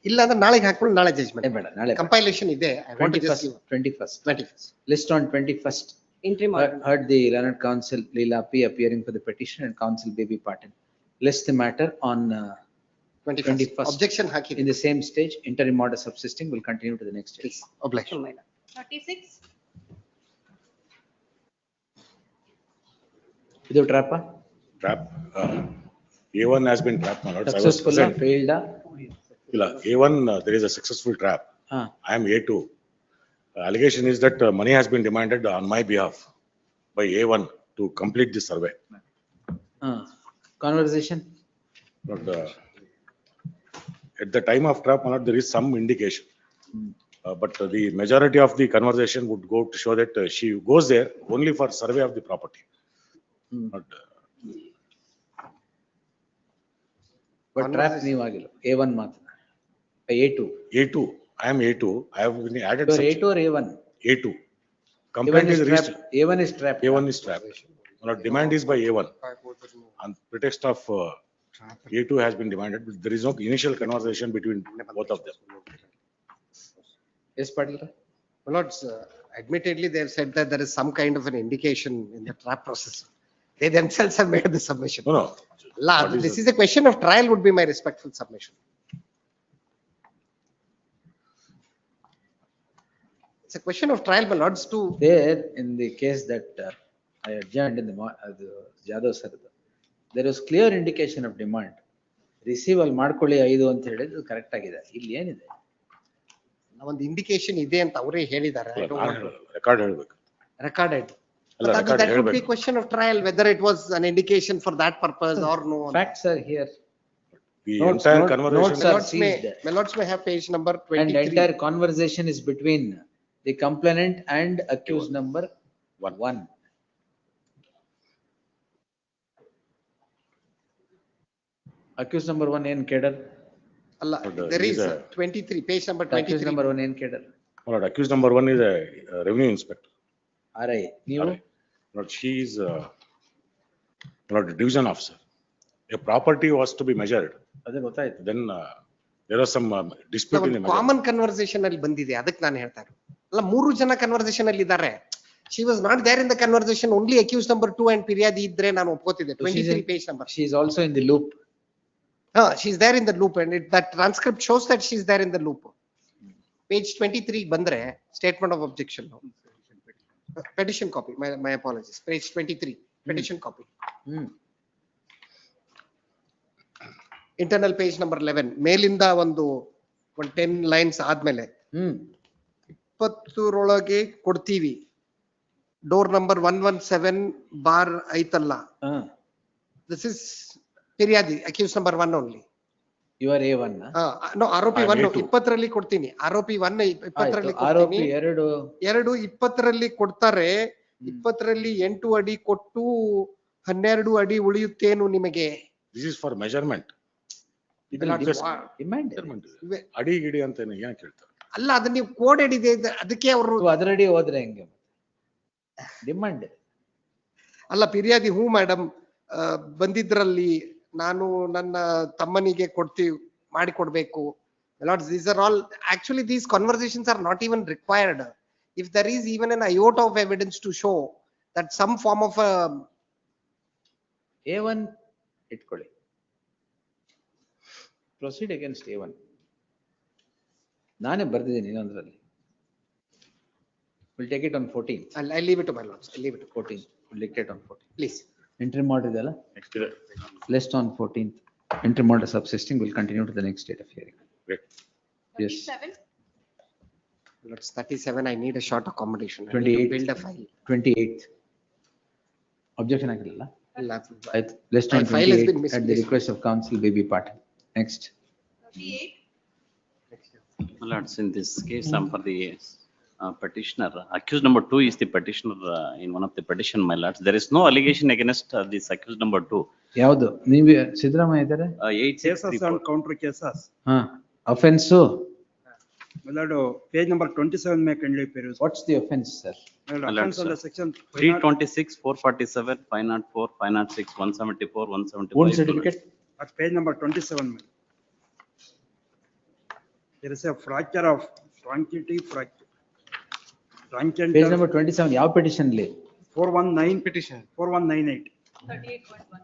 ಇಲ್ಲ ಅಂದ್ರೆ ನಾಳೆಗೆ ಹಾಕೊಳ್ಳಿ, ನಾಳೆ ಜಡ್ಜ್ಮೆಂಟ್ ಬೇಡ, ನಾಳೆ ಕಂಪೈಲೇಷನ್ ಇದೆ. I want to just 21st. List on 21st. Heard the learned counsel Leela P appearing for the petition and counsel Baby Patil. List the matter on 21st. Objection haki in the same stage. Interim order subsisting will continue to the next stage. Objection. 36. Without trap? Trap. A1 has been trapped. My lord. Successful or failed? A1, there is a successful trap. I am A2. Allegation is that money has been demanded on my behalf by A1 to complete the survey. Conversation? But, at the time of trap, my lord, there is some indication. But the majority of the conversation would go to show that she goes there only for survey of the property. But trap ನೀವು ಆಗಿಲ್ಲ. A1 ಮಾತ್ರ. A2. A2. I am A2. I have been added. You are A2 or A1? A2. Complaint is reached. A1 is trapped. A1 is trapped. Demand is by A1. On pretext of A2 has been demanded, but there is no initial conversation between both of them. Yes, Patil. My lords, admittedly, they have said that there is some kind of an indication in the trap process. They themselves have made the submission. No. This is a question of trial would be my respectful submission. It's a question of trial, my lords, to. There, in the case that I adjourned in the Jadhav sir, there was clear indication of demand. Receival ಮಾಡ್ಕೊಳ್ಳಿ 5 ಅಂತ ಹೇಳಿದ್ದು correct ಆಗಿದೆ. ಇಲ್ಲಿ ಏನಿದೆ? ಒಂದು indication ಇದೆ ಅಂತ ಅವರೇ ಹೇಳಿದ್ದಾರೆ. ರೆಕಾರ್ಡ್ ಹೇಳಬೇಕು. Recorded. But that would be a question of trial, whether it was an indication for that purpose or no. Facts are here. The entire conversation. My lords may have page number 23. And entire conversation is between the complainant and accused number 1. Accused number 1 ಏನ್ ಕೇಳರ್? ಅಲ್ಲ, there is 23, page number 23. Accused number 1 ಏನ್ ಕೇಳರ್? Lord, accused number 1 is a revenue inspector. RI. ನೀವು? Lord, she is Lord, division officer. A property was to be measured. ಅದೇ ಗೊತ್ತಾಯ್ತು. Then there was some dispute in the matter. Common conversation ಅಲ್ಲಿ ಬಂದಿದೆ, ಅದಕ್ಕೆ ನಾನು ಹೇಳ್ತಾ ಇರೋದು. ಅಲ್ಲ, 3 ಜನ ಕನ್ವರ್ಸೇಷನ್ ಅಲ್ಲಿ ಇದ್ದಾರೆ. She was not there in the conversation, only accused number 2 and ಫಿರ್ಯಾದಿ ಇದ್ರೆ ನಾನು ಒಪ್ಕೋತಿದ್ದೆ. 23 page number. She is also in the loop. She is there in the loop, and that transcript shows that she is there in the loop. Page 23 ಬಂದ್ರೆ statement of objection. Petition copy. My apologies. Page 23. Petition copy. Internal page number 11. ಮೇಲಿಂದ ಒಂದು 10 lines ಆದ್ಮೇಲೆ 20 ಕೊಡ್ತೀವಿ. Door number 117 bar ಐತಲ್ಲ. This is ಫಿರ್ಯಾದಿ, accused number 1 only. You are A1. No, ಆರೋಪಿ 1 20ರಲ್ಲಿ ಕೊಡ್ತೀನಿ. ಆರೋಪಿ 1 20ರಲ್ಲಿ ಕೊಡ್ತೀನಿ. 2 20ರಲ್ಲಿ ಕೊಡ್ತಾರೆ. 20ರಲ್ಲಿ 8 ಅಡಿ ಕೊಟ್ಟು 12 ಅಡಿ ಉಳಿಯುತ್ತೇನು ನಿಮಗೆ? This is for measurement. ಅಡಿ ಗಿಡಿ ಅಂತ ಏನ್ ಕೇಳ್ತಾರೆ? ಅಲ್ಲ, ಅದನ್ನ ನೀವು ಕೋಡ್ ಇದೆ, ಅದಕ್ಕೆ ಅವರು ಅದರಡಿ ಹೋದ್ರೆ ಹೆಂಗೆ? ಡಿಮಾಂಡ್ ಅಲ್ಲ, ಫಿರ್ಯಾದಿ ಹೂ ಮೇಡಮ್ ಬಂದಿದ್ರಲ್ಲಿ ನಾನು ನನ್ನ ತಮ್ಮನಿಗೆ ಮಾಡಿಕೊಡ್ಬೇಕು. These are all actually, these conversations are not even required. If there is even an iota of evidence to show that some form of A1 ಇಟ್ಕೊಳ್ಳಿ. Proceed against A1. ನಾನೇ ಬರ್ದಿದ್ದೀನಿ ಇನ್ನೊಂದ್ರಲ್ಲಿ. We'll take it on 14. I'll leave it to my lords. I'll leave it to 14. We'll dictate on 14. Please. Interim order ಇದೆಯಲ್ಲ? List on 14th. Interim order subsisting will continue to the next date of hearing. Great. Yes. 37. I need a short accommodation. 28. Build a file. 28th. Objection ಆಗಿಲ್ಲ? List on My file has been 28 at the request of counsel Baby Patil. Next. 38. My lords, in this case, for the petitioner, accused number 2 is the petitioner in one of the petition, my lords. There is no allegation against this accused number 2. ಯಾವ್ದು ನೀವು ಸಿದ್ದರಾಮಯ್ಯ ಇದ್ದಾರೆ? 8634. Cases and counter cases. ಹಾ, offence. My lord, page number 27 may kindly peruse. What's the offense, sir? My lord, My lord, offense under section 326, 447, 504, 506, 174, 175. Wound certificate? at page number 27. my lord. There is a fracture of truncate fracture. Page number 27, ಯಾವ petition li? 419 petition. 4198. 38.1.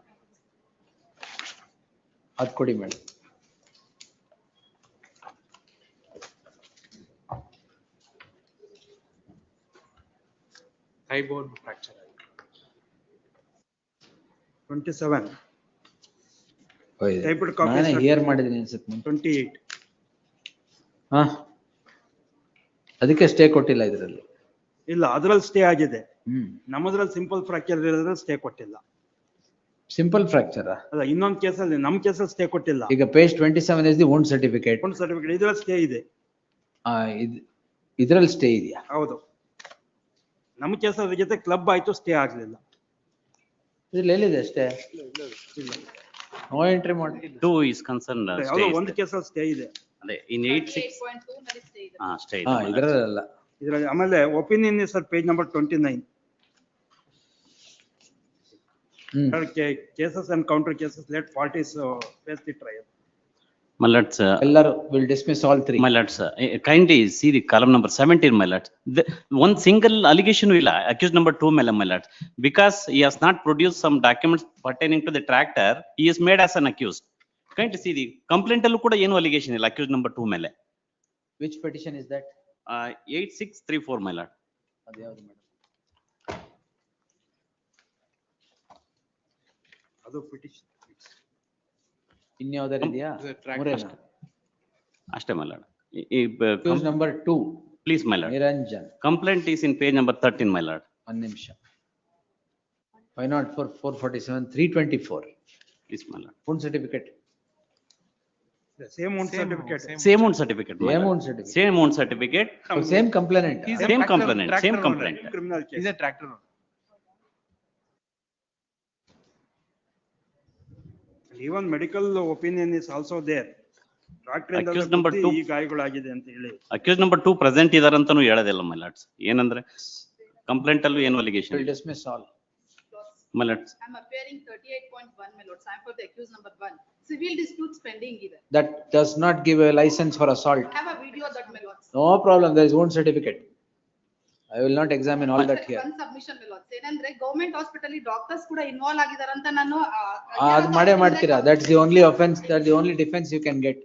ಅದ್ ಕೊಡಿ madam. Thigh bone fracture. 27. ಓಯ್, Typed copy. ನಾನೇ here ಮಾಡಿದ್ದೀನಿ ಅನ್ಸುತ್ತೆ. 28. ಹಾ, ಅದಕ್ಕೆ stay ಕೊಟ್ಟಿಲ್ಲ ಇದರಲ್ಲಿ. ಇಲ್ಲ, ಅದ್ರಲ್ಲಿ ಸ್ಟೇ ಆಗಿದೆ. ಹ್ಮ್, ನಮ್ಮದ್ರಲ್ಲಿ ಸಿಂಪಲ್ ಫ್ರಾಕ್ಚರ್ ಇರೋದ್ರಲ್ಲಿ ಸ್ಟೇ ಕೊಟ್ಟಿಲ್ಲ. Simple fracture. ಅಲ್ಲ, ಇನ್ನೊಂದು ಕೇಸಲ್ಲಿ ನಮ್ ಕೇಸಲ್ಲಿ ಸ್ಟೇ ಕೊಟ್ಟಿಲ್ಲ. ಈಗ page 27 is the wound certificate. ಒಂದು ಸರ್ಟಿಫಿಕೇಟ್ ಇದ್ರಲ್ಲಿ ಸ್ಟೇ ಇದೆ. ಇದ್ರಲ್ಲಿ ಸ್ಟೇ ಇದೆಯಾ? ಹೌದು. ನಮ್ಮ ಕೇಸಲ್ಲಿ ಜೊತೆ ಕ್ಲಬ್ ಆಯ್ತು, ಸ್ಟೇ ಆಗ್ಲಿಲ್ಲ. ಇದ್ರಲ್ಲಿ ಎಲ್ಲಿದೆ ಸ್ಟೇ? ನೋ ಎಂಟ್ರಿ ಮಾಡಿ. 2 is concerned. ಯಾವ್ದೋ ಒಂದು ಕೇಸಲ್ಲಿ ಸ್ಟೇ ಇದೆ. ಅದೇ in 86. 38.2 ನಲ್ಲಿ stay ಇದೆ. ಹಾ, stay ಹಾ, ಇದೆ. ಇದರಲ್ಲ. ಇದ್ರಲ್ಲಿ ಆಮೇಲೆ opinion sir page number 29. Cases and counter cases, let parties face the trial. My lords, ಎಲ್ಲರೂ will dismiss all three. my lords, kindly see the column number 17, my lords. One single allegation will accused number 2, my lords, because he has not produced some documents pertaining to the tractor, he is made as an accused. Kindly see the complaint allu kuda ಏನು allegation ಇಲ್ಲ accused number 2 ಮೇಲೆ. Which petition is that? 8634, my lord. ಅದು ಯಾವುದು madam? ಅದು petition. ಇನ್ಯಾವುದಾರು ಇದೆಯಾ? ಮೂರೇನಾ? ಅಷ್ಟೇ, my lord. Accused number 2. Please, my lord. Niranjan. Complaint is in page number 13, my lord. ಒಂದು ನಿಮಿಷ. 504, 447, 324. Please, my lord. Wound certificate. Same wound certificate. Same wound certificate. my Same lord. wound certificate. Same wound certificate. So same complainant. Same complainant. Same complaint. Criminal case. He's a tractor owner. Even medical opinion is also there. Tractor ಇಂದ Accused number ಗುದ್ದಿ 2. ಈ ಗಾಯಗಳಾಗಿದೆ ಅಂತ ಹೇಳಿ. Accused number 2 present ಇದಾರಂತನೂ ಹೇಳೋದಿಲ್ಲ, my lords. ಏನಂದ್ರೆ complaint ಅಲ್ಲೂ ಏನು allegation Will dismiss all. my lords. I'm appearing 38.1, my lords. I'm for the accused number 1. Civil disputes pending either. That does not give a license for assault. I have a video of that, my lords. No problem, there is wound certificate. I will not examine all that here. One submission, my lords. ಏನಂದ್ರೆ government hospital doctors ಕೂಡ involve ಆಗಿದಾರಂತ ನಾನು ಅದು ಮಾಡೇ ಮಾಡ್ತೀರಾ? That's the only offense, that's the only defense you can get.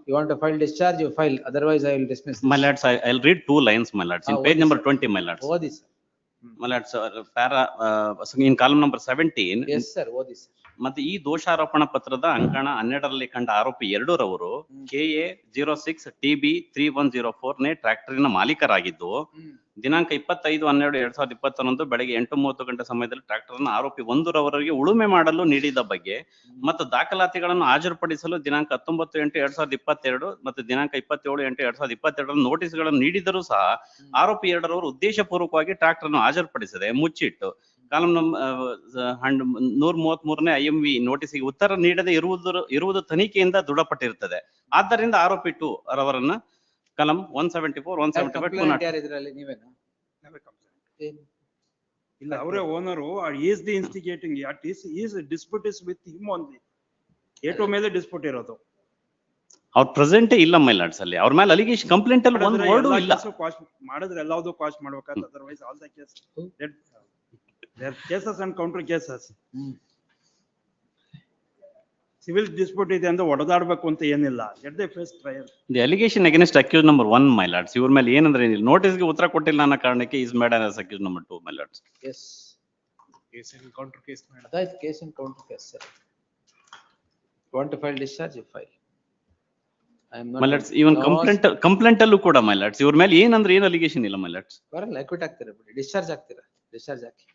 You want to file discharge, you file, otherwise I will dismiss. My lords, I'll read 2 lines, my lords. In page number 20, my lords. ಓದಿ sir. My lords, in column number 17. Yes sir, ಓದಿ sir. ಮತ್ತೆ ಈ ದೋಷಾರೋಪಣಾ ಪತ್ರದ ಅಂಕಣ 12ರಲ್ಲಿ ಕಂಡ ಆರೋಪಿ 2 ರವರು KA 06 TB 3104 ನೇ ಟ್ರ್ಯಾಕ್ಟರಿನ ಮಾಲೀಕರಾಗಿದ್ದು, ದಿನಾಂಕ 25/12/2021 ಬೆಳಗ್ಗೆ 8:30 ಗಂಟೆ ಸಮಯದಲ್ಲಿ ಟ್ರ್ಯಾಕ್ಟರ್ ಅನ್ನು ಆರೋಪಿ 1 ರವರಿಗೆ ಉಳುಮೆ ಮಾಡಲು ನೀಡಿದ ಬಗ್ಗೆ ಮತ್ತು ದಾಖಲಾತಿಗಳನ್ನು ಹಾಜರುಪಡಿಸಲು ದಿನಾಂಕ 19/8/2022 ಮತ್ತು ದಿನಾಂಕ 27/8/2022 ನೋಟಿಸ್ಗಳನ್ನು ನೀಡಿದರೂ ಸಹ ಆರೋಪಿ 2 ರವರು ಉದ್ದೇಶಪೂರ್ವಕವಾಗಿ ಟ್ರ್ಯಾಕ್ಟರ್ ಅನ್ನು ಹಾಜರುಪಡಿಸದೆ ಮುಚ್ಚಿಟ್ಟು ಕಾಲಂ 133ನೇ IMV ನೋಟಿಸ್ಗೆ ಉತ್ತರ ನೀಡದೆ ಇರುವುದು ತನಿಖೆಯಿಂದ ದೃಢಪಟ್ಟಿರುತ್ತದೆ. ಆದ್ದರಿಂದ ಆರೋಪಿ 2 ರವರನ್ನ ಕಾಲಂ 174, 175 ಇದರಲ್ಲಿ ನೀವೇನಾ? ಇಲ್ಲ, ಅವರೇ owner. Is the instigating is dispute is with him only. ಏಟೋ ಮೇಲೆ ಡಿಸ್ಪ್ಯೂಟ್ ಇರೋದು. ಅವ್ರ ಪ್ರೆಸೆಂಟೇ ಇಲ್ಲ ಮೈ ಲಾರ್ಡ್ಸ್ ಅಲ್ಲಿ. ಅವ್ರ ಮೇಲೆ ಅಲಿಗೇಷನ್ ಕಂಪ್ಲೇಂಟ್ ಅಲ್ಲಿ ಒಂದು ವರ್ಡ್ ಇಲ್ಲ. ಮಾಡಿದ್ರೆ ಎಲ್ಲಾವುದು ಕ್ವಾಶ್ ಮಾಡ್ಬೇಕಾದ್ರೆ, otherwise all the case there cases and counter cases. Civil dispute ಇದೆ ಅಂದ್ರೆ ಹೊಡೆದಾಡ್ಬೇಕು ಅಂತ ಏನಿಲ್ಲ. Get the face trial. The allegation against accuse number 1, my lords. ಇವ್ರ ಮೇಲೆ ಏನಂದ್ರೆ ನೋಟಿಸ್ಗೆ ಉತ್ತರ ಕೊಟ್ಟಿಲ್ಲ ಅನ್ನೋ ಕಾರಣಕ್ಕೆ is made as accuse number 2, my lords. Yes. Case and counter case. ಅದಾಯ್ತು, case and counter case sir. You want to file discharge, you file. I am not. My lords, even complaint ಅಲ್ಲೂ ಕೂಡ ಮೈ lords ಇವ್ರ ಮೇಲೆ ಏನಂದ್ರೆ ಏನು allegation ಇಲ್ಲ my lords. ಬರಲ್ಲ, acquit ಆಗ್ತೀರಾ ಬಿಡಿ, ಡಿಸ್ಚಾರ್ಜ್ ಆಗ್ತೀರಾ, discharge hockey.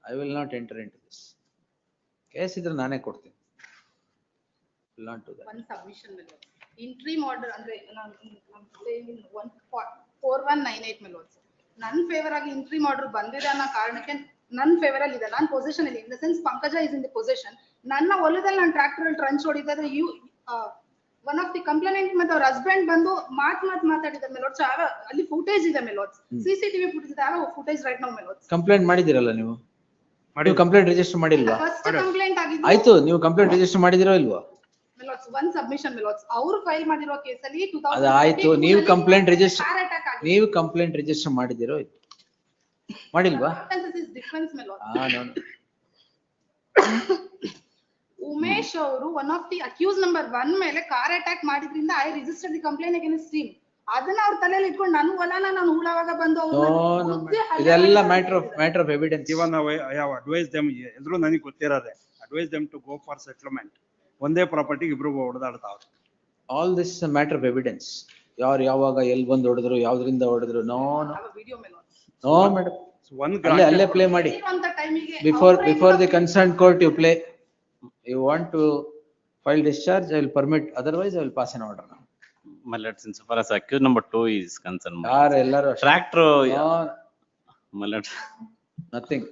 I will not enter into this. Case ಇದ್ರೆ ನಾನೇ ಕೊಡ್ತೀನಿ. Will not do that. One submission, my lords. Interim order ಅಂದ್ರೆ ನಾನು one 4198 ಮೇಲೆ ನನ್ನ ಫೇವರ್ ಆಗಿ ಇಂಟ್ರೀಮ್ ಆರ್ಡರ್ ಬಂದಿದೆ ಅನ್ನೋ ಕಾರಣಕ್ಕೆ ನನ್ನ ಫೇವರ್ ಅಲ್ಲಿ ಇದೆ. ನಾನು ಪೊಸಿಷನ್ ಅಲ್ಲಿ in the sense Pankaja is in the position. ನನ್ನ ಹೊಲದಲ್ಲಿ ನಾನು ಟ್ರ್ಯಾಕ್ಟರ್ ಅಲ್ಲಿ ಟ್ರಂಚ್ ಹೊಡಿತಾ you one of the complaint ಮತ್ತೆ ಅವ್ರ ಹಸ್ಬೆಂಡ್ ಬಂದು ಮಾತಾಡಿದ ಮೇಲೋಡ್ಸ್ ಅಲ್ಲಿ ಫುಟೇಜ್ ಇದೆ ಮೇಲೋಡ್ಸ್ ಸಿಸಿಟಿವಿ ಫುಟೇಜ್ ಇದೆ footage right now milords. Complaint ಮಾಡಿದಿರಲ್ಲ ನೀವು? ಕಂಪ್ಲೇಂಟ್ ರಿಜಿಸ್ಟರ್ ಮಾಡಿಲ್ವಾ? ಫಸ್ಟ್ ಕಂಪ್ಲೇಂಟ್ ಆಗಿದ್ದು ಆಯ್ತು, ನೀವು ಕಂಪ್ಲೇಂಟ್ ರಿಜಿಸ್ಟರ್ ಮಾಡಿದಿರೋ ಇಲ್ವಾ? ಮೇಲೋಡ್ಸ್ ಒನ್ ಸಬ್ಮಿಷನ್ ಮೇಲೋಡ್ಸ್ ಅವರು ಫೈಲ್ ಮಾಡಿರೋ ಕೇಸಲ್ಲಿ ಅದಾಯ್ತು, ನೀವು ಕಂಪ್ಲೇಂಟ್ ರಿಜಿಸ್ಟರ್ ಮಾಡಿದಿರೋ ಮಾಡಿಲ್ವಾ? Difference milords. ನೋಡಿ, ಉಮೇಶ್ ಅವರು one of the accused number 1 ಮೇಲೆ ಕಾರ್ ಅಟ್ಯಾಕ್ ಮಾಡಿದ್ರಿಂದ I register the complaint against him. ಅದನ್ನ ಅವ್ರ ತಲೆಯಲ್ಲಿ ಇಟ್ಕೊಂಡು ನಾನು ಹೊಲನ ನಾನು ಹೂಳವಾಗ ಬಂದು ಇದೆಲ್ಲ matter of evidence. Even I have advise them, ಎಲ್ರು ನನಗೆ ಗೊತ್ತಿರೋದೆ, advise them to go for settlement. ಒಂದೇ ಪ್ರಾಪರ್ಟಿಗೆ ಇಬ್ರು ಹೊಡೆದಾಡ್ತಾವ್ರೆ. All this matter of evidence. ಯಾರು ಯಾವಾಗ ಎಲ್ಲಿ ಬಂದು ಹೊಡೆದ್ರು, ಯಾವ್ದ್ರಿಂದ ಹೊಡೆದ್ರು, ನೋ ಮೇಡಮ್, ಅಲ್ಲೇ ಪ್ಲೇ ಮಾಡಿ. Before the concern court you play. You want to file discharge, I will permit, otherwise I will pass an order now. My lord, since far as accused number 2 is concerned, ellaru tractor, my lord, nothing.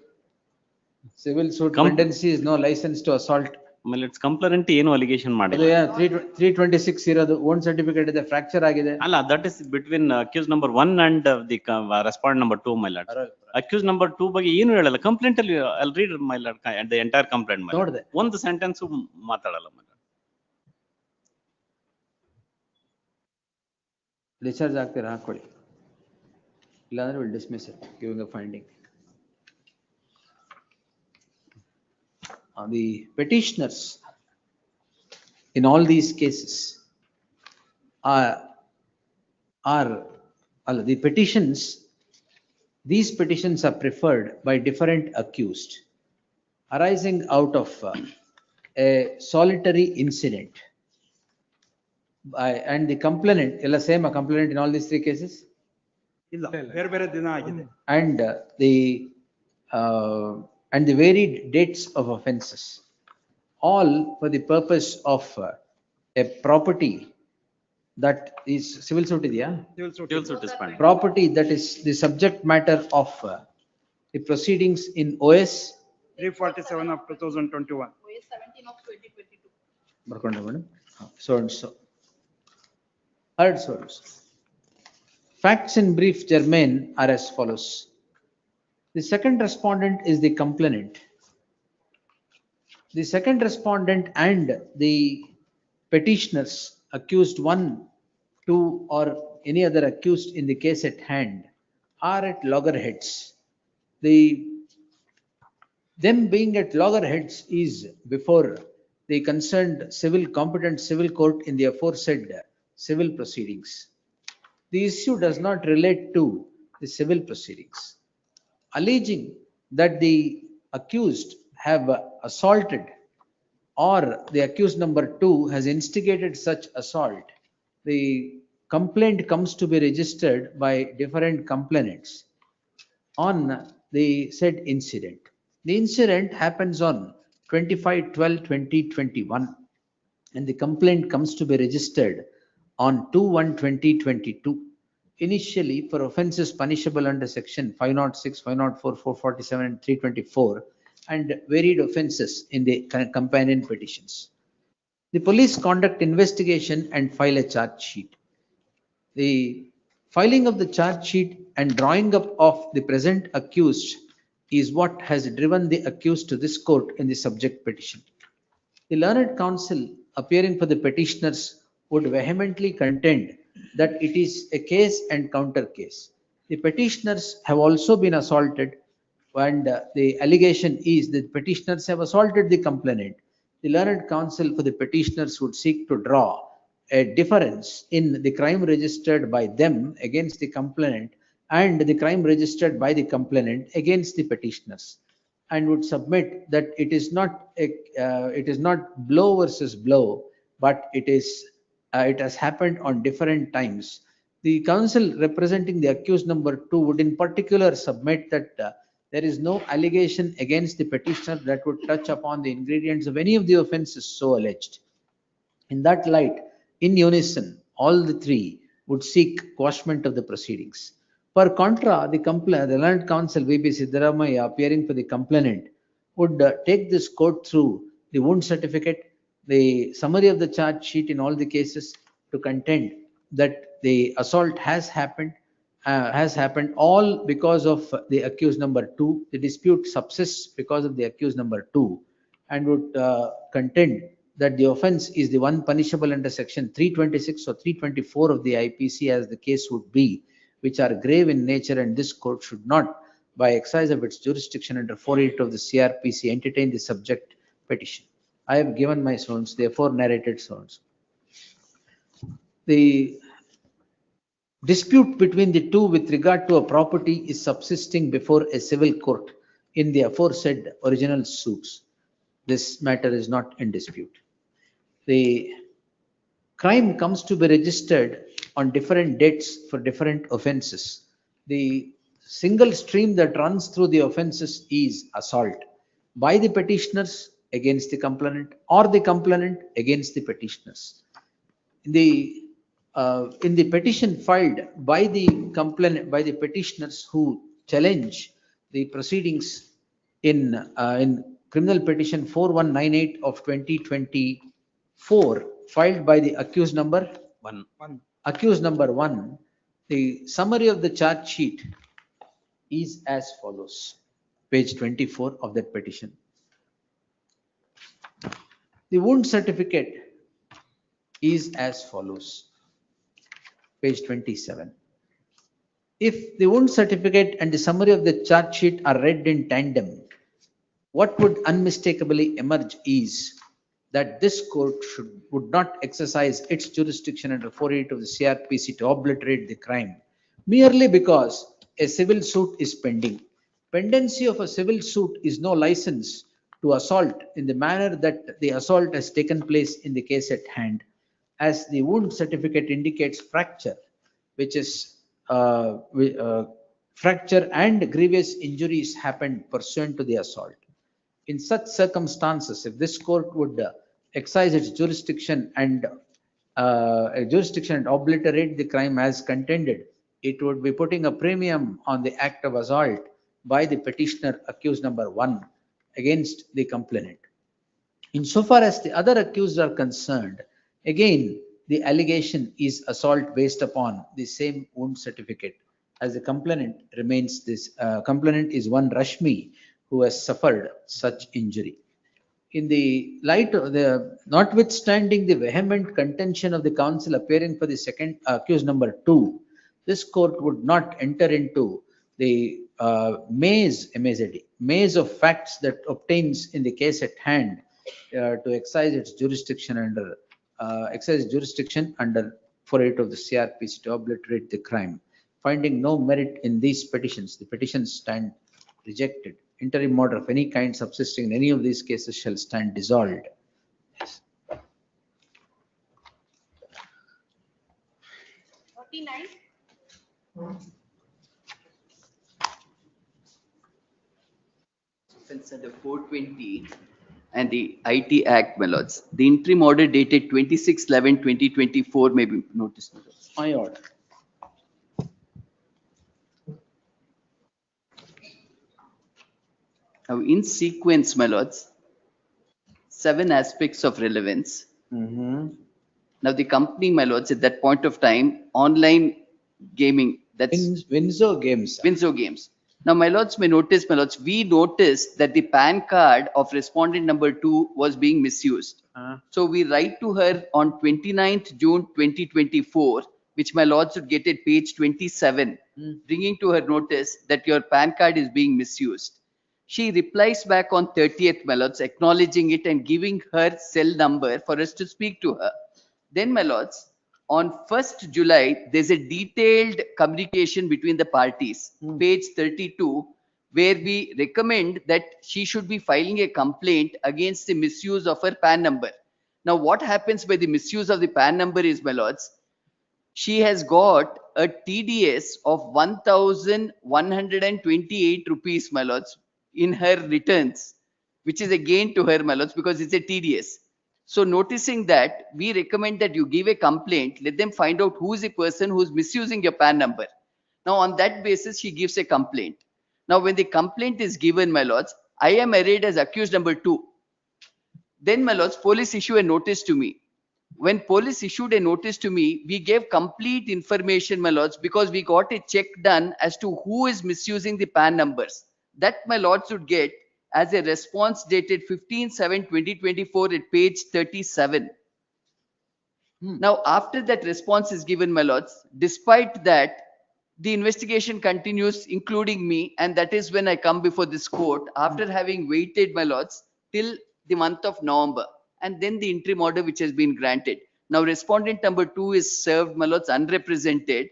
Civil suit tendency is no license to assault. My lord, complainant ಏನು allegation ಮಾಡಿಲ್ಲ. 326 ಇರೋದು own certificate ಇದೆ, fracture ಆಗಿದೆ. ಅಲ್ಲ, that is between accused number 1 and the respondent number 2, my lord. Accused number 2 ಬಗ್ಗೆ ಏನು ಹೇಳಲ್ಲ complaint ಅಲ್ಲಿ. I'll read my lord the entire complaint, my lord. ಒಂದು ಸೆಂಟೆನ್ಸ್ ಮಾತಾಡಲ್ಲ, my lord. ಡಿಸ್ಚಾರ್ಜ್ ಆಗ್ತೀರಾ ಹಾಕೊಳ್ಳಿ, ಇಲ್ಲಾಂದ್ರೆ will dismiss it giving a finding. The petitioners in all these cases the petitions, these petitions are preferred by different accused arising out of a solitary incident and the complainant, ella same a complainant in all these 3 cases? ಇಲ್ಲ, ಬೇರೆ ಬೇರೆ ದಿನ ಆಗಿದೆ. And the varied dates of offences, all for the purpose of a property that is civil suit idya, Civil suit is pending. property that is the subject matter of the proceedings in OS 347 of 2021. OS 17 of 2022. barkonde madam. So and so heard, so and so. Facts in brief germane are as follows. The second respondent is the complainant. The second respondent and the petitioners, accused 1, 2 or any other accused in the case at hand, are at loggerheads. Them being at loggerheads is before the concerned competent civil court in the aforesaid civil proceedings. The issue does not relate to the civil proceedings. Alleging that the accused have assaulted or the accused number 2 has instigated such assault, the complaint comes to be registered by different complainants on the said incident. The incident happens on 25/12/2021 and the complaint comes to be registered on 2/1/2022. Initially for offences punishable under section 506, 504, 447 and 324 and varied offences in the companion petitions. The police conduct investigation and file a charge sheet. The filing of the charge sheet and drawing up of the present accused is what has driven the accused to this court in the subject petition. The learned counsel appearing for the petitioners would vehemently contend that it is a case and counter case. The petitioners have also been assaulted and the allegation is that petitioners have assaulted the complainant. The learned counsel for the petitioners would seek to draw a difference in the crime registered by them against the complainant and the crime registered by the complainant against the petitioners, and would submit that it is not blow versus blow, but it has happened on different times. The counsel representing the accused number 2 would in particular submit that there is no allegation against the petitioner that would touch upon the ingredients of any of the offences so alleged. In that light, in unison, all the three would seek quashment of the proceedings. Per contra, the learned counsel VB Siddaramaiah, appearing for the complainant, would take this court through the wound certificate, the summary of the charge sheet in all the cases to contend that the assault has happened all because of the accused number 2. The dispute subsists because of the accused number 2, and would contend that the offence is the one punishable under section 326 or 324 of the IPC, as the case would be, which are grave in nature, and this court should not, by exercise of its jurisdiction under 48 of the CRPC, entertain the subject petition. I have given my sounds, therefore narrated sounds. The dispute between the two with regard to a property is subsisting before a civil court in the aforesaid original suits. This matter is not in dispute. The crime comes to be registered on different dates for different offences. The single stream that runs through the offences is assault by the petitioners against the complainant, or the complainant against the petitioners. In the petition filed by the complainant, by the petitioners who challenge the proceedings in criminal petition 4198 of 2024, filed by the accused number 1. Accused number 1, the summary of the charge sheet is as follows, page 24 of that petition. The wound certificate is as follows, page 27. If the wound certificate and the summary of the charge sheet are read in tandem, what would unmistakably emerge is that this court would not exercise its jurisdiction under 48 of the CRPC to obliterate the crime merely because a civil suit is pending. Pendency of a civil suit is no license to assault in the manner that the assault has taken place in the case at hand, as the wound certificate indicates fracture, which is fracture and grievous injuries happened pursuant to the assault. In such circumstances, if this court would exercise its jurisdiction and obliterate the crime as contended, it would be putting a premium on the act of assault by the petitioner accused number 1 against the complainant. Insofar as the other accused are concerned, again, the allegation is assault based upon the same wound certificate, as the complainant remains this complainant is one Rashmi who has suffered such injury. In the light of the, notwithstanding the vehement contention of the counsel appearing for the second accused number 2, this court would not enter into the maze of facts that obtains in the case at hand to exercise its jurisdiction under 48 of the CRPC to obliterate the crime. Finding no merit in these petitions, the petitions stand rejected. Interim order of any kind subsisting in any of these cases shall stand dissolved. Yes. 49. Offense under 420 and the IT Act, my lords. The interim order dated 26/11/2024 may be noticed. My order. Now, in sequence, my lords, 7 aspects of relevance. Now, the company, my lords, at that point of time, online gaming, that's Windsor Games. Windsor Games. Now, my lords may notice, my lords, we noticed that the PAN card of respondent number 2 was being misused. So we write to her on 29th June 2024, which my lords would get at page 27, bringing to her notice that your PAN card is being misused. She replies back on 30th, my lords, acknowledging it and giving her cell number for us to speak to her. Then, my lords, on 1st July, there's a detailed communication between the parties, page 32, where we recommend that she should be filing a complaint against the misuse of her PAN number. Now, what happens by the misuse of the PAN number is, my lords, she has got a TDS of 1,128 rupees, my lords, in her returns, which is a gain to her, my lords, because it's a TDS. So noticing that, we recommend that you give a complaint, let them find out who is the person who is misusing your PAN number. Now on that basis, she gives a complaint. Now when the complaint is given, my lords, I am arraigned as accused number 2. Then, my lords, police issue a notice to me. When police issued a notice to me, we gave complete information, my lords, because we got a check done as to who is misusing the PAN numbers. That, my lords, would get as a response dated 15/7/2024 at page 37. Now, after that response is given, my lords, despite that, the investigation continues, including me, and that is when I come before this court after having waited, my lords, till the month of November, and then the interim order which has been granted. Now, respondent number 2 is served, my lords, unrepresented.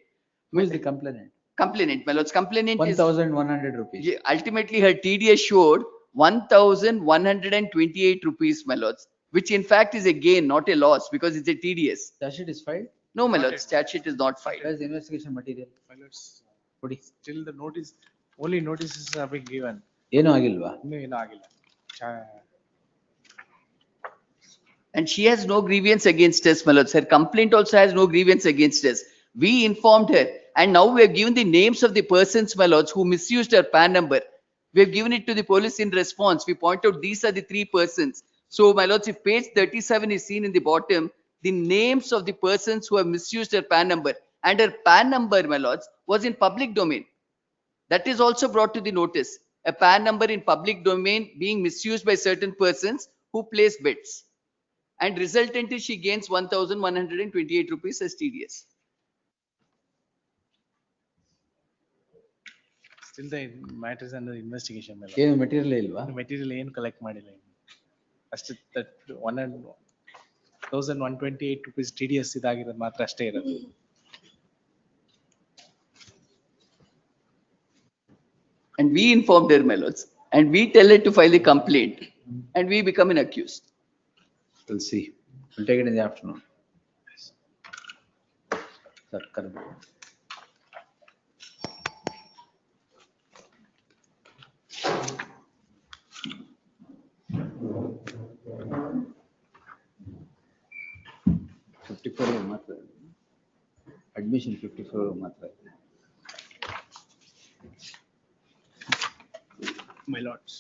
Who is the complainant? Complainant, my lords, complainant is 1,100 rupees. ultimately her TDS showed 1,128 rupees, my lords, which in fact is a gain, not a loss, because it's a TDS. Charge sheet is filed? No, my lords, charge sheet is not filed. Where is the investigation material? Still the notice, only notices have been given. ಏನು ಆಗಿಲ್ವಾ? ಇನ್ನೂ ಏನೂ ಆಗಿಲ್ಲ. And she has no grievance against us, my lords. Her complaint also has no grievance against us. We informed her, and now we have given the names of the persons, my lords, who misused her PAN number. We have given it to the police in response. We point out these are the 3 persons. So, my lords, if page 37 is seen in the bottom, the names of the persons who have misused her PAN number, and her PAN number, my lords, was in public domain. That is also brought to the notice. A PAN number in public domain being misused by certain persons who place bets. And resultant is she gains 1,128 rupees as TDS. Still the matter is under investigation. ಏನು material ಇಲ್ವಾ? Material ಏನು collect ಮಾಡಿಲ್ಲ. ಅಷ್ಟು that 1,128 rupees TDS ಇದಾಗಿರೋದು ಮಾತ್ರ ಅಷ್ಟೇ ಇರೋದು. And we informed her, my lords, and we tell her to file a complaint, and we become an accused. We'll see. We'll take it in the afternoon. Sir, correct. Admission 54 ಮಾತ್ರ. My lords,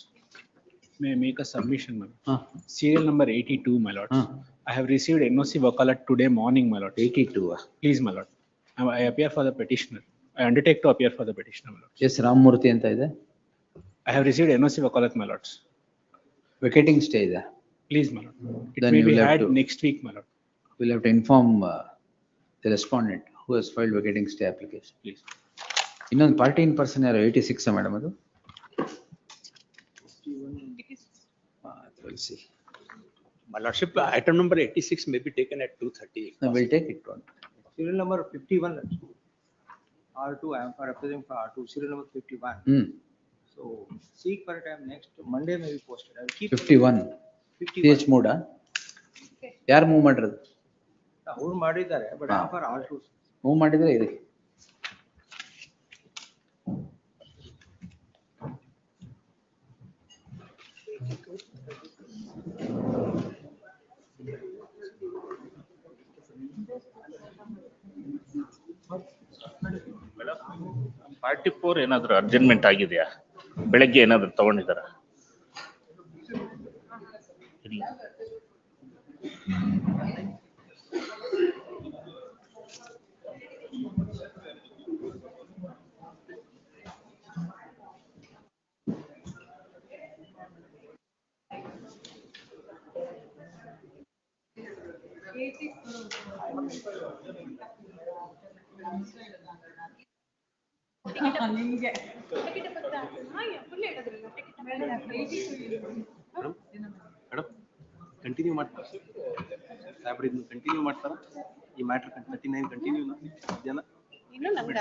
may I make a submission, my lord? Serial number 82, my lords. I have received NOC Wakalat today morning, my lord. 82. Please, my lord. I appear for the petitioner. I undertake to appear for the petitioner, my lord. Yes, Ramamurthy ಅಂತ ಇದೆ. I have received NOC Wakalat, my lords. Vacating stay ಇದೆ. Please, my lord. It Then may you be will have had to- next week, my lord. We'll have to inform the respondent who has filed vacating stay application. Please. ಇನ್ನೊಂದು party in person ಯಾರು 86 madam ಅದು? We'll see. My lordship, item number 86 may be taken at 2:30. No, we'll take it. Serial number 51. R2, I am representing for R2, serial number 51. So seek for a time next Monday may be posted. I will keep 51. 51. CH ಮೂಡ? ಯಾರು move ಮಾಡಿರೋದು? ಅವ್ರು ಮಾಡಿದ್ದಾರೆ, but I am for R2. Move ಮಾಡಿದ್ರೆ ಇದೆ. Party 4 ಏನಾದ್ರು ಅರ್ಜೆಂಟ್ಮೆಂಟ್ ಆಗಿದೆಯಾ? ಬೆಳಗ್ಗೆ ಏನಾದ್ರು ತಗೊಂಡಿದಾರ? ನಿಮ್ಗೆ ಕಂಟಿನ್ಯೂ ಮಾಡ್ತಾರೆ ಸಾಹೇಬ್ರು ಇದನ್ನ ಕಂಟಿನ್ಯೂ ಮಾಡ್ತಾರ ಈ ಮ್ಯಾಟರ್ 39 ಕಂಟಿನ್ಯೂ ಜನ ಇನ್ನು ನಂದ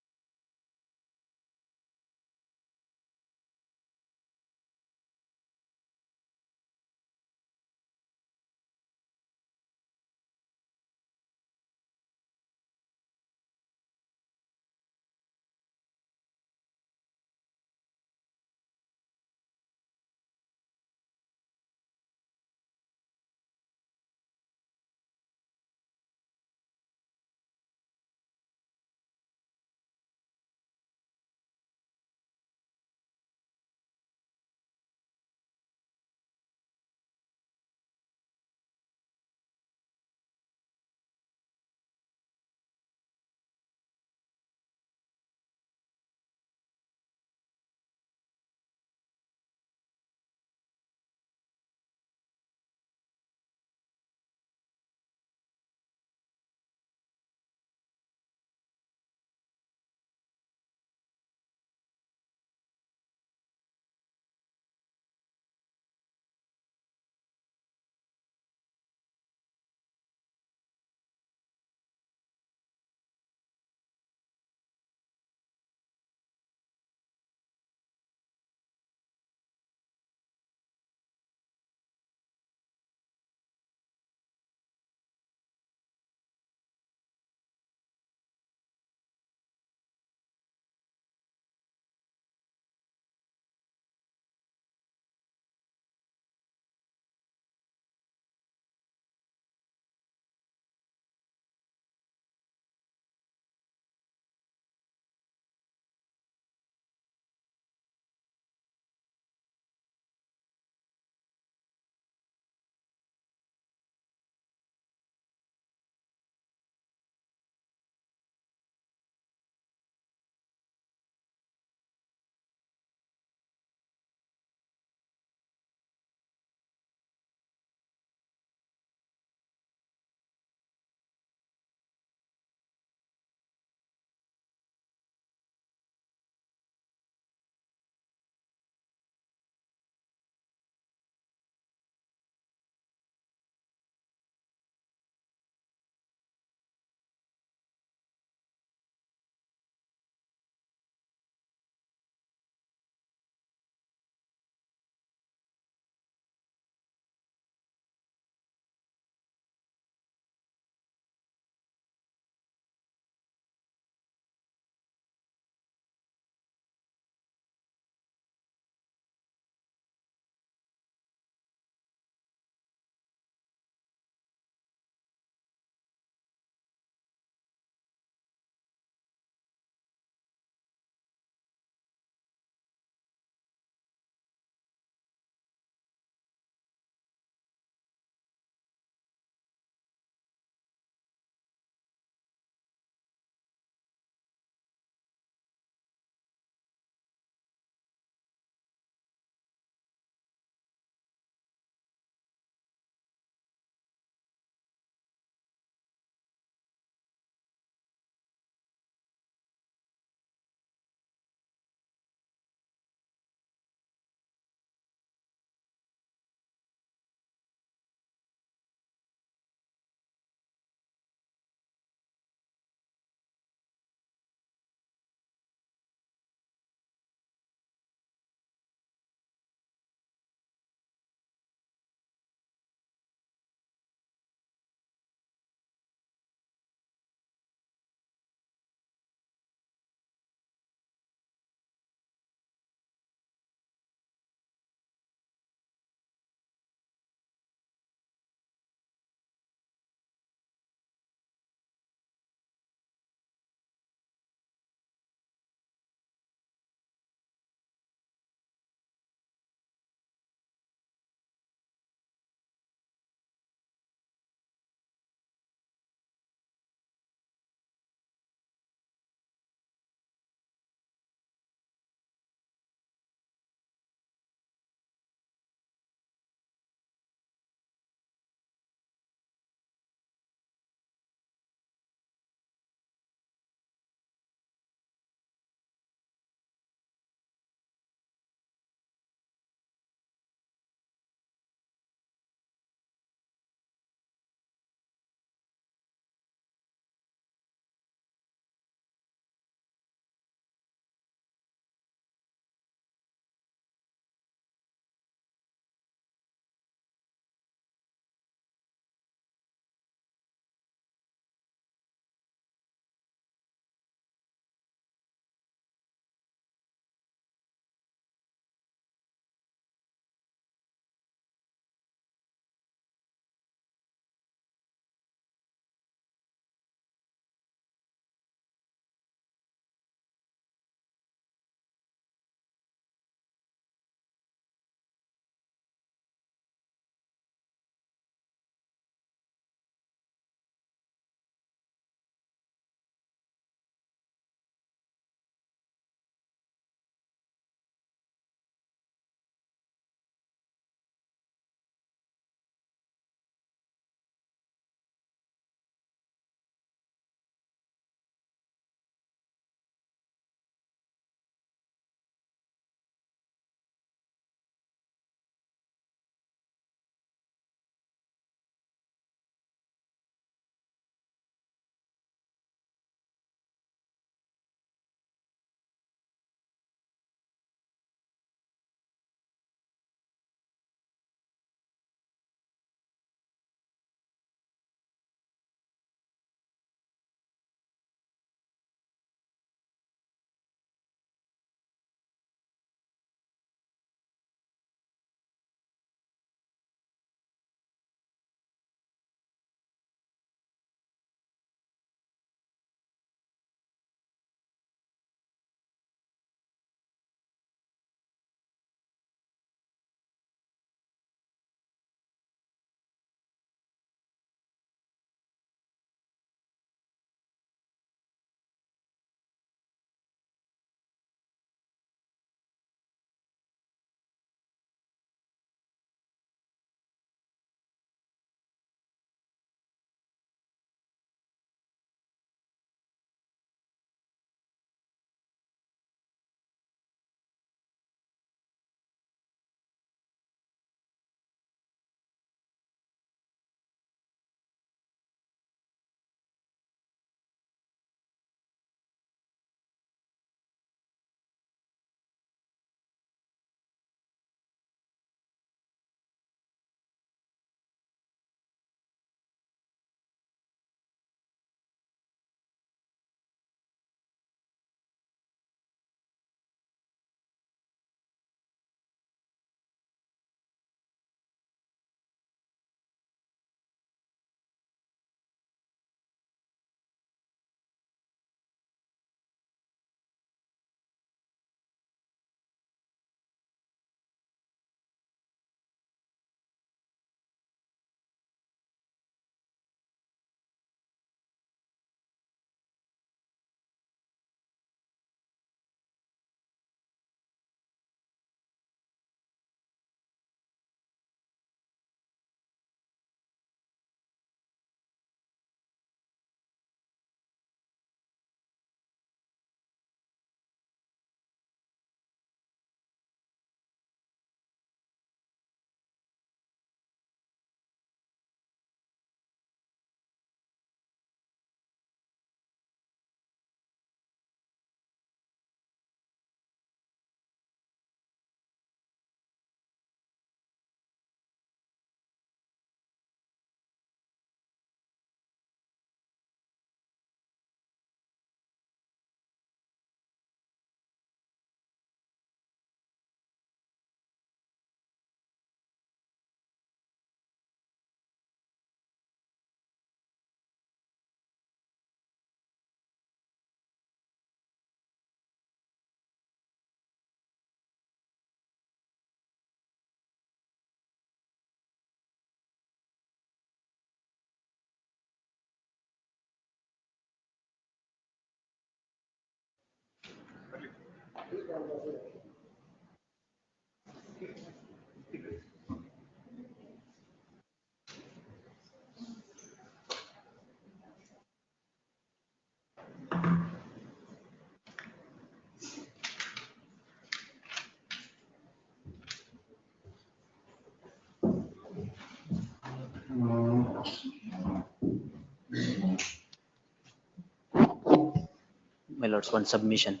My lords, one submission.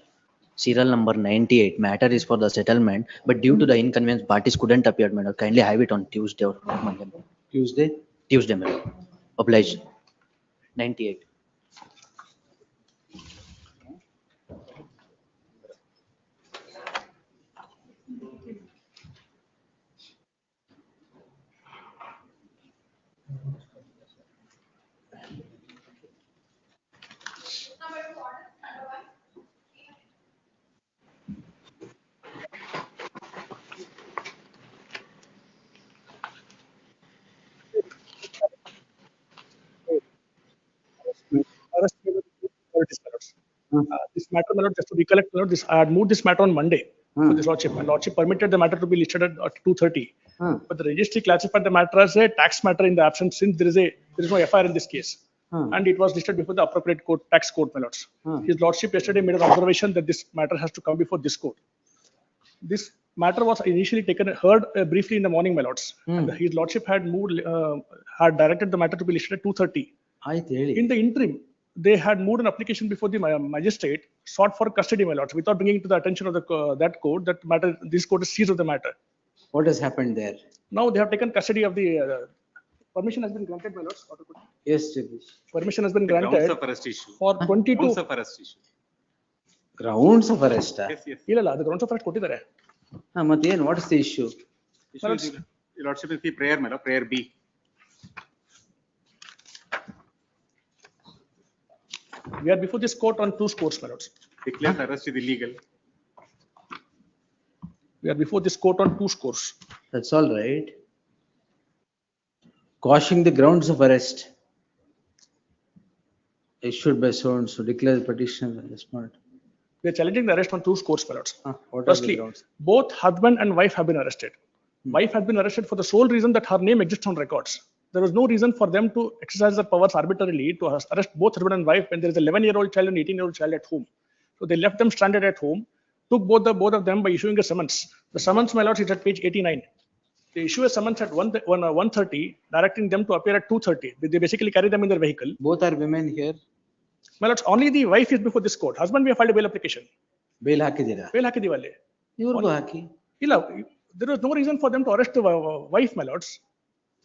Serial number 98, matter is for the settlement, but due to the inconvenience, parties couldn't appear, my lord. Kindly have it on Tuesday or Monday. Tuesday? Tuesday, my lord. Obliged. 98. This matter, my lord, just to recollect, my lord, this, I had moved this matter on Monday for this lordship. My lordship permitted the matter to be listed at 2:30. But the registry classified the matter as a tax matter in the absence, since there is no FIR in this case. And it was listed before the appropriate court, tax court, my lords. His lordship yesterday made an observation that this matter has to come before this court. This matter was initially heard briefly in the morning, my lords. And his lordship had had directed the matter to be listed at 2:30. In the interim, they had moved an application before the magistrate, sought for custody, my lords, without bringing to the attention of that court that matter. This court is seized of the matter. What has happened there? Now they have taken custody of the permission has been granted, my lords. Yes, Jagdish. Permission has been Grounds granted of arrest issue. for 22. Grounds of arrest issue. Grounds of arrest. Yes, yes. ಇಲ್ಲ ಅದು grounds of arrest ಕೊಟ್ಟಿದ್ದಾರೆ. Then what is the issue? Issue is the lordship is the prayer, my lord, prayer B. We are before this court on two scores, my lords. Declares arrest is illegal. We are before this court on two scores. That's all right. Quashing the grounds of arrest issued by so and so, declare the petition respond. We are challenging the arrest on two scores, my lords. What are the Firstly, grounds? both husband and wife have been arrested. Wife has been arrested for the sole reason that her name exists on records. There was no reason for them to exercise their powers arbitrarily to arrest both husband and wife when there is an 11-year-old child and 18-year-old child at home. So they left them stranded at home, took both of them by issuing a summons. The summons, my lords, is at page 89. They issue a summons at 1:30, directing them to appear at 2:30. They basically carry them in their vehicle. Both are women here. My lords, only the wife is before this court. Husband, we have filed a bail application. Bail ಹಾಕಿದ್ದೀರಾ? Bail ಹಾಕಿದೀವಲ್ಲಿ. ಇವ್ರಿಗೂ ಹಾಕಿ. ಇಲ್ಲ, there was no reason for them to arrest the wife, my lords.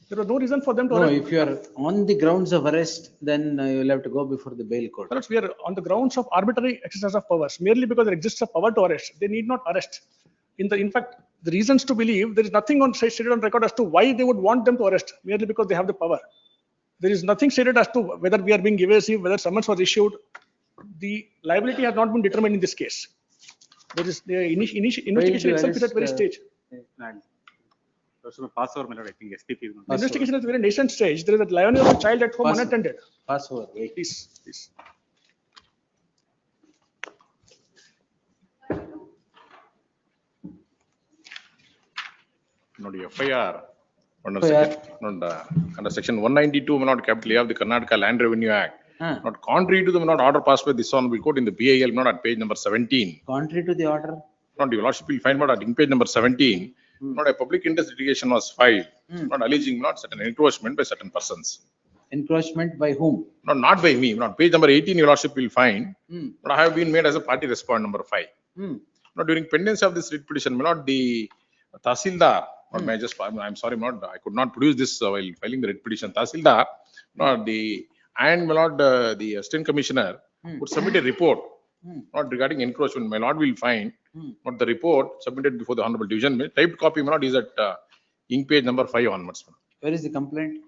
There was no reason for them to No, arrest. if you are on the grounds of arrest, then you will have to go before the bail court. My lords, we are on the grounds of arbitrary exercise of powers. Merely because there exists a power to arrest, they need not arrest. In fact, the reasons to believe, there is nothing stated on record as to why they would want them to arrest, merely because they have the power. There is nothing stated as to whether we are being evasive, whether summons was issued. The liability has not been determined in this case. There is the investigation itself is at very stage. Pass over, my lord, I think SPP is The investigation is very nascent stage. There is a 11-year-old child at home unattended. Pass over. Wait. Please. Not FIR. Under section 192, not capital A of the Karnataka Land Revenue Act. Not contrary to the order passed by this honorable court in the BIL, not at page number 17. Contrary to the order? Not your lordship will find out at page number 17. Not a public interest litigation was filed. Not alleging not certain encroachment by certain persons. Encroachment by whom? Not by me. Not page number 18, your lordship will find. But I have been made as a party respondent number 5. Not during pendency of this writ petition, not the Tahsildar. Not may I just, I'm sorry, I could not produce this while filing the writ petition. Tahsildar, not the, and my lord, the assistant commissioner would submit a report, not regarding encroachment. My lord will find, not the report submitted before the honorable division. Typed copy, my lord, is at ink page number 5 onwards. Where is the complaint?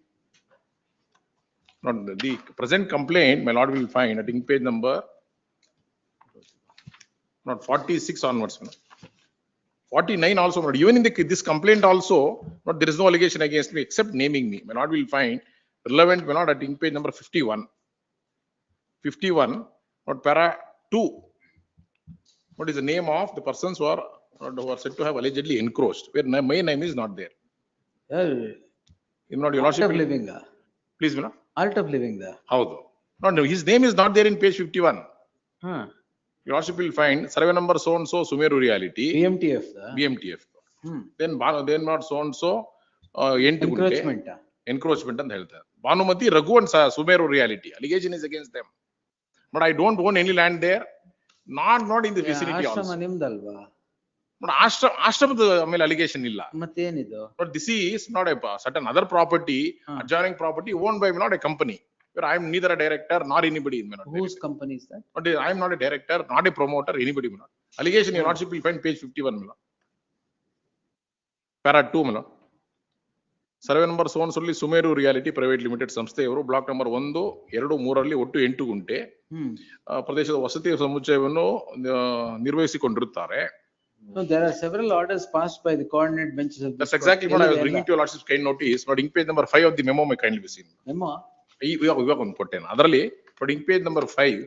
Not the present complaint, my lord will find at ink page number, not 46 onwards. 49 also, but even in this complaint also, not there is no allegation against me except naming me. My lord will find relevant, my lord, at ink page number 51. 51, not para 2. What is the name of the persons who are said to have allegedly encroached, where my name is not there. Your Art lordship, of living. please, Milord. Art of living. Howdo? No, his name is not there in page 51. Huh. Your lordship will find survey number so and so Sumeru reality. BMTF. BMTF. Then not so and so Encroachment. Encroachment and health. Bhanumati, Raghu and Sumeru reality. Allegation is against them. But I don't own any land there. Not in the vicinity also. ಆಶ್ರಮ ನಿಮ್ದಲ್ವಾ? But ashramada ಮೇಲೆ allegation illa. ಮತ್ತೇನಿದು? But this is not a certain other property, adjoining property owned by not a company. Where I am neither a director nor anybody in Menot. Whose company is that? But I am not a director, not a promoter, anybody. Menot. Allegation, your lordship will find page 51. Menot. Para 2. Menot. Survey number so and solely Sumeru Reality Private Limited ಸಂಸ್ಥೆ ಇವರು block number 1, 2, 3 ಒಟ್ಟು 8 ಗುಂಟೆ ಪ್ರದೇಶದ ವಸತಿ ಸಮುಚ್ಚಯವನ್ನು ನಿರ್ವಹಿಸಿಕೊಂಡಿರುತ್ತಾರೆ. No, there are several orders passed by the coordinate benches of. That's exactly what I was bringing to your lordship's kind notice. But ink page number 5 of the memo may kindly be seen. Memo? ಇವಾಗ ಒಂದು ಕೊಟ್ಟೇನೆ ಅದರಲ್ಲಿ. But ink page number 5.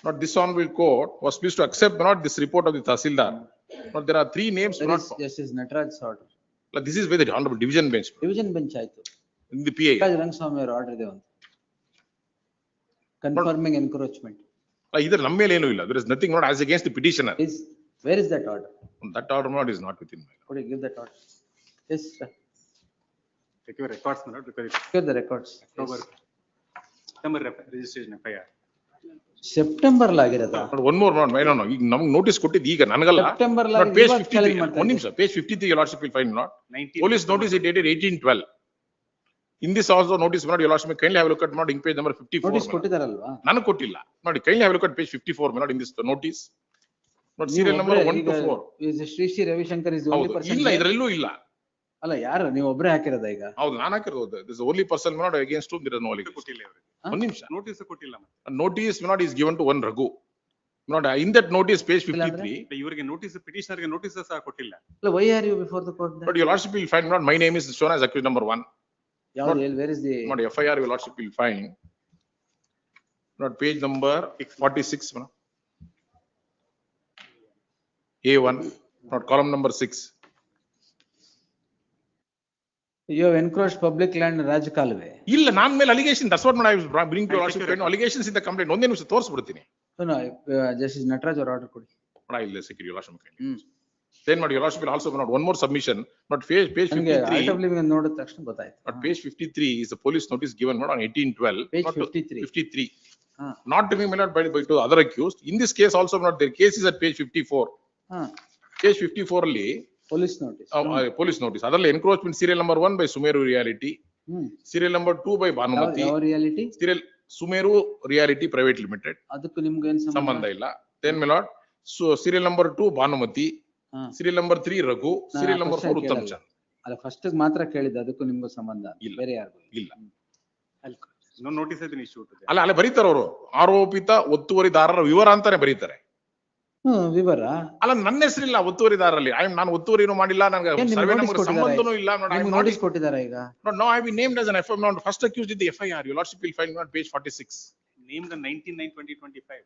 Not this honorable court was pleased to accept not this report of the Tahsildar. But there are 3 names. This is Nataraj's order. This is by the honorable division bench. Division bench ಆಯ್ತು. In the PA. Rangaswamy ಅವರ order ಇದೆ ಒಂದು. Confirming encroachment. Either ನಮ್ಮ ಮೇಲೆ ಏನೂ ಇಲ್ಲ. There is nothing not as against the petitioner. Where is that order? That order not is not within. Could you give that order? Yes, sir. Take your records, Manoj, because it's Give the records. October, September registration FIR. September ಲಾಗಿರೋದಾ? One more, no. ಈಗ ನಮಗೆ notice ಕೊಟ್ಟಿದ್ದು ಈಗ ನನಗಲ್ಲ. September page 53. ಒಂದು ನಿಮಿಷ. Page 53 your lordship will find not. Police notice is dated 18/12. In this also notice not your lordship kindly have a look at not ink page number 54. Notice ಕೊಟ್ಟಿದಾರಲ್ವಾ? ನನಗೆ ಕೊಟ್ಟಿಲ್ಲ. ನೋಡಿ kindly have a look at page 54 not in this notice. Not serial number 1 to 4. Is Shri Ravishankar is the only person. ಇಲ್ಲ ಇದರಲ್ಲೂ ಇಲ್ಲ. ಅಲ್ಲ ಯಾರು ನೀವು ಒಬ್ಬರೇ ಹಾಕಿರೋದಾ ಈಗ? ಹೌದು ನಾನು ಹಾಕಿರೋದು. This is the only person not against whom there is no allegation. ಕೊಟ್ಟಿಲ್ಲ ಅವರಿಗೆ. ಒಂದು ನಿಮಿಷ. ನೋಟಿಸ್ ಕೊಟ್ಟಿಲ್ಲ. Notice not is given to one Raghu. Not in that notice page 53. ಇವರಿಗೆ ನೋಟಿಸ್ petitioner ಗೆ ನೋಟಿಸ್ ಸಹ ಕೊಟ್ಟಿಲ್ಲ. Why are you before the court then? But your lordship will find not my name is shown as accused number 1. Where is the? Not FIR your lordship will find. Not page number 46. A1. Not column number 6. You have encroached public land ರಾಜಕಾಲುವೆ. ಇಲ್ಲ ನನ್ನ ಮೇಲೆ allegation. That's what I was bringing to your lordship. Allegations in the complaint. ಒಂದೇ ನಿಮಿಷ ತೋರಿಸ್ಬಿಡ್ತೀನಿ. No, Justice Nataraj or order ಕೊಡಿ. But I will secure your lordship. Then your lordship will also not one more submission. Not page 53. Art of living ನೋಡಿದ ತಕ್ಷಣ ಗೊತ್ತಾಯ್ತು. But page 53 is the police notice given not on 18/12. Page 53. 53. Not to be not by to other accused. In this case also not their case is at page 54. Page 54 ಅಲ್ಲಿ police notice. Police notice. ಅದರಲ್ಲಿ encroachment serial number 1 by Sumeru Reality. Serial number 2 by Bhanumati. ಯಾವ reality? Serial Sumeru Reality Private Limited. ಅದಕ್ಕೂ ನಿಮ್ಗೆ ಏನು ಸಂಬಂಧ ಇಲ್ಲ. Then my lord, so serial number 2 Bhanumati. Serial number 3 Raghu. Serial number 4 Uttam Chand. ಅಲ್ಲ first ಮಾತ್ರ ಕೇಳಿದ್ದು ಅದಕ್ಕೂ ನಿಮ್ಗೂ ಸಂಬಂಧ ಬೇರೆ ಯಾರಿಗೂ ಇಲ್ಲ. No notice has been issued. ಅಲ್ಲ ಬರೀತಾರೆ ಅವರು ಆರೋಪಿತ ಒತ್ತುವರಿದಾರರ ವಿವರ ಅಂತಾನೆ ಬರೀತಾರೆ. ವಿವರ ಅಲ್ಲ ನನ್ನ ಹೆಸರಿಲ್ಲ ಒತ್ತುವರಿದಾರರಲ್ಲಿ. ನಾನು ಒತ್ತುವರಿನೂ ಮಾಡಿಲ್ಲ, ನನಗೆ ಸರ್ವೆ ನಂಬರ್ ಸಂಬಂಧನೂ ಇಲ್ಲ. ನೋಟಿಸ್ ಕೊಟ್ಟಿದ್ದಾರೆ ಈಗ. No, I have been named as an FIR. Not first accused in the FIR. Your lordship will find on page 46. Named on 19/9/2025.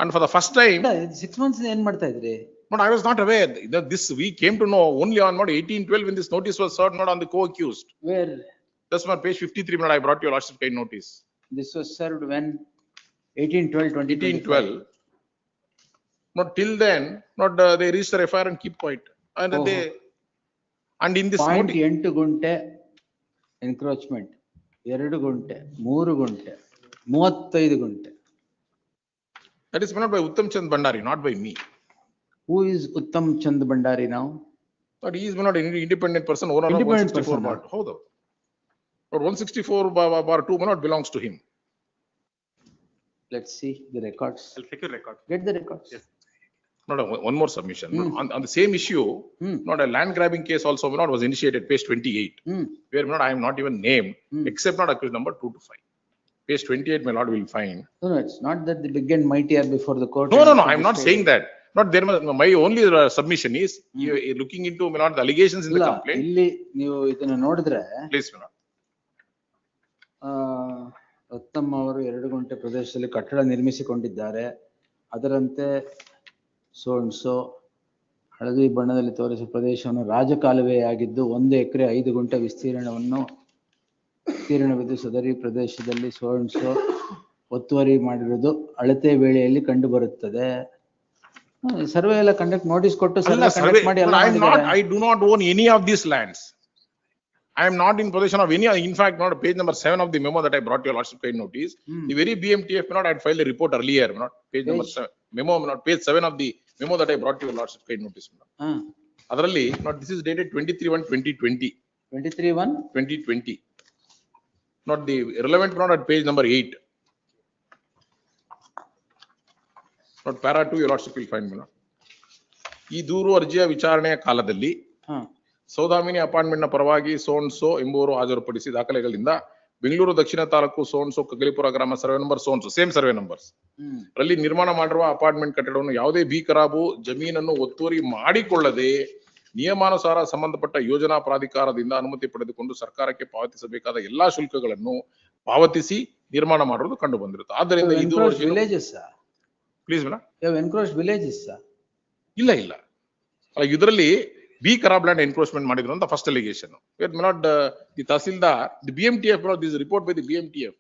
And for the first time 6 months ಏನ್ ಮಾಡ್ತಾ ಇದ್ರಿ? But I was not aware that this we came to know only on not 18/12 when this notice was served not on the co-accused. Where? That's my page 53 when I brought your lordship kind notice. This was served when 18/12/2025. Not till then, not they reached their FIR and keep quiet. And they and in this notice 8 ಗುಂಟೆ encroachment, 2 ಗುಂಟೆ, 3 ಗುಂಟೆ, 35 ಗುಂಟೆ. That is not by Uttam Chand Bhandari, not by me. Who is Uttam Chand Bhandari now? But he is not an independent person, owner of 164 bar. How though? But 164 bar 2 not belongs to him. Let's see the records. I'll check your record. Get the records. Yes. Not one more submission. On the same issue, not a land grabbing case also not was initiated, page 28. Where not I am not even named, except not accused number 2 to 5. Page 28, my lord will find. No, it's not that the big and mighty are before the court. No, I am not saying that. Not there. My only submission is you looking into my lord the allegations in the complaint. ಇಲ್ಲಿ ನೀವು ಇದನ್ನ ನೋಡಿದ್ರೆ Please, my lord. Ratnamma ಅವರು 2 ಗುಂಟೆ ಪ್ರದೇಶದಲ್ಲಿ ಕಟ್ಟಡ ನಿರ್ಮಿಸಿಕೊಂಡಿದ್ದಾರೆ. ಅದರಂತೆ so ಹಳದಿ ಬಣ್ಣದಲ್ಲಿ ತೋರಿಸಿದ ಪ್ರದೇಶವನ್ನು ರಾಜಕಾಲುವೆಯಾಗಿದ್ದು 1 ಎಕರೆ 5 ಗುಂಟೆ ವಿಸ್ತೀರ್ಣವಿದ್ದು ಸದರಿ ಪ್ರದೇಶದಲ್ಲಿ ಸೋ ಒತ್ತುವರಿ ಮಾಡಿರುವುದು ಅಳತೆ ವೇಳೆಯಲ್ಲಿ ಕಂಡು ಬರುತ್ತದೆ. ಸರ್ವೆ ಎಲ್ಲ ಕಂಡಕ್ಟ್ ನೋಟಿಸ್ ಕೊಟ್ಟು ಸರ್ವೆ ಕಂಡಕ್ಟ್ ಮಾಡಿ ಎಲ್ಲ ಮಾಡಿದ್ದಾರೆ. I do not own any of these lands. I am not in possession of any, in fact, not page number 7 of the memo that I brought your lordship kind notice. The very BMTF not had filed a report earlier, not page number 7, memo, not page 7 of the memo that I brought your lordship kind notice. Adralli, not this is dated 23/1/2020. 23/1/2020. Not the relevant, not at page number 8. Not para 2, your lordship will find me. ಈ ದೂರು ಅರ್ಜಿಯ ವಿಚಾರಣೆಯ ಕಾಲದಲ್ಲಿ Saudamini apartment ನ ಪರವಾಗಿ ಸೋನ್ಸೋ ಎಂಬುವರು ಹಾಜರುಪಡಿಸಿ ದಾಖಲೆಗಳಿಂದ ಬೆಂಗಳೂರು ದಕ್ಷಿಣ ತಾಲೂಕು ಸೋನ್ಸೋ ಕಗ್ಗಲಿಪುರ ಗ್ರಾಮ survey number ಸೋನ್ಸೋ same survey numbers ರಲ್ಲಿ ನಿರ್ಮಾಣ ಮಾಡಿರುವ ಅಪಾರ್ಟ್ಮೆಂಟ್ ಕಟ್ಟಡವನ್ನು ಯಾವುದೇ ಭೀಕರಾಬು ಜಮೀನನ್ನು ಒತ್ತುವರಿ ಮಾಡಿಕೊಳ್ಳದೆ ನಿಯಮಾನುಸಾರ ಸಂಬಂಧಪಟ್ಟ ಯೋಜನಾ ಪ್ರಾಧಿಕಾರದಿಂದ ಅನುಮತಿ ಪಡೆದುಕೊಂಡು ಸರ್ಕಾರಕ್ಕೆ ಪಾವತಿಸಬೇಕಾದ ಎಲ್ಲಾ ಶುಲ್ಕಗಳನ್ನು ಪಾವತಿಸಿ ನಿರ್ಮಾಣ ಮಾಡುವುದು ಕಂಡು ಬಂದಿರುತ್ತೆ. ಆದ್ದರಿಂದ ಇದು ಪ್ಲೀಸ್ ವಿಲೇಜಸ್ ಇಲ್ಲ ಇದರಲ್ಲಿ ಬಿ ಖರಾಬ್ ಲ್ಯಾಂಡ್ ಎನ್ಕ್ರೋಚ್ಮೆಂಟ್ ಮಾಡಿದ್ರು ಅಂತ first allegation. The tahsildar the BMTF this report by the BMTF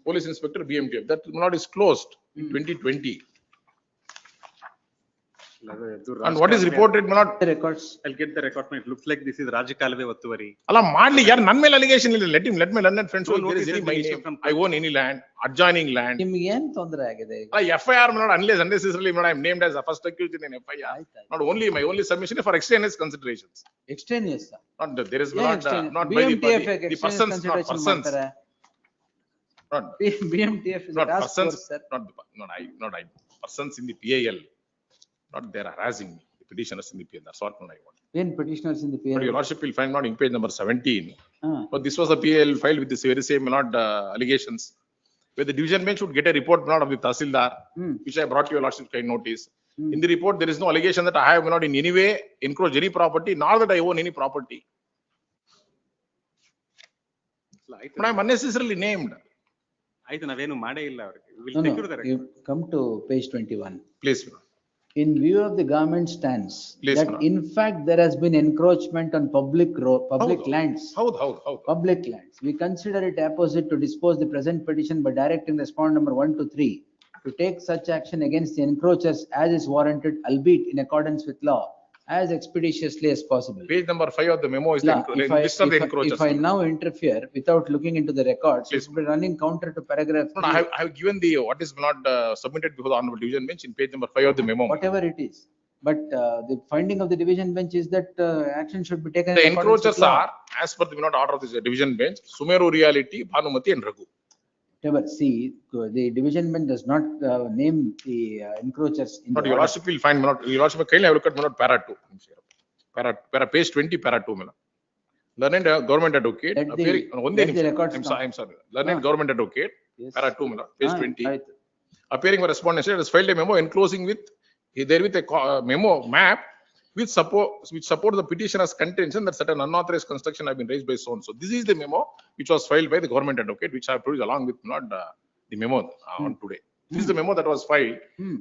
police inspector BMTF that is closed in 2020. And what is reported the records. I'll get the record. It looks like this is Rajakalve Vattuvari. Alla madli yaar nan mele allegation illa. Let my learned friends know there is any my name. I own any land, adjoining land. ನಿಮಗೆ ಏನು ತೊಂದರೆ ಆಗಿದೆ? FIR not unless unnecessarily I am named as a first accused in an FIR. Not only my only submission for extraneous considerations. Extraneous. Not there is not by the persons, not persons. Not BMTF is not a task persons, force, sir. not I persons in the PAL. Not they are harassing me, the petitioners in the PL. That's what I want. When petitioners in the PL? But your lordship will find not in page number 17. But this was a PL filed with this very same allegations, where the division bench should get a report not of the Tahsildar, which I brought to your lordship kind notice. In the report, there is no allegation that I have not in any way encroached any property, nor that I own any property. But I am unnecessarily named. ಆಯ್ತು ನಾವೇನು ಮಾಡೇ ಇಲ್ಲ ಅವರಿಗೆ. You come to page 21. Please. In view of the government stance that in fact there has been encroachment on public lands. Public lands. We consider it apposite to dispose the present petition by directing respondent number 1 to 3 to take such action against the encroachers as is warranted, albeit in accordance with law, as expeditiously as possible. Page number 5 of the memo is the list of the encroachers. If I now interfere without looking into the records, it will be running counter to paragraph. No, I have given the what is not submitted before the honorable division bench in page number 5 of the memo. Whatever it is. But the finding of the division bench is that action should be taken. The encroachers are, as per the order of the division bench, Sumeru Reality, Bhanumati and Raghu. See, the division bench does not name the encroachers. Not your lordship will find, your lordship kindly have a look at para 2. Para page 20, para 2. Learned government advocate. I'm sorry. Learned government advocate, para 2, page 20. Appearing for respondent has filed a memo enclosing with a memo map which support the petitioner's contention that certain unauthorized construction have been raised by so and so. This is the memo which was filed by the government advocate, which I have produced along with the memo on today. This is the memo that was filed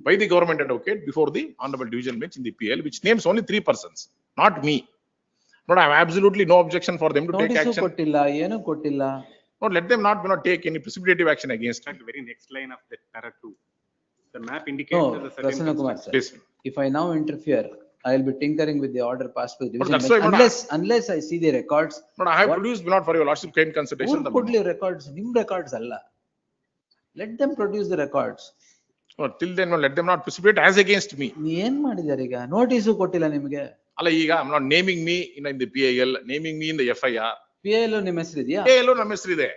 by the government advocate before the honorable division bench in the PL, which names only 3 persons, not me. But I have absolutely no objection for them to take action. No, let them not take any precipitative action against me. The very next line of that para 2. The map indicates that the certain construction. If I now interfere, I will be tinkering with the order passed by the division bench unless I see the records. But I have produced not for your lordship kind consideration. Records, records alla. Let them produce the records. No, till then, no, let them not precipitate as against me. ಏನು ಮಾಡಿದ್ದಾರೆ ಈಗ? Notice ಕೊಟ್ಟಿಲ್ಲ ನಿಮಗೆ? ಅಲ್ಲ ಈಗ I'm not naming me in the PIL, naming me in the FIR. PIL ನಿಮ್ಮ ಹೆಸರು ಇದೆಯಾ? PIL ನಮ್ಮ ಹೆಸರು ಇದೆ.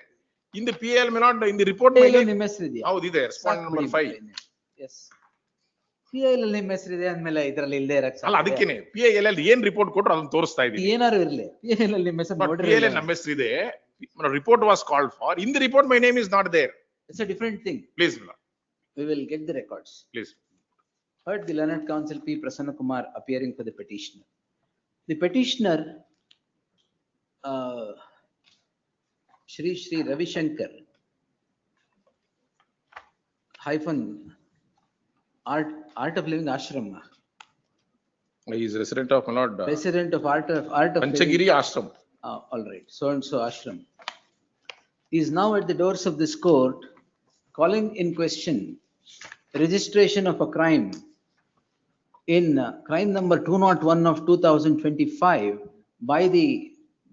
In the PIL may not in the report PIL ನಿಮ್ಮ ಹೆಸರು ಇದೆಯಾ? ಹೌದು ಇದೆ. Respondent number 5. Yes. PIL ಅಲ್ಲಿ ನಿಮ್ಮ ಹೆಸರು ಇದೆ ಅಂದ್ಮೇಲೆ ಇದರಲ್ಲಿ ಇಲ್ಲದೆ ಇರಕ್ಕೆ ಅಲ್ಲ ಅದಕ್ಕೇನೆ PIL ಅಲ್ಲಿ ಏನು ರಿಪೋರ್ಟ್ ಕೊಟ್ಟರು ಅದನ್ನ ತೋರಿಸ್ತಾ ಇದ್ದೀನಿ. ಏನಾರು ಇರಲಿ PIL ಅಲ್ಲಿ ನಿಮ್ಮ ಹೆಸರು ನೋಡ್ರಿ. PIL ನಮ್ಮ ಹೆಸರು ಇದೆ. Report was called for. In the report my name is not there. It's a different thing. Please. We will get the records. Please. Heard the learned counsel P. Prasanna Kumar appearing for the petitioner. The petitioner, Shri Ravi Shankar, hyphen art of living ashram. He is resident of, my lord, Resident of art of living. Panchagiri Ashram. All right, so and so ashram. He is now at the doors of this court, calling in question registration of a crime in crime number 201 of 2025 by the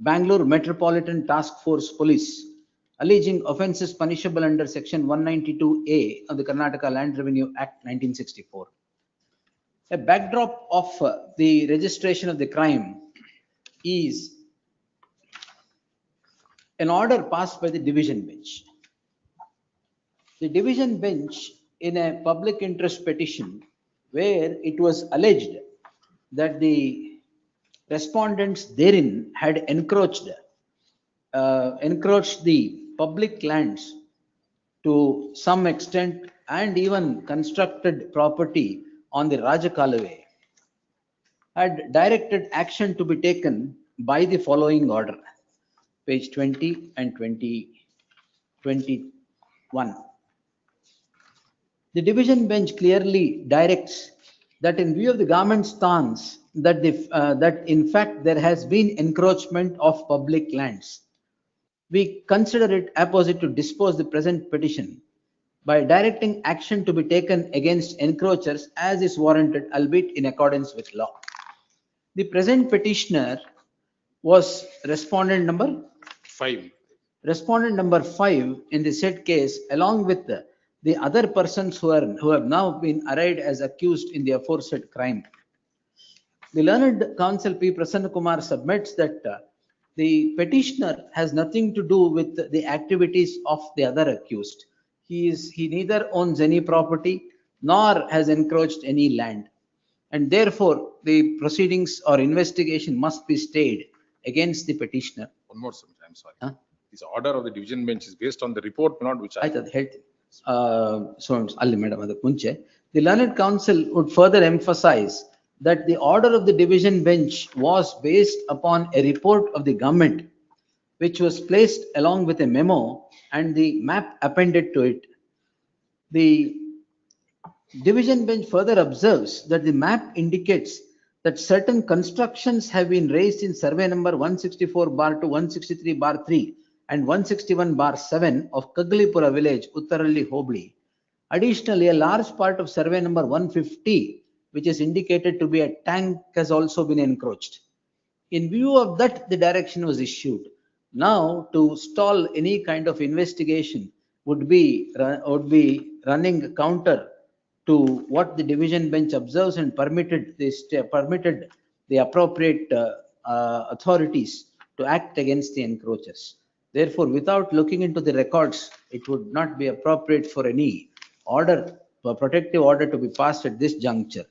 Bangalore Metropolitan Task Force Police, alleging offences punishable under section 192A of the Karnataka Land Revenue Act 1964. A backdrop of the registration of the crime is an order passed by the division bench. The division bench, in a public interest petition where it was alleged that the respondents therein had encroached the public lands to some extent and even constructed property on the Rajakalaway, had directed action to be taken by the following order, page 20 and 21. The division bench clearly directs that in view of the government's stance that that in fact there has been encroachment of public lands, we consider it apposite to dispose the present petition by directing action to be taken against encroachers as is warranted, albeit in accordance with law. The present petitioner was respondent number 5. Respondent number 5 in the said case, along with the other persons who have now been arraigned as accused in the aforesaid crime. The learned counsel P. Prasanna Kumar submits that the petitioner has nothing to do with the activities of the other accused. He neither owns any property nor has encroached any land, and therefore the proceedings or investigation must be stayed against the petitioner. One more, sir, I'm sorry. This order of the division bench is based on the report, not which I. The learned counsel would further emphasize that the order of the division bench was based upon a report of the government, which was placed along with a memo and the map appended to it. The division bench further observes that the map indicates that certain constructions have been raised in survey number 164/2, 163/3 and 161/7 of Kaglipura village, Uttaralli Hobli. Additionally, a large part of survey number 150, which is indicated to be a tank, has also been encroached. In view of that, the direction was issued. Now, to stall any kind of investigation would be running counter to what the division bench observes and permitted the appropriate authorities to act against the encroachers. Therefore, without looking into the records, it would not be appropriate for any order, a protective order, to be passed at this juncture.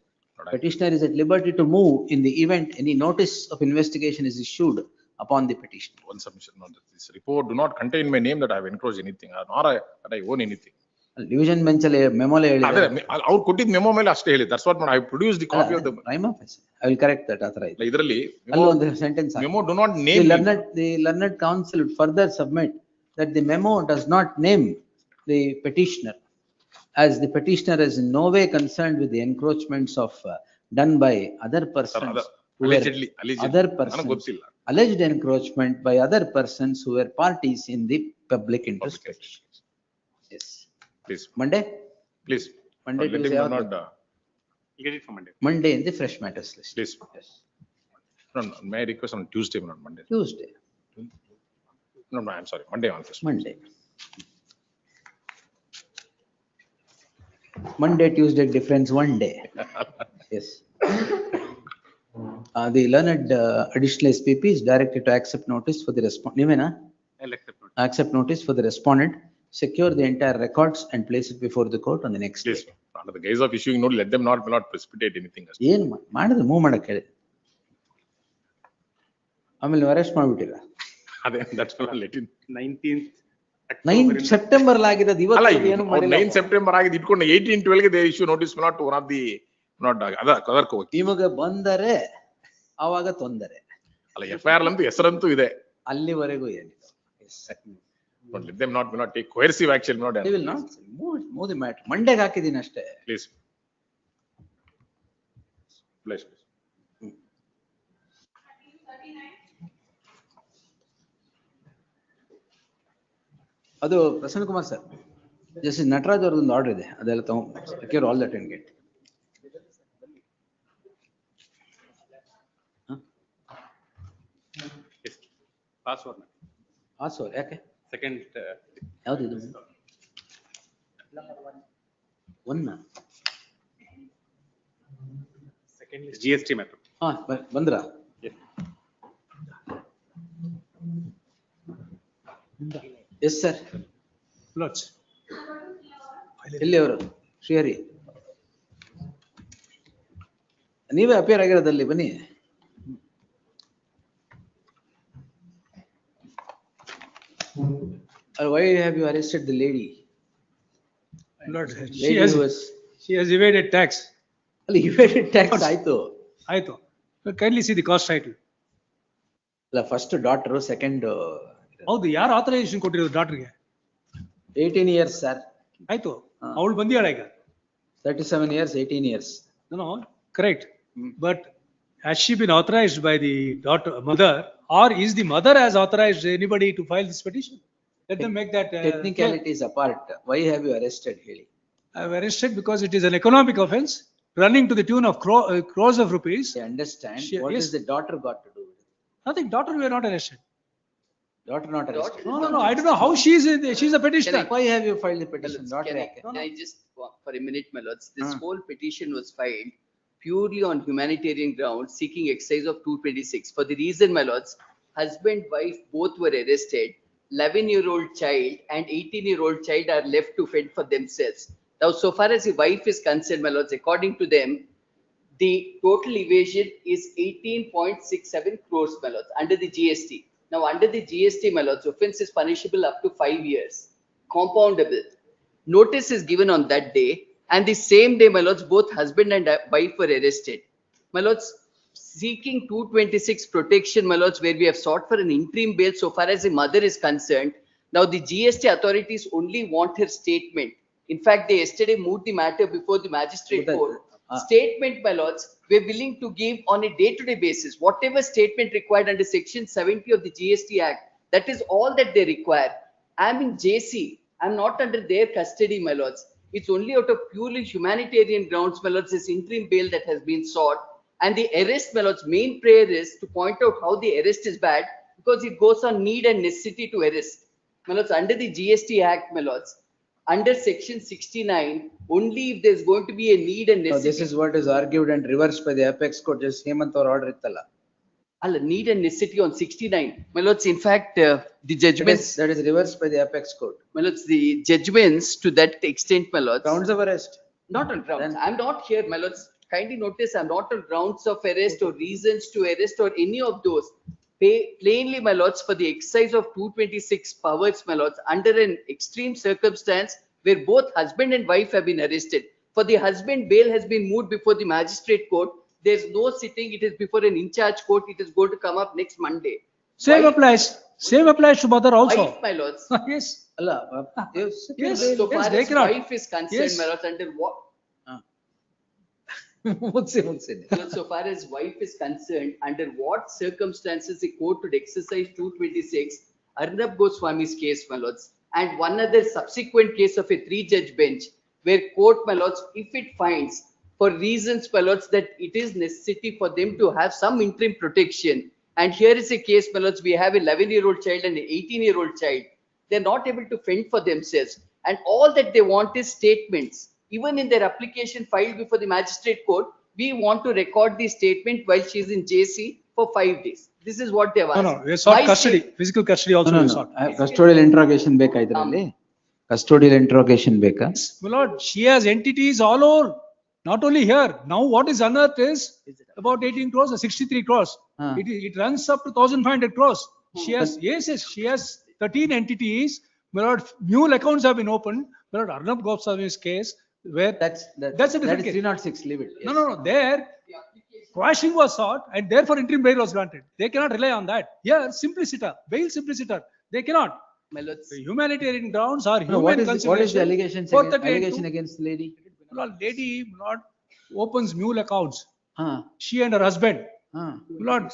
Petitioner is at liberty to move in the event any notice of investigation is issued upon the petitioner. One submission on this report do not contain my name that I have encroached anything or that I own anything. Division bench memo ಅವ್ರು ಕೊಟ್ಟಿದ್ದ memo ಮೇಲೆ ಅಷ್ಟೇ ಹೇಳಿ. That's what I have produced the copy of the prima facie. I will correct that. ಇದರಲ್ಲಿ sentence memo do not name the learned counsel would further submit that the memo does not name the petitioner, as the petitioner is in no way concerned with the encroachments of done by other persons. Alleged encroachment by other persons who were parties in the public interest petition. Yes. Please. Monday? Please. Monday, let Tuesday, him not, Get it for Monday. Monday in the fresh matters list. Please. Yes. No, may I request on Tuesday, not Monday? Tuesday. No, I'm sorry. Monday on first. Monday. Monday, Tuesday difference 1 day. Yes. The learned additional SPP is directed to accept notice for the respondent. Accept notice for the respondent, secure the entire records and place it before the court on the next day. Under the guise of issuing note, let them not precipitate anything. ಏನು ಮಾಡಿದ್ರೆ move ಮಾಡಕ್ಕೆ ಹೇಳಿ, ಆಮೇಲೆ ನೀವು arrest ಮಾಡ್ಬಿಟ್ಟಿರ. ಅದೇ that's what let in 19th September ಆಗಿರೋದು ಇವತ್ತು ಏನು ಮಾಡಿಲ್ಲ. 9 ಸೆಪ್ಟೆಂಬರ್ ಆಗಿದೆ ಇಟ್ಕೊಂಡು 18/12 they issue notice not one of the not ಅದಕ್ಕೆ ನಿಮಗೆ ಬಂದರೆ ಆವಾಗ ತೊಂದರೆ ಅಲ್ಲ. FIR ಅಂತೂ ಹೆಸರಂತೂ ಇದೆ, ಅಲ್ಲಿವರೆಗೂ ಏನಿದೆ. Don't let them may not take coercive action, not. They will not move the matter. Monday ಹಾಕಿದೀನಿ ಅಷ್ಟೇ. Please. Please. ಅದು ಪ್ರಸನ್ನ ಕುಮಾರ್ ಸರ್, ಜಸ್ಟಿಸ್ ನಟರಾಜ್ ಅವ್ರದ್ದು ಆರ್ಡರ್ ಇದೆ, ಅದೆಲ್ಲ ತಗೊಂಡು secure all that and get. Password. Password ಯಾಕೆ? Second. ಯಾವ್ದು ಇದು? ಒನ್ನ. Second is GST matter. ಹಾ ಬಂದ್ರಾ? Yes sir. ಎಲ್ಲಿ ಅವರು? ಶ್ರೀಹರಿ, ನೀವೇ ಅಪಿಯರ್ ಆಗಿರೋದಲ್ಲಿ, ಬನ್ನಿ. Why have you arrested the lady? Lord, Lady she has evaded tax. ಅಲ್ಲಿ evaded tax ಆಯ್ತು. ಆಯ್ತು. Kindly see the cost title. ಅಲ್ಲ, ಫಸ್ಟ್ ಡಾಟರ್, ಸೆಕೆಂಡ್. ಹೌದು, ಯಾರು ಆಥರೈಸೇಷನ್ ಕೊಟ್ಟಿರೋದು ಡಾಕ್ಟರ್ಗೆ? 18 years ಸರ್. ಆಯ್ತು, ಅವಳು ಬಂದಿಯಾಳ ಈಗ. 37 years, 18 years. No, correct. But has she been authorized by the mother, or is the mother has authorized anybody to file this petition? Let them make that. Technicalities apart, why have you arrested Heli? I have arrested because it is an economic offense running to the tune of crores of rupees. I understand. What is the daughter got to do with it? Nothing. Daughter, we are not arrested. Daughter not arrested? No. I don't know how she's a petitioner. Why have you filed the petition? Can I just, for a minute, my lords, this whole petition was filed purely on humanitarian grounds, seeking exercise of 226. For the reason, my lords, husband, wife, both were arrested. 11-year-old child and 18-year-old child are left to fend for themselves. Now, so far as the wife is concerned, my lords, according to them, the total evasion is 18.67 crores, my lords, under the GST. Now, under the GST, my lords, offense is punishable up to 5 years, compoundable. Notice is given on that day, and the same day, my lords, both husband and wife were arrested. My lords, seeking 226 protection, my lords, where we have sought for an interim bail so far as the mother is concerned. Now, the GST authorities only want her statement. In fact, they yesterday moved the matter before the magistrate court. Statement, my lords, we're willing to give on a day-to-day basis. Whatever statement required under section 70 of the GST Act, that is all that they require. I'm in JC. I'm not under their custody, my lords. It's only out of purely humanitarian grounds, my lords, this interim bail that has been sought. And the arrest, my lords, main prayer is to point out how the arrest is bad, because it goes on need and necessity to arrest. My lords, under the GST Act, my lords, under section 69, only if there's going to be a need and necessity. This is what is argued and reversed by the apex court. Just Hemant or order ittalla. Alla, need and necessity on 69. My lords, in fact, the judgments. That is reversed by the apex court. My lords, the judgments to that extent, my lords. Grounds of arrest? Not on grounds. I'm not here, my lords. Kindly notice, I'm not on grounds of arrest or reasons to arrest or any of those. Plainly, my lords, for the exercise of 226 powers, my lords, under an extreme circumstance where both husband and wife have been arrested. For the husband, bail has been moved before the magistrate court. There's no sitting. It is before an in-charge court. It is going to come up next Monday. Same applies. Same applies to mother also. Wife, my lords. Yes. Allah, yes. So far they as cannot. wife is concerned, my lords, under what? So far as wife is concerned, under what circumstances the court would exercise 226, Arnab Goswami's case, my lords, and one other subsequent case of a 3-judge bench, where court, my lords, if it finds for reasons, my lords, that it is necessity for them to have some interim protection. And here is a case, my lords, we have an 11-year-old child and an 18-year-old child. They're not able to fend for themselves. And all that they want is statements. Even in their application filed before the magistrate court, we want to record the statement while she is in JC for 5 days. This is what they have asked. No, we sought custody, physical custody also. We sought. Custodial interrogation ಬೇಕಾ ಇದರಲ್ಲಿ? Custodial interrogation ಬೇಕಾ? My lord, she has entities all over, not only here. Now what is unearthed is about 18 crores or 63 crores. It runs up to 1,500 crores. She has, yes, she has 13 entities. My lord, new accounts have been opened. My lord, Arnab Goswami's case, where that's a different case. 306, leave it. Yes. No. There, quashing was sought and therefore interim bail was granted. They cannot rely on that. Here, simpliciter, bail simpliciter, they cannot. My lords, Humanitarian grounds or No, what human is, what is the consideration. allegation, 438 allegation against the lady? Lord, lady, Lord, opens mule accounts. Huh. She and her husband. Huh. Lord,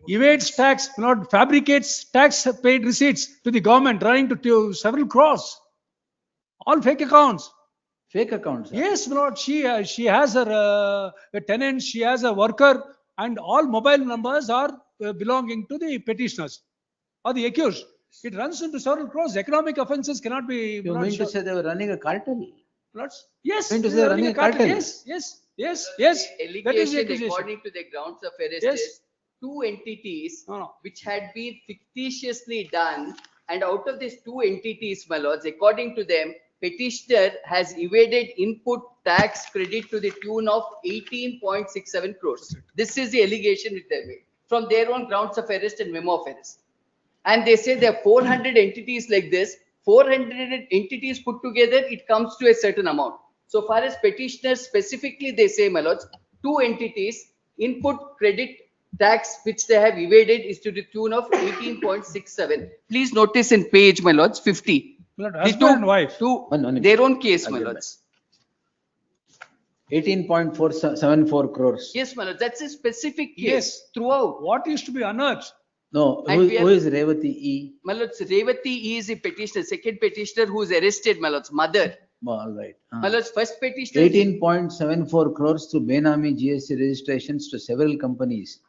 evades tax, Lord, fabricates tax paid receipts to the government running to several crores. All fake accounts. Fake accounts? Yes, Lord, she has her tenants, she has a worker, and all mobile numbers are belonging to the petitioners or the accused. It runs into several crores. Economic offences cannot be. You mean to say they were running a cartel? Lords? Yes. Mean to they say are running a cartel? Yes, yes, yes, yes. the That is the allegation accusation. according to the grounds of arrest Yes. is two entities No. which had been fictitiously done, and out of these two entities, my lords, according to them, petitioner has evaded input tax credit to the tune of 18.67 crores. This is the allegation which they made from their own grounds of arrest and memo of arrest. And they say there are 400 entities like this. 400 entities put together, it comes to a certain amount. So far as petitioners specifically, they say, my lords, two entities input credit tax which they have evaded is to the tune of 18.67. Please notice in page, my lords, 50. Lord, The husband and wife. their own case, my lords. 18.474 crores. Yes, my lords, that's a specific case Yes. throughout. What is to be unearthed? No, And we are- who is Revati E? My lords, Revati E is a petitioner, second petitioner who is arrested, my lords, mother. All right. My lords, first petitioner. 18.74 crores to Benami GST registrations to several companies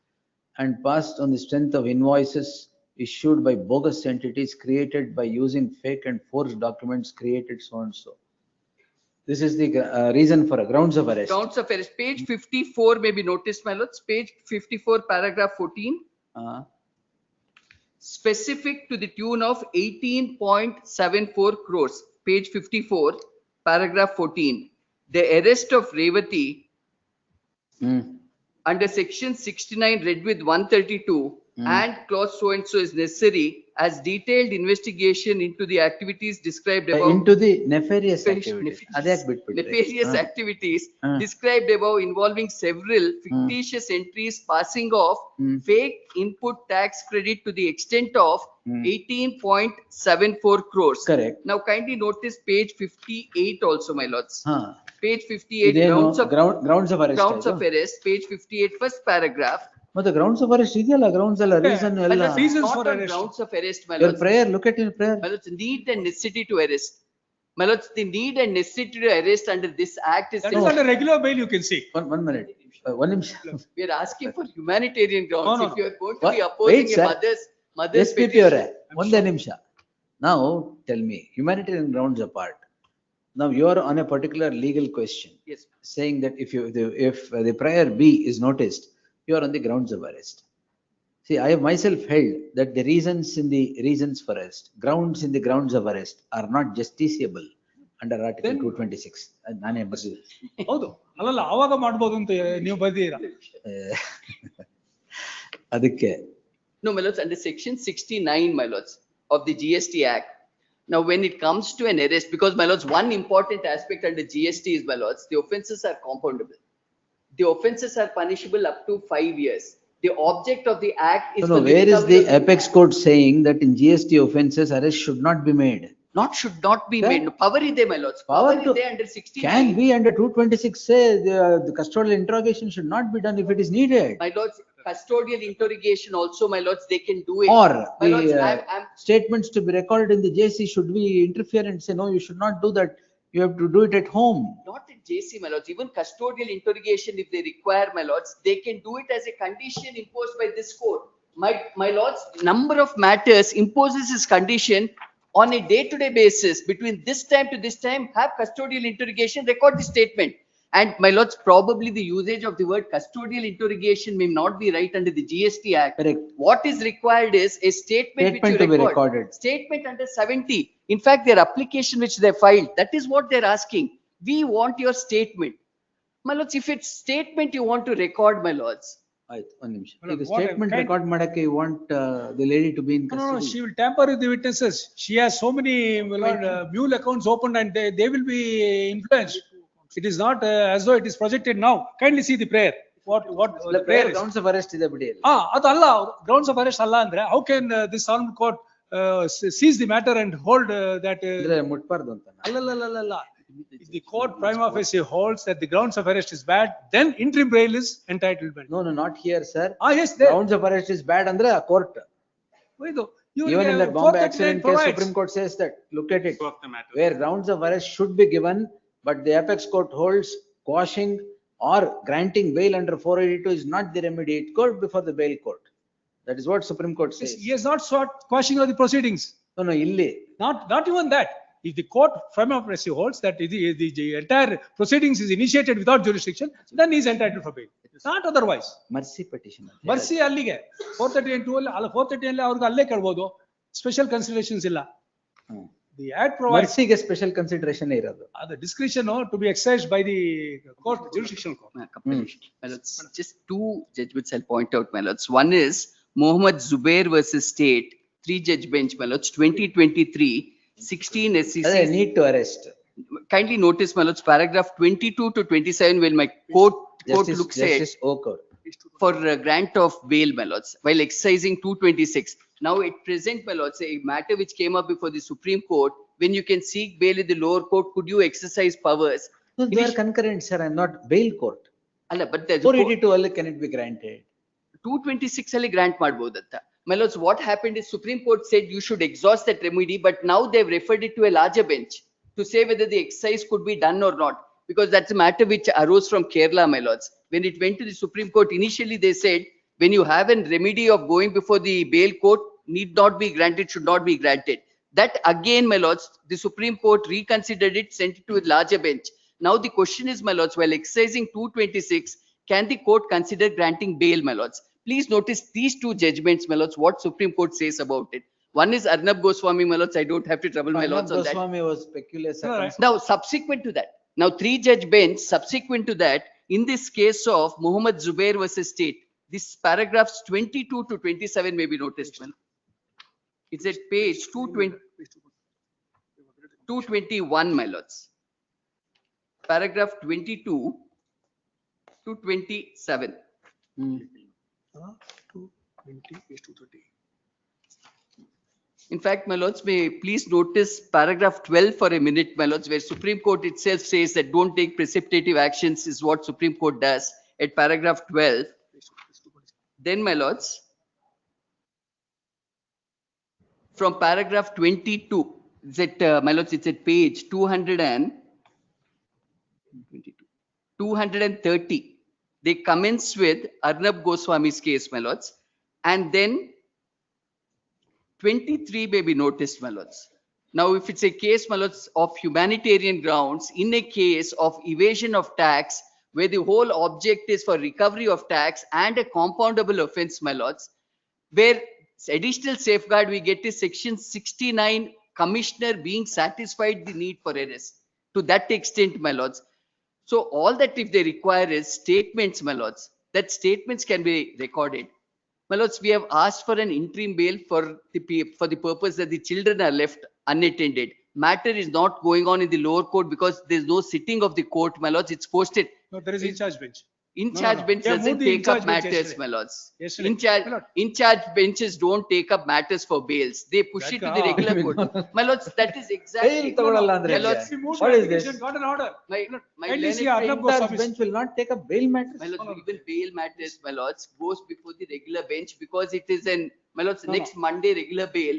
and passed on the strength of invoices issued by bogus entities created by using fake and forged documents created so and so. This is the reason for a grounds of arrest. Grounds of arrest, page 54 may be noticed, my lords, page 54, paragraph 14. Specific to the tune of 18.74 crores, page 54, paragraph 14. The arrest of Revati under section 69 read with 132 and clause so and so is necessary as detailed investigation into the activities described above. Into the nefarious activities. Nefarious activities described above involving several fictitious entries passing off fake input tax credit to the extent of 18.74 crores. Correct. Now kindly notice page 58 also, my lords. Page 58, Iದೇನು grounds of arrest arrest, page 58, first paragraph. ಮತ್ತೆ grounds of arrest ಇದೆಯಲ್ಲ grounds ಎಲ್ಲ reason My ಎಲ್ಲ lords, not on grounds of arrest, my your lords. prayer, look at your prayer. My lords, need and necessity to arrest. My lords, the need and necessity to arrest under this act is. That is under regular bail, you can see. One minute, one ನಿಮಿಷ. We are asking for humanitarian grounds. No. If you are going to be opposing Wait, a sir. mother's SPP ಅವರೇ ಒಂದೇ ನಿಮಿಷ. Now tell me, humanitarian grounds apart. Now you are on a particular legal question. Yes. Saying that if the prior B is noticed, you are on the grounds of arrest. See, I have myself held that the reasons for arrest, grounds in the grounds of arrest are not justiciable under Article 226. ನಾನೇ ಬರ್ದಿದ್ದೆ. ಹೌದು ಅಲ್ಲಲ್ಲ ಆವಾಗ ಮಾಡ್ಬೋದು ಅಂತ ನೀವು ಬರ್ದಿದ್ದೀರಾ. ಅದಕ್ಕೆ. No, my lords, under section 69, my lords, of the GST Act. Now, when it comes to an arrest, because my lords, one important aspect under GST is, my lords, the offences are compoundable. The offences are punishable up to 5 years. The object of the act is. No, where is the apex code saying that in GST offences arrest should not be made? Should not be made. No, power is there, my lords. Power Power is there under 69. Can we under 226 say the custodial interrogation should not be done if it is needed? My lords, custodial interrogation also, my lords, they can do it. Or My lords, the statements to be recorded in the JC, should we interfere and say, no, you should not do that. You have to do it at home. Not in JC, my lords, even custodial interrogation, if they require, my lords, they can do it as a condition imposed by this court. My lords, number of matters imposes this condition on a day-to-day basis between this time to this time, have custodial interrogation, record the statement. And my lords, probably the usage of the word custodial interrogation may not be right under the GST Act. Correct. What is required is a statement which you to be record. recorded. Statement under 70. In fact, their application which they filed, that is what they're asking. We want your statement. My lords, if it's statement you want to record, my lords. ಆಯ್ತು, ಒಂದ್ ನಿಮಿಷ. Well, ಈಗ what statement kind- record ಮಾಡಕ್ಕೆ you want the lady to be in No, custody. she will tamper with the witnesses. She has so many mule accounts opened and they will be influenced. It is not as though it is projected now. Kindly see the prayer. What the prayer is. Grounds of arrest ಇದೆ ಬಿಡಿ. ಅದಲ್ಲ grounds of arrest ಅಲ್ಲ ಅಂದ್ರೆ how can this honorable court seize the matter and hold that. ಅಂದ್ರೆ ಮುಟ್ಬಾರ್ದು ಅಂತ. ಅಲ್ಲಲ್ಲಲ್ಲಲ್ಲ. If the court prima facie holds that the grounds of arrest is bad, then interim bail is entitlement. No, not here, sir. Yes, there. Grounds of arrest is bad ಅಂದ್ರೆ a court. Even in that Bombay accident case, Supreme Court says that, look at it, where grounds of arrest should be given, but the apex court holds quashing or granting bail under 482 is not the remedy. It goes before the bail court. That is what Supreme Court says. He has not sought quashing of the proceedings. No, illi. Not even that. If the court prima facie holds that the entire proceedings is initiated without jurisdiction, then he is entitled for bail. Not otherwise. Mercy petition. Mercy ಅಲ್ಲಿಗೆ 438 ಅಲ್ಲ 430 ಅಲ್ಲಿ ಅವ್ರಿಗೆ ಅಲ್ಲೇ ಕೇಳಬಹುದು. Special considerations ಇಲ್ಲ. The act provides. Mercy ಗೆ special consideration ಇರೋದು. The discretion to be exercised by the court, jurisdictional court. Just two judgments I'll point out, my lords. One is Mohammed Zubair versus State, 3-judge bench, my lords, 2023, 16 SCC. Need to arrest. Kindly notice, my lords, paragraph 22 to 27, when my court looks at for grant of bail, my lords, while exercising 226. Now at present, my lords, a matter which came up before the Supreme Court, when you can seek bail in the lower court, could you exercise powers? No, they are concurrent, sir. I'm not bail court. Alla, but the 482 alli can it be granted? 226 ಅಲ್ಲಿ grant ಮಾಡಬಹುದತ್ತ. My lords, what happened is Supreme Court said you should exhaust that remedy, but now they've referred it to a larger bench to say whether the exercise could be done or not, because that's a matter which arose from Kerala, my lords. When it went to the Supreme Court, initially they said, when you have a remedy of going before the bail court, need not be granted, should not be granted. That again, my lords, the Supreme Court reconsidered it, sent it to a larger bench. Now the question is, my lords, while exercising 226, can the court consider granting bail, my lords? Please notice these two judgments, my lords, what Supreme Court says about it. One is Arnab Goswami, my lords, I don't have to trouble my lords on that. Goswami was peculiar circumstance. Now, subsequent to that, now 3-judge bench, subsequent to that, in this case of Mohammed Zubair versus State, this paragraphs 22 to 27 may be noticed. It's at page 221, my lords. Paragraph 22 to 27. 220. In fact, my lords, may please notice paragraph 12 for a minute, my lords, where Supreme Court itself says that don't take precipitative actions is what Supreme Court does at paragraph 12. Then, my lords, from paragraph 22, it's at, my lords, it's at page 230. They commence with Arnab Goswami's case, my lords, and then 23 may be noticed, my lords. Now, if it's a case, my lords, of humanitarian grounds, in a case of evasion of tax, where the whole object is for recovery of tax and a compoundable offense, my lords, where additional safeguard we get is section 69, commissioner being satisfied the need for arrest. To that extent, my lords. So all that if they require is statements, my lords, that statements can be recorded. My lords, we have asked for an interim bail for the purpose that the children are left unattended. Matter is not going on in the lower court because there's no sitting of the court, my lords. It's posted. No, there is in-charge bench. In-charge bench They have doesn't moved the take up in-charge bench matters, yesterday. my lords. Yesterday. In-charge benches don't take up matters for bails. They push it to the regular court. My lords, that is exactly. Bail ತಗೊಳಲ್ಲ ಅಂದ್ರೆ My lords, what is this? Got an order. my Kindly see learned Arnab friend- Goswami's- Bench will not take up bail matters. My lords, even bail matters, my lords, goes before the regular bench because it is an, my lords, next Monday regular bail.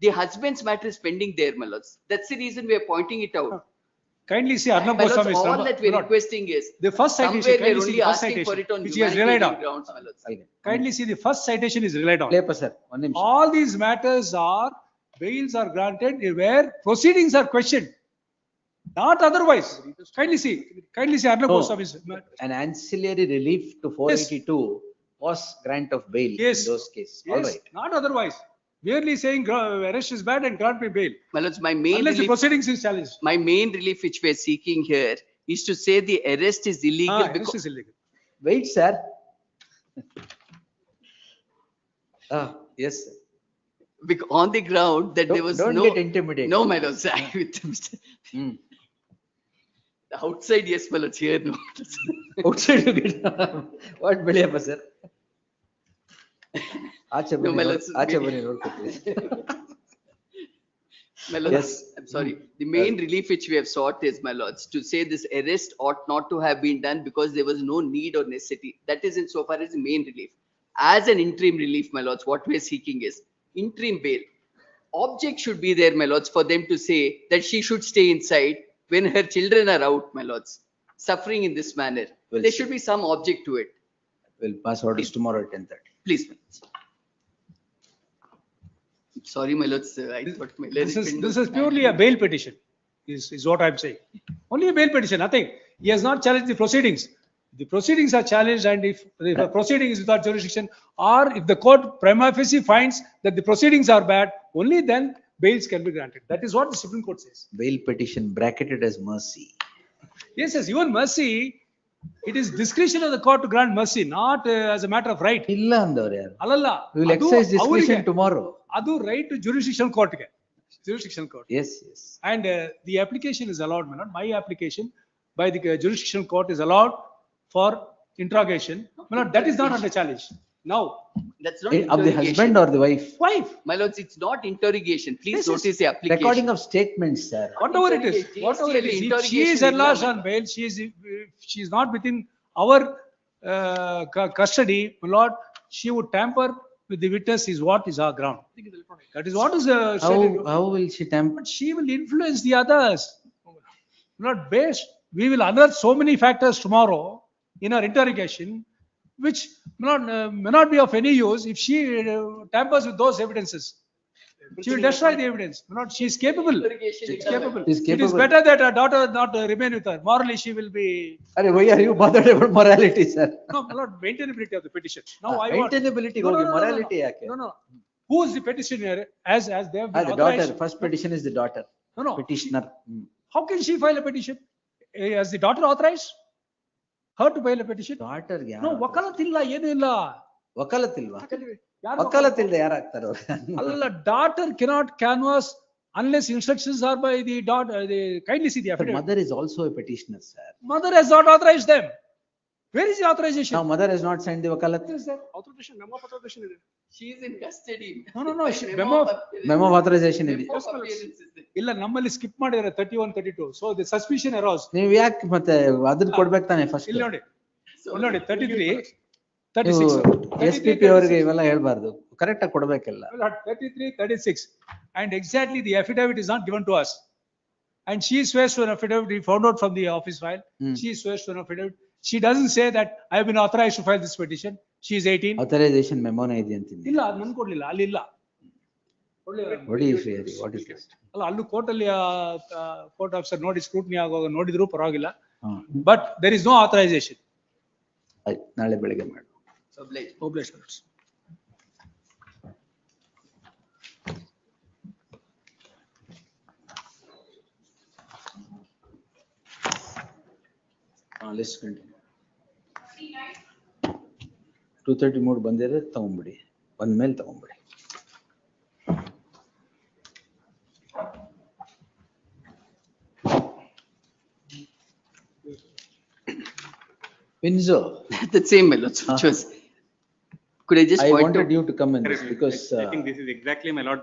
The husband's matter is pending there, my lords. That's the reason we are pointing it out. Kindly see Arnab My lords, Goswami's. all that we're requesting is, The first citation, somewhere we're kindly see only the first asking for citation, it on which he has relied humanitarian on. grounds, my lords. Kindly see the first citation is relied on. Lepa sir, one ನಿಮಿಷ. All these matters are, bails are granted where proceedings are questioned. Not otherwise. Kindly see Arnab No. Goswami's. An ancillary relief to 482 was grant of bail in Yes. those cases. All Yes, right. not otherwise. Merely saying arrest is bad and grant me bail. My lords, my main Unless the relief, proceedings is challenged. my main relief which we're seeking here is to say the arrest is illegal Arrest because is illegal. Wait, sir. Yes, sir. on the ground that there was Don't no. get intimidated. No, my lords, outside, yes, my lords, here, no. Outside you get. What ಬೆಳೆಯಪ್ಪ sir? ಆಚೆ No, my ಬನ್ನಿ lords, ಆಚೆ ಬನ್ನಿ ನೋಡ್ಕೊತೀವಿ. My lords, Yes. I'm sorry. The main relief which we have sought is, my lords, to say this arrest ought not to have been done because there was no need or necessity. That is in so far as the main relief. As an interim relief, my lords, what we are seeking is interim bail. Object should be there, my lords, for them to say that she should stay inside when her children are out, my lords, suffering in this manner. Well There said. should be some object to it. We'll pass orders tomorrow at 10:30. Please, my lords. Sorry, my lords, I thought my lords. This is purely a bail petition, is what I'm saying. Only a bail petition, nothing. He has not challenged the proceedings. The proceedings are challenged, and if the proceeding is without jurisdiction, or if the court prima facie finds that the proceedings are bad, only then bails can be granted. That is what the Supreme Court says. Bail petition bracketed as mercy. Yes, yes, even mercy, it is discretion of the court to grant mercy, not as a matter of right. ಇಲ್ಲ ಅಂದವ್ರು ಯಾರು? ಅಲ್ಲಲ್ಲ. We will exercise discretion ಅವರಿಗೆ tomorrow. ಅದು right to jurisdictional court ಗೆ. Jurisdictional court. Yes, yes. And the application is allowed, my lord. My application by the jurisdictional court is allowed for interrogation. My lord, that is not under challenge. Now, That's not Of the interrogation. husband or the wife? wife, My lords, it's not interrogation. Please This is notice the application. Recording of statements, sir. whatever it is, Interrogation, whatever it is, if she interrogation is enlarged illa, on bail, she is not within our custody, my lord, she would tamper with the witness is what is our ground. That is what is stated. How will she tamper? But she will influence the others. Not based, we will unearth so many factors tomorrow in our interrogation, which may not be of any use if she tampers with those evidences. She will destroy the evidence. Not, she is capable. Interrogation It's illa, capable. Is It is capable. better that her daughter not remain with her. Morally, she will be, Arey, why are you bothered about morality, sir? no, not maintainability of the petition. Now, I want. Maintainability No, no, ಹೋಗಿ, no, no, no, morality ಯಾಕೆ? No, no. Who is the petitioner as they have been The daughter, authorized? first petition is the daughter. No, no. Petitioner. How can she file a petition? Has the daughter authorized her to file a petition? Daughter No, ವಕಾಲತ್ತಿಲ್ಲ, ಏನೂ ಇಲ್ಲ. ವಕಾಲತ್ತಿಲ್ವಾ? ಯಾರು ವಕಾಲತ್ತಿಲ್ದೆ ಯಾರು ಆಗ್ತಾರೋ? ಅಲ್ಲ, daughter cannot canvass unless instructions are by the daughter, kindly see the But affidavit. mother is also a petitioner, sir. Mother has not authorized them. Where is the authorization? Now mother has not signed the wakalat. What is that? Authorization, memo of authorization is there. She is in custody. No, memo of- Memo of authorization ಇದೆ. Memo of appearance is there. ಇಲ್ಲ, ನಮ್ಮಲ್ಲಿ skip ಮಾಡಿದ್ದಾರೆ 31, 32. So the suspicion arose. ನೀವ್ ಯಾಕೆ ಮತ್ತೆ ಅದನ್ನ ಕೊಡ್ಬೇಕು ತಾನೆ ಫಸ್ಟ್? ಇಲ್ಲಿ ನೋಡಿ, ಇಲ್ಲಿ ನೋಡಿ 33, 36. SPP ಅವರಿಗೆ ಇವೆಲ್ಲ ಹೇಳ್ಬಾರ್ದು, ಕರೆಕ್ಟ್ ಆಗಿ ಕೊಡ್ಬೇಕೆಲ್ಲ. 33, 36. And exactly the affidavit is not given to us. And she swears to an affidavit we found out from the office file. She swears to an affidavit. She doesn't say that I have been authorized to file this petition. She is 18. Authorization memo ನ ಇದೆ ಅಂತೀನಿ. ಇಲ್ಲ, ಅದು ನನ್ ಕೊಡ್ಲಿಲ್ಲ, ಅಲ್ಲಿ ಇಲ್ಲ. What is really? What is this? ಅಲ್ಲ, ಅಲ್ಲೂ ಕೋರ್ಟ್ ಅಲ್ಲಿ ಕೋರ್ಟ್ ಆಫೀಸರ್ ನೋಡಿ ಸ್ಕ್ರೂಟ್ನಿ ಆಗುವಾಗ ನೋಡಿದ್ರು ಪರವಾಗಿಲ್ಲ. But there is no authorization. ಆಯ್ತು, ನಾಳೆ ಬೆಳಿಗ್ಗೆ ಮಾಡು. Obliged. List continue. 233 ಬಂದಿದ್ರೆ ತಗೊಂಡ್ಬಿಡಿ, ಬಂದ್ಮೇಲೆ ತಗೊಂಡ್ಬಿಡಿ. Windsor. The same, my lords, which was, could I just I point wanted out? you to come in this because I think this is exactly, my lord,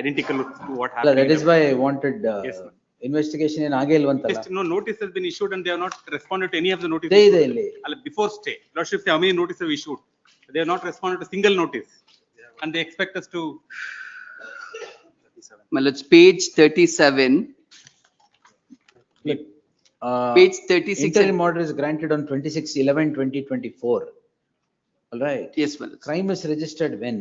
identical to what ಅಲ್ಲ, happened. that is why I wanted Yes, ma'am. investigation ಏನು ಆಗೇ ಇಲ್ವಂತಲ್ಲ. Just, no notice has been issued and they have not responded to any of the notices. Stay ಇದೆ ಇಲ್ಲಿ. Before stay, lordship say how many notices have issued? They have not responded to single notice. And they expect us to. My lords, page 37. Page 36. Interim order is granted on 26/11/2024. All right. Yes, my lords. Crime is registered when?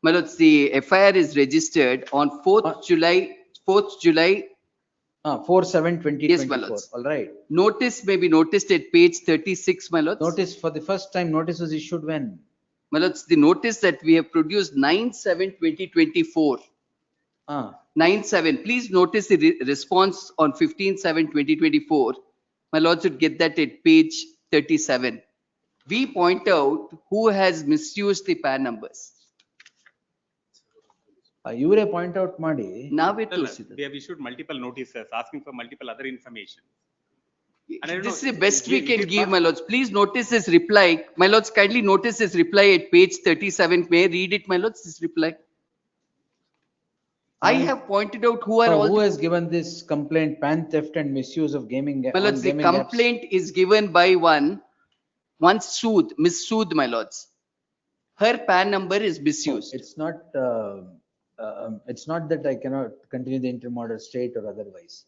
My lords, the FIR is registered on 4th July. 4/7/2024. Yes, my lords. All right. Notice may be noticed at page 36, my lords. Notice for the first time, notice was issued when? My lords, the notice that we have produced 9/7/2024. 9/7. Please notice the response on 15/7/2024. My lords would get that at page 37. We point out who has misused the PAN numbers. ಇವರೇ point out ಮಾಡಿ ನಾವೇ They ತೋರಿಸಿದ್ದು. have issued multiple notices asking for multiple other information. And I don't This is know, the best we it can is give, not- my lords. Please notice his reply. My lords, kindly notice his reply at page 37. May I read it, my lords, this reply? I have pointed out who are So all. who has given this complaint, pan theft and misuse of gaming? My on lords, the gaming apps? complaint is given by one Sood, Miss Sood, my lords. Her PAN number is misused. It's not that I cannot continue the interim order straight or otherwise.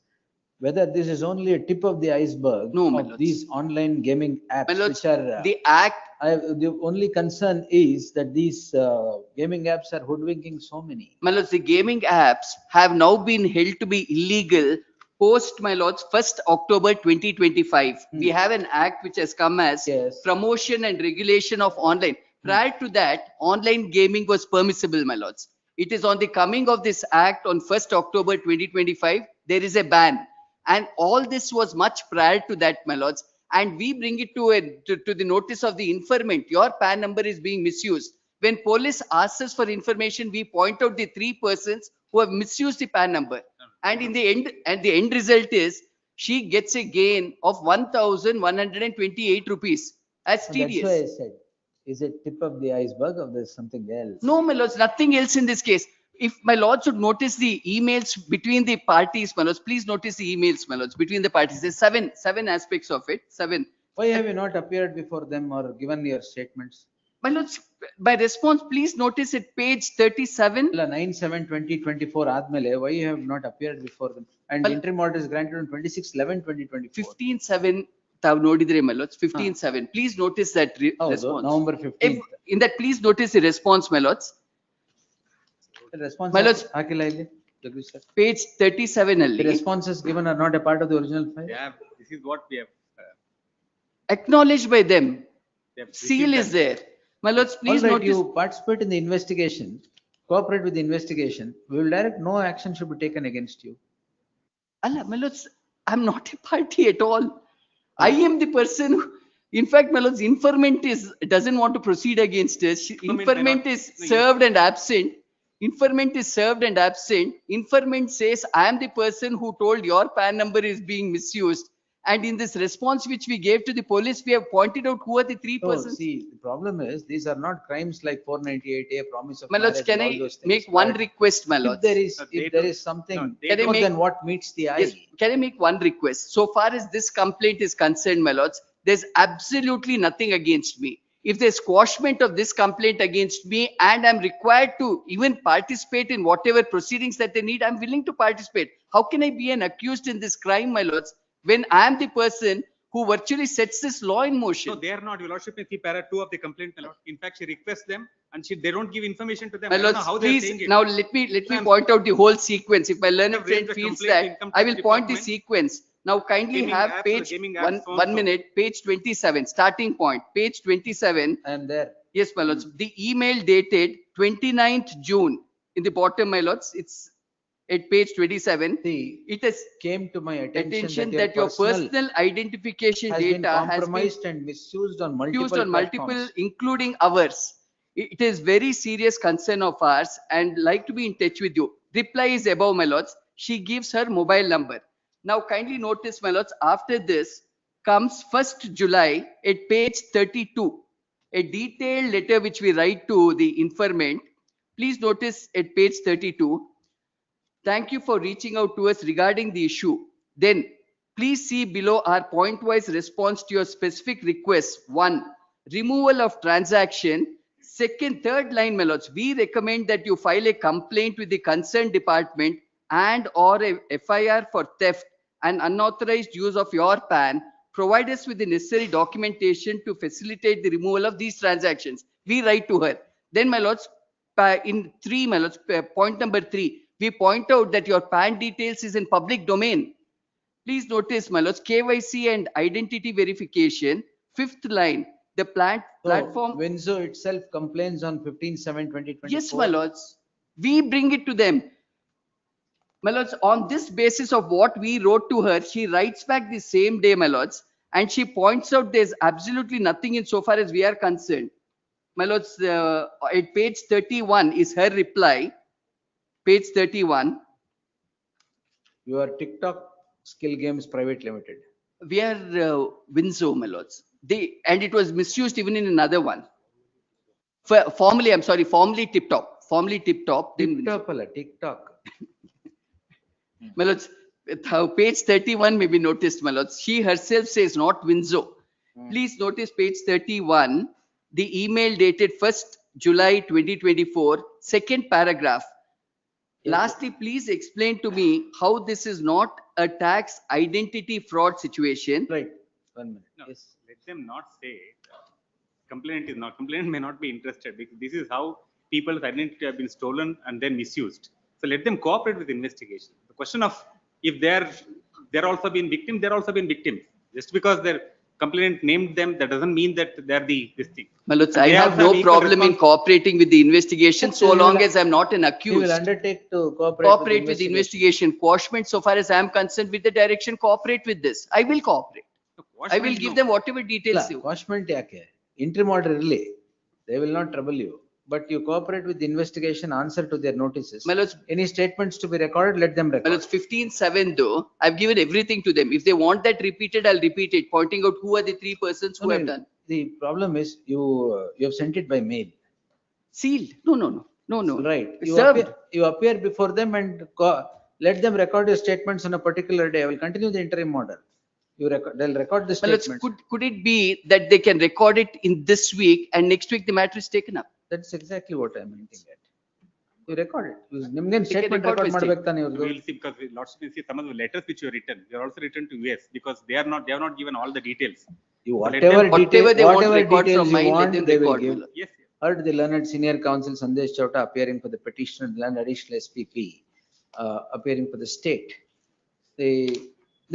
Whether this is only a tip of the iceberg of these online gaming apps, which are the act. The only concern is that these gaming apps are hoodwinking so many. My lords, the gaming apps have now been held to be illegal post, my lords, 1st October 2025. We have an act which has come as promotion and regulation of online. Prior to that, online gaming was permissible, my lords. It is on the coming of this act on 1st October 2025, there is a ban. And all this was much prior to that, my lords. And we bring it to the notice of the informant. Your PAN number is being misused. When police asks us for information, we point out the 3 persons who have misused the PAN number. And in the end result is she gets a gain of 1,128 rupees as And TDS. that's why I said, is it tip of the iceberg or there's something else? No, my lords, nothing else in this case. If my lords should notice the emails between the parties, my lords, please notice the emails, my lords, between the parties. There's seven aspects of it. 7. Why have you not appeared before them or given your statements? My lords, by response, please notice at page 37. 9/7/2024 ಆದ್ಮೇಲೆ why you have not appeared before them? And interim order is granted on 26/11/2024. 15/7 ತಾವು ನೋಡಿದ್ರೆ, my lords, 15/7. Please notice that response. November 15th. In that, please notice the response, my lords. Response My lords, ಹಾಕಿಲ್ಲ ಇಲ್ಲಿ, Jagdish sir. page 37 The ಅಲ್ಲಿ. responses given are not a part of the original file. Yeah, this is what we have. Acknowledged by them. They have Seal received is there. My lords, please All right, notice. you participate in the investigation, cooperate with the investigation. We will direct no action should be taken against you. Allah, my lords, I'm not a party at all. I am the person who, in fact, my lords, informant doesn't want to proceed against us. Informant is served and absent. Informant is served and absent. Informant says, I am the person who told your PAN number is being misused. And in this response which we gave to the police, we have pointed out who are the 3 So, persons. see, the problem is these are not crimes like 498A, promise of My lords, marriage can and I all those things. make one But request, my If lords? there is something Can I more make- than what meets the eye. Yes, can I make one request? So far as this complaint is concerned, my lords, there's absolutely nothing against me. If there's quashment of this complaint against me and I'm required to even participate in whatever proceedings that they need, I'm willing to participate. How can I be an accused in this crime, my lords, when I am the person who virtually sets this law in motion? No, they are not. Your lordship may see para 2 of the complaint, my lord. In fact, she requests them and they don't give information to them. My I don't know lords, how they are please, saying it. now let me point out the whole sequence. If my learned have raised friend the feels complaint that, Income I Tax will point the Department. sequence. Now kindly Gaming have apps, page, gaming apps one also. minute, page 27, starting point, page 27. I am there. Yes, my lords. The email dated 29th June, in the bottom, my lords, it's at page 27. It has Came to my attention that your personal identification has been data has been compromised and misused on multiple used on multiple, platforms. including ours. It is very serious concern of ours and like to be in touch with you. Reply is above, my lords. She gives her mobile number. Now kindly notice, my lords, after this comes 1st July at page 32, a detailed letter which we write to the informant. Please notice at page 32. Thank you for reaching out to us regarding the issue. Then please see below our point-wise response to your specific requests. 1, removal of transaction. Second, third line, my lords, we recommend that you file a complaint with the concerned department and or a FIR for theft and unauthorized use of your PAN. Provide us with the necessary documentation to facilitate the removal of these transactions. We write to her. Then, my lords, in 3, my lords, point number 3, we point out that your PAN details is in public domain. Please notice, my lords, KYC and identity verification. 5th line, the platform. Windsor itself complains on 15/7/2024. Yes, my lords, we bring it to them. My lords, on this basis of what we wrote to her, she writes back the same day, my lords, and she points out there's absolutely nothing in so far as we are concerned. My lords, at page 31 is her reply. Page 31. Your TikTok Skill Games Private Limited. We are Windsor, my lords. And it was misused even in another one. Formerly, I'm sorry, formerly TikTok. Formerly TikTok. TikTok, TikTok. My lords, page 31 may be noticed, my lords. She herself says not Windsor. Please notice page 31, the email dated 1st July 2024, second paragraph. Lastly, please explain to me how this is not a tax identity fraud situation. Right. 1 minute. No, Yes. let them not say complainant may not be interested because this is how people's identity have been stolen and then misused. So let them cooperate with investigation. The question of if they're also been victims, they're also been victims. Just because their complainant named them, that doesn't mean that they're this thing. My lords, And I they have also no equal problem in cooperating with the investigation Yes, so we will- long as I'm not an We accused. will undertake to Cooperate with the investigation. Quashment, so far as I'm concerned with the direction, cooperate with this. I will cooperate. I will give them whatever details you. Quashment yake? Interim order really. They will not trouble you. But you cooperate with the investigation, answer to their notices. My lords, Any statements to be recorded, let them well, record. it's 15/7 though. I've given everything to them. If they want that repeated, I'll repeat it, pointing out who are the 3 persons who No, have no, done. The problem is you have sent it by mail. Sealed. No. Right. It's You served. you appear before them and let them record your statements on a particular day. I will continue the interim order. They'll record the Well, it's- statements. could it be that they can record it in this week and next week the matter is taken up? That's exactly what I'm hinting at. You record it. ನಿಮ್ಗೇನ್ They can statement record record by ಮಾಡ್ಬೇಕು ತಾನೇ ಇವ್ರ್ದು? We will see because lots of see some of the letters which you have written, they are also written to US because they have not given all the details. You So let whatever them- Whatever they want to whatever record details from you mine, let want, them they will record. give. Yes, yes. Heard the learned senior counsel Sandesh Chowta appearing for the petitioner and additional SPP appearing for the state.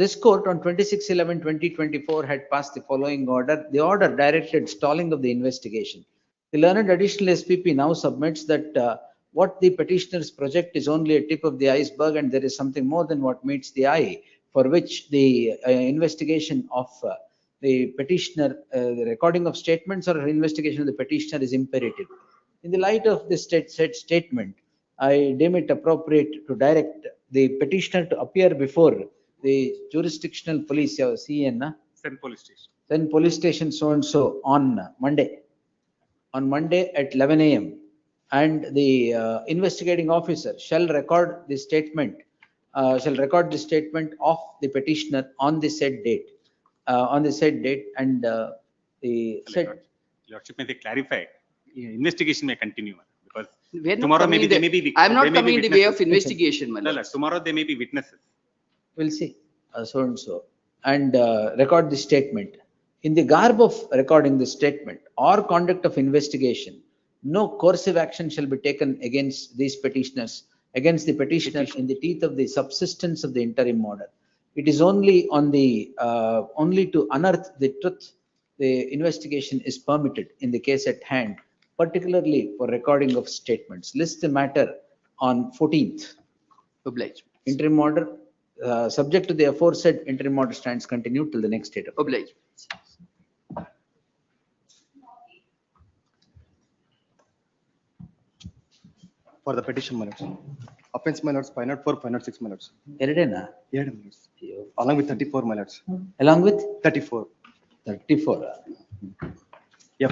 This court on 26/11/2024 had passed the following order. The order directed stalling of the investigation. The learned additional SPP now submits that what the petitioners project is only a tip of the iceberg and there is something more than what meets the eye, for which the investigation of the petitioner, the recording of statements or investigation of the petitioner is imperative. In the light of this said statement, I deem it appropriate to direct the petitioner to appear before the jurisdictional police, CN, Send police station. then police station so and so on Monday. On Monday at 11 AM. And the investigating officer shall record the statement of the petitioner on the said date. And the said. Lordship, may they clarify, investigation may continue because We're not tomorrow coming maybe in they the- may be. I'm not they may be coming in the way of witnesses. investigation, my No, lords. tomorrow they may be witnesses. We'll see, so and so, and record the statement. In the garb of recording the statement or conduct of investigation, no coercive action shall be taken against the petitioner in the teeth of the subsistence of the interim order. It is only to unearth the truth, the investigation is permitted in the case at hand, particularly for recording of statements. List the matter on 14th. Obliged. Interim order, subject to the aforesaid interim order stands continued till the next date of. Obliged. For the petition, my lords. Offense, my lords, 504, 506, my lords. ಎರಡೇನಾ? Yeah, my lords. Along with 34, my lords. Along with 34. 34.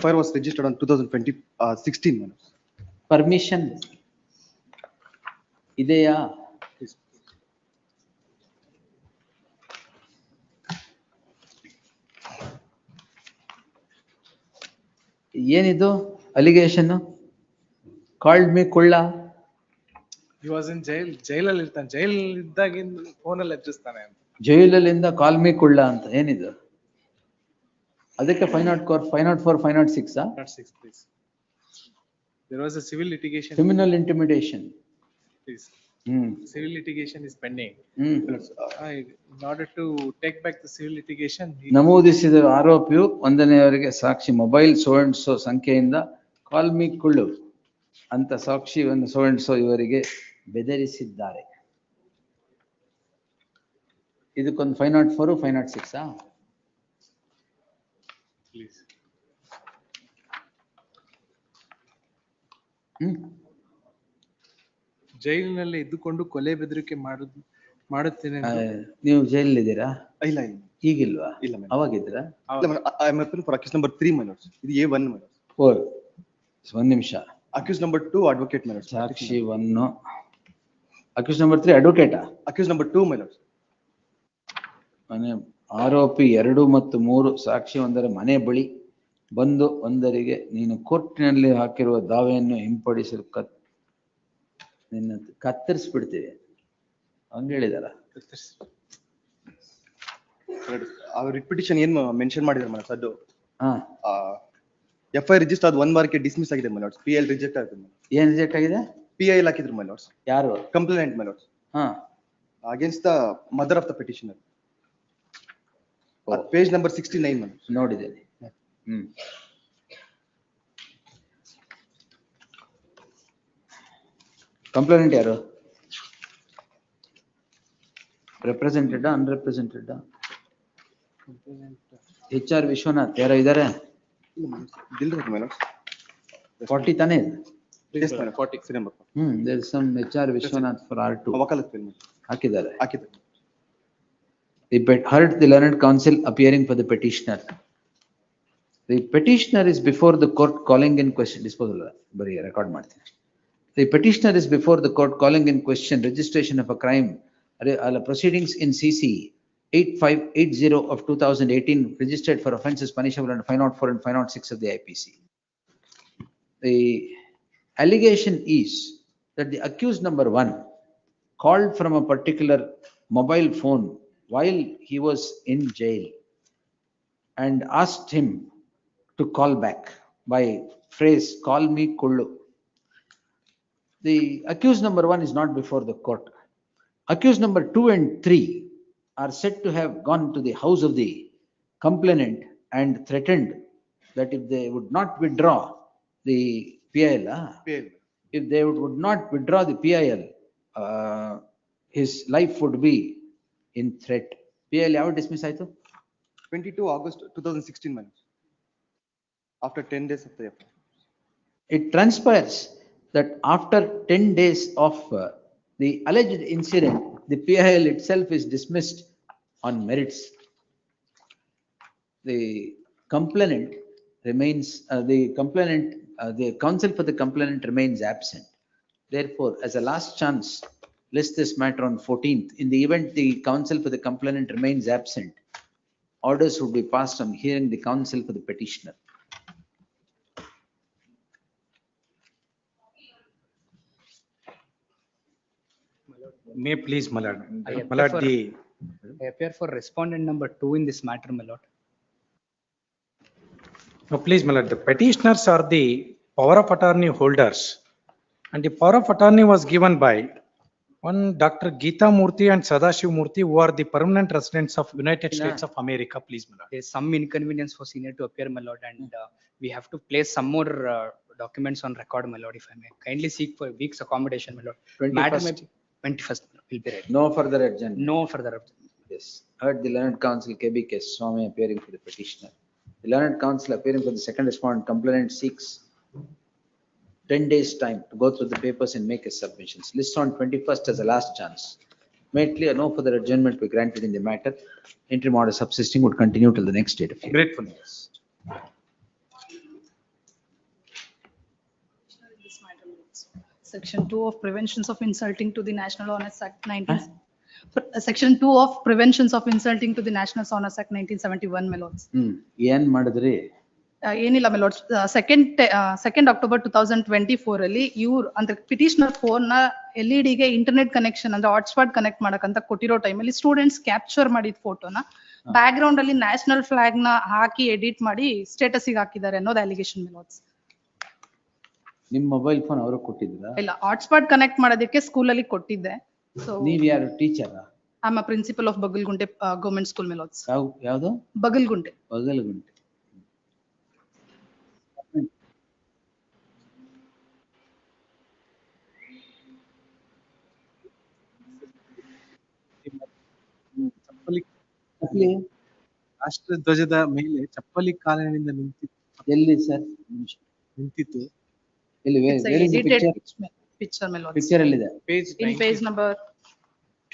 FIR was registered on 2016, my lords. Permission ಇದೆಯಾ? ಏನಿದು allegation? Called me ಕುಳ್ಳ. He was in jail, ಜೈಲಲ್ಲಿ ಇರ್ತಾನೆ, ಜೈಲಲ್ಲಿ ಇದ್ದಾಗಿಂದ ಫೋನಲ್ಲಿ ಎಚ್ಚರಿಸ್ತಾನೆ ಅಂತ. ಜೈಲಲ್ಲಿಂದ call me ಕುಳ್ಳ ಅಂತ ಏನಿದು? ಅದಕ್ಕೆ 504, 506. Not 6, please. There was a civil litigation. Criminal intimidation. Please. Civil litigation is pending. In order to take back the civil litigation. ನಮೂದಿಸಿದ ಆರೋಪಿಯು 1ನೇಯವರಿಗೆ ಸಾಕ್ಷಿ ಮೊಬೈಲ್ ಸೋ ಅಂಡ್ ಸೋ ಸಂಖ್ಯೆಯಿಂದ ಕಾಲ್ ಮೀ ಕುಳ್ಳು ಅಂತ ಸಾಕ್ಷಿಯನ್ನು ಸೋ ಅಂಡ್ ಸೋ ಇವರಿಗೆ ಬೆದರಿಸಿದ್ದಾರೆ. ಇದಕ್ಕೊಂದು 504, 506. Please. ಜೈಲಿನಲ್ಲಿ ಇದ್ದುಕೊಂಡು ಕೊಲೆ ಬೆದರಿಕೆ ಮಾಡುತ್ತೇನೆ. ನೀವು ಜೈಲಿದ್ದೀರಾ? ಇಲ್ಲ. ಈಗಿಲ್ವಾ? ಇಲ್ಲ, madam. ಅವಾಗಿದ್ರಾ? I am appealing for accused number 3, my lords. ಇದು A1, my lords. ಒಂದ್ ನಿಮಿಷ. Accused number 2, advocate, my lords. Sakshi 1, Accused number 3 advocate. Accused number 2, my lords. ಮನೆ ಆರೋಪಿ 2 ಮತ್ತು 3 ಸಾಕ್ಷಿ ಒಂದರ ಮನೆ ಬಳಿ ಬಂದು ಒಂದರಿಗೆ ನೀನು ಕೋರ್ಟಿನಲ್ಲಿ ಹಾಕಿರುವ ದಾವೆಯನ್ನು ಹಿಂಪಡಿಸಲು ನಿನ್ನ ಕತ್ತರಿಸ್ಬಿಡ್ತೀವಿ ಹಂಗ ಹೇಳಿದಾರ. ಅವ್ರ ರಿಪಿಟಿಷನ್ ಏನ್ ಮೆನ್ಷನ್ ಮಾಡಿದ್ರು ಮನ ಅದು FIR ರಿಜಿಸ್ಟರ್ ಅದು 1 ವಾರಕ್ಕೆ ಡಿಸ್ಮಿಸ್ ಆಗಿದೆ ಮೈ ಲಾರ್ಡ್ಸ್. PL ರಿಜೆಕ್ಟ್ ಆಗಿದೆ. ಏನ್ ರಿಜೆಕ್ಟ್ ಆಗಿದೆ? PIL ಹಾಕಿದ್ರು ಮೈ ಲಾರ್ಡ್ಸ್. ಯಾರು? Complaint my lords. Against the mother of the petitioner. Page number 69 my lords. ನೋಡಿದ್ದೇನೆ. ಕಂಪ್ಲೇಂಟ್ ಯಾರು? ರೆಪ್ರೆಸೆಂಟೆಡ್ ಅನ್ರೆಪ್ರೆಸೆಂಟೆಡ್? HR ವಿಶ್ವನಾಥ್ ಯಾರೋ ಇದಾರೆ? 40 ತಾನೇ? Yes, 40 number. There is some HR Vishwanath for R2. ಹಾಕಿದ್ದಾರೆ. Heard the learned counsel appearing for the petitioner. The petitioner is before the court calling in question disposal. Bari record ಮಾಡ್ತೀನಿ. The petitioner is before the court calling in question registration of a crime. Proceedings in CC 8580 of 2018 registered for offences punishable under 504 and 506 of the IPC. The allegation is that the accused number 1 called from a particular mobile phone while he was in jail and asked him to call back by phrase, call me Kullu. The accused number 1 is not before the court. Accused number 2 and 3 are said to have gone to the house of the complainant and threatened that if they would not withdraw the PIL, if they would not withdraw the PIL, his life would be in threat. PIL how dismiss ಆಯ್ತು? 22 August 2016 man. After 10 days of the FIR. It transpires that after 10 days of the alleged incident, the PIL itself is dismissed on merits. The complainant remains, the counsel for the complainant remains absent. Therefore, as a last chance, list this matter on 14th. In the event the counsel for the complainant remains absent, orders would be passed on hearing the counsel for the petitioner. May please, my lord. I My lord, appear for respondent number 2 in this matter, my lord. No, please, my lord. The petitioners are the power of attorney holders, and the power of attorney was given by one Dr. Geeta Murthy and Sadashiv Murthy, who are the permanent residents of United States of America. Please, my lord. There is some inconvenience for senior to appear, my lord, and we have to place some more documents on record, my lord, if I may. Kindly seek for a week's accommodation, my lord. 21st. Madam, 21st will be ready. No further adjournment. No further adjournment. Yes. Heard the learned counsel KBK Swami appearing for the petitioner. The learned counsel appearing for the second respondent complainant seeks 10 days time to go through the papers and make his submissions. List on 21st as a last chance. Made clear no further adjournment be granted in the matter. Interim order subsisting would continue till the next date of hearing. Grateful. Section 2 of Preventions of Insulting to the National Honors Act 19. Section 2 of Preventions of Insulting to the National Honors Act 1971, my lords. ಏನ್ ಮಾಡಿದ್ರಿ? ಏನಿಲ್ಲ my lords, second October 2024 ಅಲ್ಲಿ ಇವ್ರು ಅಂದ್ರೆ petitioner phone ನ LED ಗೆ internet connection ಅಂದ್ರೆ hotspot connect ಮಾಡಕಂತ ಕೊಟ್ಟಿರೋ ಟೈಮಲ್ಲಿ ಸ್ಟೂಡೆಂಟ್ಸ್ ಕ್ಯಾಪ್ಚರ್ ಮಾಡಿದ ಫೋಟೋನ ಬ್ಯಾಕ್ ಗ್ರೌಂಡ್ ಅಲ್ಲಿ ನ್ಯಾಷನಲ್ ಫ್ಲಾಗ್ ನ ಹಾಕಿ ಎಡಿಟ್ ಮಾಡಿ ಸ್ಟೇಟಸ್ ಗೆ ಹಾಕಿದ್ದಾರೆ ಅನ್ನೋದು ಅಲಿಗೇಷನ್ my lords. ನಿಮ್ ಮೊಬೈಲ್ ಫೋನ್ ಅವರು ಕೊಟ್ಟಿದ್ರಾ? ಇಲ್ಲ, ಹಾಟ್ಸ್ಪಾಟ್ ಕನೆಕ್ಟ್ ಮಾಡೋದಕ್ಕೆ ಸ್ಕೂಲ್ ಅಲ್ಲಿ ಕೊಟ್ಟಿದ್ದೆ. ಸೊ ನೀವ್ ಯಾರು teacher? I am a principal of Bagalgunte government school my lords. ಯಾವುದು? ಬಗಲ್ಗುಂಟೆ. ಬಗಲ್ಗುಂಟೆ. ರಾಷ್ಟ್ರ ಧ್ವಜದ ಮೇಲೆ ಚಪ್ಪಲಿ ಕಾಲಿನಿಂದ ನಿಂತಿತ್ತು. ಎಲ್ಲಿ ಸರ್? ನಿಂತಿತ್ತು. ಎಲ್ಲಿ? Picture my lords. Picture ಎಲ್ಲಿದೆ? In page number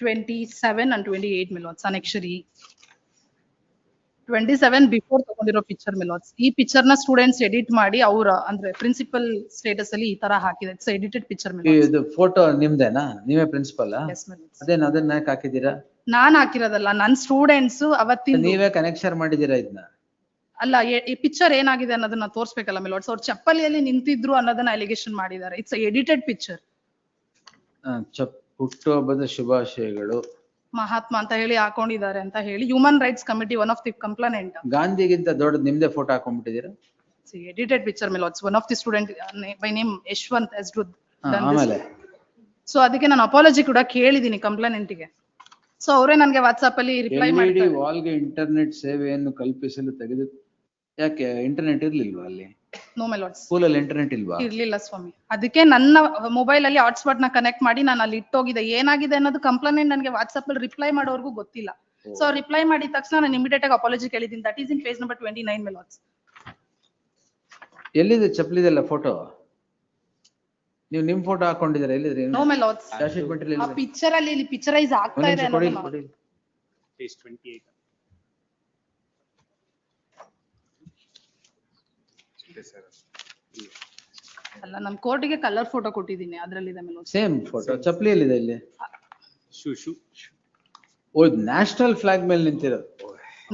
27 and 28 my lords, annexure E. 27 before ತಗೊಂಡಿರೋ ಪಿಕ್ಚರ್ ಮೆಲಾಟ್ಸ್. ಈ ಪಿಕ್ಚರ್ ನ ಸ್ಟೂಡೆಂಟ್ಸ್ ಎಡಿಟ್ ಮಾಡಿ ಅವರ ಅಂದ್ರೆ ಪ್ರಿನ್ಸಿಪಲ್ ಸ್ಟೇಟಸ್ ಅಲ್ಲಿ ಈ ತರ ಹಾಕಿದೆ. It's edited picture my lords. ಇದು ಫೋಟೋ ನಿಮ್ದೇನಾ? ನೀವೇ ಪ್ರಿನ್ಸಿಪಲ್? ಅದೇನ ಅದನ್ನ ಯಾಕೆ ಹಾಕಿದ್ದೀರಾ? ನಾನ್ ಹಾಕಿರೋದಲ್ಲ, ನನ್ ಸ್ಟೂಡೆಂಟ್ಸ್ ಅವತ್ತಿನ. ನೀವೇ ಕನೆಕ್ಷನ್ ಮಾಡಿದ್ದೀರಾ ಇದನ್ನ? ಅಲ್ಲ, ಈ ಪಿಕ್ಚರ್ ಏನಾಗಿದೆ ಅನ್ನೋದನ್ನ ತೋರ್ಸ್ಬೇಕಲ್ಲ ಮೆಲಾಟ್ಸ್. ಅವ್ರು ಚಪ್ಪಲಿಯಲ್ಲಿ ನಿಂತಿದ್ರು ಅನ್ನೋದನ್ನ ಅಲಿಗೇಷನ್ ಮಾಡಿದ್ದಾರೆ. It's edited picture. ಹುಟ್ಟುಹಬ್ಬದ ಶುಭಾಶಯಗಳು ಮಹಾತ್ಮ ಅಂತ ಹೇಳಿ ಹಾಕೊಂಡಿದ್ದಾರೆ ಅಂತ ಹೇಳಿ human rights committee one of the complaint. ಗಾಂಧಿಗಿಂತ ದೊಡ್ಡದು ನಿಮ್ದೇ ಫೋಟೋ ಹಾಕೊಂಡ್ಬಿಟ್ಟಿದ್ದೀರಾ? Edited picture my lords. One of the student by name Yashwant has done ಆಮೇಲೆ ಸೊ ಅದಕ್ಕೆ ನಾನು ಅಪಾಲಜಿ ಕೂಡ ಕೇಳಿದೀನಿ ಕಂಪ್ಲೇಂಟ್ ಗೆ. ಸೊ ಅವರೇ ನನಗೆ ವಾಟ್ಸ್ಆಪ್ ಅಲ್ಲಿ ರಿಪ್ಲೈ ಎಲ್ಇಡಿ ವಾಲ್ಗೆ ಇಂಟರ್ನೆಟ್ ಸೇವೆಯನ್ನು ಕಲ್ಪಿಸಲು ತೆಗೆದು. ಯಾಕೆ ಇಂಟರ್ನೆಟ್ ಇರ್ಲಿಲ್ವಾ ಅಲ್ಲಿ? ನೋ ಮೆಲಾಟ್ಸ್. ಸ್ಕೂಲಲ್ಲಿ ಇಂಟರ್ನೆಟ್ ಇಲ್ವಾ? ಇರ್ಲಿಲ್ಲ ಸ್ವಾಮಿ. ಅದಕ್ಕೆ ನನ್ನ ಮೊಬೈಲ್ ಅಲ್ಲಿ ಹಾಟ್ಸ್ಪಾಟ್ ನ ಕನೆಕ್ಟ್ ಮಾಡಿ ನಾನು ಅಲ್ಲಿ ಇಟ್ಟೋಗಿದೆ. ಏನಾಗಿದೆ ಅನ್ನೋದು ಕಂಪ್ಲೇಂಟ್ ನನಗೆ ವಾಟ್ಸ್ಆಪ್ ಅಲ್ಲಿ ರಿಪ್ಲೈ ಮಾಡೋರ್ಗೂ ಗೊತ್ತಿಲ್ಲ. ಸೊ ರಿಪ್ಲೈ ಮಾಡಿದ ತಕ್ಷಣ ನಾನು ಇಮಿಡಿಯೇಟ್ ಆಗಿ ಅಪಾಲಜಿ ಕೇಳಿದ್ದೀನಿ. That is in page number 29 ಮೆಲಾಟ್ಸ್. ಎಲ್ಲಿದೆ ಚಪ್ಪಲಿದೆಲ್ಲ ಫೋಟೋ? ನೀವು ನಿಮ್ ಫೋಟೋ ಹಾಕೊಂಡಿದ್ದೀರಾ? ಎಲ್ಲಿದ್ರಿ? ನೋ ಮೆಲಾಟ್ಸ್. ಆ ಪಿಕ್ಚರ್ ಅಲ್ಲಿ ಇಲ್ಲಿ ಪಿಕ್ಚರೈಸ್ ಆಗ್ತಾ ಇದೆ ಅನ್ನೋದು. Page 28. ಅಲ್ಲ, ನಾನು ಕೋರ್ಟಿಗೆ ಕಲರ್ ಫೋಟೋ ಕೊಟ್ಟಿದ್ದೀನಿ, ಅದ್ರಲ್ಲಿದೆ ಮೆಲಾಟ್ಸ್. Same photo. ಚಪ್ಪಲಿ ಎಲ್ಲಿದೆ ಇಲ್ಲಿ? ಶೂ. ಓ, ನ್ಯಾಷನಲ್ ಫ್ಲಾಗ್ ಮೇಲೆ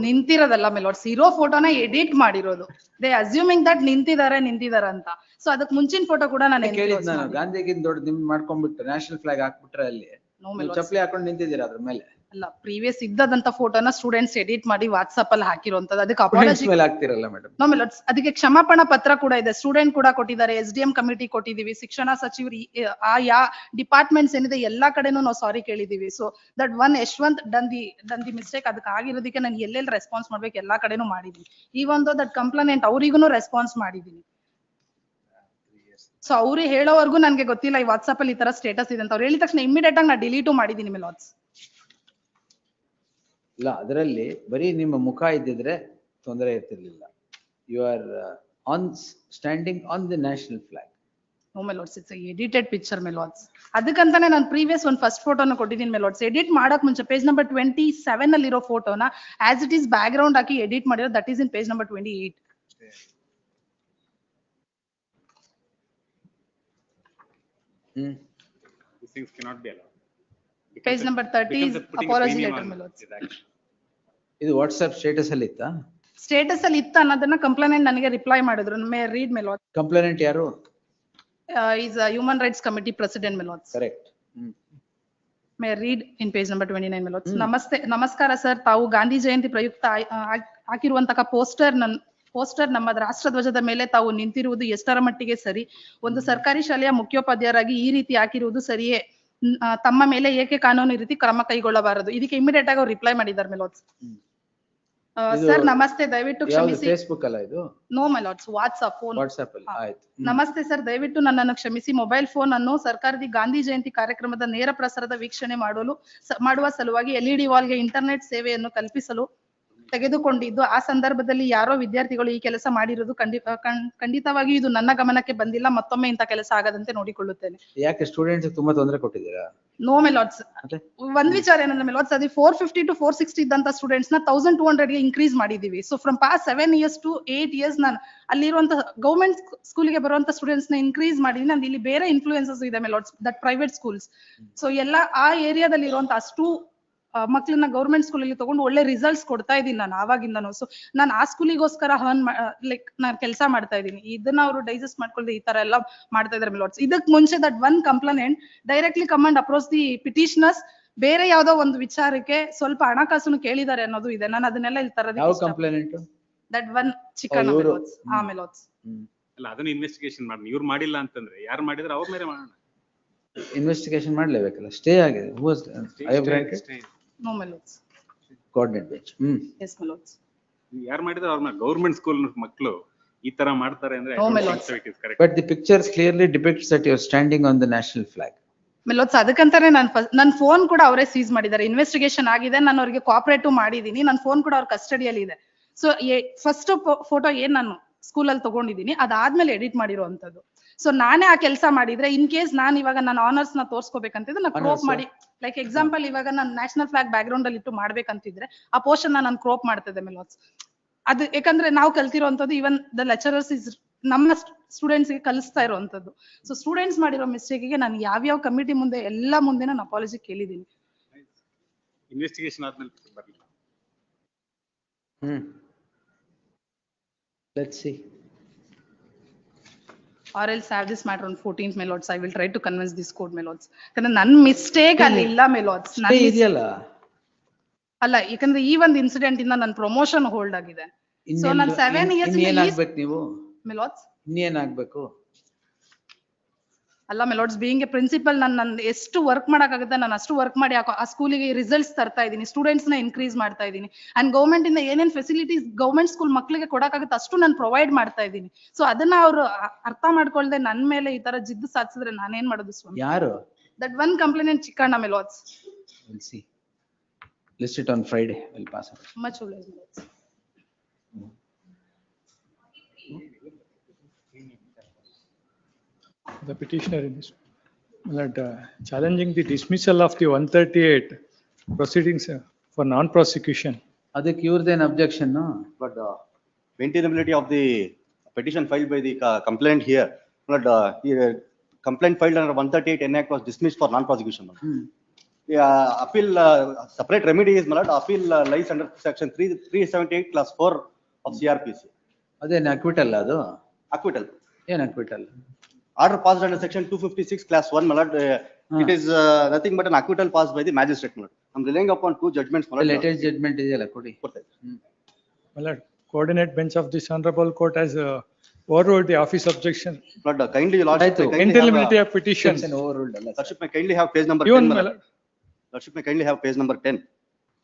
ನಿಂತಿರೋದಲ್ಲ ಮೆಲಾಟ್ಸ್, ಇರೋ ಫೋಟೋನ ಎಡಿಟ್ ಮಾಡಿರೋದು. ದೇ ಅಸ್ಯೂಮಿಂಗ್ ದಟ್ ನಿಂತಿದ್ದಾರೆ ಅಂತ. ಸೊ ಅದಕ್ಕೆ ಮುಂಚಿನ ಫೋಟೋ ಕೂಡ ನಾನು ಕೇಳಿದ್ ನಾನು. ಗಾಂಧಿಗಿಂತ ದೊಡ್ಡ ನಿಮ್ ಮಾಡ್ಕೊಂಡ್ಬಿಟ್ಟು ನ್ಯಾಷನಲ್ ಫ್ಲಾಗ್ ಹಾಕ್ಬಿಟ್ರೆ ಅಲ್ಲಿ ಚಪ್ಪಲಿ ಹಾಕೊಂಡು ನಿಂತಿದ್ದೀರಾ ಅದ್ರ ಮೇಲೆ? ಅಲ್ಲ, ಪ್ರೀವಿಯಸ್ ಇದ್ದದಂತ ಫೋಟೋನ ಸ್ಟೂಡೆಂಟ್ಸ್ ಎಡಿಟ್ ಮಾಡಿ ವಾಟ್ಸ್ಆಪ್ ಅಲ್ಲಿ ಹಾಕಿರುವಂತದ್ದು. ಅದಕ್ಕೆ ಅಪಾಲಜಿ ಆಗ್ತಿರಲ್ಲ ಮೇಡಮ್? ನೋ ಮೆಲಾಟ್ಸ್. ಅದಕ್ಕೆ ಕ್ಷಮಾಪಣಾ ಪತ್ರ ಕೂಡ ಇದೆ. ಸ್ಟೂಡೆಂಟ್ ಕೂಡ ಕೊಟ್ಟಿದ್ದಾರೆ, SDM ಕಮಿಟಿ ಕೊಟ್ಟಿದೀವಿ, ಶಿಕ್ಷಣ ಸಚಿವರು ಆ ಡಿಪಾರ್ಟ್ಮೆಂಟ್ಸ್ ಏನಿದೆ ಎಲ್ಲಾ ಕಡೆನೂ ನಾವು ಸಾರಿ ಕೇಳಿದೀವಿ. So that one Yashwant done the mistake. ಅದಕ್ಕೆ ಆಗಿರೋದಕ್ಕೆ ನಾನು ಎಲ್ಲೆಲ್ಲಿ ರೆಸ್ಪಾನ್ಸ್ ಮಾಡ್ಬೇಕು ಎಲ್ಲಾ ಕಡೆನೂ ಮಾಡಿದೀನಿ. ಈವನ್ ದೋ ದಟ್ ಕಂಪ್ಲೇಂಟ್ ಅವರಿಗೂ ರೆಸ್ಪಾನ್ಸ್ ಮಾಡಿದೀನಿ. ಸೊ ಅವ್ರು ಹೇಳೋವರೆಗೂ ನನ್ಗೆ ಗೊತ್ತಿಲ್ಲ ಈ ವಾಟ್ಸ್ಆಪ್ ಅಲ್ಲಿ ಈ ತರ ಸ್ಟೇಟಸ್ ಇದೆ ಅಂತ. ಅವ್ರು ಹೇಳಿದ ತಕ್ಷಣ ಇಮಿಡಿಯೇಟ್ ಆಗಿ ನಾ ಡಿಲೀಟು ಮಾಡಿದೀನಿ ಮೆಲಾಟ್ಸ್. ಇಲ್ಲ, ಅದರಲ್ಲಿ ಬರೀ ನಿಮ್ಮ ಮುಖ ಇದ್ದಿದ್ರೆ ತೊಂದರೆ ಇರ್ತಿರ್ಲಿಲ್ಲ. You are on standing on the national flag. No my lords, it's edited picture my lords. ಅದಕ್ಕಂತಾನೆ ನಾನು ಪ್ರೀವಿಯಸ್ ಒಂದು ಫಸ್ಟ್ ಫೋಟೋನ ಕೊಟ್ಟಿದ್ದೀನಿ ಮೆಲಾಟ್ಸ್. ಎಡಿಟ್ ಮಾಡಕ್ ಮುಂಚೆ ಪೇಜ್ ನಂಬರ್ 27 ಅಲ್ಲಿರೋ ಫೋಟೋನ as it is background ಹಾಕಿ ಎಡಿಟ್ ಮಾಡಿರೋ. That is in page number 28. These things cannot be allowed. Page number 30 is apology letter ಮೆಲಾಟ್ಸ್. ಇದು ವಾಟ್ಸ್ಆಪ್ ಸ್ಟೇಟಸ್ ಅಲ್ಲಿ ಇತ್ತಾ? ಸ್ಟೇಟಸ್ ಅಲ್ಲಿ ಇತ್ತ ಅನ್ನೋದನ್ನ ಕಂಪ್ಲೇಂಟ್ ನನಗೆ ರಿಪ್ಲೈ ಮಾಡಿದ್ರು. May read my lords. ಕಂಪ್ಲೇಂಟ್ ಯಾರು? is a human rights committee president my lords. Correct. May read in page number 29 my lords. ನಮಸ್ಕಾರ ಸರ್, ತಾವು ಗಾಂಧಿ ಜಯಂತಿ ಪ್ರಯುಕ್ತ ಹಾಕಿರುವಂತಹ ಪೋಸ್ಟರ್ ನಮ್ಮ ರಾಷ್ಟ್ರ ಧ್ವಜದ ಮೇಲೆ ತಾವು ನಿಂತಿರುವುದು ಎಷ್ಟರ ಮಟ್ಟಿಗೆ ಸರಿ? ಒಂದು ಸರ್ಕಾರಿ ಶಾಲೆಯ ಮುಖ್ಯೋಪಾಧ್ಯಾಯರಾಗಿ ಈ ರೀತಿ ಹಾಕಿರುವುದು ಸರಿಯೇ? ತಮ್ಮ ಮೇಲೆ ಏಕೆ ಕಾನೂನು ರೀತಿ ಕ್ರಮ ಕೈಗೊಳ್ಳಬಾರದು? ಇದಕ್ಕೆ ಇಮಿಡಿಯೇಟ್ ಆಗಿ ಅವ್ರು ರಿಪ್ಲೈ ಮಾಡಿದ್ದಾರೆ ಮೆಲಾಟ್ಸ್. ಸರ್ ನಮಸ್ತೆ, ದಯವಿಟ್ಟು ಕ್ಷಮಿಸಿ. ಫೇಸ್ಬುಕ್ ಅಲ್ಲ ಇದು? No my lords, WhatsApp phone. WhatsApp ಅಲ್ಲಿ. ಆಯ್ತು. ನಮಸ್ತೆ ಸರ್, ದಯವಿಟ್ಟು ನನ್ನನ್ನು ಕ್ಷಮಿಸಿ. ಮೊಬೈಲ್ ಫೋನ್ ಅನ್ನು ಸರ್ಕಾರದ ಗಾಂಧಿ ಜಯಂತಿ ಕಾರ್ಯಕ್ರಮದ ನೇರ ಪ್ರಸಾರದ ವೀಕ್ಷಣೆ ಮಾಡುವ ಸಲುವಾಗಿ LED ವಾಲ್ಗೆ ಇಂಟರ್ನೆಟ್ ಸೇವೆಯನ್ನು ಕಲ್ಪಿಸಲು ತೆಗೆದುಕೊಂಡಿದ್ದು, ಆ ಸಂದರ್ಭದಲ್ಲಿ ಯಾರೋ ವಿದ್ಯಾರ್ಥಿಗಳು ಈ ಕೆಲಸ ಮಾಡಿರುವುದು ಖಂಡಿತವಾಗಿ ಇದು ನನ್ನ ಗಮನಕ್ಕೆ ಬಂದಿಲ್ಲ. ಮತ್ತೊಮ್ಮೆ ಇಂಥ ಕೆಲಸ ಆಗದಂತೆ ನೋಡಿಕೊಳ್ಳುತ್ತೇನೆ. ಯಾಕೆ ಸ್ಟೂಡೆಂಟ್ಸ್ ತುಂಬಾ ತೊಂದರೆ ಕೊಟ್ಟಿದ್ದೀರಾ? ನೋ ಮೆಲಾಟ್ಸ್. ಒಂದ್ ವಿಚಾರ ಏನಂದ್ರೆ ಮೆಲಾಟ್ಸ್, ಅದು 450 to 460 ಇದ್ದಂತ ಸ್ಟೂಡೆಂಟ್ಸ್ ನ 1200 ಗೆ ಇನ್ಕ್ರೀಸ್ ಮಾಡಿದೀವಿ. So from past 7 years to 8 years ನಾನು ಅಲ್ಲಿರುವಂತ ಗವರ್ಮೆಂಟ್ ಸ್ಕೂಲಿಗೆ ಬರುವಂತ ಸ್ಟೂಡೆಂಟ್ಸ್ ನ ಇನ್ಕ್ರೀಸ್ ಮಾಡಿದೀನಿ. ನಾನು ಇಲ್ಲಿ ಬೇರೆ ಇನ್ಫ್ಲೂಯೆನ್ಸಸ್ ಇದೆ ಮೆಲಾಟ್ಸ್, ದಟ್ ಪ್ರೈವೇಟ್ ಸ್ಕೂಲ್ಸ್. ಸೊ ಎಲ್ಲ ಆ ಏರಿಯಾದಲ್ಲಿ ಇರುವಂತ ಅಷ್ಟು ಮಕ್ಕಳನ್ನ ಗೌರ್ಮೆಂಟ್ ಸ್ಕೂಲಲ್ಲಿ ತಗೊಂಡು ಒಳ್ಳೆ ರಿಸಲ್ಟ್ಸ್ ಕೊಡ್ತಾ ಇದೀನಿ ನಾನು ಆವಾಗಿಂದನು. ಸೊ ನಾನು ಆ ಸ್ಕೂಲಿಗೋಸ್ಕರ ನಾನು ಕೆಲಸ ಮಾಡ್ತಾ ಇದೀನಿ. ಇದನ್ನ ಅವರು ಡೈಜೆಸ್ಟ್ ಮಾಡ್ಕೊಳ್ಳಿ ಈ ತರ ಎಲ್ಲ ಮಾಡ್ತಾ ಇದಾರೆ ಮೆಲಾಟ್ಸ್. ಇದಕ್ ಮುಂಚೆ that one complaint directly come and approach the petitioners. ಬೇರೆ ಯಾವ್ದೋ ಒಂದು ವಿಚಾರಕ್ಕೆ ಸ್ವಲ್ಪ ಹಣಕಾಸು ಕೇಳಿದ್ದಾರೆ ಅನ್ನೋದು ಇದೆ. ನಾನು ಅದನ್ನೆಲ್ಲ ಇಲ್ಲಿ ತರೋದಕ್ಕೆ ದಟ್ ಒನ್ ಚಿಕನ್ ಮೆಲಾಟ್ಸ್. ಆ ಮೆಲಾಟ್ಸ್ ಅಲ್ಲ, ಅದನ್ನ ಇನ್ವೆಸ್ಟಿಗೇಷನ್ ಮಾಡಿ. ಇವ್ರು ಮಾಡಿಲ್ಲ ಅಂತಂದ್ರೆ ಯಾರು ಮಾಡಿದ್ರೆ ಅವ್ರ ಮೇಲೆ ಮಾಡೋಣ. ಇನ್ವೆಸ್ಟಿಗೇಷನ್ ಮಾಡ್ಲೇಬೇಕಲ್ಲ. ಸ್ಟೇ ಆಗಿದೆ. No my lords. Coordinate bench. Yes my lords. ಯಾರು ಮಾಡಿದ್ರೆ ಅವ್ರ ಗವರ್ಮೆಂಟ್ ಸ್ಕೂಲ್ ಮಕ್ಕಳು ಈ ತರ ಮಾಡ್ತಾರೆ ಅಂದ್ರೆ but the pictures clearly depicts that you are standing on the national flag. My lords ಅದಕ್ಕಂತಾನೆ ನನ್ನ ಫೋನ್ ಕೂಡ ಅವರೇ ಸೀಸ್ ಮಾಡಿದ್ದಾರೆ. ಇನ್ವೆಸ್ಟಿಗೇಷನ್ ಆಗಿದೆ, ನಾನು ಅವರಿಗೆ ಕೋಆಪರೇಟಿವ್ ಮಾಡಿದೀನಿ. ನನ್ನ ಫೋನ್ ಕೂಡ ಅವ್ರ ಕಸ್ಟಡಿಯಲ್ಲಿ ಇದೆ. ಸೊ ಫಸ್ಟ್ ಫೋಟೋ ಏನ್ ನಾನು ಸ್ಕೂಲಲ್ಲಿ ತಗೊಂಡಿದ್ದೀನಿ, ಅದಾದ್ಮೇಲೆ ಎಡಿಟ್ ಮಾಡಿರೋಂಥದ್ದು. ಸೊ ನಾನೇ ಆ ಕೆಲಸ ಮಾಡಿದ್ರೆ ಇನ್ ಕೇಸ್ ನಾನು ಇವಾಗ ನನ್ನ ಆನರ್ಸ್ ನ ತೋರ್ಸ್ಕೋಬೇಕಂತಿದ್ರೆ ನಾನು ಕ್ರೋಪ್ ಮಾಡಿ, ಲೈಕ್ ಎಕ್ಸಾಂಪಲ್ ಇವಾಗ ನಾನು ನ್ಯಾಷನಲ್ ಫ್ಲಾಗ್ ಬ್ಯಾಕ್ ಗ್ರೌಂಡ್ ಅಲ್ಲಿ ಇಟ್ಟು ಮಾಡ್ಬೇಕಂತಿದ್ರೆ ಆ ಪೋರ್ಷನ್ ನಾನು ಕ್ರೋಪ್ ಮಾಡ್ತಿದ್ದೆ ಮೆಲೋಡ್ಸ್. ಅದು ಯಾಕಂದ್ರೆ ನಾವು ಕಲ್ತಿರೋಂಥದ್ದು ಇವನ್ ದ ಲೆಕ್ಚರರ್ಸ್ ಇಸ್ ನಮ್ಮ ಸ್ಟೂಡೆಂಟ್ಸ್ ಗೆ ಕಲಿಸ್ತಾ ಇರುವಂತದ್ದು. ಸೊ ಸ್ಟೂಡೆಂಟ್ಸ್ ಮಾಡಿರೋ ಮಿಸ್ಟೇಕ್ ಗೆ ನಾನು ಯಾವ್ಯಾವ ಕಮಿಟಿ ಮುಂದೆ ಎಲ್ಲ ಮುಂದೆ ನಾನು ಅಪಾಲಜಿ ಕೇಳಿದ್ದೀನಿ. ಇನ್ವೆಸ್ಟಿಗೇಷನ್ ಆದ್ಮೇಲೆ ಬರ್ಲಿ. Let's see. Or else have this matter on 14th, my lords. I will try to convince this court, my lords. ಯಾಕಂದ್ರೆ ನನ್ ಮಿಸ್ಟೇಕ್ ಅಲ್ಲಿ ಇಲ್ಲ, my lords. ಇದೆಯಲ್ಲ ಅಲ್ಲ, ಯಾಕಂದ್ರೆ ಈ ಒಂದು ಇನ್ಸಿಡೆಂಟ್ ಇಂದ ನನ್ನ ಪ್ರಮೋಷನ್ ಹೋಲ್ಡ್ ಆಗಿದೆ. ಸೊ ನಾನು 7 years ಏನಾಗ್ಬೇಕು ನೀವು? my lords. ಇನ್ನೇನಾಗ್ಬೇಕು? ಅಲ್ಲ my lords, being a principal ನಾನು ಎಷ್ಟು ವರ್ಕ್ ಮಾಡಕ್ಕಾಗುತ್ತೆ ನಾನು ಅಷ್ಟು ವರ್ಕ್ ಮಾಡಿ ಆ ಸ್ಕೂಲಿಗೆ ರಿಸಲ್ಟ್ಸ್ ತರ್ತಾ ಇದ್ದೀನಿ, ಸ್ಟೂಡೆಂಟ್ಸ್ ನ ಇನ್ಕ್ರೀಸ್ ಮಾಡ್ತಾ ಇದ್ದೀನಿ, ಅಂಡ್ ಗೌರ್ಮೆಂಟ್ ಇಂದ ಏನೇನ್ ಫೆಸಿಲಿಟೀಸ್ ಗೌರ್ಮೆಂಟ್ ಸ್ಕೂಲ್ ಮಕ್ಕಳಿಗೆ ಕೊಡಕ್ಕಾಗುತ್ತೆ ಅಷ್ಟು ನಾನು ಪ್ರೊವೈಡ್ ಮಾಡ್ತಾ ಇದ್ದೀನಿ. ಸೊ ಅದನ್ನ ಅವರು ಅರ್ಥ ಮಾಡ್ಕೊಳ್ದೆ ನನ್ ಮೇಲೆ ಈ ತರ ಜಿದ್ದು ಸಾಧಿಸಿದ್ರೆ ನಾನೇನ್ ಮಾಡೋದು ಸ್ವಾಮಿ? ಯಾರು? That one complaint Chikkanna my lords. We'll see. List it on Friday. We'll pass it. Much obliged, my lords. The petitioner in this, challenging the dismissal of the 138 proceedings for non-prosecution. ಅದಕ್ಕೆ ಇವ್ರದ್ದೇನು objection? But maintainability of the petition filed by the complaint here, but complaint filed under 138 N Act was dismissed for non-prosecution. Appeal, separate remedy is appeal lies under section 378 class 4 of CRPC. ಅದೇನು acquittal ಅದು? Acquittal. ಏನು acquittal? Order passed under section 256 class 1, my lord. It is nothing but an acquittal passed by the magistrate, my lord. I'm relying upon two judgments, my lord. The latest judgment ಇದೆಯಲ್ಲ ಕೊಡಿ. My lord, coordinate bench of this honorable court has overruled the office objection. Lord, kindly lordship, Intelligibility of petition. Overruled ಅಲ್ಲ. Lordship may kindly have page number 10, Even, my my lord. Lordship may kindly have page number 10.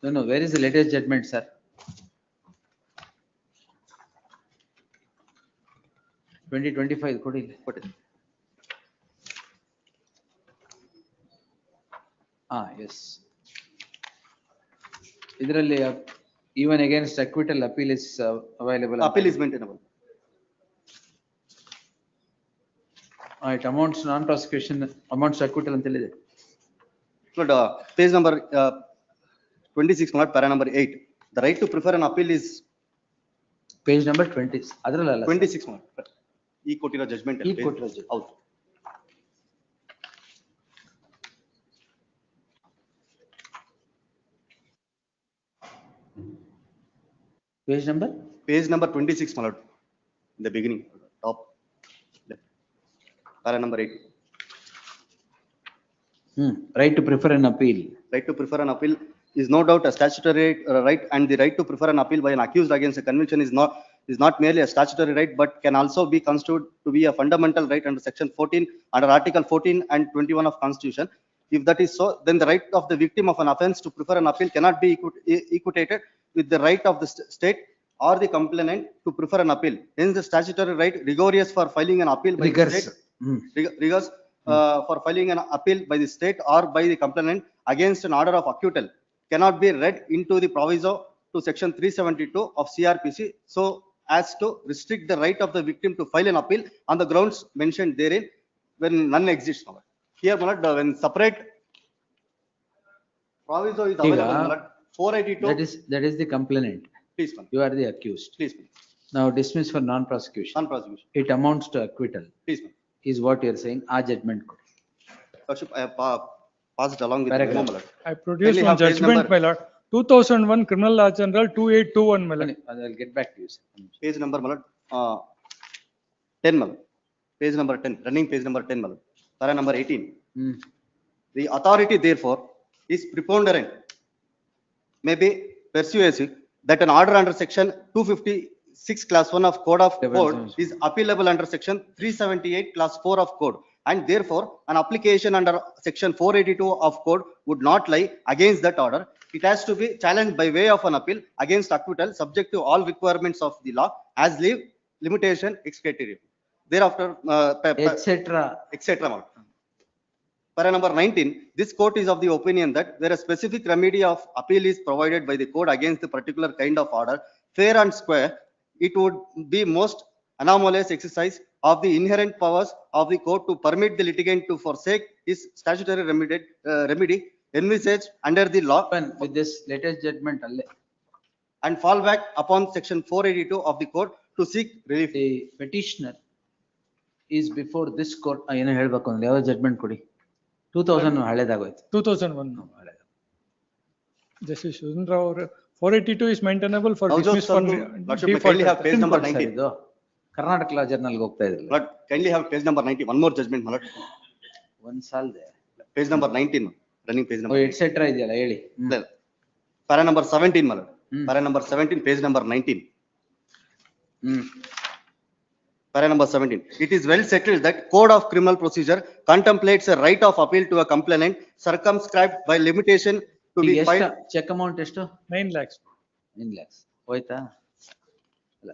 No, where is the latest judgment, sir? 2025 ಕೊಡಿ. Yes. ಇದರಲ್ಲಿ even against acquittal appeal is available. Appeal is maintainable. It amounts non-prosecution, amounts to acquittal ಅಂತ ಹೇಳಿದೆ. Lord, page number 26, my lord, para number 8. The right to prefer an appeal is page number 20. ಅದರಲ್ಲ 26, my lord. ಈ ಕೊಟ್ಟಿರೋ judgment ಈ ಕೊಟ್ಟಿರೋ ಹೌದು. Page number? Page number 26, my lord. In the beginning, top left. Para number 8. Right to prefer an appeal. Right to prefer an appeal is no doubt a statutory right, and the right to prefer an appeal by an accused against a conviction is not merely a statutory right, but can also be construed to be a fundamental right under section 14, under article 14 and 21 of Constitution. If that is so, then the right of the victim of an offence to prefer an appeal cannot be equated with the right of the state or the complainant to prefer an appeal. Hence, the statutory right rigorous for filing an appeal by the state, rigorous for filing an appeal by the state or by the complainant against an order of acquittal cannot be read into the proviso to section 372 of CRPC so as to restrict the right of the victim to file an appeal on the grounds mentioned therein when none exists. Here, when separate proviso is available, 482. That is the complainant. Please, ma'am. You are the accused. Please, ma'am. Now dismiss for non-prosecution. Non-prosecution. It amounts to acquittal. Please, ma'am. Is what you are saying. Our judgment. Lordship, I have passed along with Paragraph. the memo, Lord. I produced Kindly one have page judgment, number. my lord. 2001 Criminal Law General 2821, my lord. I'll get back to you, sir. Page number, my lord. 10, my lord. Page number 10. Running page number 10, my lord. Para number 18. The authority, therefore, is preponderant, may be persuasive, that an order under section 256 class 1 of Code of Code is appealable under section 378 class 4 of Code, and therefore an application under section 482 of Code would not lie against that order. It has to be challenged by way of an appeal against acquittal, subject to all requirements of the law as leave, limitation, etc. Thereafter, etc. Para number 19, this court is of the opinion that where a specific remedy of appeal is provided by the code against the particular kind of order, fair and square, it would be most anomalous exercise of the inherent powers of the court to permit the litigant to forsake his statutory remedy envisaged under the law with this latest judgment and fall back upon section 482 of the court to seek relief. The petitioner is before this court, ಏನು ಹೇಳ್ಬೇಕು ಅಂದ್ರೆ ಯಾವ judgement ಕೊಡಿ 2000 ಹಳೆದಾಗೋಯ್ತು 2001. Justice Susan Rao, 482 is maintainable for Now, dismiss just for Lordship, may kindly have page number 19. ಇದು ಕರ್ನಾಟಕ ಲಾ journal ಹೋಗ್ತಾ ಇದ್ರಲ್ಲ Lord, kindly have page number 19. One more judgment, my lord. ಒಂದ್ ಸಾಲದೆ Page number 19, running page number. Et cetera ಇದೆಯಲ್ಲ ಹೇಳಿ Para number 17, my lord. Para number 17, page number 19. Para number 17. It is well settled that Code of Criminal Procedure contemplates a right of appeal to a complainant circumscribed by limitation to be filed. Cheque amount ಎಷ್ಟು 9 lakhs. 9 lakhs ಹೋಯ್ತಾ ಅಲ್ಲ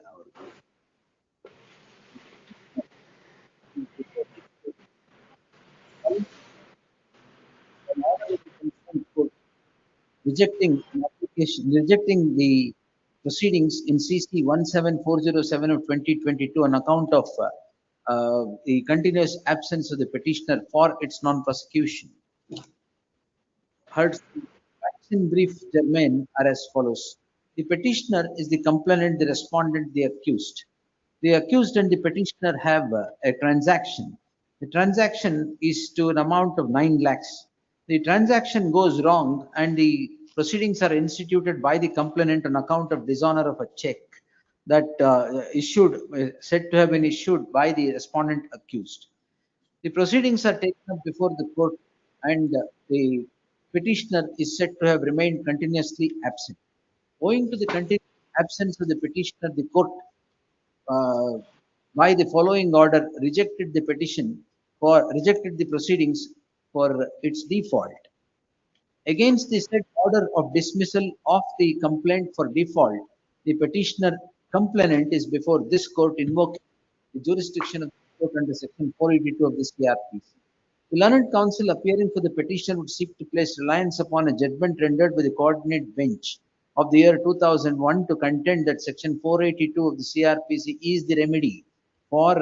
rejecting the proceedings in CC 17407 of 2022 on account of the continuous absence of the petitioner for its non-prosecution. Heard facts in brief germane are as follows. The petitioner is the complainant, the respondent, the accused. The accused and the petitioner have a transaction. The transaction is to an amount of 9 lakhs. The transaction goes wrong and the proceedings are instituted by the complainant on account of dishonor of a check that said to have been issued by the respondent accused. The proceedings are taken up before the court and the petitioner is said to have remained continuously absent. Owing to the continuous absence of the petitioner, the court by the following order rejected the proceedings for its default. Against the said order of dismissal of the complaint for default, the petitioner complainant is before this court invoking the jurisdiction of the court under section 482 of the CRPC. The learned counsel appearing for the petitioner would seek to place reliance upon a judgment rendered by the coordinate bench of the year 2001 to contend that section 482 of the CRPC is the remedy for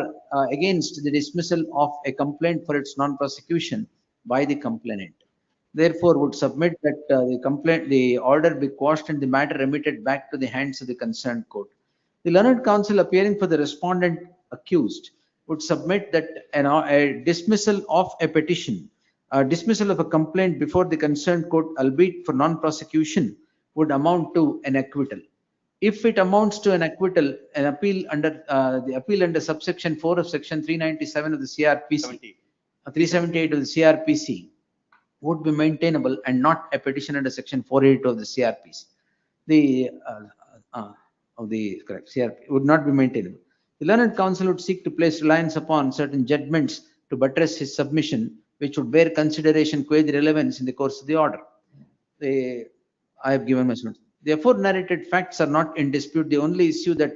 against the dismissal of a complaint for its non-prosecution by the complainant. Therefore, would submit that the order be quashed and the matter remitted back to the hands of the concerned court. The learned counsel appearing for the respondent accused would submit that a dismissal of a petition, a dismissal of a complaint before the concerned court, albeit for non-prosecution, would amount to an acquittal. If it amounts to an acquittal, an appeal under the appeal under subsection 4 of section 397 of the CRPC, 378 of the CRPC, would be maintainable and not a petition under section 482 of the CRPC. CRP would not be maintainable. The learned counsel would seek to place reliance upon certain judgments to buttress his submission, which would bear consideration qua the relevance in the course of the order. I have given my statement. The aforenarrated facts are not in dispute. The only issue that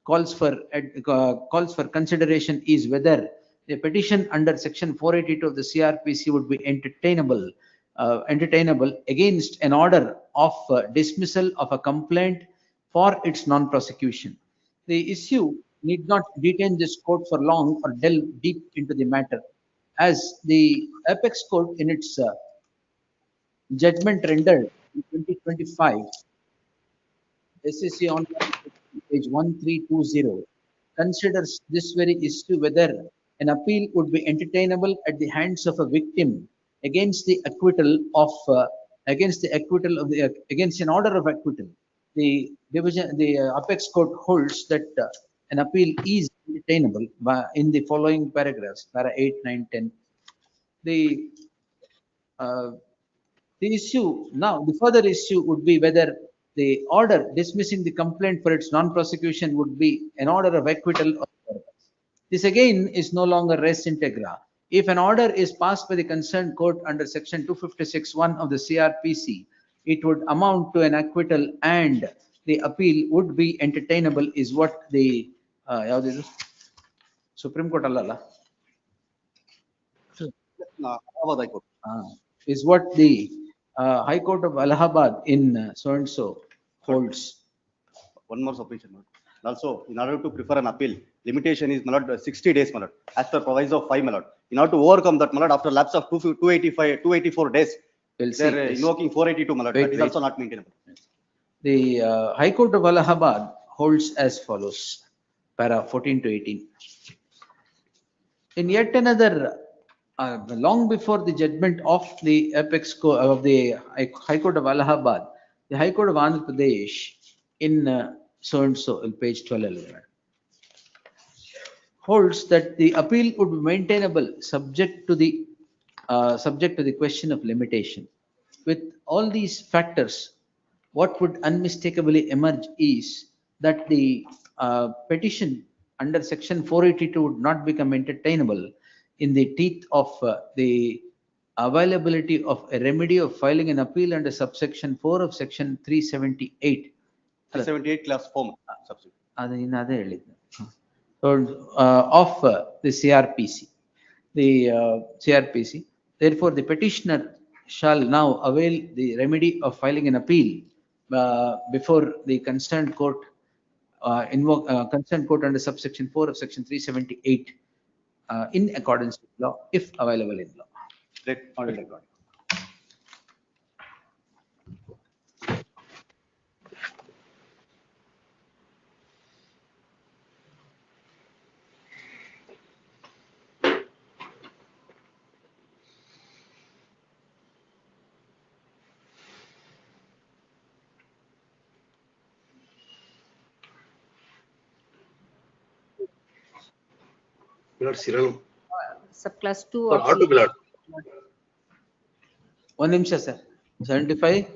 calls for consideration is whether the petition under section 482 of the CRPC would be entertainable against an order of dismissal of a complaint for its non-prosecution. The issue need not detain this court for long or delve deep into the matter, as the apex court in its judgment rendered in 2025, SCC on page 1320, considers this very issue whether an appeal would be entertainable at the hands of a victim against the acquittal of against an order of acquittal. The apex court holds that an appeal is entertainable in the following paragraphs, para 8, 9, 10. The issue now, the further issue would be whether the order dismissing the complaint for its non-prosecution would be an order of acquittal or otherwise. This again is no longer res integra. If an order is passed by the concerned court under section 256(1) of the CRPC, it would amount to an acquittal and the appeal would be entertainable, is what the Supreme Court allala is what the High Court of Allahabad in so and so holds. One more submission. And also, in order to prefer an appeal, limitation is, my lord, 60 days, my lord, as per proviso of 5, my lord. In order to overcome that, my lord, after lapse of 284 days, We'll see, they're yes. invoking 482, my lord. Wait, That is wait. also not maintainable. The High Court of Allahabad holds as follows, para 14 to 18. In yet another, long before the judgment of the of the High Court of Allahabad, the High Court of Andhra Pradesh in so and so, in page 1211, holds that the appeal would be maintainable subject to the question of limitation. With all these factors, what would unmistakably emerge is that the petition under section 482 would not become entertainable in the teeth of the availability of a remedy of filing an appeal under subsection 4 of section 378. 378 class 4. Of the CRPC. The CRPC. Therefore, the petitioner shall now avail the remedy of filing an appeal before the concerned court, concerned court under subsection 4 of section 378 in accordance with law, if available in law. On record. Serial. Subclass 2 For of. auto pilot. One nimsha, sir. 75.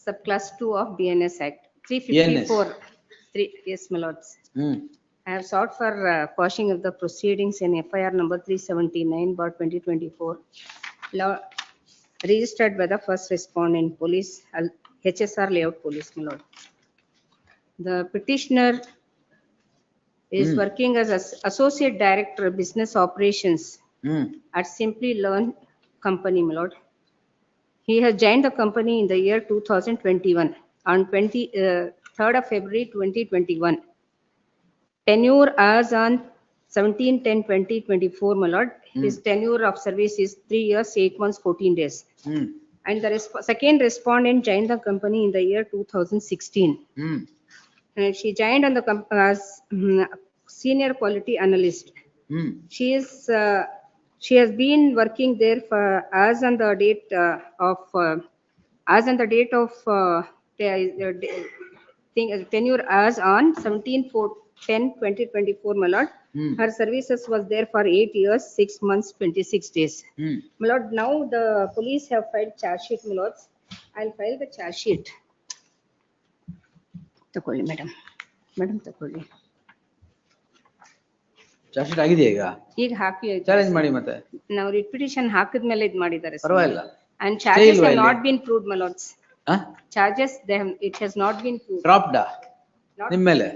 Subclass 2 of BNS Act. 354. Yes, my lords. I have sought for quashing of the proceedings in FIR number 379/2024. Law registered by the first respondent police, HSR layout police, my lord. The petitioner is working as associate director of business operations at Simply Learn company, my lord. He has joined the company in the year 2021 on 3rd of February 2021. Tenure as on 17/10/2024, my lord. His tenure of service is 3 years, 8 months, 14 days. And the second respondent joined the company in the year 2016. And she joined on the as senior quality analyst. She has been working there for as on the date tenure as on 17/10/2024, my lord. Her services was there for 8 years, 6 months, 26 days. My lord, now the police have filed charge sheet, my lords. I'll file the charge sheet. ತಕೊಳ್ಳಿ madam ತಕೊಳ್ಳಿ. Charge sheet ಆಗಿದೆಯಾ ಈಗ? ಈಗ ಹಾಕಿ challenge ಮಾಡಿ ಮತ್ತೆ. ನಾವು writ petition ಹಾಕಿದ್ಮೇಲೆ ಇದು ಮಾಡಿದ್ದಾರೆ. ಪರವಾಗಿಲ್ಲ. And charges have not been proved, my lords. Charges it has not been proved. Dropped ನಿಮ್ಮ ಮೇಲೆ?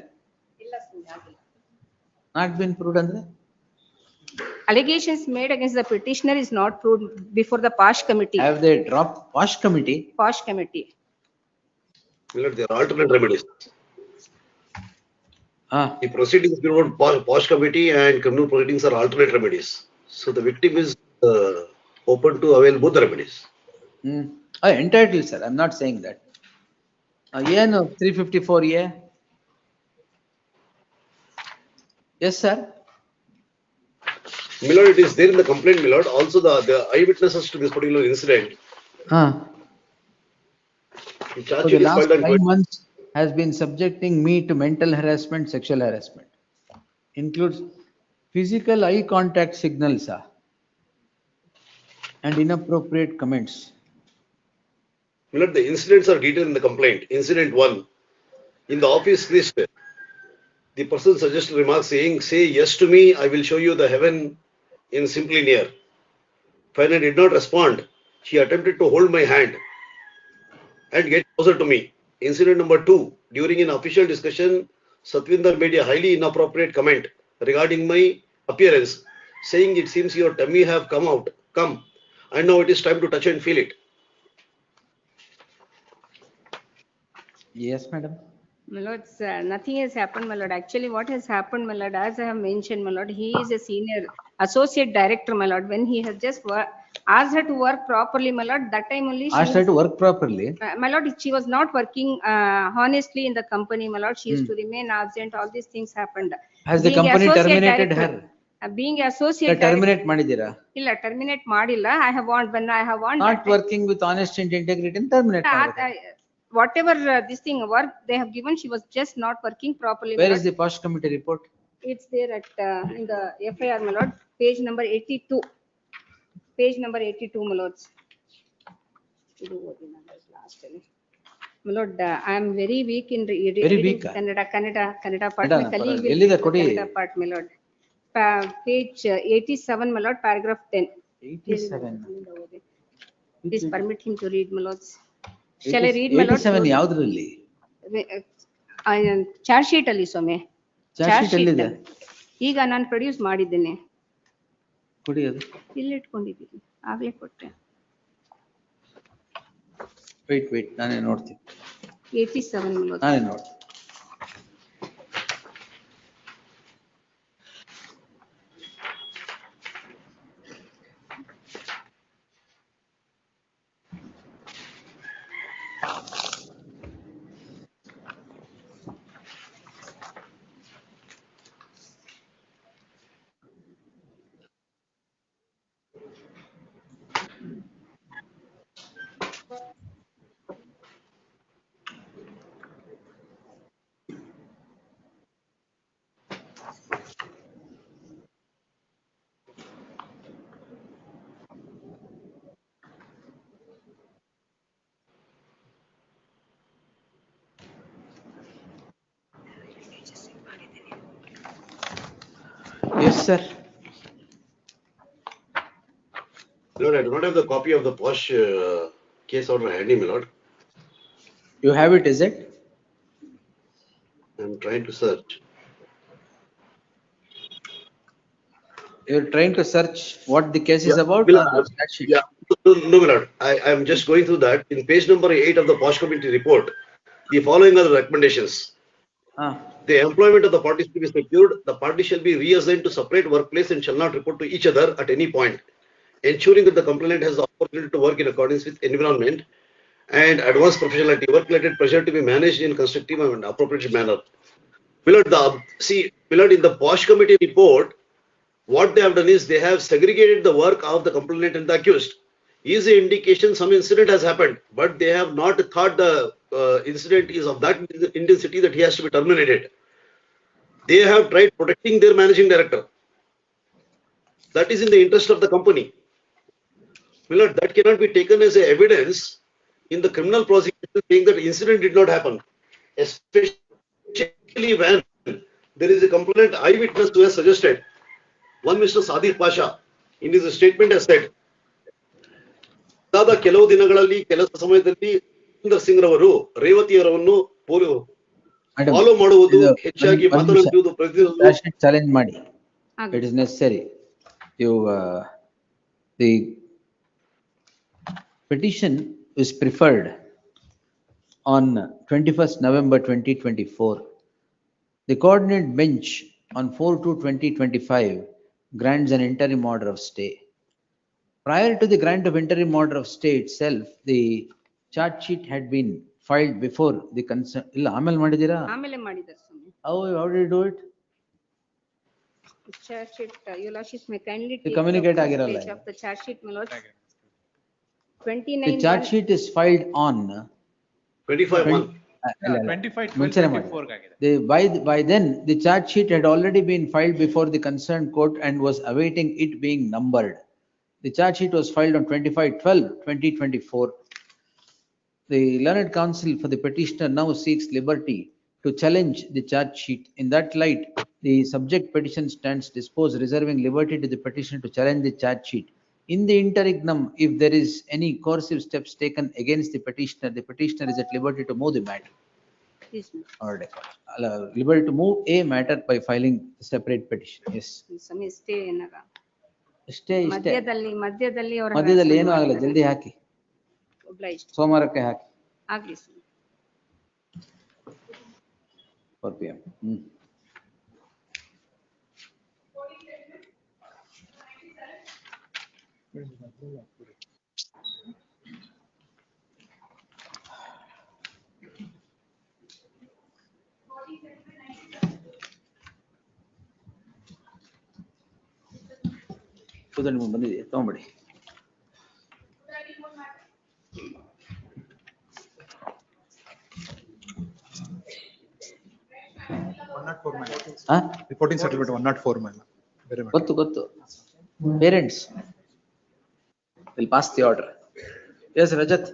ಇಲ್ಲ ಸುಮ್ಮನೆ ಆಗಿಲ್ಲ. Not been proved ಅಂದ್ರೆ? Allegations made against the petitioner is not proved before the PASH committee. Have they dropped PASH committee? PASH committee. There are alternate remedies. The proceedings before POSH committee and criminal proceedings are alternate remedies. So the victim is open to avail both the remedies. Entitled, sir. I'm not saying that. No 354A. Yes, sir. Milord, it is there in the complaint, Milord. Also the eyewitnesses to this particular incident. For the last 5 months has been subjecting me to mental harassment, sexual harassment. Includes physical eye contact signals and inappropriate comments. Milord, the incidents are detailed in the complaint. Incident 1. In the office list, the person suggested remarks saying, "Say yes to me, I will show you the heaven in Simply Near." When I did not respond, she attempted to hold my hand and get closer to me. Incident number 2. During an official discussion, Satvinder made a highly inappropriate comment regarding my appearance, saying it seems your tummy have come, and now it is time to touch and feel it. Yes, madam. My lords, nothing has happened, my lord. Actually, what has happened, my lord, as I have mentioned, my lord, he is a senior associate director, my lord. When he has just asked her to work properly, my lord, that time only she Asked her to work properly. My lord, she was not working honestly in the company, my lord. She used to remain absent. All these things happened. Has the Being company associate terminated director, her? Being associate Terminate ಮಾಡಿದ್ದೀರಾ? ಇಲ್ಲ terminate ಮಾಡಿಲ್ಲ. I have want, when I have want. Not working with honesty and integrity, terminate ಮಾಡ್ಬೇಕು. Whatever this thing work they have given, she was just not working properly. Where is the post committee report? It's there at in the FIR, my lord, page number 82. Page number 82, my lords. My lord, I am very weak in reading Kannada part. My colleague will read the Kannada part, my lord. Page 87, my lord, paragraph 10. 87. Please permit him to read, my lords. Shall I read, my lord? 87 ಯಾವ್ದ್ರಲ್ಲಿ? Charge sheet ಅಲ್ಲಿ ಸೊಮ್ಮೆ. Charge sheet ಎಲ್ಲಿದೆ? ಈಗ ನಾನು produce ಮಾಡಿದ್ದೇನೆ. ಕೊಡಿ ಅದು. ಇಲ್ಲಿ ಇಟ್ಕೊಂಡಿದ್ದೀನಿ, ಆಗ್ಲೇ ಕೊಟ್ಟೆ. ವೇಟ್ ನಾನೇ ನೋಡ್ತೀನಿ. 87, my lord. ನಾನೇ ನೋಡ್ತೀನಿ. Yes, sir. Lord, I do not have the copy of the Posh case order handy, my lord. You have it, is it? I'm trying to search. You're trying to search what the case is about? Yeah, no, my lord. I am just going through that. In page number 8 of the Posh committee report, the following are the recommendations. The employment of the parties to be secured. The parties shall be reassigned to separate workplace and shall not report to each other at any point, ensuring that the complainant has the opportunity to work in accordance with environment and advanced professionality. Work-related pressure to be managed in constructive and appropriate manner. Millard, in the Posh committee report, what they have done is they have segregated the work of the complainant and the accused. Is the indication some incident has happened, but they have not thought the incident is of that intensity that he has to be terminated. They have tried protecting their managing director. That is in the interest of the company. Millard, that cannot be taken as evidence in the criminal prosecution saying that incident did not happen. Especially when there is a complainant eyewitness who has suggested. One Mr. Sadiq Pasha, in his statement, has said, ಕೆಲವು ದಿನಗಳಲ್ಲಿ ಕೆಲಸ ಸಮಯದಲ್ಲಿ ಸುಂದರ್ ಸಿಂಗ್ ರವರು ರೇವತಿಯವರನ್ನು follow ಮಾಡುವುದು ಹೆಚ್ಚಾಗಿ ಮಾತನಾಡುವುದು challenge ಮಾಡಿ. It is necessary. The petition is preferred on 21st November 2024. The coordinate bench on 4/2/2025 grants an interim order of stay. Prior to the grant of interim order of stay itself, the charge sheet had been filed before the concern. Illa ಆಮೇಲೆ ಮಾಡಿದಿರಾ? ಆಮೇಲೆ ಮಾಡಿದ್ದಾರೆ ಸ್ವಾಮಿ. How did you do it? Charge sheet, your lordship may kindly You take communicate the first ಆಗಿರಲ್ಲ. page of the charge sheet, my lord. 29. The charge sheet is filed on 25/1. 25/12/24 by then the charge sheet had already been filed before the concerned court and was awaiting it being numbered. The charge sheet was filed on 25/12/2024. The learned counsel for the petitioner now seeks liberty to challenge the charge sheet. In that light, the subject petition stands disposed, reserving liberty to the petitioner to challenge the charge sheet. In the interregnum, if there is any coercive steps taken against the petitioner is at liberty to move the matter. Liberty to move a matter by filing a separate petition. Yes. Swami stay ಏನಾರ. ಇಷ್ಟೇ ಮಧ್ಯದಲ್ಲಿ ಅವರ ಮಧ್ಯದಲ್ಲಿ ಏನೂ ಆಗಲ್ಲ, ಜಲ್ದಿ ಹಾಕಿ. obliged. ಸೋಮವಾರಕ್ಕೆ ಹಾಕಿ. ಆಗ್ಲಿ ಸ್ವಾಮಿ. 4 PM. ಬಂದಿದೆ ತಗೊಂಬಿಡಿ. Reporting settlement 104 ಮೇಲೆ. ಗೊತ್ತು. Parents will pass the order. Yes, Rajat.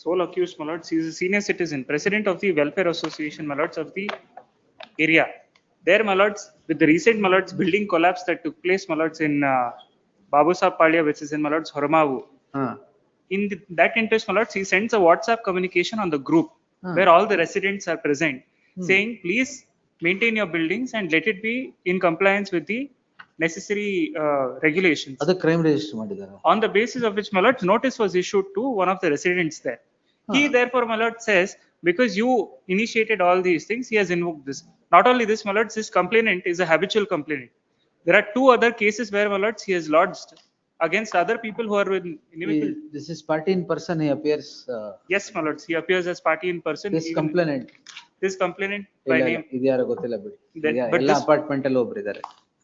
Sole accused, my lords, he is a senior citizen, president of the welfare association, my lords, of the area. There, my lords, with the recent, my lords, building collapse that took place, my lords, in Babusaheb Palia, which is in, my lords, Horamavu. In that interest, my lords, he sends a WhatsApp communication on the group where all the residents are present, saying, please maintain your buildings and let it be in compliance with the necessary regulations. ಅದು crime register ಮಾಡಿದ್ದಾರೆ. On the basis of which, my lords, notice was issued to one of the residents there. He therefore, my lord, says, because you initiated all these things, he has invoked this. Not only this, my lords, this complainant is a habitual complainant. There are 2 other cases where, my lords, he has lodged against other people who are with inimical. This is party in person, he appears. Yes, my lords, he appears as party in person. This complainant. This complainant by name. ಇದ್ಯಾರೋ ಗೊತ್ತಿಲ್ಲ ಬಿಡಿ. But ಎಲ್ಲ this- apartment ಅಲ್ಲಿ ಒಬ್ರು ಇದ್ದಾರೆ.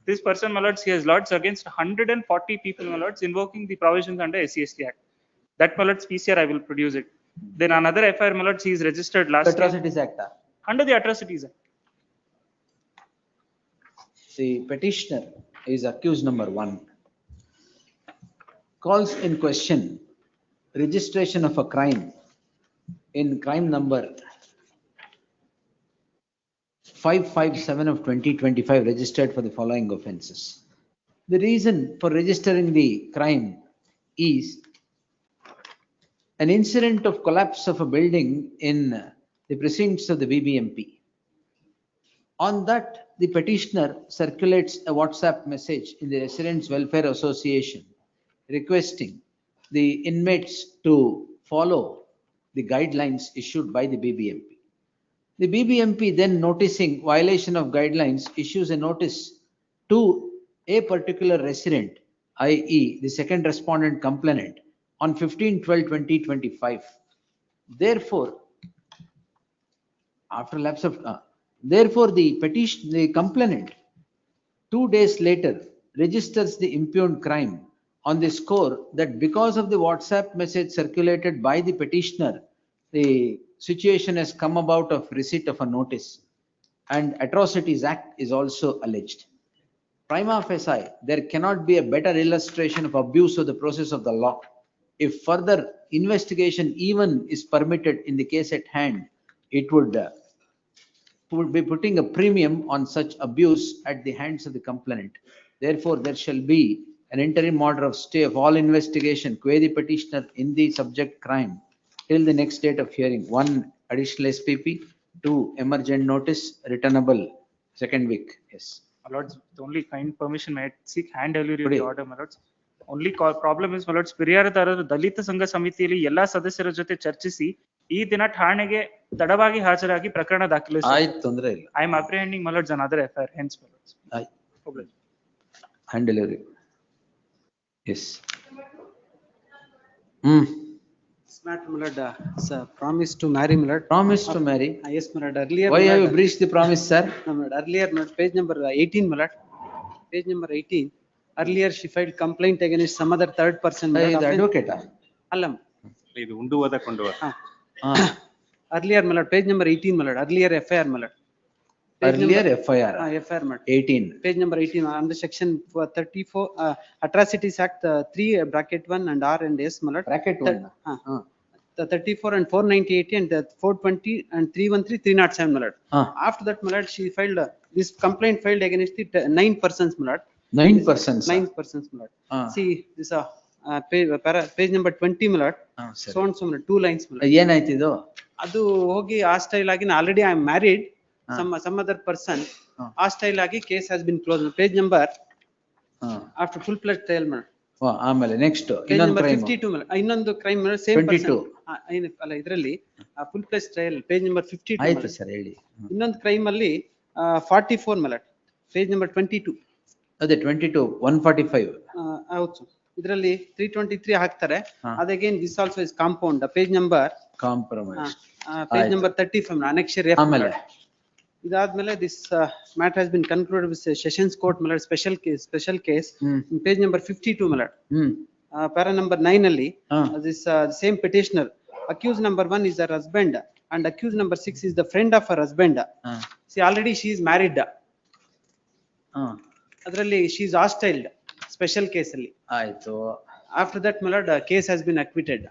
This person, my lords, he has lodged against 140 people, my lords, invoking the provisions under SC/ST Act. That, my lords, PCR, I will produce it. Then another FIR, my lords, he is registered last year. Atrocities Act. Under the Atrocities Act. The petitioner is accused number 1. Calls in question registration of a crime in crime number 557 of 2025 registered for the following offences. The reason for registering the crime is an incident of collapse of a building in the precincts of the BBMP. On that, the petitioner circulates a WhatsApp message in the Residents Welfare Association requesting the inmates to follow the guidelines issued by the BBMP. The BBMP, then noticing violation of guidelines, issues a notice to a particular resident, i.e. the second respondent complainant, on 15/12/2025. Therefore, after lapse of therefore the complainant 2 days later registers the impugned crime on the score that because of the WhatsApp message circulated by the petitioner, the situation has come about of receipt of a notice, and Atrocities Act is also alleged. Prima facie, there cannot be a better illustration of abuse of the process of the law. If further investigation even is permitted in the case at hand, it would be putting a premium on such abuse at the hands of the complainant. Therefore, there shall be an interim order of stay of all investigation qua the petitioner in the subject crime till the next date of hearing. 1 additional SPP, 2 emergent notice, returnable 2nd week. Yes. My lords, the only kind permission may I seek hand delivery of the order, my lords. Only problem is, my lords, ಪರಿಹಾರದಾರರು ದಲಿತ ಸಂಘ ಸಮಿತಿಯಲ್ಲಿ ಎಲ್ಲಾ ಸದಸ್ಯರ ಜೊತೆ ಚರ್ಚಿಸಿ ಈ ದಿನ ಠಾಣೆಗೆ ತಡವಾಗಿ ಹಾಜರಾಗಿ ಪ್ರಕರಣ ದಾಖಲಿಸಿ. ಆಯ್ತು, ತೊಂದರೆ ಇಲ್ಲ. I am apprehending, my lords, another FIR, hence, my lords. ಆಯ್ತು. Hand delivery. Yes. Matter, my lord, sir, promise to marry, my lord. Promise to marry. Yes, my lord, earlier. Why have you breached the promise, sir? No, my lord, earlier, my lord, page number 18, my lord. Page number 18. Earlier, she filed complaint against some other third person. my lord, The offense- advocate. Allam. ಇದು ಉಂಡುವಾದ ಕೊಂಡುವ. Earlier, my lord, page number 18, my lord, earlier FIR, my lord. Earlier FIR. FIR, my lord. 18. Page number 18, under section 34, Atrocities Act, 3(1) and R and S, my lord. Bracket 1. The 34 and 498 and the 420 and 313, 307, my lord. After that, my lord, she filed this complaint filed against the 9 persons, my lord. 9 persons. 9 persons, my lord. See, this page number 20, my lord. So and so, my lord, 2 lines, my lord. ಏನಾಯ್ತು ಇದು? ಅದು ಹೋಗಿ hostile ಆಗಿ already I am married. Some other person hostile ಆಗಿ case has been closed. Page number after full-fledged trial, my lord. ಆಮೇಲೆ next Page number 52, my lord. ಇನ್ನೊಂದು crime, my lord, same 22. person. ಅಲ್ಲ ಇದರಲ್ಲಿ full place trial page number 52. ಆಯ್ತು sir ಹೇಳಿ. ಇನ್ನೊಂದು crime ಅಲ್ಲಿ 44 ಮಲಟ್ page number 22. ಅದೇ 22 145. ಹೌದು ಇದರಲ್ಲಿ 323 ಹಾಕ್ತಾರೆ. ಅದೇಗೇನ್ this also is compound page number compromise page number 35 annexure F. ಆಮೇಲೆ ಇದಾದ್ಮೇಲೆ this matter has been concluded with sessions court my lord special case page number 52 my lord para number 9 ಅಲ್ಲಿ this same petitioner accused number 1 is her husband and accused number 6 is the friend of her husband. See already she is married. ಅದರಲ್ಲಿ she is hostile special case ಅಲ್ಲಿ. ಆಯ್ತು. After that my lord case has been acquitted.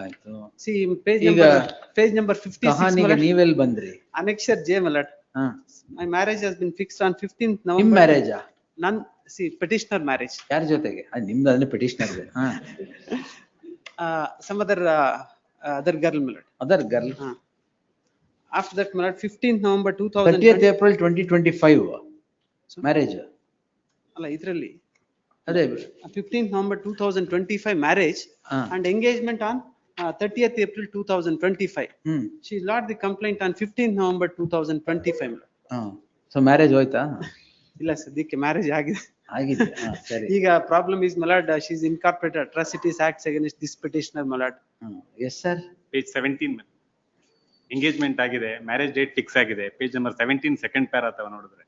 ಆಯ್ತು. See page number 56 ಕಹಾನಿಗೆ ನೀವೆಲ್ಲಿ ಬಂದ್ರಿ? annexure J my lord. My marriage has been fixed on 15th November. ನಿಮ್ಮ marriage? ನನ್ petitioner marriage. ಯಾರ ಜೊತೆಗೆ? ನಿಮ್ದು ಅಂದ್ರೆ petitioner ಗೆ. Some other girl my lord. Other girl. After that my lord 15th November 2000. 30th April 2025 marriage. ಅಲ್ಲ ಇದರಲ್ಲಿ ಅದೇ 15th November 2025 marriage and engagement on 30th April 2025. She lodged the complaint on 15th November 2025. So marriage ಹೋಯ್ತಾ? ಇಲ್ಲ ಸದ್ಯಕ್ಕೆ marriage ಆಗಿದೆ. ಆಗಿದೆ. ಸರಿ. ಈಗ problem is my lord she is incorporated atrocities acts against this petitioner my lord. Yes sir. Page 17 engagement ಆಗಿದೆ, marriage date fix ಆಗಿದೆ. Page number 17 second para ಅಥವಾ ನೋಡಿದ್ರೆ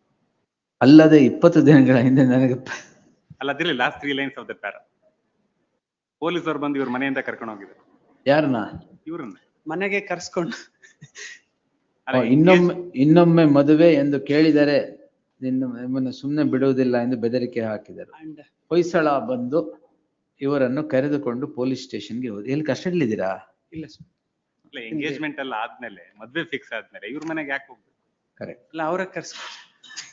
ಅಲ್ಲದೆ 20 ದಿನಗಳ ಹಿಂದೆ ನನಗೆ ಅಲ್ಲ ಅದಿರಲಿ last 3 lines of the para. ಪೊಲೀಸರು ಬಂದು ಇವ್ರ ಮನೆಯಿಂದ ಕರ್ಕೊಂಡು ಹೋಗಿದ್ರು. ಯಾರನ್ನ? ಇವ್ರನ್ನ ಮನೆಗೆ ಕರ್ಸ್ಕೊಂಡು ಇನ್ನೊಮ್ಮೆ ಮದುವೆ ಎಂದು ಕೇಳಿದರೆ ನಿಮ್ಮನ್ನು ಸುಮ್ಮನೆ ಬಿಡುವುದಿಲ್ಲ ಎಂದು ಬೆದರಿಕೆ ಹಾಕಿದರು. ಹೊಯ್ಸಳ ಬಂದು ಇವರನ್ನು ಕರೆದುಕೊಂಡು ಪೊಲೀಸ್ ಸ್ಟೇಷನ್ಗೆ ಹೋಗಿ. ಎಲ್ಲಿ ಕಸ್ಟಡಿಲಿದ್ದೀರಾ? ಇಲ್ಲ ಇಲ್ಲ ಎಂಗೇಜ್ಮೆಂಟ್ ಎಲ್ಲ ಆದ್ಮೇಲೆ ಮದುವೆ ಫಿಕ್ಸ್ ಆದ್ಮೇಲೆ ಇವ್ರ ಮನೆಗೆ ಯಾಕೆ ಹೋಗ್ಬೇಕು? ಕರೆಕ್ಟ್. ಅಲ್ಲ ಅವರ ಕರ್ಸ್ಕೊಂಡು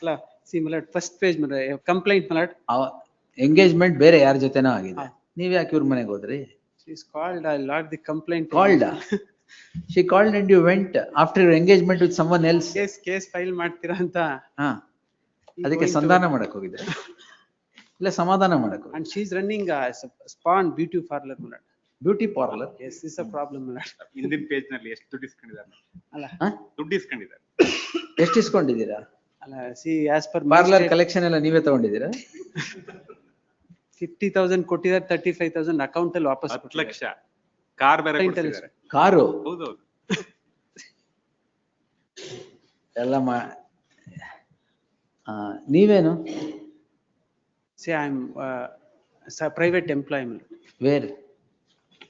ಅಲ್ಲ C ಮಲಾಡ್ first page complaint ಮಲಾಡ್ engagement ಬೇರೆ ಯಾರ ಜೊತೆನೋ ಆಗಿದೆ, ನೀವ್ ಯಾಕೆ ಇವ್ರ ಮನೆಗೆ ಹೋದ್ರಿ? She is called, I lodged the complaint. Called? She called and you went after your engagement with someone else? Case file ಮಾಡ್ತೀರಾ ಅಂತ. ಅದಕ್ಕೆ ಸಂಧಾನ ಮಾಡಕ್ ಹೋಗಿದ್ರೆ ಇಲ್ಲ ಸಮಾಧಾನ ಮಾಡಕ್? And she is running a spawn beauty parlor ಮಲಾಡ್. Beauty parlour? Yes, this is a problem ಮಲಾಡ್. ಹಿಂದಿನ ಪೇಜ್ ನಲ್ಲಿ ಎಷ್ಟು ದುಡ್ಡು ಇಸ್ಕೊಂಡಿದ್ದಾರೆ? ಅಲ್ಲ ದುಡ್ಡು ಇಸ್ಕೊಂಡಿದ್ದಾರೆ. ಎಷ್ಟು ಇಸ್ಕೊಂಡಿದ್ದೀರಾ? ಅಲ್ಲ C as per parlour collection ಎಲ್ಲ ನೀವೇ ತಗೊಂಡಿದ್ದೀರಾ? 50,000 ಕೊಟ್ಟಿದ್ದಾರೆ, 35,000 ಅಕೌಂಟ್ ಅಲ್ಲಿ ವಾಪಸ್ 10 ಲಕ್ಷ ಕಾರ್ ಬೇರೆ ಕೊಟ್ಟಿದ್ದಾರೆ. ಕಾರು? ಹೌದೌದು. ಎಲ್ಲ ನೀವೇನು? See, I am private employee. Where?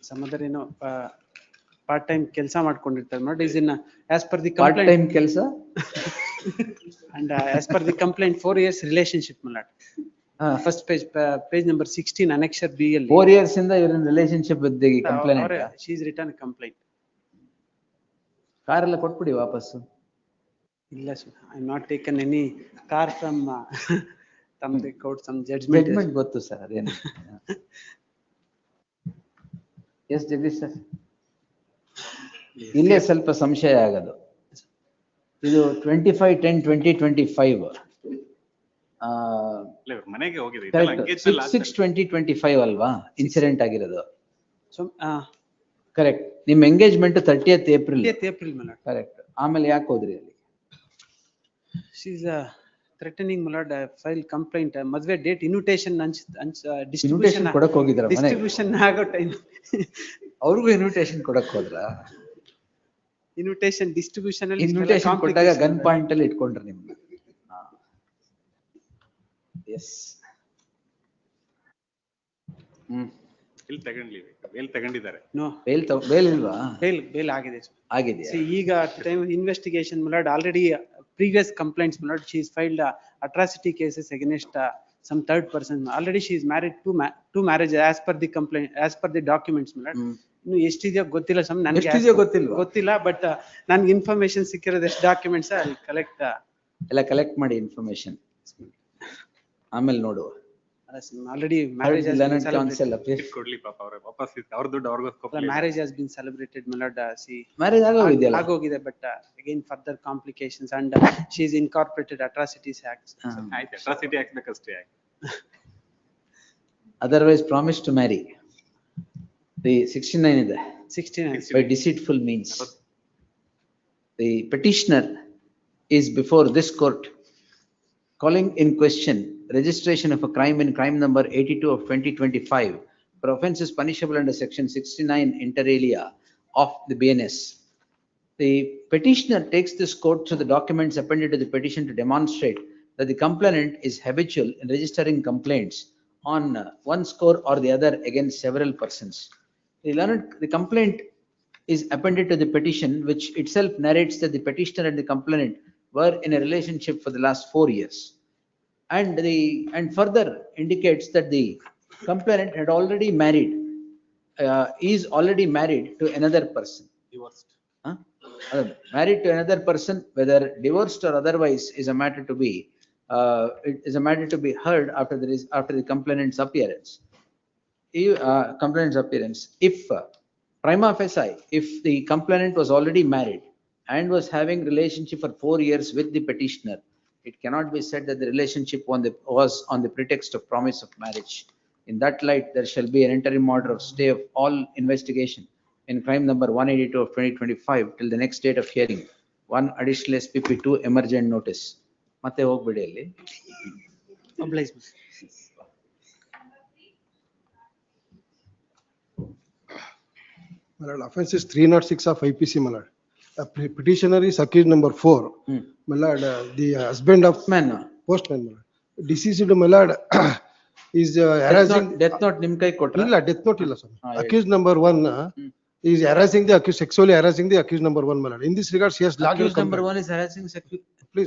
Some other part time ಕೆಲಸ ಮಾಡ್ಕೊಂಡಿರ್ತಾರೆ ನೋಡಿ. Is in as per the part complaint. time ಕೆಲಸ and as per the complaint 4 years relationship malad. First page number 16 annexure B ಅಲ್ಲಿ 4 years ಇಂದ you're in relationship with the complainant. She is written a complaint. Car ಎಲ್ಲ ಕೊಟ್ಬಿಡಿ ವಾಪಸ್ಸು. ಇಲ್ಲ sir, I am not taken any car from the court, some judgment ಗೊತ್ತು sir ಅದೇನು. S Jagadish sir, ಇಲ್ಲೇ ಸ್ವಲ್ಪ ಸಂಶಯ ಆಗೋದು. ಇದು 25/10/2025 ಮನೆಗೆ ಹೋಗಿದೆ. 6/6/2025 ಅಲ್ವಾ ಇನ್ಸಿಡೆಂಟ್ ಆಗಿರೋದು? So correct. ನಿಮ್ ಎಂಗೇಜ್ಮೆಂಟ್ 30th April. ಕರೆಕ್ಟ್. ಆಮೇಲೆ ಯಾಕೆ ಹೋದ್ರಿ ಅಲ್ಲಿ? She is threatening malad file complaint ಮದುವೆ ಡೇಟ್ ಇನ್ವಿಟೇಷನ್ ಡಿಸ್ಟ್ರಿಬ್ಯೂಷನ್ ಕೊಡಕ್ ಹೋಗಿದ್ರ ಮನೆಗೆ? ಡಿಸ್ಟ್ರಿಬ್ಯೂಷನ್ ಆಗೋ ಟೈಮ್ ಅವ್ರಿಗೂ ಇನ್ವಿಟೇಷನ್ ಕೊಡಕ್ ಹೋದ್ರ? ಇನ್ವಿಟೇಷನ್ ಡಿಸ್ಟ್ರಿಬ್ಯೂಷನ್ ಅಲ್ಲಿ ಇನ್ವಿಟೇಷನ್ ಕೊಟ್ಟಾಗ ಗನ್ ಪಾಯಿಂಟ್ ಅಲ್ಲಿ ಇಟ್ಕೊಂಡ್ರೆ ನಿಮ್ಗೆ? ಎಸ್. ಇಲ್ಲಿ ತಗೊಂಡಿದ್ದಾರೆ. ನೋ ಬೇಲ್ ಇಲ್ವಾ? ಬೇಲ್ ಆಗಿದೆ. ಆಗಿದೆಯಾ? ಈಗ time investigation malad already previous complaints malad she has filed atrocity cases against some third person. Already she is married to marriage as per the complaint, as per the documents malad. ಇನ್ನು ಎಷ್ಟಿದೆಯೋ ಗೊತ್ತಿಲ್ಲ, some ನನಗೆ ಗೊತ್ತಿಲ್ಲ, but ನನ್ಗೆ information ಸಿಕ್ಕಿರೋದು ಎಷ್ಟು documents ಅಲ್ಲಿ collect ಮಾಡಿ ಇನ್ಫಾರ್ಮೇಶನ್ ಆಮೇಲೆ ನೋಡುವ. Already marriage has been celebrated. ಕೊಡ್ಲಿ ಪಾಪ ಅವರೇ ವಾಪಸ್ ಅವ್ರ ದುಡ್ಡು ಅವ್ರಿಗೆ. Marriage has been celebrated malad. See, marriage ಆಗೋಗಿದೆ, but again further complications and she is incorporated atrocities acts. ಆಯ್ತು, atrocity act ಬೇಕಷ್ಟೇ. Otherwise promise to marry. The 69 ಇದೆ. 69. by deceitful means. The petitioner is before this court calling in question registration of a crime in crime number 82 of 2025 for offences punishable under section 69 inter alia of the BNS. The petitioner takes this court through the documents appended to the petition to demonstrate that the complainant is habitual in registering complaints on one score or the other against several persons. The complaint is appended to the petition, which itself narrates that the petitioner and the complainant were in a relationship for the last 4 years. And further indicates that the complainant had already married, is already married to another person. Divorced. Married to another person, whether divorced or otherwise, is a matter to be heard after the complainant's appearance. If prima facie, if the complainant was already married and was having relationship for 4 years with the petitioner, it cannot be said that the relationship was on the pretext of promise of marriage. In that light, there shall be an interim order of stay of all investigation in crime number 182 of 2025 till the next date of hearing. One additional SPP 2 emergent notice. ಮತ್ತೆ ಹೋಗ್ಬಿಡಿ ಅಲ್ಲಿ. My lord, offense is 306 of IPC, my lord. Petitioner is accused number 4. My lord, the husband of postman, my lord. Deceased, my lord, is harassing. Death note ನಿಮ್ ಕೈ ಕೊಟ್ರಾ? ಇಲ್ಲ, death note ಇಲ್ಲ sir. Accused number 1 is harassing the accused, sexually harassing the accused number 1, my lord. In this regard, she has lodged Accused number 1 is harassing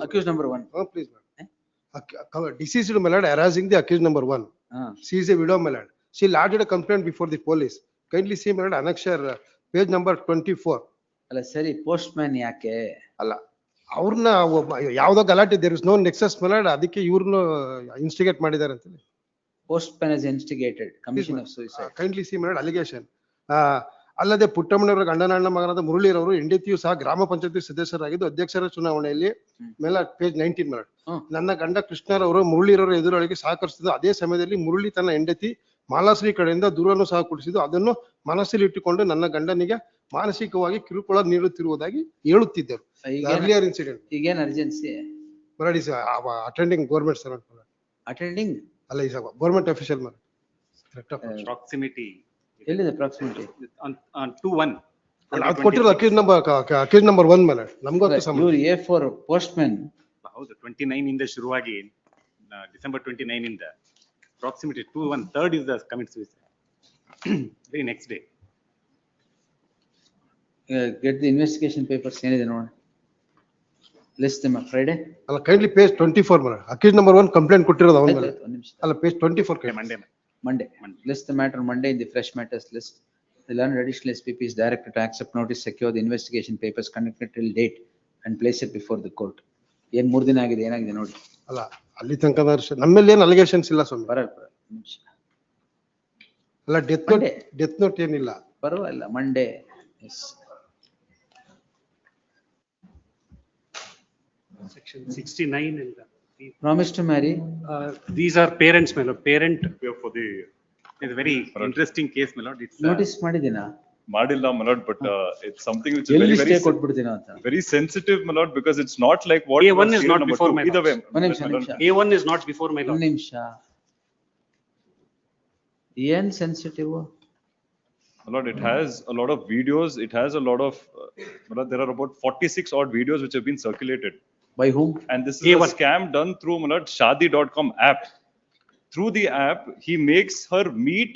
accused number 1. Please, my lord. Deceased, my lord, harassing the accused number 1. She is a widow, my lord. She lodged a complaint before the police. Kindly see, my lord, annexure, page number 24. ಅಲ್ಲ ಸರಿ, postman ಯಾಕೆ? ಅಲ್ಲ, ಅವ್ರನ್ನ ಯಾವ್ದೋ ಗಲಾಟೆ, there is no nexus, my lord, ಅದಕ್ಕೆ ಇವ್ರನ್ನ instigate ಮಾಡಿದ್ದಾರೆ ಅಂತ. Postman has instigated commission of suicide. Kindly see, my lord, allegation. ಅಲ್ಲದೆ ಪುಟ್ಟಮ್ಮನವರ ಗಂಡನಾಣ್ಣ ಮಗನಾದ ಮುರಳೀರವರು ಹೆಂಡತಿಯು ಸಹ ಗ್ರಾಮ ಪಂಚಾಯತಿ ಸದಸ್ಯರಾಗಿದ್ದು ಅಧ್ಯಕ್ಷರ ಚುನಾವಣೆಯಲ್ಲಿ ಮೇಲೆ ಪೇಜ್ 19 ಮೇಲೆ ನನ್ನ ಗಂಡ ಕೃಷ್ಣರವರು ಮುರಳೀರವರ ಎದುರೊಳಗೆ ಸಹಕರಿಸಿದ್ದು. ಅದೇ ಸಮಯದಲ್ಲಿ ಮುರಳಿ ತನ್ನ ಹೆಂಡತಿ ಮಾಲಾಶ್ರೀ ಕಡೆಯಿಂದ ದೂರನ್ನು ಸಹ ಕೊಡಿಸಿದ್ದು. ಅದನ್ನು ಮನಸ್ಸಲ್ಲಿ ಇಟ್ಟುಕೊಂಡು ನನ್ನ ಗಂಡನಿಗೆ ಮಾನಸಿಕವಾಗಿ ಕಿರುಕುಳ ನೀಡುತ್ತಿರುವುದಾಗಿ ಹೇಳುತ್ತಿದ್ದರು. Earlier incident. ಈಗೇನ್ ಅರ್ಜೆನ್ಸಿ? ಮರಡಿ ಅಟೆಂಡಿಂಗ್ ಗೌರ್ಮೆಂಟ್ ಸರ್ವೆಂಟ್. ಅಟೆಂಡಿಂಗ್ ಅಲ್ಲ, ಈ ಗೌರ್ಮೆಂಟ್ ಅಫಿಷಿಯಲ್ ಮರ. ಪ್ರಾಕ್ಸಿಮಿಟಿ. ಎಲ್ಲಿದೆ ಪ್ರಾಕ್ಸಿಮಿಟಿ? on 2/1. ಅದು ಕೊಟ್ಟಿರೋ ಅಕ್ಯೂಸ್ ನಂಬರ್ 1 ಮೇಲೆ ನಮಗೂ ಇವರು A4 ಪೋಸ್ಟ್ಮನ್. ಹೌದು, 29 ಇಂದ ಶುರುವಾಗಿ ಡಿಸೆಂಬರ್ 29 ಇಂದ proximity 2/1 3rd is the commit suicide. Very next day. Get the investigation papers ಏನಿದೆ ನೋಡಿ. List them up Friday. ಅಲ್ಲ, kindly page 24 ಮೇಲೆ ಅಕ್ಯೂಸ್ ನಂಬರ್ 1 ಕಂಪ್ಲೇಂಟ್ ಕೊಟ್ಟಿರೋದು ಅವನ ಮೇಲೆ. ಅಲ್ಲ, page 24 Monday. List the matter Monday in the fresh matters list. The learned additional SPP is directed to accept notice, secure the investigation papers, conduct it till date and place it before the court. ಏನ್ 3 ದಿನ ಆಗಿದೆ, ಏನಾಗಿದೆ ನೋಡಿ. ಅಲ್ಲ, ಅಲ್ಲಿ ತನಕ ನಮ್ಮಲ್ಲಿ ಏನು ಅಲಿಗೇಷನ್ಸ್ ಇಲ್ಲ ಸ್ವಾಮಿ. ಅಲ್ಲ, ಡೆತ್ ನೋಟ್ ಏನಿಲ್ಲ. ಪರವಾಗಿಲ್ಲ, Monday. Section 69 and promise to marry. These are parents, my lord. Parent for the. It's a very interesting case, my lord. It's notice ಮಾಡಿದಿನಾ? ಮಾಡಿಲ್ಲ my lord, but it's something which is very very sensitive, my lord, because it's not like what A1 is not before my lord. A1 is not before my lord. ನಿಮಿಷ. ಏನ್ sensitive? My lord, it has a lot of videos. It has a lot of my lord, there are about 46 odd videos which have been circulated. By whom? And this is a scam done through my lord shadi.com app. Through the app, he makes her meet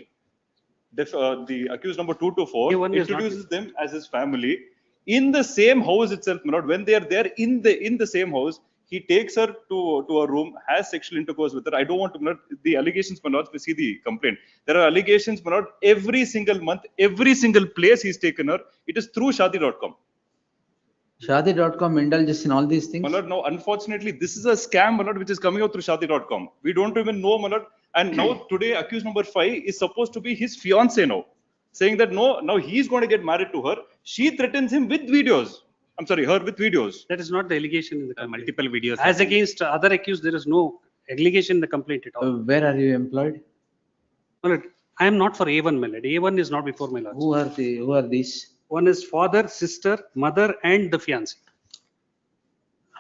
the accused number 2 to 4, introduces them as his family in the same house itself, my lord. When they are there in the same house, he takes her to a room, has sexual intercourse with her. I don't want to, my lord, the allegations, my lord, we see the complaint. There are allegations, my lord, every single month, every single place he's taken her, it is through shadi.com. Shadi.com indulges in all these things? My lord, now unfortunately, this is a scam, my lord, which is coming out through shadi.com. We don't even know, my lord. And now today, accused number 5 is supposed to be his fiance now, saying that no, now he's going to get married to her. She threatens him with videos. I'm sorry, her with videos. That is not the allegation in the complaint. Multiple videos. As against other accused, there is no allegation in the complaint at all. Where are you employed? My lord, I am not for A1, my lord. A1 is not before my lord. Who are these? One is father, sister, mother, and the fiancé.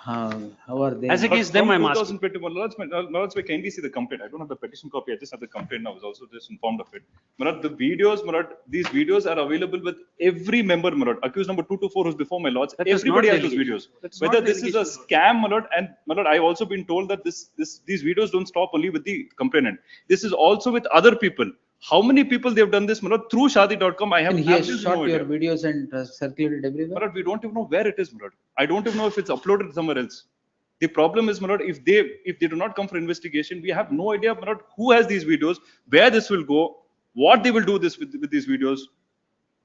How are they? As against them, I'm asking. 2021, Lords, we kindly see the complaint. I don't have the petition copy. I just have the complaint. I was also just informed of it. Lord, the videos, Lord, these videos are available with every member, Lord. Accused number 224 who's before my lords. That is Everybody not has those delegation. videos. That's Whether not this is a delegation. scam, my lord, and my lord, I've also been told that these videos don't stop only with the complainant. This is also with other people. How many people they have done this, my lord, through shadi.com? I have And he has absolutely shot no your idea. videos and circulated everywhere? My lord, we don't even know where it is, my lord. I don't even know if it's uploaded somewhere else. The problem is, my lord, if they do not come for investigation, we have no idea, my lord, who has these videos, where this will go, what they will do this with these videos.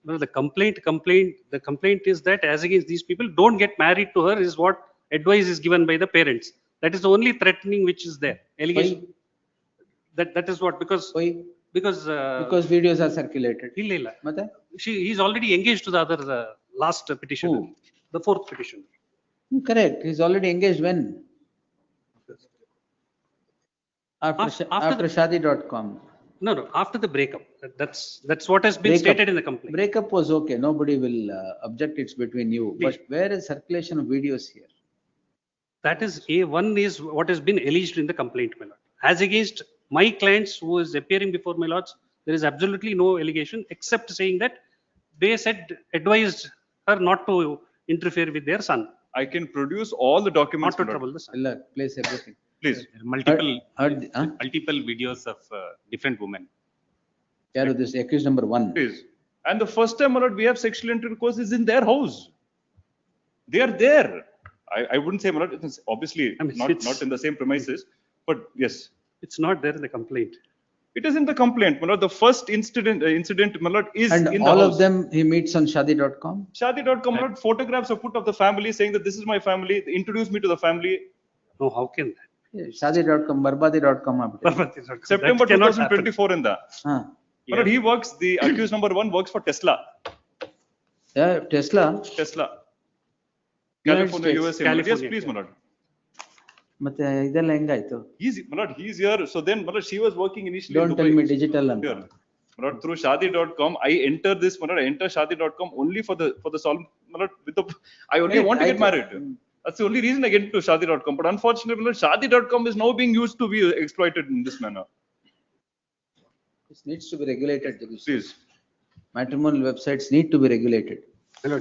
No, the complaint is that as against these people, don't get married to her is what advice is given by the parents. That is the only threatening which is there. Allegation. That is what, because Because videos are circulated. He's already engaged to the other last petition. The fourth petition. Correct. He's already engaged when? After shadi.com. No, after the breakup. That's what has been Breakup. stated in the complaint. Breakup was okay. Nobody will object. It's between you. But where is circulation of videos here? That is A1 is what has been alleged in the complaint, my lord. As against my clients who is appearing before my lords, there is absolutely no allegation except saying that they advised her not to interfere with their son. I can produce all the documents. Not to trouble the son. Place everything. Please. Multiple videos of different women. Yeah, this accused number 1. Please. And the first time, my lord, we have sexual intercourse is in their house. They are there. I wouldn't say, my lord, it's obviously not in the same premises, but yes. It's not there in the complaint. It is in the complaint, my lord. The first incident, my lord, is and in the all house. of them he meets on shadi.com. Shadi.com, my lord, photographs are put of the family saying that this is my family. Introduce me to the family. No, how can that? Shadi.com, barbadi.com. September 2024 in the. My lord, he works. The accused number 1 works for Tesla. Yeah, Tesla. California, USA. Yes, please, my lord. ಮತ್ತೆ ಇದೆಲ್ಲ ಹೆಂಗಾಯ್ತು? He's here. So then, she was working initially. Don't tell me digital and through shadi.com. I enter this. I enter shadi.com only for the solve. I only want to get married. That's the only reason I get into shadi.com. But unfortunately, shadi.com is now being used to be exploited in this manner. This needs to be regulated. Please. Matrimonial websites need to be regulated.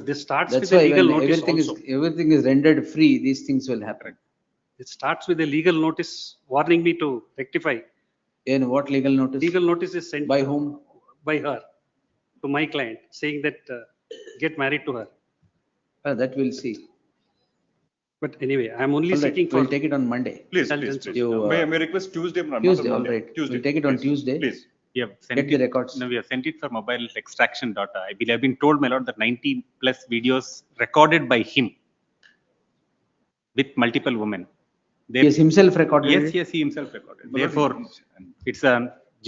This starts That's with a why legal when notice everything is rendered free, these things will happen. It starts with a legal notice warning me to rectify. In what legal notice? Legal notice is sent by whom? By her to my client, saying that get married to her. That we'll see. But anyway, I'm only All right, seeking for. We'll take it on Monday. Please. You, may I request Tuesday? Tuesday, all right. Tuesday. We'll take it on Tuesday. Please. We have sent Get the records. No, we have sent it for mobile extraction data. I believe I've been told, my lord, that 90 plus videos recorded by him with multiple women. He has himself recorded it? Yes, he himself recorded. Therefore, it's a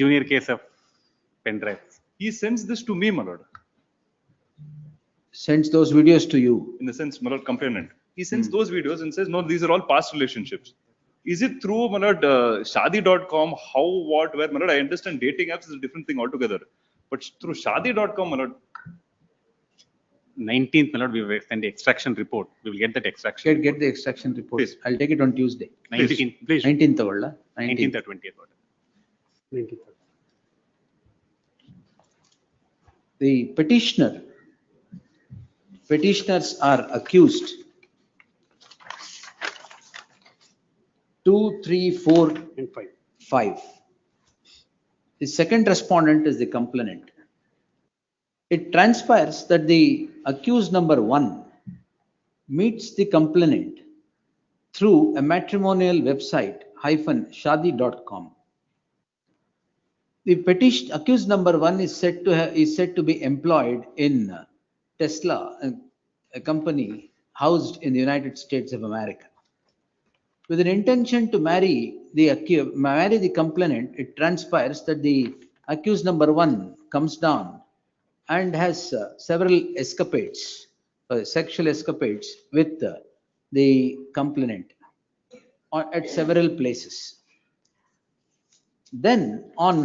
junior case of pen drives. He sends this to me, my lord. Sends those videos to you? In the sense, my lord, complainant. He sends those videos and says, no, these are all past relationships. Is it through, my lord, shadi.com, how, what, where, my lord, I understand dating apps is a different thing altogether. But through shadi.com, my lord. 19th, my lord, we will send the extraction report. We will get that extraction. Get the extraction report. Please. I'll take it on Tuesday. 19th, please. 19th tagolda? 19th or 20th. 19th. The petitioners are accused 2, 3, 4, and 5. The second respondent is the complainant. It transpires that the accused number 1 meets the complainant through a matrimonial website -shadi.com. The accused number 1 is said to be employed in Tesla, a company housed in the United States of America. With an intention to marry the complainant, it transpires that the accused number 1 comes down and has several escapades, sexual escapades with the complainant at several places. Then on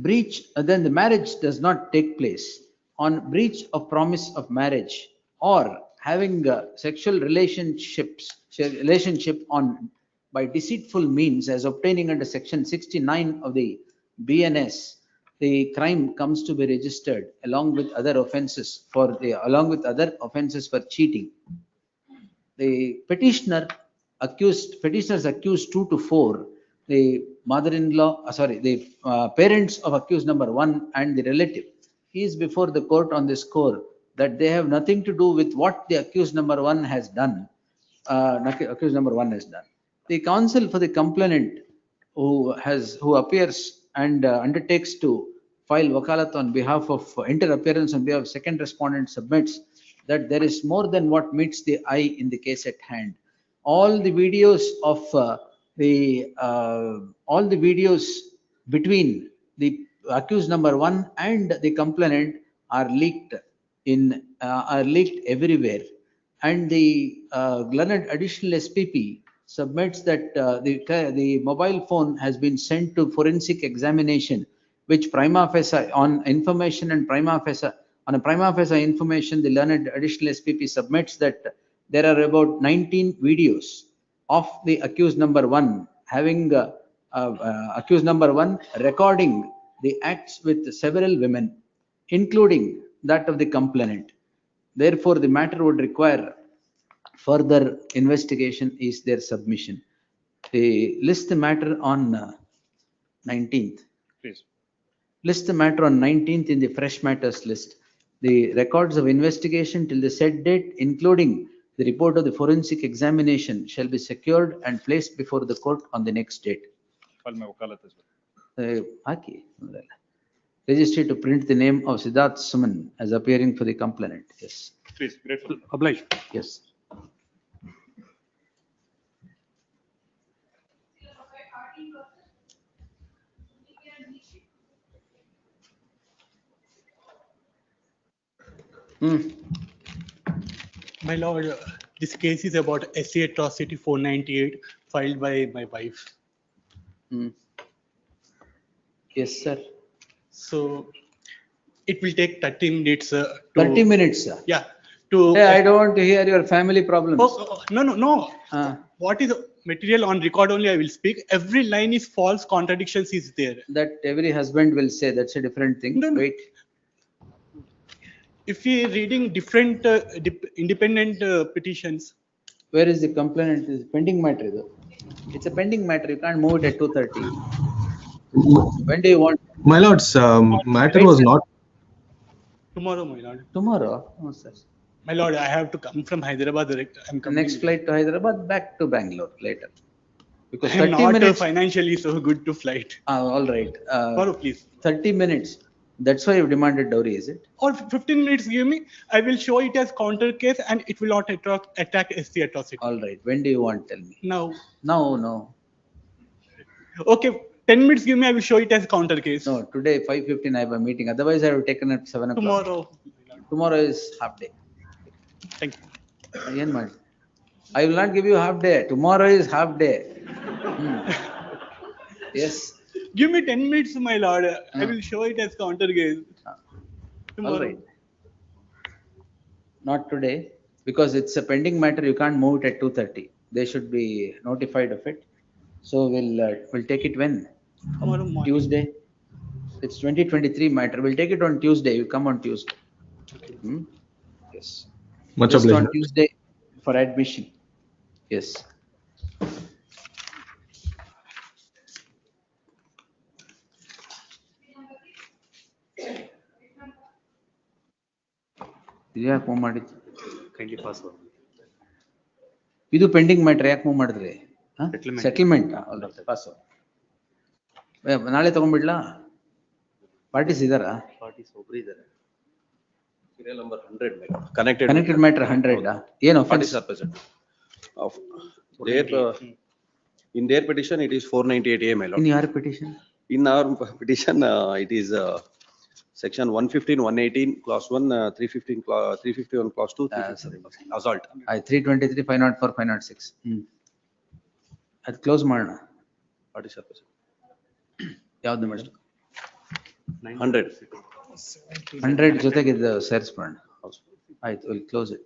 then the marriage does not take place on breach of promise of marriage or having sexual relationship on by deceitful means as obtaining under section 69 of the BNS, the crime comes to be registered along with other offences for cheating. The petitioners accused 2 to 4, the mother-in-law, the parents of accused number 1 and the relative is before the court on this score that they have nothing to do with what the accused number 1 has done. The counsel for the complainant who appears and undertakes to file wakalat on behalf of inter-appearance on behalf of second respondent submits that there is more than what meets the eye in the case at hand. All the videos between the accused number 1 and the complainant are leaked everywhere, and the learned additional SPP submits that the mobile phone has been sent to forensic examination, which prima facie on information and prima facie information, the learned additional SPP submits that there are about 19 videos of the accused number 1 having accused number 1 recording the acts with several women, including that of the complainant. Therefore, the matter would require further investigation is their submission. They list the matter on 19th. Please. List the matter on 19th in the fresh matters list. The records of investigation till the said date, including the report of the forensic examination, shall be secured and placed before the court on the next date. Registry to print the name of Siddharth Suman as appearing for the complainant. Yes. Please, grateful. Oblige. Yes. My lord, this case is about SC Atrocity 498 filed by my wife. Yes, sir. So it will take 30 minutes. 30 minutes, sir. Yeah. Hey, I don't want to hear your family problems. No. What is the material on record only I will speak. Every line is false, contradictions is there. That every husband will say, that's a different thing. No. Wait. If we reading different independent petitions. Where is the complainant? Is pending matter though. It's a pending matter. You can't move it at 2:30. When do you want? My lords, matter was not. Tomorrow, my lord. Tomorrow? Oh, sir. My lord, I have to come from Hyderabad direct. I'm coming. Next flight to Hyderabad, back to Bangalore later. Because I'm 30 not minutes. Financially so good to flight. All right. Tomorrow, please. 30 minutes. That's why you've demanded dowry, is it? Or 15 minutes give me. I will show it as counter case and it will not attack SC Atrocity. All right. When do you want? Tell me. Now. No. Okay. 10 minutes give me. I will show it as counter case. No, today 5:15 I have a meeting. Otherwise I would have taken at 7 o'clock. Tomorrow is half day. Thank you. I will not give you half day. Tomorrow is half day. Yes. Give me 10 minutes, my lord. I will show it as counter case. Tomorrow. All right. Not today, because it's a pending matter. You can't move it at 2:30. They should be notified of it. So we'll take it when? Tomorrow morning. Tuesday. It's 2023 matter. We'll take it on Tuesday. You come on Tuesday. Yes. Much Just obliged. on Tuesday for admission. Yes. ಯಾಕೆ move ಮಾಡಿದ್ದು? ಇದು pending matter ಯಾಕೆ move ಮಾಡಿದ್ರಿ? Settlement pass. ನಾಳೆ ತಗೊಂಡ್ಬಿಡ್ಲಾ? Parties ಇದಾರಾ? Connected matter 100. ಏನು offense? In their petition, it is 498A, my lord. In your petition? In our petition, it is section 115, 118, clause 1, 351, clause 2, 350, assault. 323, 504, 506. ಅದು ಕ್ಲೋಸ್ ಮಾಡೋಣ. What is your question? ಯಾವ್ದು madam? 100. 100 ಜೊತೆಗಿದ್ದು ಸೇರಿಸ್ಬೋಣ. ಆಯ್ತು, we'll close it.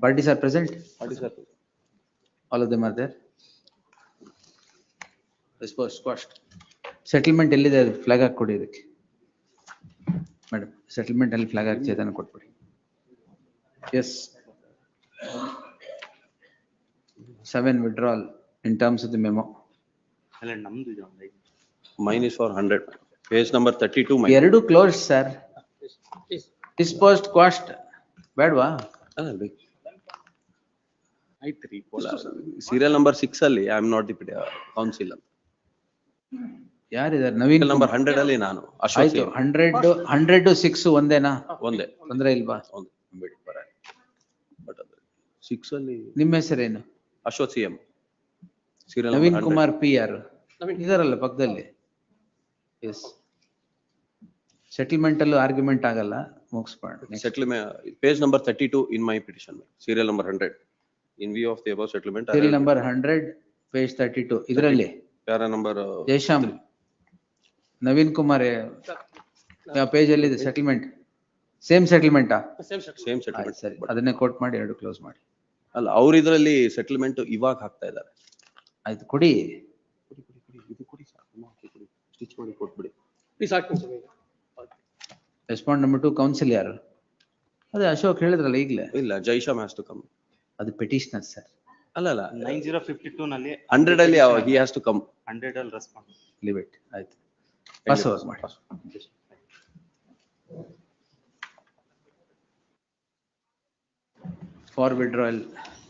Parties are present? All of them are there? Disposed, quashed. Settlement ಎಲ್ಲಿದೆ? Flag ಹಾಕಿ ಕೊಡಿ ಇದಕ್ಕೆ. Madam, settlement ಅಲ್ಲಿ flag ಹಾಕಿ ಚೇತನ ಕೊಟ್ಬಿಡಿ. Yes. 7 withdrawal in terms of the memo. Mine is for 100. Page number 32. Mine. ಎರಡು closed, sir. Disposed, quashed. ಬೇಡವಾ? Serial number 6 ಅಲ್ಲಿ I am not the counsel. ಯಾರಿದ್ದಾರೆ? Naveen number 100 ಅಲ್ಲಿ ನಾನು ಆಯ್ತು. 100 6 ಒಂದೇನಾ? ಒಂದೇ. ತೊಂದ್ರೆ ಇಲ್ವಾ? ಬಟ್ 6 ಅಲ್ಲಿ ನಿಮ್ಮ ಹೆಸರೇನು? Ashwath CM. Serial Naveen Kumar P ಯಾರು ಇದಾರಲ್ಲ ಪಕ್ಕದಲ್ಲಿ? ಎಸ್. ಸೆಟಲ್ಮೆಂಟ್ ಅಲ್ಲೂ ಆರ್ಗ್ಯುಮೆಂಟ್ ಆಗಲ್ಲ, ಮುಗಿಸ್ಬೋಣ. Settlement page number 32 in my petition. Serial number 100. In view of the above settlement. Serial number 100, page 32. ಇದರಲ್ಲಿ ಪ್ಯಾರಾ ನಂಬರ್ ಜಯಶ್ಯಾಮ್ ನವೀನ್ ಕುಮಾರ್ ಯಾವ ಪೇಜ್ ಅಲ್ಲಿ ಇದೆ? ಸೆಟಲ್ಮೆಂಟ್ ಸೇಮ್ ಸೆಟಲ್ಮೆಂಟಾ? Same settlement. ಸರಿ, ಅದನ್ನೇ ಕೋಟ್ ಮಾಡಿ ಎರಡು ಕ್ಲೋಸ್ ಮಾಡಿ. ಅಲ್ಲ, ಅವ್ರ ಇದರಲ್ಲಿ ಸೆಟಲ್ಮೆಂಟ್ ಇವಾಗ ಹಾಕ್ತಾ ಇದ್ದಾರೆ. ಆಯ್ತು, ಕೊಡಿ. ಸ್ಟಿಚ್ ಮಾಡಿ ಕೊಟ್ಬಿಡಿ. ರೆಸ್ಪಾಂಡ್ ನಂಬರ್ 2 ಕೌನ್ಸಿಲ್ ಯಾರು? ಅದೇ ಅಶೋಕ್ ಹೇಳಿದ್ರಲ್ಲ ಈಗಲೇ. ಇಲ್ಲ, ಜೈಶಾಮ್ ಹ್ಯಾಸ್ ಟು ಕಮ್. ಅದು ಪೆಟಿಷನರ್ ಸರ್. ಅಲ್ಲ 9052 ನಲ್ಲಿ 100 ಅಲ್ಲಿ he has to come. 100 ಅಲ್ಲಿ ರೆಸ್ಪಾಂಡ್. Leave it. ಆಯ್ತು, ಪಾಸ್ ಓವರ್ ಮಾಡಿ. For withdrawal.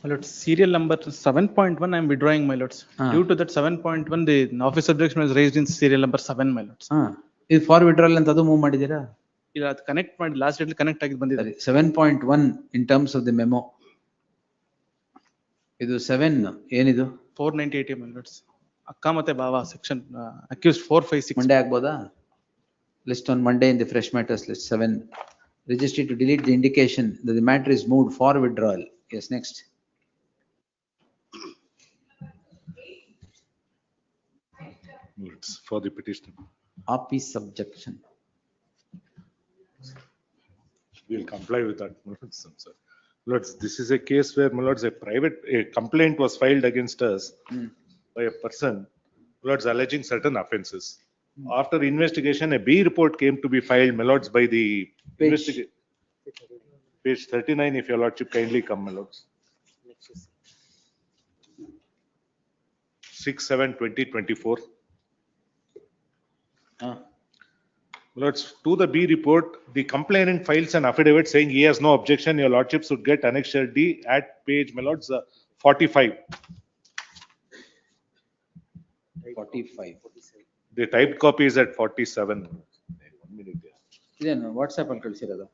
My lords, serial number 7.1, I am withdrawing, my lords. Due to that 7.1, the office objection was raised in serial number 7, my lords. ಇದು for withdrawal ಅಂತ ಅದು move ಮಾಡಿದ್ದೀರಾ? ಇಲ್ಲ, ಅದು connect ಮಾಡಿ last date connect ಆಗಿ ಬಂದಿದೆ. 7.1 in terms of the memo. ಇದು 7 ಏನಿದು? 498, my lords. ಅಕ್ಕ ಮತ್ತೆ ಭಾವ ಸೆಕ್ಷನ್ ಅಕ್ಯೂಸ್ಡ್ 456. ಮಂಡೇ ಆಗ್ಬೋದಾ? List on Monday in the fresh matters list. 7. Registry to delete the indication that the matter is moved for withdrawal. Yes, next. It's for the petition. Office subjection. We'll comply with that. Sir. Lords, this is a case where, my lords, a complaint was filed against us by a person, lords, alleging certain offences. After investigation, a B report came to be filed, my lords, by the investigation. Page 39, if your lordship kindly come, my lords. 6/7/2024. Lords, to the B report, the complainant files an affidavit saying he has no objection. Your lordship should get annexure D at page, my lords, 45. 45. The typed copy is at 47. 1 minute. ಇದೇನು WhatsApp ಅಲ್ಲಿ ಕಳಿಸಿರೋದು?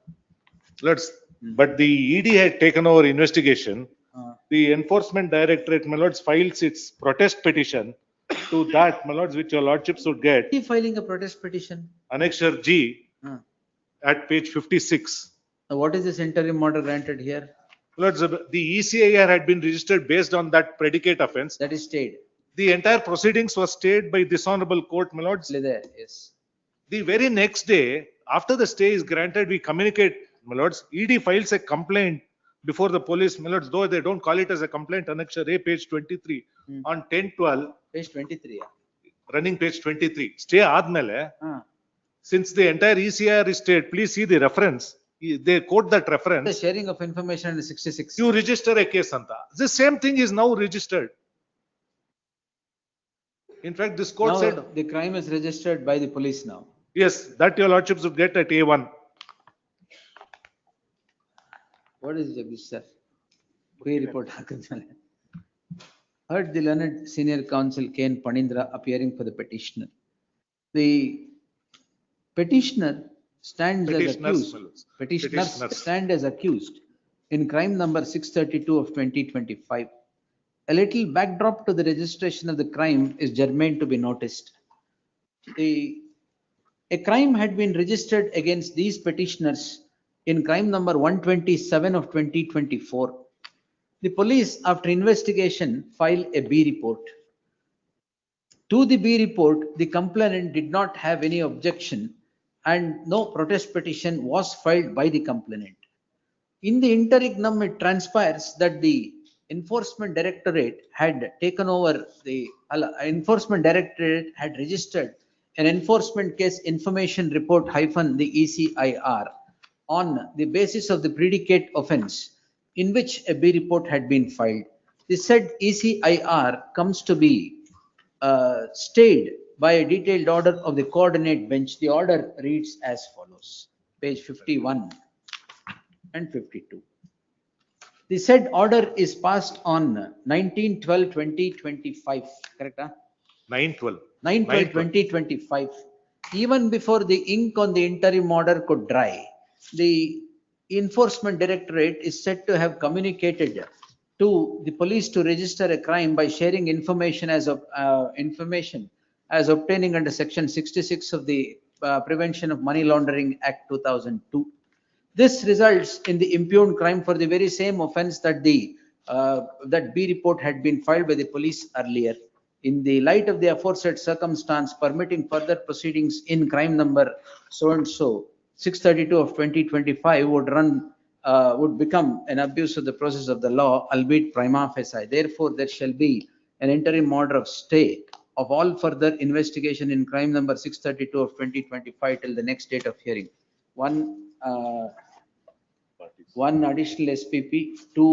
Lords, but the ED had taken over investigation. The enforcement directorate, my lords, files its protest petition to that, my lords, which your lordships would get. Filing a protest petition. Annexure G at page 56. Now, what is this interim order granted here? Lords, the ECIR had been registered based on that predicate offense. That is stayed. The entire proceedings was stayed by this honorable court, my lords. Yes. The very next day, after the stay is granted, we communicate, my lords, ED files a complaint before the police, my lords, though they don't call it as a complaint, annexure A, page 23, on 10/12. Page 23. Running page 23. Stay admele. Since the entire ECIR is stayed, please see the reference. They quote that reference. The sharing of information in 66. You register a case, anta. The same thing is now registered. In fact, this court now said the crime is registered by the police now. Yes, that your lordships would get at A1. What is it, sir? We report. Heard the learned senior counsel Ken Panindra appearing for the petitioner. The petitioner stands as accused. Petitioners stand as accused in crime number 632 of 2025. A little backdrop to the registration of the crime is germane to be noticed. A crime had been registered against these petitioners in crime number 127 of 2024. The police, after investigation, filed a B report. To the B report, the complainant did not have any objection and no protest petition was filed by the complainant. In the interregnum, it transpires that the Enforcement Directorate had taken over Enforcement Directorate had registered an enforcement case information report hyphen the ECIR on the basis of the predicate offence in which a B report had been filed. The said ECIR comes to be stayed by a detailed order of the coordinate bench. The order reads as follows, page 51 and 52. The said order is passed on 19/12/2025, correct? 9/12. 9/12/2025. Even before the ink on the interim order could dry, the Enforcement Directorate is said to have communicated to the police to register a crime by sharing information as obtaining under section 66 of the Prevention of Money Laundering Act 2002. This results in the impugned crime for the very same offence that that B report had been filed by the police earlier. In the light of the aforesaid circumstance, permitting further proceedings in crime number so and so 632 of 2025 would become an abuse of the process of the law, albeit prima facie. Therefore, there shall be an interim order of stay of all further investigation in crime number 632 of 2025 till the next date of hearing. One additional SPP, two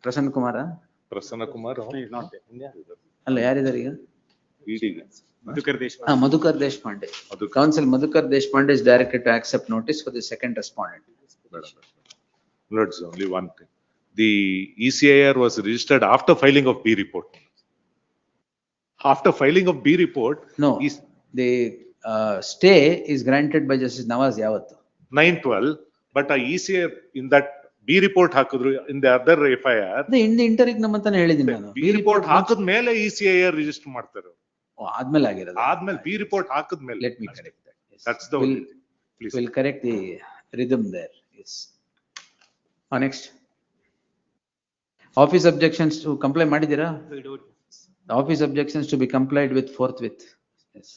Prasanna Kumara. Prasanna Kumar. Not there. ಅಲ್ಲ ಯಾರಿದ್ದಾರೆ ಈಗ? Madhukar Deshpande. Counsel Madhukar Deshpande is directed to accept notice for the second respondent. Lords, only one thing. The ECIR was registered after filing of B report. After filing of B report. No, the stay is granted by Justice Nawaz Yavattu. 9/12, but ECIR in that B report hakudru in the other FIR. In the interregnum ಅಂತಾನೆ ಹೇಳಿದ್ದೀನಿ ನಾನು. B report ಹಾಕಿದ ಮೇಲೆ ECIR register ಮಾಡ್ತಾರೆ. ಆದ್ಮೇಲೆ ಆಗಿರೋದು. ಆದ್ಮೇಲೆ B report ಹಾಕಿದ ಮೇಲೆ. Let me correct that. Yes. That's the only thing. Please. We'll correct the rhythm there. Yes. Next. Office objections to comply ಮಾಡಿದ್ದೀರಾ? The office objections to be complied with forthwith. Yes.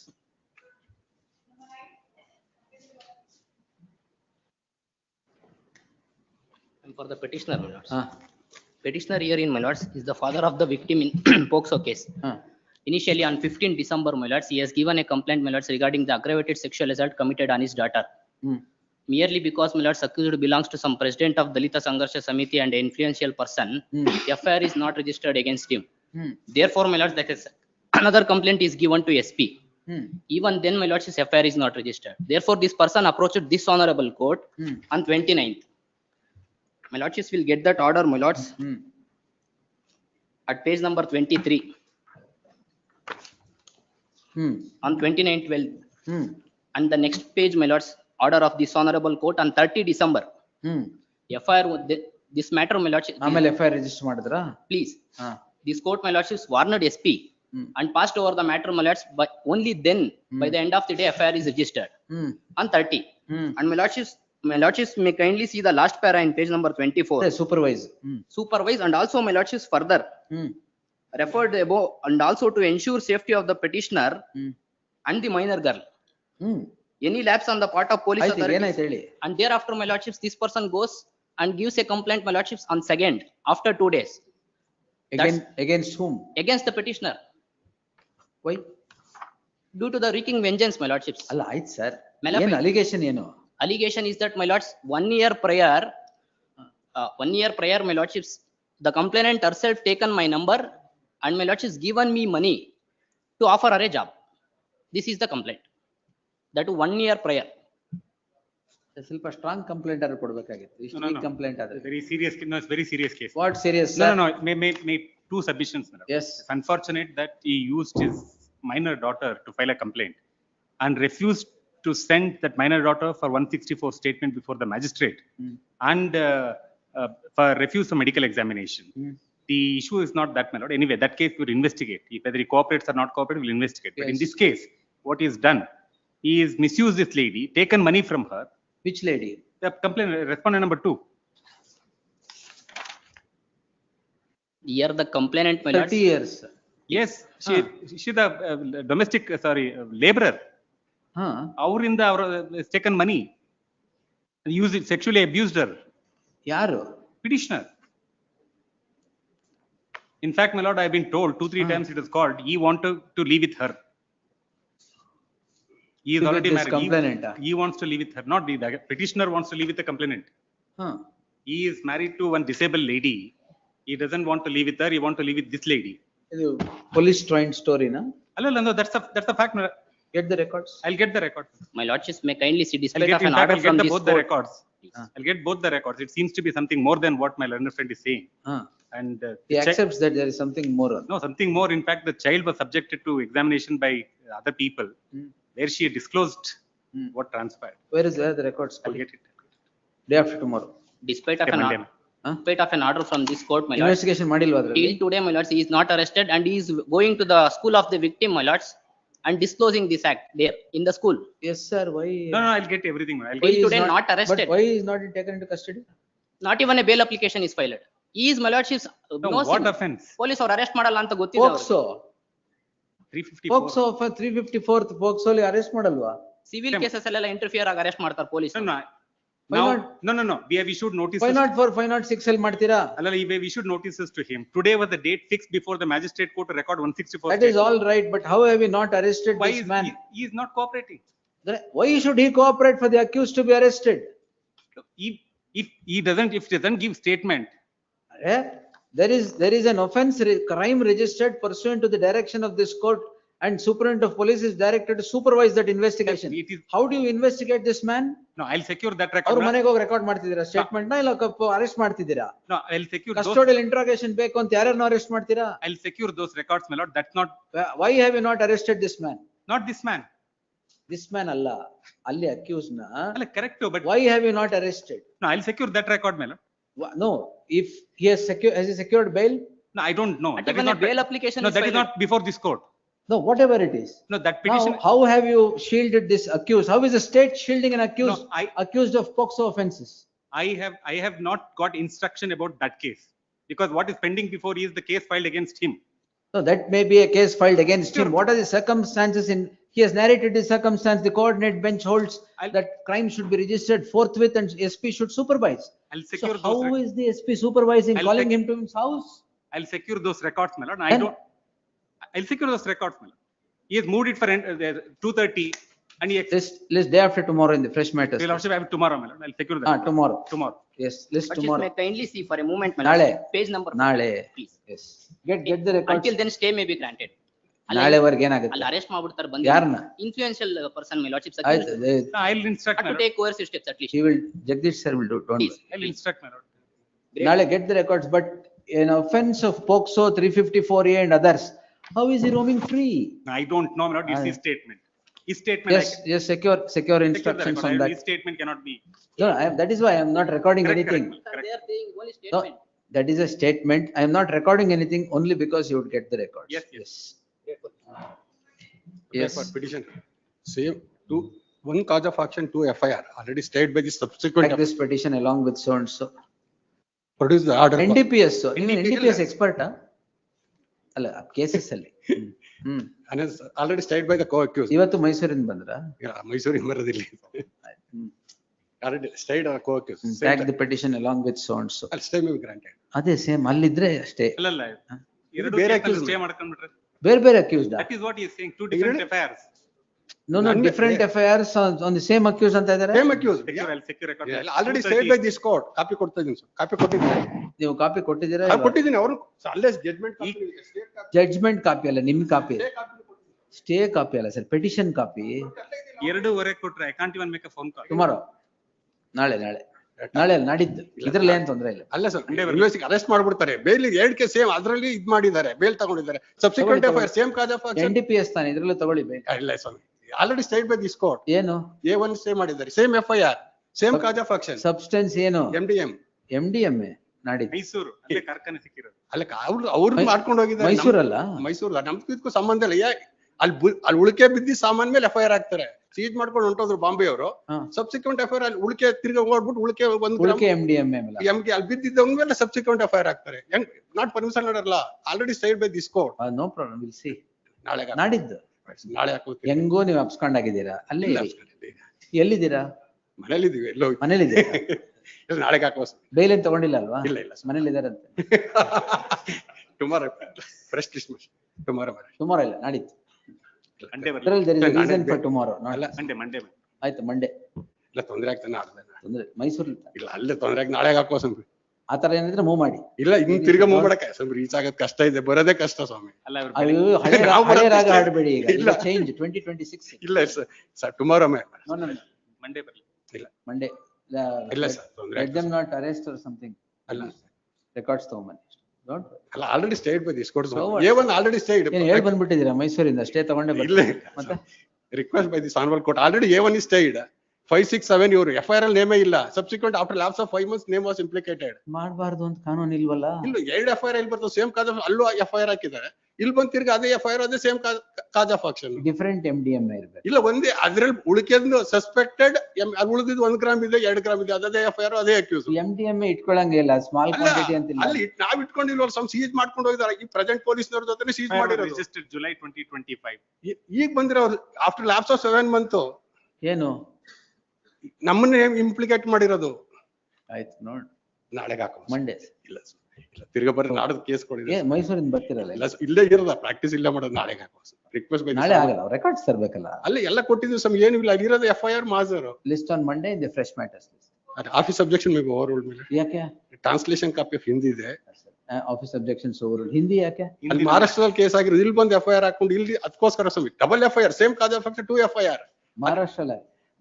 For the petitioner, my lords. Petitioner here in my lords is the father of the victim in POCSO case. Initially on 15 December, my lords, he has given a complaint, my lords, regarding the aggravated sexual assault committed on his daughter. Merely because, my lords, accused belongs to some president of Dalita Sangarsha Samiti and an influential person, the affair is not registered against him. Therefore, my lords, that is another complaint is given to SP. Even then, my lords, his affair is not registered. Therefore, this person approached this honorable court on 29th. My lordships will get that order, my lords, at page number 23. On 29/12. And the next page, my lords, order of this honorable court on 30 December. FIR, this matter, my lords. ಆಮೇಲೆ FIR register ಮಾಡಿದ್ರಾ? Please. This court, my lordships, warned SP and passed over the matter, my lords, but only then, by the end of the day, FIR is registered on 30. And my lordships may kindly see the last para in page number 24. Supervise. Supervise and also, my lordships, further referred above and also to ensure safety of the petitioner and the minor girl. Any lapse on the part of police authorities. And thereafter, my lordships, this person goes and gives a complaint, my lordships, on 2nd, after 2 days. Against whom? Against the petitioner. Why? Due to the wreaking vengeance, my lordships. ಅಲ್ಲ ಆಯ್ತು sir. ಏನು allegation ಏನು? Allegation is that, my lords, 1 year prior, my lordships, the complainant herself taken my number and my lordships given me money to offer her a job. This is the complaint. That 1 year prior. ಸ್ವಲ್ಪ strong complaint ಆದ್ರೂ ಕೊಡಬೇಕಾಗಿತ್ತು. ಇಷ್ಟು weak complaint ಆದ್ರೆ. Very serious, no, it's very serious case. What serious? No. May two submissions, madam. Yes. It's unfortunate that he used his minor daughter to file a complaint and refused to send that minor daughter for 164 statement before the magistrate and for refuse for medical examination. The issue is not that, my lord. Anyway, that case we'll investigate. If whether he cooperates or not cooperates, we'll investigate. But in this case, what he has done, he has misused this lady, taken money from her. Which lady? The complaint, respondent number 2. Here the complainant, my lords. 30 years. Yes, she's the domestic, laborer. ಅವರಿಂದ ಅವರು taken money, used it, sexually abused her. ಯಾರು? Petitioner. In fact, my lord, I have been told 2-3 times it is called, he wanted to live with her. He is With already this married. complainant, He wants to live with her, not the petitioner wants to live with the complainant. He is married to one disabled lady. He doesn't want to live with her, he wants to live with this lady. ಇದು police joint story na? No, that's the fact. Get the records. I'll get the records. My lordships may kindly see I'll despite get, of in an fact, order I'll get from the, this both the court. records. I'll get both the records. It seems to be something more than what my learned friend is saying. And He accepts that there is something more on. no, something more. In fact, the child was subjected to examination by other people, where she had disclosed what transpired. Where is the records? I'll get it. Day after tomorrow. Despite of Okay, an Monday. order. Despite of an order from this court, my lords. Investigation ಮಾಡಿಲ್ವಾ ಅದ್ರಲ್ಲಿ? Till today, my lords, he is not arrested and he is going to the school of the victim, my lords, and disclosing this act there in the school. Yes, sir. Why? No, I'll get everything. I'll Why Till is today not arrested. But why is not taken into custody? Not even a bail application is filed. He is, my lords, No, what offense? police ಅವರು arrest ಮಾಡಲ್ಲ ಅಂತ ಗೊತ್ತಿದೆ ಅವ್ರಿಗೆ. Poxo. 354. Poxo for 354th Poxo ಅಲ್ಲಿ arrest ಮಾಡಲ್ವಾ? Civil cases ಅಲ್ಲೆಲ್ಲ interfere ಆಗಿ arrest ಮಾಡ್ತಾರೆ police. No. We have issued notices. 504, 506 ಅಲ್ಲಿ ಮಾಡ್ತೀರಾ? We have issued notices to him. Today was the date fixed before the magistrate court to record 164. That is all right, but how have we not arrested Why this is man? he is not cooperating? Why should he cooperate for the accused to be arrested? If he doesn't give statement. There is an offense, crime registered pursuant to the direction of this court, and superintendent of police is directed to supervise that investigation. How do you investigate this man? No, I'll secure that record. ಅವ್ರ ಮನೆಗೆ ಹೋಗಿ record ಮಾಡ್ತಿದ್ದೀರಾ statement ನ ಇಲ್ಲ arrest ಮಾಡ್ತಿದ್ದೀರಾ? No, I'll secure those. Custodial interrogation ಬೇಕು ಅಂತ ಯಾರನ್ನ ಅರೆಸ್ಟ್ ಮಾಡ್ತೀರಾ? I'll secure those records, my lord. That's not. Why have you not arrested this man? Not this man. This man ಅಲ್ಲ, ಅಲ್ಲಿ accused na. Correct, but why have you not arrested? No, I'll secure that record, my lord. No, if he has secured bail? No, I don't know. That is not bail application. No, that is not before this court. No, whatever it is. No, that petition. Now, how have you shielded this accused? How is the state shielding an accused, No, accused of POXO offences? I have not got instruction about that case, because what is pending before is the case filed against him. No, that may be a case filed against him. What are the circumstances he has narrated the circumstance, the coordinate bench holds that crime should be registered forthwith and SP should supervise. I'll secure So how is the SP supervising, calling him to his house? I'll secure those records, my lord. I'll secure those records, my lord. He has moved it for 2:30 and he. List day after tomorrow in the fresh matters. We'll also have it tomorrow, my lord. I'll secure that. Tomorrow. Yes, list But tomorrow. may kindly see for a moment, my Nale. lords, page number. Nale. Please. Yes. Get the records. Until then stay may be granted. ನಾಳೆವರೆಗೆ ಏನಾಗುತ್ತೆ? ಅಲ್ಲಿ arrest ಮಾಡ್ಬಿಡ್ತಾರೆ ಬಂದು. ಯಾರನ್ನ? Influential person, my lordships. I'll instruct, my to lord. take coercive steps at least. He will, Jagdish sir will do, don't worry. I'll instruct, my lord. Nale, get the records, but an offense of POXO 354A and others, how is he roaming free? I don't know, my lord. It's his statement. His statement. Yes, secure instructions on that. His statement cannot be. No, that is why I am not recording anything. They are saying only No, statement. that is a statement. I am not recording anything only because you would get the records. Yes. Yes. For petition, same to one cause of action, two FIR already stayed by the subsequent. Like this petition along with so and so. Produce the order. NDPS, NDPS expert, ಅಲ್ಲ cases ಅಲ್ಲಿ. And it's already stayed by the co-accused. ಇವತ್ತು ಮೈಸೂರಿಂದ ಬಂದ್ರ? ಮೈಸೂರಿಗೆ ಬರೋದಿಲ್ಲ. Already stayed or co-accused. Tag the petition along with so and so. I'll stay may be granted. ಅದೇ same ಅಲ್ಲಿದ್ರೆ ಅಷ್ಟೇ. ಅಲ್ಲ ಎರಡು ಬೇರೆ case accused. stay ಮಾಡ್ಕೊಂಡ್ಬಿಟ್ರೆ. ಬೇರೆ accused. That is what he is saying. Two different affairs. No, different FIRs on the same accused ಅಂತ ಇದ್ದಾರೆ. Same accused. I'll secure record. Already stayed by this court. Copy ಕೊಡ್ತಾ ಇದೀನಿ sir. Copy ಕೊಟ್ಟಿದ್ದೀನಿ. ನೀವು copy ಕೊಟ್ಟಿದ್ದೀರಾ? ಕೊಟ್ಟಿದ್ದೀನಿ ಅವರು ಅಲ್ಲೇ ಜಡ್ಜ್ಮೆಂಟ್ ಕಾಪಿ. ಜಡ್ಜ್ಮೆಂಟ್ ಕಾಪಿ ಅಲ್ಲ, ನಿಮ್ ಕಾಪಿ. ಸ್ಟೇ ಕಾಪಿ ಅಲ್ಲ ಸರ್, ಪೆಟಿಷನ್ ಕಾಪಿ. 2:15 ಕೊಟ್ರೆ I can't even make a phone call. Tomorrow. ನಾಳೆ ನಾಡಿದ್ದು ಇದ್ರಲ್ಲಿ ಏನ್ ತೊಂದ್ರೆ ಇಲ್ಲ. ಅಲ್ಲ ಸರ್, ಯೂನಿವರ್ಸಿಟಿ ಅರೆಸ್ಟ್ ಮಾಡ್ಬಿಡ್ತಾರೆ. ಬೇಲ್ 2 ಕೇಸ್ ಸೇಮ್ ಅದ್ರಲ್ಲಿ ಇದ್ ಮಾಡಿದ್ದಾರೆ, ಬೇಲ್ ತಗೊಂಡಿದ್ದಾರೆ. Subsequent FIR same cause of action. NDPS ತಾನೆ ಇದ್ರಲ್ಲೂ ತಗೊಳ್ಳಿ ಬೇಲ್. ಇಲ್ಲ ಸ್ವಾಮಿ, already stayed by this court. ಏನು A1 ಸೇಮ್ ಮಾಡಿದ್ದಾರೆ, same FIR same cause of action. Substance ಏನು? MDM ನಾಡಿದ್ದು ಮೈಸೂರು ಅಲ್ಲೇ ಕಾರ್ಖಾನೆ ಸಿಕ್ಕಿರೋದು. ಅಲ್ಲ ಅವ್ರು ಮಾಡ್ಕೊಂಡು ಹೋಗಿದ್ದಾರೆ. ಮೈಸೂರಲ್ಲ, ಮೈಸೂರಲ್ಲ, ನಮ್ಗೂ ಇದಕ್ಕೂ ಸಂಬಂಧ ಇಲ್ಲ. ಅಲ್ಲಿ ಉಳಿಕೆ ಬಿದ್ದಿ ಸಾಮಾನ್ ಮೇಲೆ FIR ಹಾಕ್ತಾರೆ. ಸೀಜ್ ಮಾಡ್ಕೊಂಡು ಹೊಂಟೋದ್ರು ಬಾಂಬೆ ಅವರು. ಸಬ್ಸಿಕ್ವೆಂಟ್ FIR ಅಲ್ಲಿ ಉಳಿಕೆ ತಿರ್ಗಿ ಹೋಗ್ಬಿಟ್ಟು ಉಳಿಕೆ 1 ಗ್ರಾಮ್ MDMA MG ಅಲ್ಲಿ ಬಿದ್ದಿದ್ದವನ ಮೇಲೆ ಸಬ್ಸಿಕ್ವೆಂಟ್ FIR ಹಾಕ್ತಾರೆ. ನಾಟ್ ಪರ್ಮಿಷನ್ ಅಲ್ಲ, already stayed by this court. No problem, will see. ನಾಡಿದ್ದು ನಾಳೆ ಹೆಂಗೋ ನೀವು ಅಪ್ಸ್ಕೊಂಡಾಗಿದ್ದೀರಾ, ಅಲ್ಲೇ ಎಲ್ಲಿದ್ದೀರಾ? ಮನೇಲಿದ್ದೀವಿ. ಎಲ್ಲೋ ಮನೇಲಿದ್ದೀರಾ? ನಾಳೆಗೆ ಹಾಕೋಸ್ ಬೇಲ್ ಏನ್ ತಗೊಂಡಿಲ್ಲ ಅಲ್ವಾ? ಇಲ್ಲ ಮನೇಲಿ ಇದಾರಂತೆ. ಟುಮಾರೋ ಫ್ರೆಶ್ ಡಿಸ್ಮಿಸ್ ಟುಮಾರೋ ಇಲ್ಲ, ನಾಡಿದ್ದು. ಮಂಡೇ ಟುಮಾರೋ ಮಂಡೇ ಆಯ್ತು, ಮಂಡೇ ಇಲ್ಲ ತೊಂದ್ರೆ ಆಗ್ತಾನೆ. ತೊಂದ್ರೆ ಮೈಸೂರು ಇಲ್ಲ ಅಲ್ಲೇ ತೊಂದ್ರೆ ಆಗಿ ನಾಳೆಗೆ ಹಾಕೋ ಸ್ವಾಮಿ. ಆತರ ಏನಿದ್ರೆ ಮೂವ್ ಮಾಡಿ. ಇಲ್ಲ ಇನ್ನು ತಿರ್ಗಾ ಮೂವ್ ಮಾಡಕ್ಕೆ ಸ್ವಾಮಿ ರೀಚ್ ಆಗೋದ್ ಕಷ್ಟ ಇದೆ, ಬರೋದೇ ಕಷ್ಟ ಸ್ವಾಮಿ. ಹಳೆ ರಾಗ ಹಾಡಬೇಡಿ ಈಗ. ಇಲ್ಲ ಚೇಂಜ್ 2026. ಇಲ್ಲ ಸರ್ ಟುಮಾರೋ ಮಂಡೇ ಬರಲಿ. ಇಲ್ಲ ಮಂಡೇ ಇಲ್ಲ ಸರ್ ತೊಂದ್ರೆ. Let them not arrest or something. ಅಲ್ಲ ರೆಕಾರ್ಡ್ಸ್ ತಗೊಂಬನ್ನಿ. ಅಲ್ಲ already stayed by this court. A1 already stayed. ಏನು ಹೇಳಿ ಬಂದ್ಬಿಟ್ಟಿದ್ದೀರಾ ಮೈಸೂರಿಂದ? ಸ್ಟೇ ತಗೊಂಡೇ ಇಲ್ಲ ಮತ್ತೆ request by this honourable court. Already A1 is stayed. 5, 6, 7 ಇವರು FIR ಅಲ್ಲಿ ನೇಮೇ ಇಲ್ಲ. Subsequent after lapse of 5 months name was implicated. ಮಾಡಬಾರ್ದು ಅಂತ ಕಾನೂನು ಇಲ್ವಲ್ಲ? ಇಲ್ಲ 2 FIR ಇಲ್ಲಿ ಬರ್ತದೆ, ಸೇಮ್ ಕಾಸ್ ಆಫ್ ಅಲ್ಲೂ FIR ಹಾಕಿದ್ದಾರೆ. ಇಲ್ಲಿ ಬಂದ್ ತಿರ್ಗಿ ಅದೇ FIR ಅದೇ same cause of action. Different MDMA ಇರ್ಬೇಕು. ಇಲ್ಲ ಒಂದೇ ಅದ್ರಲ್ಲಿ ಉಳಿಕೆಂದು ಸಸ್ಪೆಕ್ಟೆಡ್ ಅದು ಉಳಿದಿದ್ದು 1 ಗ್ರಾಮ್ ಇದೆ 2 ಗ್ರಾಮ್ ಇದೆ, ಅದೇ FIR ಅದೇ ಅಕ್ಯೂಸ್. MDMA ಇಟ್ಕೊಳ್ಳಂಗಿಲ್ಲ, ಸ್ಮಾಲ್ ಕ್ವಾಂಟಿಟಿ ಅಂತ. ಅಲ್ಲಿ ನಾವ್ ಇಟ್ಕೊಂಡಿಲ್ವಲ್ಲ, ಸೀಜ್ ಮಾಡ್ಕೊಂಡು ಹೋಗಿದ್ದಾರೆ. ಈ ಪ್ರೆಸೆಂಟ್ ಪೊಲೀಸ್ನವ್ರ ಜೊತೆ ಸೀಜ್ ಮಾಡಿರೋದು. Registered July 2025. ಈಗ ಬಂದಿರೋರು ಆಫ್ಟರ್ ಲ್ಯಾಪ್ಸ್ ಆಫ್ 7 months ಏನು ನಮ್ಮನ್ನೇ ಇಂಪ್ಲಿಕೇಟ್ ಮಾಡಿರೋದು. ಆಯ್ತು ನೋಡಿ, ನಾಳೆಗೆ ಹಾಕೋ ಮಂಡೇ. ಇಲ್ಲ ತಿರ್ಗಾ ಬರ್ರಿ, ನಾಡದ ಕೇಸ್ ಕೊಡಿದೆ. ಮೈಸೂರಿಂದ ಬರ್ತಿರಲ್ಲ? ಇಲ್ಲ ಇಲ್ಲೇ ಇರೋದ, ಪ್ರಾಕ್ಟೀಸ್ ಇಲ್ಲೇ ಮಾಡೋದು. ನಾಳೆಗೆ ಹಾಕೋ ರಿಕ್ವೆಸ್ಟ್ ಬೈ. ನಾಳೆ ಆಗಲ್ಲ, ರೆಕಾರ್ಡ್ಸ್ ತರಬೇಕಲ್ಲ. ಅಲ್ಲಿ ಎಲ್ಲ ಕೊಟ್ಟಿದ್ವಿ ಸಮ್, ಏನು ಇಲ್ಲ. ಅಲ್ಲಿರೋದು FIR ಮಾಜರ್ list on Monday the fresh matters list. Office objection ಮೇಲೆ ಓವರ್ ರೂಲ್ ಮೇಲೆ. ಯಾಕೆ? ಟ್ರಾನ್ಸ್ಲೇಷನ್ ಕಾಪಿ ಆಫ್ ಹಿಂದಿ ಇದೆ. Office objections overrule. Hindi ಯಾಕೆ? ಅಲ್ಲಿ ಮಹಾರಾಷ್ಟ್ರದಲ್ಲಿ ಕೇಸ್ ಆಗಿರೋದು, ಇಲ್ಲಿ ಬಂದು FIR ಹಾಕೊಂಡು ಇಲ್ಲಿ ಅದಕ್ಕೋಸ್ಕರ some double FIR same cause of 2 FIR.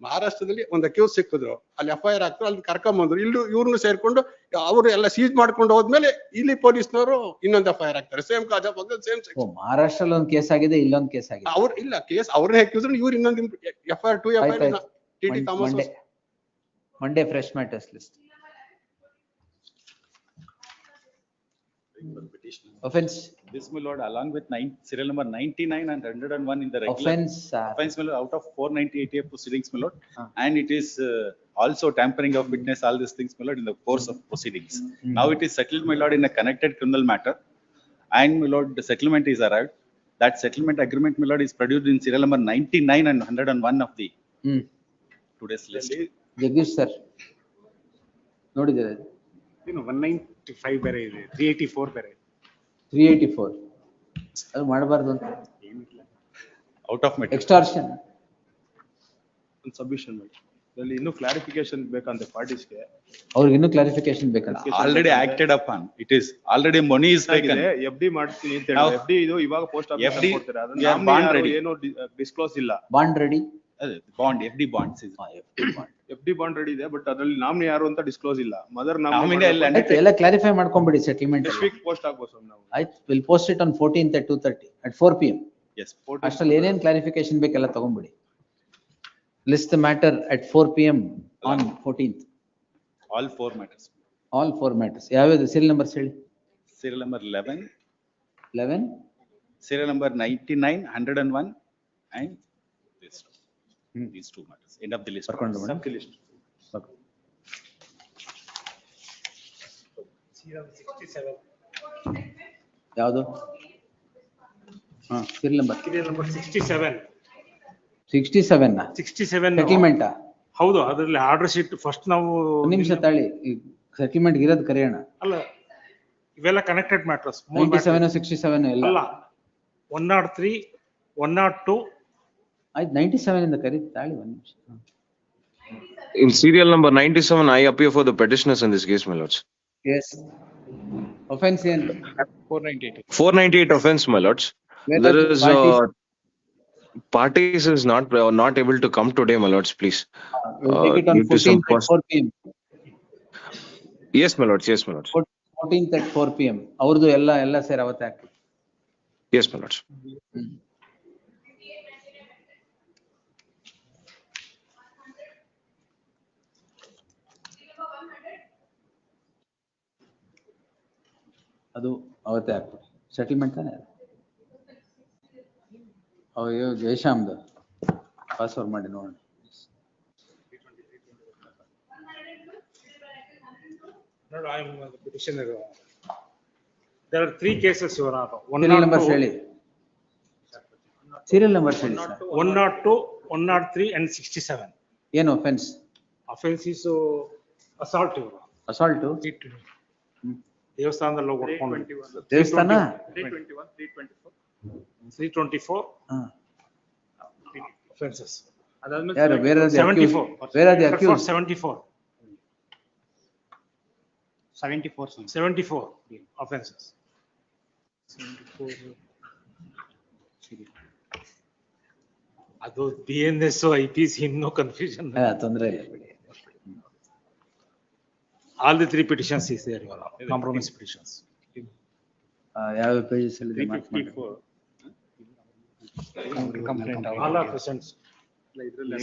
ಮಹಾರಾಷ್ಟ್ರದಲ್ಲಿ ಒಂದು ಅಕ್ಯೂಸ್ ಸಿಕ್ಕಿದ್ರು, ಅಲ್ಲಿ FIR ಹಾಕ್ತಾರೆ, ಅಲ್ಲಿ ಕರ್ಕೊಂಬಂದ್ರು. ಇಲ್ಲಿ ಇವ್ರನ್ನು ಸೇರ್ಕೊಂಡು ಅವರು ಎಲ್ಲ ಸೀಜ್ ಮಾಡ್ಕೊಂಡು ಹೋದ್ಮೇಲೆ ಇಲ್ಲಿ ಪೊಲೀಸ್ನವರು ಇನ್ನೊಂದು FIR ಹಾಕ್ತಾರೆ, ಸೇಮ್ ಕಾಸ್ ಆಫ್ ಸೇಮ್. ಮಹಾರಾಷ್ಟ್ರದಲ್ಲಿ ಒಂದು ಕೇಸ್ ಆಗಿದೆ, ಇಲ್ಲೊಂದು ಕೇಸ್ ಆಗಿದೆ. ಅವ್ರು ಇಲ್ಲ ಕೇಸ್ ಅವ್ರನ್ನೇ ಹಾಕಿದ್ರು, ಇವ್ರು ಇನ್ನೊಂದು FIR 2 FIR. TT Thomas Monday fresh matters list. Offense. This my lord, along with serial number 99 and 101 in the regular offense my lord, out of 498 proceedings my lord, and it is also tampering of witness, all these things my lord, in the course of proceedings. Now it is settled my lord in a connected criminal matter, and my lord the settlement is arrived. That settlement agreement my lord is produced in serial number 99 and 101 of the today's list. Jagdish sir ನೋಡಿದ್ದೀರಾ? 195 ಬೇರೆ ಇದೆ, 384 ಬೇರೆ. 384 ಅದು ಮಾಡಬಾರ್ದು ಅಂತ. Out of material extortion ಒಂದು submission ಅಲ್ಲಿ ಇನ್ನೂ ಕ್ಲಾರಿಫಿಕೇಶನ್ ಬೇಕಂತೆ ಪಾರ್ಟೀಸ್ಗೆ. ಅವ್ರಿಗೆ ಇನ್ನೂ ಕ್ಲಾರಿಫಿಕೇಶನ್ ಬೇಕಂತ. Already acted upon it is already money is taken. FD ಮಾಡ್ತೀನಿ ಅಂತ ಹೇಳಿ FD ಇದು ಇವಾಗ ಪೋಸ್ಟ್ ಆಫೀಸ್ ಅಲ್ಲಿ ಕೊಡ್ತಾರೆ, ಅದನ್ನ ಬಾಂಡ್ ರೆಡಿ ಏನು ಡಿಸ್ಕ್ಲೋಸ್ ಇಲ್ಲ. ಬಾಂಡ್ ರೆಡಿ, ಅದೇ bond FD bonds is FD bond ready ಇದೆ, ಬಟ್ ಅದ್ರಲ್ಲಿ ನಾಮಿನಿ ಯಾರು ಅಂತ ಡಿಸ್ಕ್ಲೋಸ್ ಇಲ್ಲ. ಮದರ್ ನಾಮಿನಿ ಎಲ್ಲ ಕ್ಲಾರಿಫೈ ಮಾಡ್ಕೊಂಬಿಡಿ ಸೆಟಲ್ಮೆಂಟ್. ನೆಕ್ಸ್ಟ್ ವೀಕ್ ಪೋಸ್ಟ್ ಆಗ್ಬೋದು ನಾವು. ಆಯ್ತು, will post it on 14th at 2:30 at 4 PM. Yes, ಅಷ್ಟರಲ್ಲಿ ಏನೇನ್ ಕ್ಲಾರಿಫಿಕೇಶನ್ ಬೇಕೆಲ್ಲ ತಗೊಂಬಿಡಿ. List the matter at 4 PM on 14th. All 4 matters. All 4 matters. ಯಾವ್ಯಾವ್ದು serial numbers ಹೇಳಿ? Serial number 11, serial number 99, 101 and this. These 2 matters. End of the list. Sub list. ಯಾವುದು? serial number 67. 67 ನಾ? 67 settlement ಹೌದು. ಅದರಲ್ಲಿ order sheet first ನಾವು ಒಂದು ನಿಮಿಷ ತಾಳಿ, ಸೆಟಲ್ಮೆಂಟ್ ಇರೋದು ಕರೆಯೋಣ. ಅಲ್ಲ, ಇವೆಲ್ಲ ಕನೆಕ್ಟೆಡ್ ಮ್ಯಾಟರ್ಸ್. 97 67 ಎಲ್ಲ ಅಲ್ಲ, 103 102 ಆಯ್ತು. 97 ಇಂದ ಕರೀ ತಾಳಿ ಒಂದು ನಿಮಿಷ. In serial number 97, I appear for the petitioners in this case, my lords. Yes. Offense in 498 offense, my lords. There is parties is not able to come today, my lords, please. We'll take it on 14th at 4 PM. Yes, my lords. Yes, my lords. 14th at 4 PM. ಅವ್ರದ್ದು ಎಲ್ಲ ಸೇರಿ ಅವತ್ತೇ ಆಗ್ತದೆ. Yes, my lords. ಅದು ಅವತ್ತೇ ಆಗ್ತದೆ. Settlement ತಾನೆ. ಅಯ್ಯೋ ಜಯಶ್ಯಾಮ್ದು ಪಾಸ್ವರ್ಡ್ ಮಾಡಿ ನೋಡೋಣ. No, I am the petitioner. There are three cases, Your Honor. Serial numbers ಹೇಳಿ. ಸೀರಿಯಲ್ ನಂಬರ್ಸ್ ಹೇಳಿ ಸರ್. 102, 103 and 67. ಏನು offense? Offense is assault. Your Honor. Assault? ದೇವಸ್ಥಾನದಲ್ಲಿ ಹೋಗಿ ಹೊಡ್ಕೊಂಡು. ದೇವಸ್ಥಾನ? 324. Offenses. ಯಾರು? Where are the accused? 74. Where are the accused? 74. 74 offenses. 74. ಅದು BNS IPC no confusion. ತೊಂದರೆ ಇಲ್ಲ ಬಿಡಿ. All the three petitions is there, Your Honor. Compromise petitions. ಯಾವ ಪೇಜಸ್ ಅಲ್ಲಿ? 354. Complaint. All are present.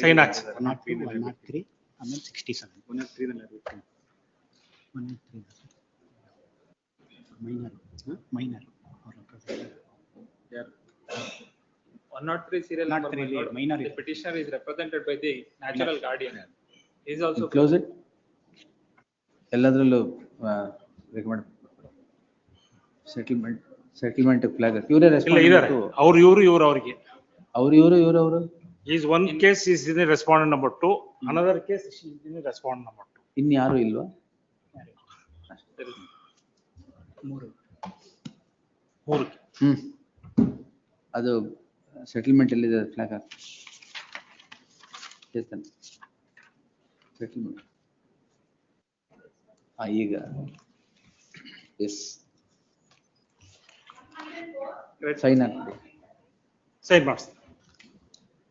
Sign acts. 103 ಆಮೇಲೆ 67. 103 minor. 103 serial number. Minor. The petitioner is represented by the natural guardian. He is also. Close it. ಎಲ್ಲದರಲ್ಲೂ recommend settlement flag ಇವರೇ ಇದ್ದಾರೆ. ಅವ್ರು ಇವರು ಅವರಿಗೆ. ಇವರು. Is one case is in the respondent number 2, another case is in the respondent number 2. ಇನ್ಯಾರು ಇಲ್ವಾ? ಮೂರು. ಅದು ಸೆಟಲ್ಮೆಂಟ್ ಎಲ್ಲಿದೆ? ಫ್ಲಾಗ್ ಹಾಕಿ. ಸೆಟಲ್ಮೆಂಟ್ ಈಗ ಎಸ್ ಸೈನ್ ಹಾಕಿ. ಸೈನ್ ಮಾಡಿಸಿ.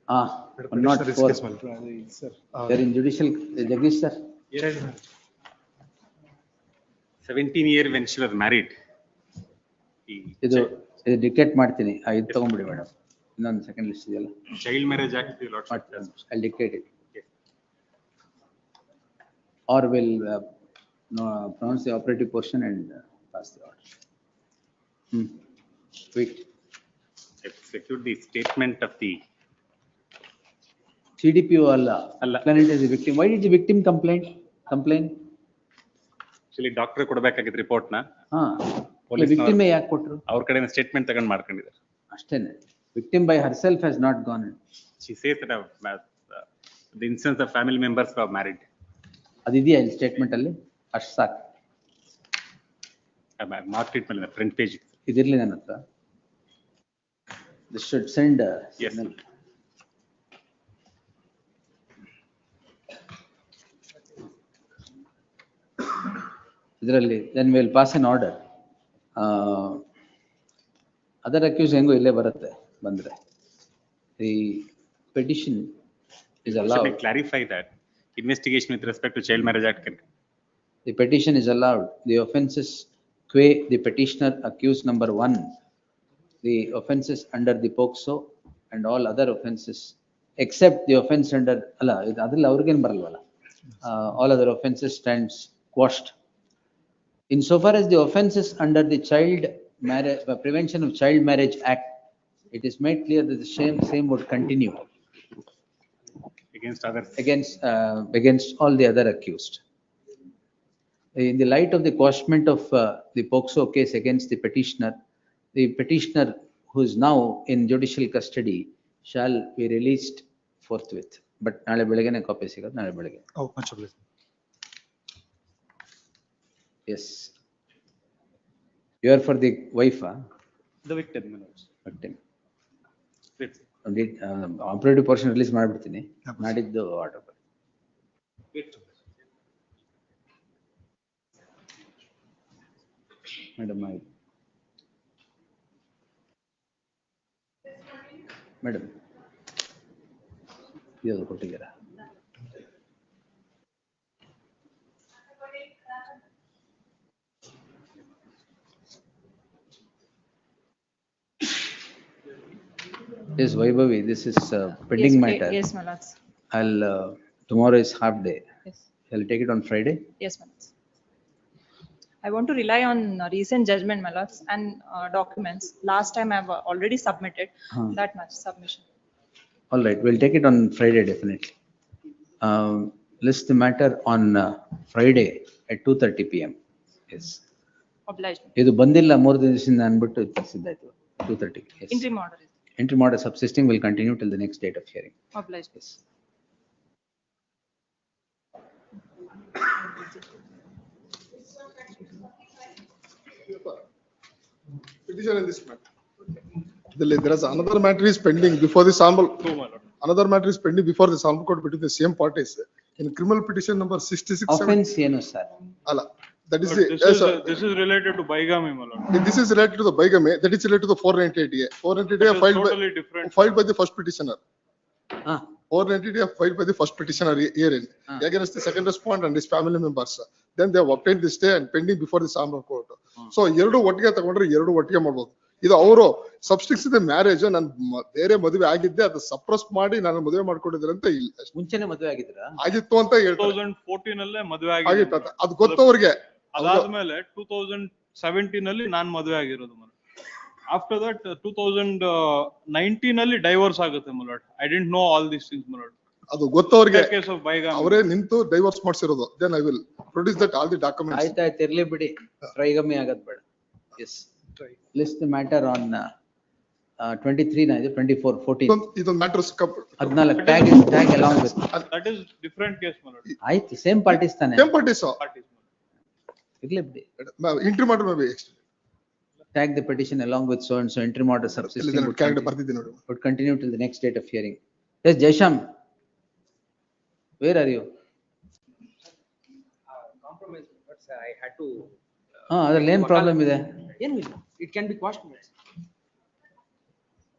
104. They're in judicial. Jagdish sir. Yes. 17 years when she was married. ಇದು dictate ಮಾಡ್ತೀನಿ. ಇದು ತಗೊಂಡ್ಬಿಡಿ ಮೇಡಮ್. ಇನ್ನೊಂದು ಸೆಕೆಂಡ್ ಲಿಸ್ಟ್ ಇದೆಯಲ್ಲ. Child Marriage Act. I'll dictate it. Or will pronounce the operative portion and pass the order. Wait. Execute the statement of the CDPO ಅಲ್ಲ. Complainant is the victim. Why did the victim complain? Actually doctor ಕೊಡಬೇಕಾಗಿತ್ತು report ನ. Victim ಯಾಕೆ ಕೊಟ್ರು? ಅವ್ರ ಕಡೆಯಿಂದ statement ತಗೊಂಡು ಮಾಡ್ಕೊಂಡಿದ್ದಾರೆ ಅಷ್ಟೇನೆ. Victim by herself has not gone in. She says that the instance of family members who are married. ಅದಿದೆಯಾ ಇಲ್ಲಿ ಸ್ಟೇಟ್ಮೆಂಟ್ ಅಲ್ಲಿ? ಅಷ್ಟು ಸಾಕು. ಮಾರ್ಕ್ ಇಟ್ ಮೇಲೆ ಫ್ರಂಟ್ ಪೇಜ್ ಇದಿರ್ಲಿ ನನ್ನ ಹತ್ರ. This should send a signal. ಇದರಲ್ಲಿ then we'll pass an order. Other accused ಹೆಂಗೋ ಇಲ್ಲೇ ಬರುತ್ತೆ ಬಂದ್ರೆ. The petition is allowed. Let me clarify that. Investigation with respect to Child Marriage Act. The petition is allowed. The offences que the petitioner accused number 1, the offences under the POCSO and all other offences except the offense under alla adalla avrigenu baralvalla. All other offences stands quashed. Insofar as the offences under the Child Marriage Prevention of Child Marriage Act, it is made clear that the same would continue against others, against all the other accused. In the light of the quashment of the POCSO case against the petitioner who is now in judicial custody shall be released forthwith. But ನಾಳೆ ಬೆಳಗ್ಗೆನೇ copy ಸಿಗೋದು, ನಾಳೆ ಬೆಳಗ್ಗೆ. Yes. You are for the wife, the victim. Operative portion release ಮಾಡ್ಬಿಡ್ತೀನಿ. ನಾಡಿದ್ದು order. Madam ಇದು ಕೊಟ್ಟಿದ್ದೀರಾ? Yes, Vaibhavi, this is pending matter. Yes, my lords. Tomorrow is half day. Yes. I'll take it on Friday. Yes, my lords. I want to rely on recent judgment, my lords, and documents. Last time I've already submitted that much submission. All right, we'll take it on Friday, definitely. List the matter on Friday at 2:30 PM. Yes. Obliged. ಇದು ಬಂದಿಲ್ಲ 3 ದಿವಸದಿಂದ ಅಂದ್ಬಿಟ್ಟು ತರಿಸಿದ್ದಾಯ್ತು 2:30. Yes. Interim order. Interim order subsisting will continue till the next date of hearing. Obliged. Yes. Petition in this matter. There is another matter is pending before the sample. Another matter is pending before the sample court between the same parties. In criminal petition number 66. Offense ಏನು sir? Alla, that is This is related to bigamy, my lord. This is related to the bigamy. That is related to the 498A. 498A Totally different. filed by the first petitioner. 498A filed by the first petitioner herein against the second respondent and his family members. Then they have obtained the stay and pending before the sample court. So ಎರಡು ಒಟ್ಟಿಗೆ ತಗೊಂಡ್ರೆ ಎರಡು ಒಟ್ಟಿಗೆ ಮಾಡ್ಬೋದು. ಇದು ಅವರು ಸಬ್ಸ್ಟಿಕ್ಸ್ marriage ನಾನು ಬೇರೆ ಮದುವೆ ಆಗಿದ್ದೆ ಅದು ಸಪ್ರೆಸ್ ಮಾಡಿ ನಾನು ಮದುವೆ ಮಾಡ್ಕೊಂಡಿದ್ರೆ ಅಂತ ಇಲ್ಲ. ಮುಂಚೆನೆ ಮದುವೆ ಆಗಿದ್ರ ಆಗಿತ್ತು ಅಂತ ಹೇಳ್ತಾರೆ. 2014 ಅಲ್ಲೇ ಮದುವೆ ಆಗಿತ್ತು ಅದು ಗೊತ್ತವ್ರಿಗೆ. ಅದಾದ್ಮೇಲೆ 2017 ಅಲ್ಲಿ ನಾನ್ ಮದುವೆ ಆಗಿರೋದು. After that 2019 ಅಲ್ಲಿ ಡೈವೋರ್ಸ್ ಆಗುತ್ತೆ ಮಲೋಡ್. I didn't know all these things ಮಲೋಡ್. ಅದು ಗೊತ್ತವ್ರಿಗೆ. Case of bigamy. ಅವರೇ ನಿಂತು divorce ಮಾಡಿಸಿರೋದು. Then I will produce that all the documents. ಆಯ್ತಾಯ್ತು ಇರ್ಲಿ ಬಿಡಿ. ಟ್ರೈಗಮಿ ಆಗದ್ ಬೇಡ. Yes. List the matter on 23 na 24 14. ಇದೊಂದು matters 14 tag along with. That is different case ಮಲೋಡ್. ಆಯ್ತು ಸೇಮ್ ಪಾರ್ಟೀಸ್ ತಾನೆ. Same parties. ಇರ್ಲಿ ಬಿಡಿ. ಇಂಟ್ರಿ ಮಾತ್ರ may be tag the petition along with so and so interim order subsisting would continue till the next date of hearing. Yes, Jaisham, where are you? Compromise, but I had to. ಅದ್ರಲ್ಲಿ ಏನ್ problem ಇದೆ? ಏನಿಲ್ಲ, it can be quashed.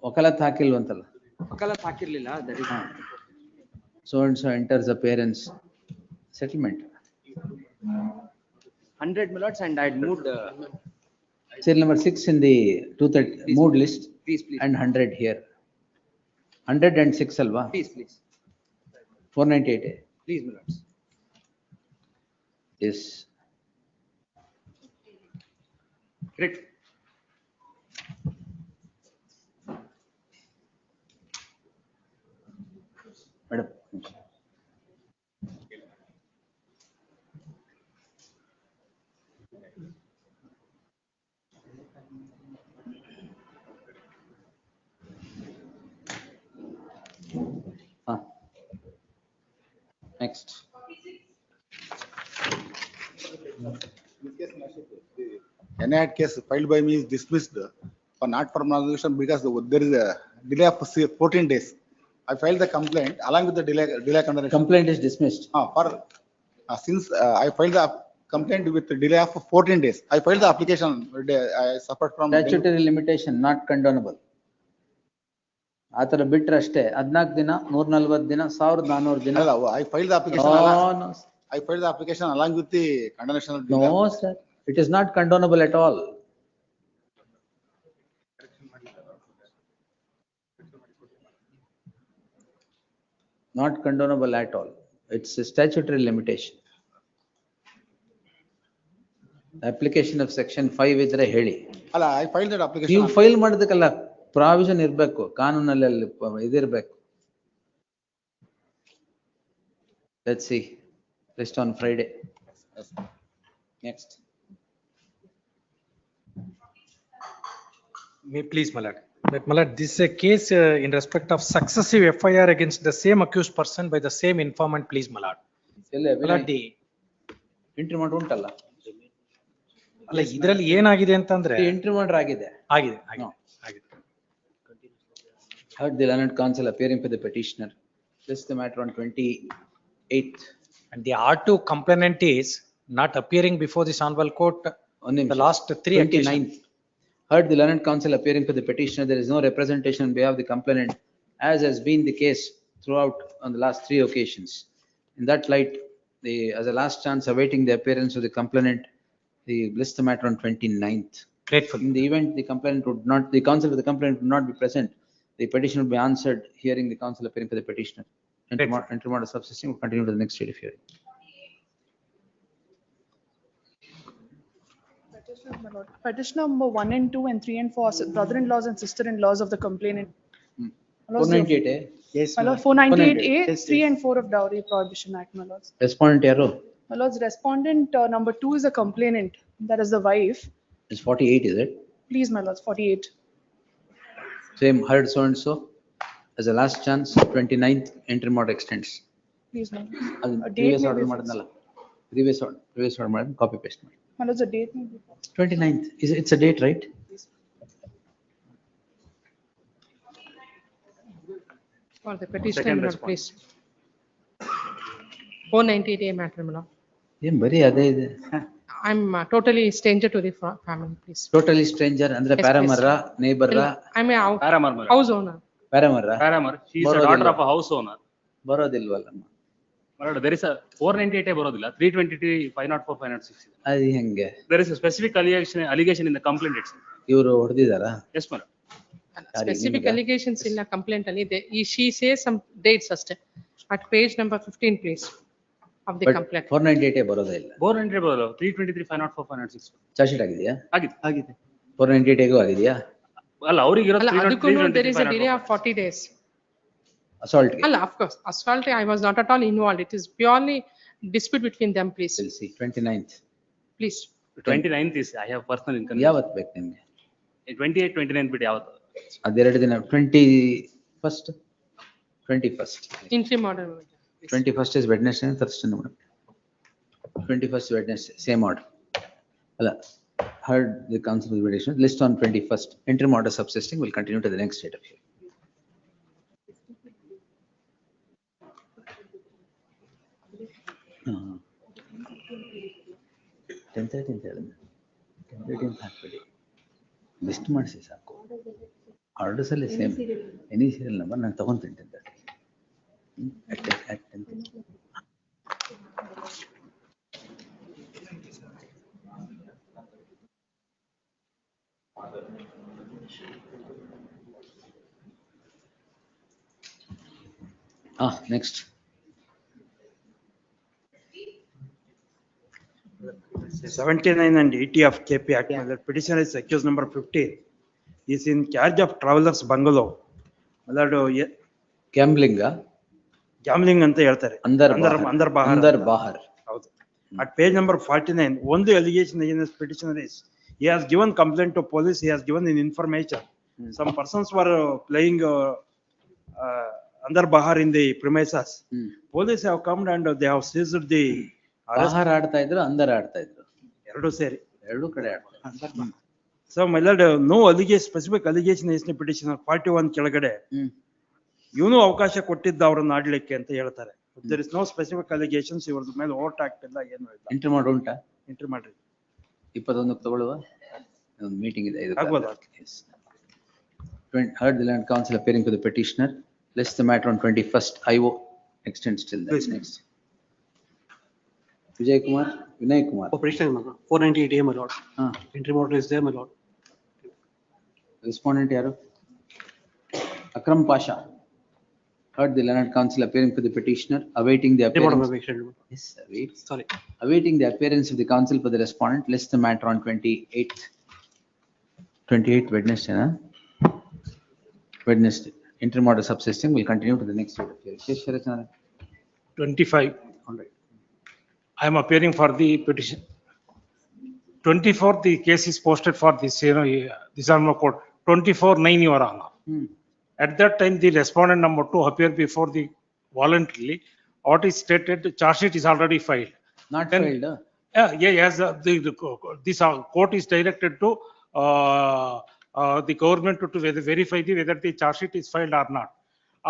ವಕಾಲತ್ ಹಾಕಿಲ್ವಂತಲ್ಲ? ವಕಾಲತ್ ಹಾಕಿರ್ಲಿಲ್ಲ, that is. So and so enters appearance settlement. 100 milots and I had moved. Serial number 6 in the 230 mood list. Please. And 100 here. 100 and 6 alva. Please. 498. Please, milots. Yes. Great. Madam. Next. NIAT case filed by me is dismissed for not for prosecution because there is a delay of 14 days. I filed the complaint along with the delay consideration. Complaint is dismissed. Since I filed the complaint with the delay of 14 days, I filed the application. I suffered from Statutory limitation not condonable. ಆ ತರ ಬಿಟ್ರೆ ಅಷ್ಟೇ 14 ದಿನ 140 ದಿನ 1400 ದಿನ. I filed the application. I filed the application along with the condonation. No sir, it is not condonable at all. Not condonable at all. It's a statutory limitation. Application of section 5 ಇದ್ರೆ ಹೇಳಿ. ಅಲ್ಲ, I filed that application. ನೀವು file ಮಾಡೋದಕ್ಕಲ್ಲ provision ಇರಬೇಕು, ಕಾನೂನಲ್ಲಿ ಇದಿರಬೇಕು. Let's see. List on Friday. Yes. Next. May please, Malad. But Malad, this is a case in respect of successive FIR against the same accused person by the same informant, please, Malad. Malad, entry ಮಾಡಿ ಉಂಟಲ್ಲ? ಅಲ್ಲ, ಇದರಲ್ಲಿ ಏನಾಗಿದೆ ಅಂತಂದ್ರೆ entry ಮಾಡ್ರೆ ಆಗಿದೆ. Heard the learned counsel appearing for the petitioner. List the matter on 28th. And the R2 complainant is not appearing before this honorable court on the last 3 occasions. Heard the learned counsel appearing for the petitioner. There is no representation on behalf of the complainant, as has been the case throughout on the last 3 occasions. In that light, as a last chance awaiting the appearance of the complainant, the list the matter on 29th. Grateful. In the event the complainant would not, the counsel for the complainant would not be present, the petition will be answered hearing the counsel appearing for the petitioner. Interim order subsisting will continue to the next date of hearing. Petitioner, my lord. Petition number 1 and 2 and 3 and 4, brother-in-laws and sister-in-laws of the complainant. My lords, 498. Yes, My my lord, lord. 498A, Yes, 3 yes. and 4 of Dowry Prohibition Act, my lords. Respondent ಯಾರು? My lords, respondent number 2 is a complainant, that is the wife. Is 48, is it? Please, my lords, 48. Same heard so and so. As a last chance, 29th interim order extends. Please, my lords. ಅದು A date previous may order be ಮಾಡಿದ್ನಲ್ಲ. Previous order ಮಾಡಿ copy paste ಮಾಡಿ. My lords, a date may be. 29th, it's a date, right? For the petitioner, my lord, please. 498A matter, my lord. ಏನ್ ಬರೀ ಅದೇ ಇದೆ. I'm totally stranger to the family, please. Totally stranger ಅಂದ್ರೆ Yes, paramour neighbour I'm a Paramar, my lord. house owner. Paramour Paramar, she is a daughter of a house owner. ಬರೋದಿಲ್ವಲ್ಲ. My lord, there is a 498 ಬರೋದಿಲ್ಲ, 323, 504, 506. ಅದು ಹೆಂಗೆ? There is a specific allegation in the complaint itself. ಇವರು ಹೊಡೆದಿದಾರಾ? Yes, my lord. Specific allegations in a complaint, ali, she says some dates first, at page number 15, please, of the complaint. 498 ಬರೋದೇ ಇಲ್ಲ. 498 ಬರೋಲ್ಲ, 323, 504, 506. Charge sheet ಆಗಿದೆಯಾ? ಆಗಿದೆ. 498 ಆಗಿದೆಯಾ? ಅಲ್ಲ ಅವ್ರಿಗೆ ಅಲ್ಲ, ಅದಕ್ಕೂ there is a delay of 40 days. Assault. ಅಲ್ಲ, of course, assault, I was not at all involved. It is purely dispute between them, please. We'll see, 29th. Please. 29th is, I have personal income. ಯಾವತ್ತು ಬೇಕು ನಿಮ್ಗೆ? 28, 29 ಬಿಟ್ಟು ಯಾವತ್ತು? ಅದೆರಡು ದಿನ 21st. Interim order. 21st is Wednesday and Thursday. 21st Wednesday, same order. ಅಲ್ಲ, heard the council deliberation, list on 21st. Interim order subsisting will continue to the next date of hearing. Ten 13 ಹಾಕ್ಬಿಡಿ. List ಮಾಡಿಸಿ ಸಾಕು. Orders ಅಲ್ಲಿ same any serial number ನಾನು ತಗೊಂತೀನಿ. Next. 79 and 80 of KP Act, my lord. Petitioner is accused number 15. He is in charge of travelers bungalow. My lord, Gambling. Gambling ಅಂತ ಹೇಳ್ತಾರೆ. Andar Bahar. ಹೌದು. At page number 49, only allegation against petitioner is he has given complaint to police. He has given an information. Some persons were playing Andar Bahar in the premises. Police have come and they have seized the. ಬಾಹರ್ ಆಡ್ತಾ ಇದ್ರು, ಅಂದರ್ ಆಡ್ತಾ ಇದ್ರು. ಎರಡು ಸೇರಿ. ಎರಡು ಕಡೆ ಆಡ್ತಾರೆ. So my lord, no allegation, specific allegation is in petitioner 41 ಕೆಳಗಡೆ. ಇವನು ಅವಕಾಶ ಕೊಟ್ಟಿದ್ದ ಅವರನ್ನ ಆಡ್ಲಿಕ್ಕೆ ಅಂತ ಹೇಳ್ತಾರೆ. There is no specific allegations, ಇವ್ರದ್ದು ಮೇಲೆ ಓಟ್ ಆಗ್ತಿಲ್ಲ, ಏನು ಇಲ್ಲ. ಎಂಟ್ರಿ ಮಾಡಿ ಉಂಟಾ? ಎಂಟ್ರಿ ಮಾಡ್ರಿ. 21 ತಗೊಳ್ಳುವ ಒಂದು ಮೀಟಿಂಗ್ ಇದೆ. ಆಗ್ಬೋದಾ? Heard the land council appearing to the petitioner. List the matter on 21st. IO extends till that. Next. Vijay Kumar, Vinay Kumar. Petitioner, my lord. 498A, my lord. Interim order is there, my lord. Respondent yaru? Akram Pasha. Heard the land council appearing to the petitioner, awaiting the appearance. Yes, await. Sorry. Awaiting the appearance of the council for the respondent. List the matter on 28th. 28th Wednesday, huh? Wednesday. Interim order subsisting will continue to the next date of hearing. 25. All right. I am appearing for the petition. 24th, the case is posted for this, Dismissal court. 24/9 you are on. At that time, the respondent number 2 appeared before the voluntarily. What is stated, the charge sheet is already filed. Not Then, filed, huh? Yes, this court is directed to the government to verify whether the charge sheet is filed or not.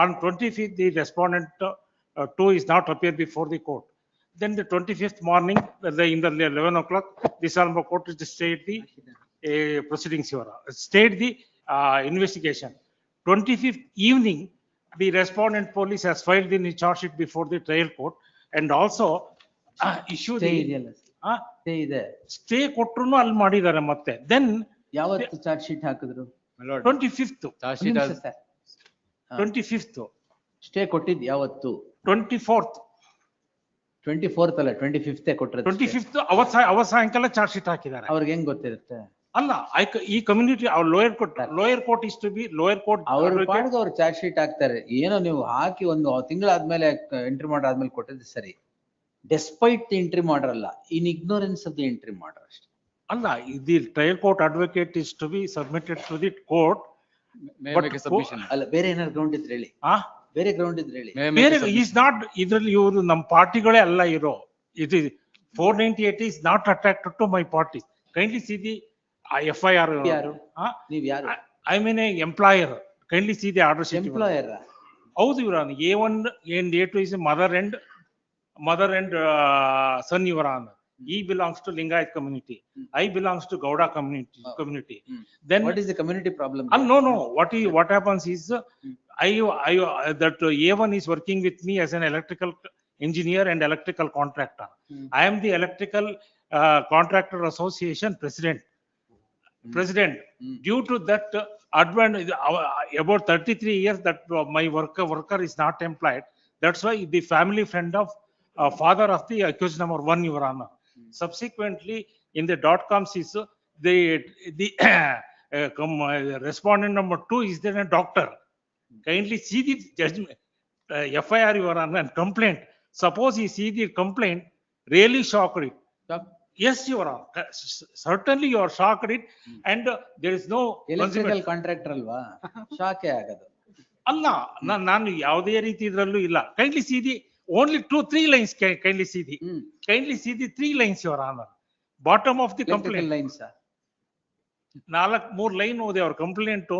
On 25th, the respondent 2 is not appeared before the court. Then the 25th morning, in the 11 o'clock, this court is stayed the proceedings, stayed the investigation. 25th evening, the respondent police has filed the charge sheet before the trial court and also issued the stay ಕೊಟ್ರುನು ಅಲ್ಲಿ ಮಾಡಿದ್ದಾರೆ ಮತ್ತೆ. Then ಯಾವತ್ತು charge sheet ಹಾಕಿದ್ರು? 25th. 25th. Stay ಕೊಟ್ಟಿದ್ದು ಯಾವತ್ತು? 24th. 24th ಅಲ್ಲ 25th ಕೊಟ್ಟಿರೋದು. 25th ಅವತ್ ಸಾಯಂಕಾಲ ಚಾರ್ಜ್ ಶೀಟ್ ಹಾಕಿದ್ದಾರೆ. ಅವ್ರಿಗೆ ಹೆಂಗ್ ಗೊತ್ತಿರುತ್ತೆ? ಅಲ್ಲ ಈ community lower court is to be lower court. ಅವ್ರ ಪಾಡ್ಗೆ ಅವ್ರು ಚಾರ್ಜ್ ಶೀಟ್ ಹಾಕ್ತಾರೆ. ಏನೋ ನೀವು ಹಾಕಿ ಒಂದು ತಿಂಗಳಾದ್ಮೇಲೆ ಎಂಟ್ರಿ ಮಾಡರ್ ಆದ್ಮೇಲೆ ಕೊಟ್ಟಿದ್ದು ಸರಿ. ಡೆಸ್ಪೈಟ್ ದಿ ಎಂಟ್ರಿ ಮಾಡರ್ ಅಲ್ಲ, in ignorance of the entry ಮಾಡರ್ ಅಷ್ಟೇ. ಅಲ್ಲ, the trial court advocate is to be submitted to the court. ಅಲ್ಲ ಬೇರೆ ಏನಾದ್ರು ಗ್ರೌಂಡ್ ಇದ್ರೆ ಹೇಳಿ. ಬೇರೆ ಗ್ರೌಂಡ್ ಇದ್ರೆ ಹೇಳಿ. ಬೇರೆ ಈಸ್ ನಾಟ್ ಇದ್ರಲ್ಲಿ ಇವರು ನಮ್ಮ ಪಾರ್ಟಿಗಳೇ ಅಲ್ಲ ಇರೋ. It is 498 is not attracted to my party. Kindly see the FIR. ನೀವ್ ಯಾರು? I mean a employer. Kindly see the order sheet. Employer. ಹೌದು ಇವರ A1 and A2 is mother and son ಇವರ. He belongs to Lingayat community. I belongs to Gauda community. Then what is the community problem? No. What happens is that A1 is working with me as an electrical engineer and electrical contractor. I am the electrical contractor association president. Due to that advantage, about 33 years that my worker is not employed. That's why the family friend of father of the accused number 1, Your Honor. Subsequently, in the .coms is the respondent number 2 is then a doctor. Kindly see the judgment, FIR, Your Honor, and complaint. Suppose he see the complaint, really shocked it. Yes, Your Honor. Certainly you are shocked it, and there is no electrical contractor alva shock agadu. ಅಲ್ಲ, ನಾನು ಯಾವುದೇ ರೀತಿ ಇದರಲ್ಲೂ ಇಲ್ಲ. Kindly see the only 2-3 lines. Kindly see the 3 lines, Your Honor. Bottom of the complaint. Lines. 4-3 line ಓದಿ ಅವ್ರ complaint.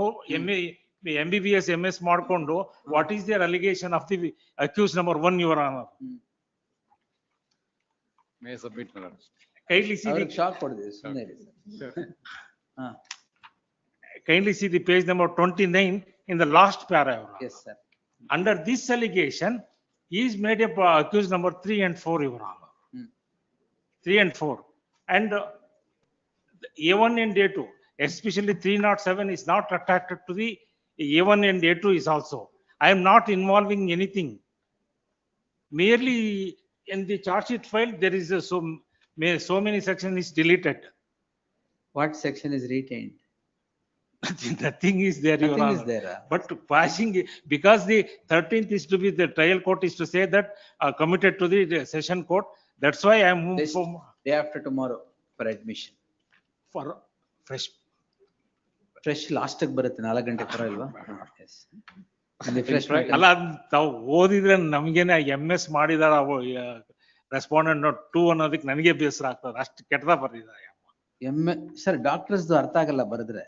MBBS MS ಮಾಡ್ಕೊಂಡು what is there allegation of the accused number 1, Your Honor. May submit, my lord. Kindly see the shock ಕೊಡಿದೆ ಸುಮ್ಮನೆ ಇರಿ sir. Kindly see the page number 29 in the last paragraph. Yes, sir. Under this allegation, he is made up accused number 3 and 4, Your Honor. 3 and 4. And A1 and A2, especially 307 is not attracted to the A1 and A2 is also. I am not involving anything. Merely in the charge sheet file, there is so many sections is deleted. What section is retained? Nothing is there, Your Honor. Is there. But quashing, because the 13th is to be the trial court is to say that committed to the session court. That's why I am moving for day after tomorrow for admission. For fresh last ಗೆ ಬರುತ್ತೆ 4 ಗಂಟೆ ಪರವಾಗಿಲ್ವಾ? ಅಲ್ಲ, ತಾವು ಓದಿದ್ರೆ ನಮ್ಗೇನೆ MS ಮಾಡಿದಾರ respondent 2 ಅನ್ನೋದಕ್ಕೆ ನನಗೆ ಬೇಸರ ಆಗ್ತದೆ. ಅಷ್ಟು ಕೆಟ್ಟದ ಬರ್ದಿದ್ದಾರೆ. ಸರ್ ಡಾಕ್ಟರ್ಸ್ ಅರ್ಥ ಆಗಲ್ಲ ಬರೆದ್ರೆ.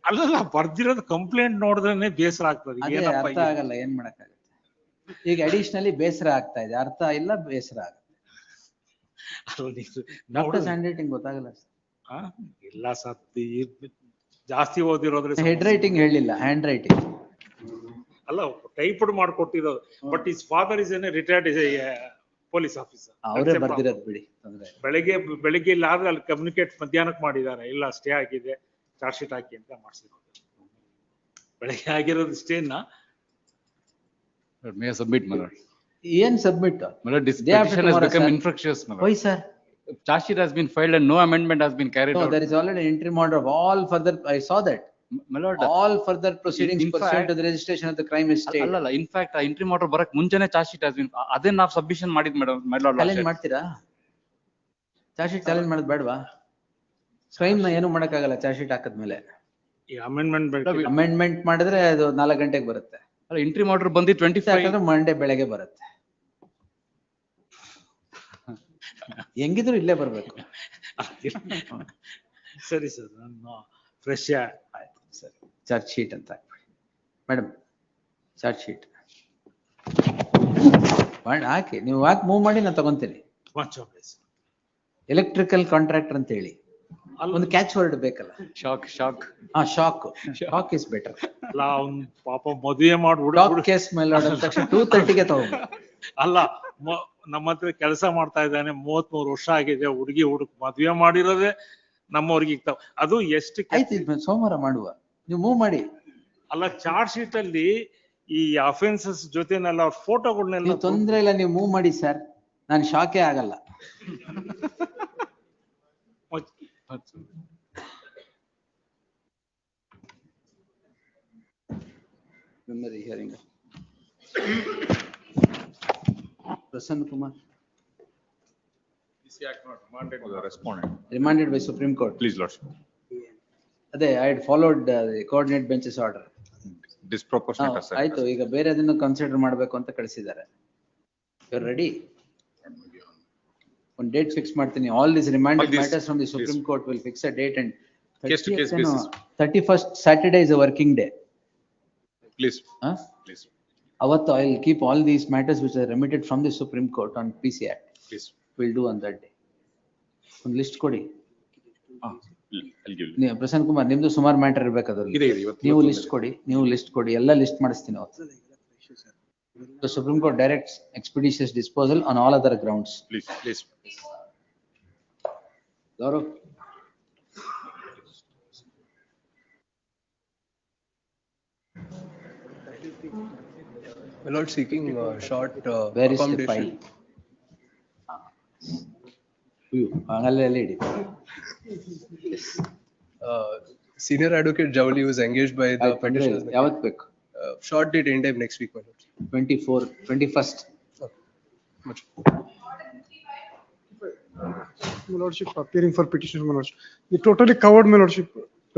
ಅಲ್ಲಲ್ಲ, ಬರ್ದಿರೋದು ಕಂಪ್ಲೇಂಟ್ ನೋಡಿದ್ರೆ ಬೇಸರ ಆಗ್ತದೆ. ಅರ್ಥ ಆಗಲ್ಲ, ಏನ್ ಮಾಡಕ್ಕಾಗುತ್ತೆ? ಈಗ ಅಡಿಷನಲಿ ಬೇಸರ ಆಗ್ತಾ ಇದೆ, ಅರ್ಥ ಇಲ್ಲ, ಬೇಸರ ಆಗುತ್ತೆ. ಡಾಕ್ಟರ್ಸ್ ಹ್ಯಾಂಡ್ ರೈಟಿಂಗ್ ಗೊತ್ತಾಗಲ್ಲ ಇಲ್ಲ ಸರ್, ಜಾಸ್ತಿ ಓದಿರೋದ್ರೆ ಹೆಡ್ ರೈಟಿಂಗ್ ಹೇಳಿಲ್ಲ, ಹ್ಯಾಂಡ್ ರೈಟಿಂಗ್ ಅಲ್ಲ, ಟೈಪ್ಡ್ ಮಾಡ್ಕೊಟ್ಟಿರೋದು. But is father is an retired police officer. ಅವರೇ ಬರ್ದಿರೋದು ಬಿಡಿ. ಬೆಳಿಗ್ಗೆ ಇಲ್ಲ ಆದ್ರೆ ಅಲ್ಲಿ ಕಮ್ಯುನಿಕೇಟ್ ಮಧ್ಯಾಹ್ನಕ್ಕೆ ಮಾಡಿದ್ದಾರೆ. ಇಲ್ಲ, ಸ್ಟೇ ಆಗಿದೆ, ಚಾರ್ಜ್ ಶೀಟ್ ಹಾಕಿ ಅಂತ ಮಾಡಿಸಿರೋದು. ಬೆಳಿಗ್ಗೆ ಆಗಿರೋದು ಸ್ಟೇನ. May I submit, my lord? ಏನ್ submit? My lord, this petition has become infructuous, my lord. Why, sir? Charge sheet has been filed and no amendment has been carried out. No, there is already an entry order of all further. I saw that. My lord, all further proceedings pursuant to the registration of the crime is stayed. ಅಲ್ಲ, in fact ಆ entry order ಬರಕ್ ಮುಂಚೆನೆ charge sheet has been ಅದೇ ನಾವು submission ಮಾಡಿದ್ madam. my lord, challenge ಮಾಡ್ತೀರಾ? Charge sheet challenge ಮಾಡೋದು ಬೇಡವಾ? ಕ್ರೈಮ್ ನ ಏನು ಮಾಡಕ್ಕಾಗಲ್ಲ ಚಾರ್ಜ್ ಶೀಟ್ ಹಾಕಿದ್ಮೇಲೆ. ಅಮೆಂಡ್ಮೆಂಟ್ ಮಾಡಿದ್ರೆ ಅದು 4 ಗಂಟೆಗೆ ಬರುತ್ತೆ. ಅಲ್ಲ, ಎಂಟ್ರಿ ಆರ್ಡರ್ ಬಂದು 25 ಮಂಡೇ ಬೆಳಗ್ಗೆ ಬರುತ್ತೆ. ಹೆಂಗಿದ್ರು ಇಲ್ಲೇ ಬರ್ಬೇಕು. ಸರಿ ಸರ್, ಫ್ರೆಶ್ ಸರಿ. ಚಾರ್ಜ್ ಶೀಟ್ ಅಂತ ಮೇಡಮ್, ಚಾರ್ಜ್ ಶೀಟ್ ಹಾಕಿ, ನೀವು ಹಾಕಿ ಮೂವ್ ಮಾಡಿ, ನಾನು ತಗೊಂತೀನಿ. ಎಲೆಕ್ಟ್ರಿಕಲ್ ಕಾಂಟ್ರಾಕ್ಟರ್ ಅಂತ ಹೇಳಿ ಒಂದು ಕ್ಯಾಚ್ ವರ್ಡ್ ಬೇಕಲ್ಲ. Shock shock is better. ಅಲ್ಲ, ಅವ್ನು ಪಾಪ ಮದುವೆ ಮಾಡ್ಬಿಡು ಕೇಸ್ ಮೇಲೆ ತಕ್ಷಣ 230ಗೆ ತಗೊಂಡು. ಅಲ್ಲ, ನಮ್ಮ ಹತ್ರ ಕೆಲಸ ಮಾಡ್ತಾ ಇದ್ದಾನೆ, 33 ವರ್ಷ ಆಗಿದೆ, ಹುಡುಗಿ ಮದುವೆ ಮಾಡಿರೋದೇ ನಮ್ಮವ್ರಿಗೆ. ಅದು ಎಷ್ಟು ಆಯ್ತು, ಸೋಮವಾರ ಮಾಡುವ, ನೀವು ಮೂವ್ ಮಾಡಿ. ಅಲ್ಲ, ಚಾರ್ಜ್ ಶೀಟ್ ಅಲ್ಲಿ ಈ ಅಫೆನ್ಸಸ್ ಜೊತೆನೆಲ್ಲ ಅವ್ರ ಫೋಟೋಗಳನ್ನೆಲ್ಲ ತೊಂದ್ರೆ ಇಲ್ಲ, ನೀವು ಮೂವ್ ಮಾಡಿ ಸರ್. ನಾನು ಶಾಕೇ ಆಗಲ್ಲ. Memory hearing. Prasanna Kumar. This act not remanded to the respondent. Remanded by Supreme Court. Please, Lordship. ಅದೇ I had followed the coordinate benches order. Disproportionate assent. ಆಯ್ತು, ಈಗ ಬೇರೆ ಅದನ್ನು ಕನ್ಸಿಡರ್ ಮಾಡಬೇಕು ಅಂತ ಕಳಿಸಿದ್ದಾರೆ. You are ready? ಒಂದು ಡೇಟ್ ಫಿಕ್ಸ್ ಮಾಡ್ತೀನಿ. All these remanded matters from the Supreme Court will fix a date and Case to case basis. 31st Saturday is a working day. Please. Please. Avattu I will keep all these matters which are remitted from the Supreme Court on PC Act. Please. We'll do on that day. ಒಂದು list ಕೊಡಿ. I'll give you. ನೀವು ಪ್ರಸನ್ನ ಕುಮಾರ್ ನಿಮ್ದು ಸುಮಾರು matter ಇರ್ಬೇಕು ಅದ್ರಲ್ಲಿ. ನೀವು list ಕೊಡಿ, ಎಲ್ಲ ಲಿಸ್ಟ್ ಮಾಡಿಸ್ತೀನಿ ಅವತ್ತು. The Supreme Court directs expeditious disposal on all other grounds. Please. Gaurav. My lord, seeking short Where is the accommodation. file? Angalale idi. Senior advocate Javali was engaged by the petitioners. ಯಾವತ್ತು ಬೇಕು? Short date end time next week, my lord. 21st. My lordship, appearing for petition, my lordship. The totally covered, my lordship.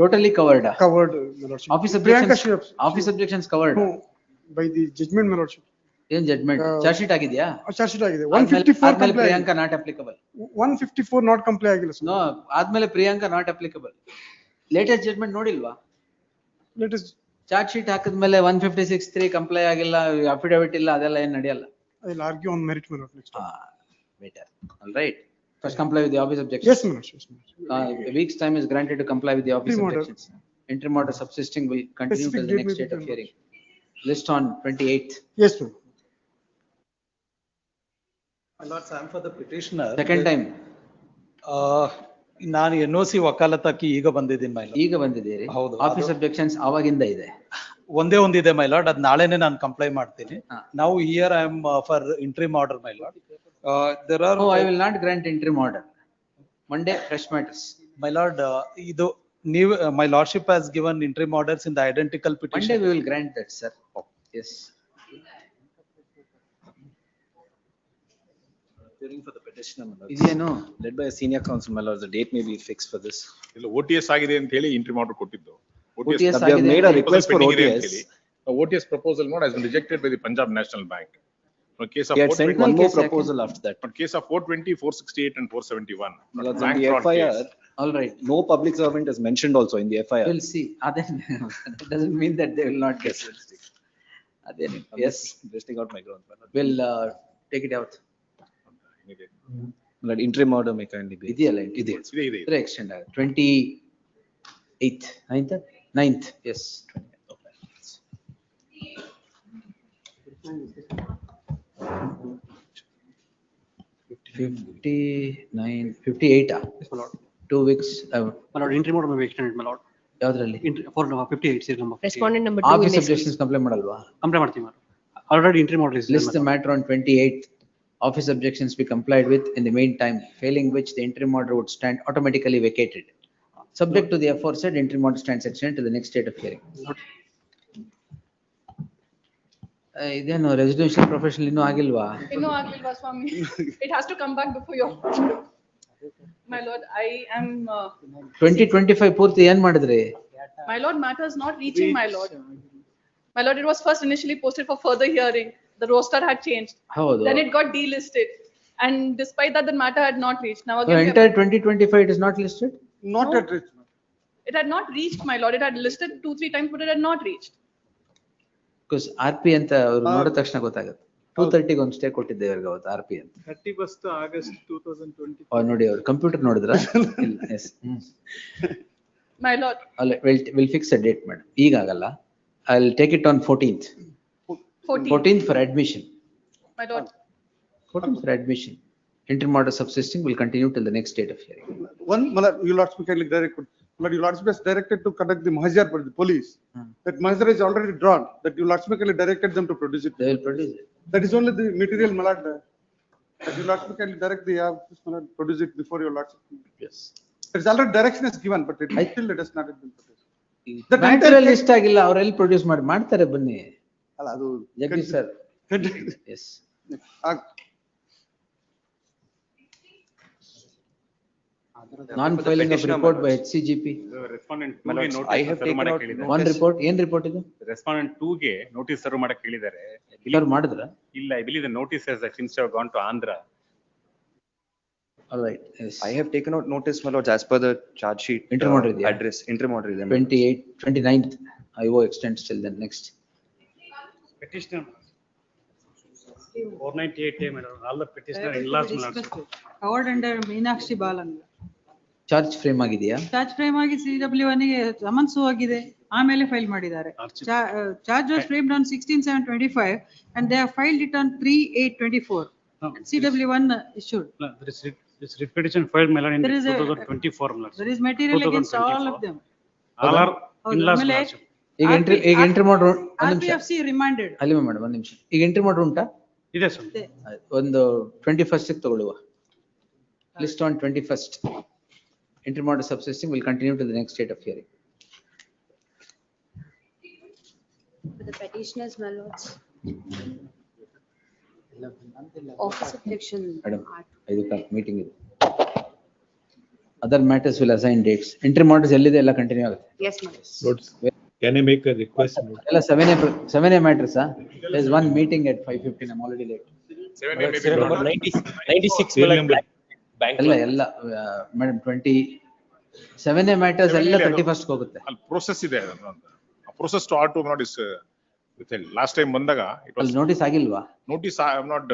Totally covered. Covered, my lordship. Office objections covered. No, by the judgment, my lordship. ಏನ್ judgment? Charge sheet ಆಗಿದೆಯಾ? Charge sheet ಆಗಿದೆ. 154 ಆದ್ಮೇಲೆ Priyanka not applicable. 154 not comply ಆಗಿಲ್ಲ sir. No, ಆದ್ಮೇಲೆ Priyanka not applicable. Latest judgment ನೋಡಿಲ್ವಾ? Latest charge sheet ಹಾಕಿದ್ಮೇಲೆ 156(3) comply ಆಗಿಲ್ಲ, affidavit ಇಲ್ಲ, ಅದೆಲ್ಲ ಏನ್ ನಡೆಯಲ್ಲ. I will argue on merit, my lord, next time. Better. All right. First comply with the office objections. Yes, my lordship. A week's time is granted to comply with the office Interim order. objections. Interim order subsisting will continue Specific till the date next may be date of given. hearing. List on 28th. Yes, ma'am. My lords, I am for the petitioner. Second time. ನಾನು NOC ವಕಾಲತಕ್ಕೆ ಈಗ ಬಂದಿದ್ದೀನಿ my lord. ಈಗ ಬಂದಿದ್ದೀರಿ? ಹೌದು. Office objections ಆವಾಗಿಂದ ಇದೆ. ಒಂದೇ ಒಂದಿದೆ ಮೈ ಲಾರ್ಡ್, ಅದ್ ನಾಳೆನೆ ನಾನು ಕಂಪ್ಲೈ ಮಾಡ್ತೀನಿ. ನಾವು here I am for interim order my lord. There are. Oh, I will not grant interim order. Monday fresh matters. My lord, ಇದು ನೀವು my lordship has given interim orders in the identical petition. Monday we will grant that, sir. Yes. Appearing for the petitioner, my lord. ಇದೇನು? Led by a senior counsel, my lord, the date may be fixed for this. ಇಲ್ಲ OTS ಆಗಿದೆ ಅಂತ ಹೇಳಿ interim order ಕೊಟ್ಟಿದ್ದು. OTS We have made a request for OTS. OTS proposal note has been rejected by the Punjab National Bank. On case of He had sent 420 one more proposal after that. On case of 420, 468 and 471. Because in Bank the fraud FIR, case. All right. no public servant is mentioned also in the FIR. We'll see. That doesn't mean that they will not get it. Yes. Resting out my ground. We'll take it out. That interim order may kindly be. ಇದೆಯಲ್ಲ? ಇದೆ. Extend ಆಗುತ್ತೆ. 28th, 9th. Yes. 59, 58. 2 weeks. My lord, interim order may be extended, my lord. ಯಾವ್ದ್ರಲ್ಲಿ? For 58 serial number. Respondent number 2. Office objections complaint ಮಾಡಲ್ವಾ? Comply ಮಾಡ್ತೀವಿ, my lord. Already interim order is there, List my the lord. matter on 28th. Office objections be complied with in the meantime, failing which the interim order would stand automatically vacated. Subject to the aforesaid, interim order stands extended to the next date of hearing. ಇದೇನು residential professional ಇನ್ನೂ ಆಗಿಲ್ವಾ? ಇನ್ನೂ ಆಗಿಲ್ವಾ ಸ್ವಾಮಿ? It has to come back before your. My lord, I am. 2025 ಪೂರ್ತಿ ಏನ್ ಮಾಡಿದ್ರಿ? My lord, matters not reaching, my lord. My lord, it was first initially posted for further hearing. The roster had changed. ಹೌದು. Then it got delisted. And despite that, the matter had not reached. Now So again. entire 2025 it is not listed? Not No. at reach. It had not reached, my lord. It had listed 2-3 times, but it had not reached. Because RP ಅಂತ ಅವ್ರು ನೋಡಿದ ತಕ್ಷಣ ಗೊತ್ತಾಗುತ್ತೆ. 2:30 ಗೆ ಒಂದು stay ಕೊಟ್ಟಿದ್ದೆ ಇವ್ರಿಗೆ ಅವತ್ತು RP ಅಂತ. 31st August 2020. ನೋಡಿ ಅವ್ರು ಕಂಪ್ಯೂಟರ್ ನೋಡಿದ್ರ? ಇಲ್ಲ. Yes. My lord. We'll fix a date, madam. ಈಗ ಆಗಲ್ಲ. I'll take it on 14th. 14th for admission. My lord. 14th for admission. Interim order subsisting will continue till the next date of hearing. One, my lord, your lordship kindly directed, but your lordship has directed to conduct the mahazar by the police. That mahazar is already drawn, that your lordship kindly directed them to produce it. They will produce it. That is only the material, my lord. Your lordship can direct the, produce it before your lordship. Yes. It's already direction is given, but still it has not been produced. Matter ಅಲ್ಲಿ ಇಷ್ಟ ಆಗಿಲ್ಲ ಅವ್ರೆಲ್ಲಿ produce ಮಾಡ್ತಾರೆ ಬನ್ನಿ. ಅಲ್ಲ ಅದು Jagadish sir. Yes. Non filing of report by HCGP. Respondent 2 ಗೆ I have notice taken serve out ಮಾಡಕ್ಕೆ ಹೇಳಿದ್ದಾರೆ. one report. ಏನ್ ರಿಪೋರ್ಟ್ ಇದು? ರೆಸ್ಪಾಂಡೆಂಟ್ 2 ಗೆ ನೋಟಿಸ್ ಸರ್ವ್ ಮಾಡಕ್ಕೆ ಹೇಳಿದ್ದಾರೆ. ಸರ್ವ್ ಮಾಡಿದ್ರ? ಇಲ್ಲ, I believe the notice has since have gone to Andhra. All right. Yes. I have taken out notice, my lords, as per the charge sheet. Interim order ಇದೆಯಾ? Address, interim order ಇದೆ. 28, 29th. IO extends till then next. Petitioner. 498A, madam. All the petitioner in-laws, madam. Covered under Meenakshi Balan. Charge frame ಆಗಿದೆಯಾ? Charge frame ಆಗಿ CW1 ಗೆ summons ಹೋಗಿದೆ, ಆಮೇಲೆ file ಮಾಡಿದ್ದಾರೆ. Charge was framed on 16/7/25 and they have filed it on 3/8/24. CW1 issued. This petition filed, my lord, in There is 2024, my lord. There is material against all of them. All are in-laws, my lord. ಈಗ entry ಮಾಡ್ರು ಒಂದು ನಿಮಿಷ. RPFC remanded. ಅಲ್ಲಿ madam ಒಂದು ನಿಮಿಷ. ಈಗ entry ಮಾಡ್ರು ಉಂಟಾ? ಇದೆ ಸರ್. ಒಂದು 21st ಗೆ ತಗೊಳ್ಳುವ. List on 21st. Entry order subsisting will continue to the next date of hearing. For the petitioners, my lords. Office of election. Madam, meeting ಇದೆ. Other matters will assign dates. Entry orders ಎಲ್ಲಿದೆ ಎಲ್ಲ continue ಆಗುತ್ತೆ. Yes, my lords. Lords, can I make a request? ಎಲ್ಲ 7A matters. There is one meeting at 5:15. I'm already late. 7A number 96. ಎಲ್ಲ madam 27A matters ಎಲ್ಲ 31st ಹೋಗುತ್ತೆ. ಅಲ್ಲಿ process ಇದೆ. Process to or to not is withheld. Last time ಬಂದಾಗ it was notice ಆಗಿಲ್ವಾ? Notice I have not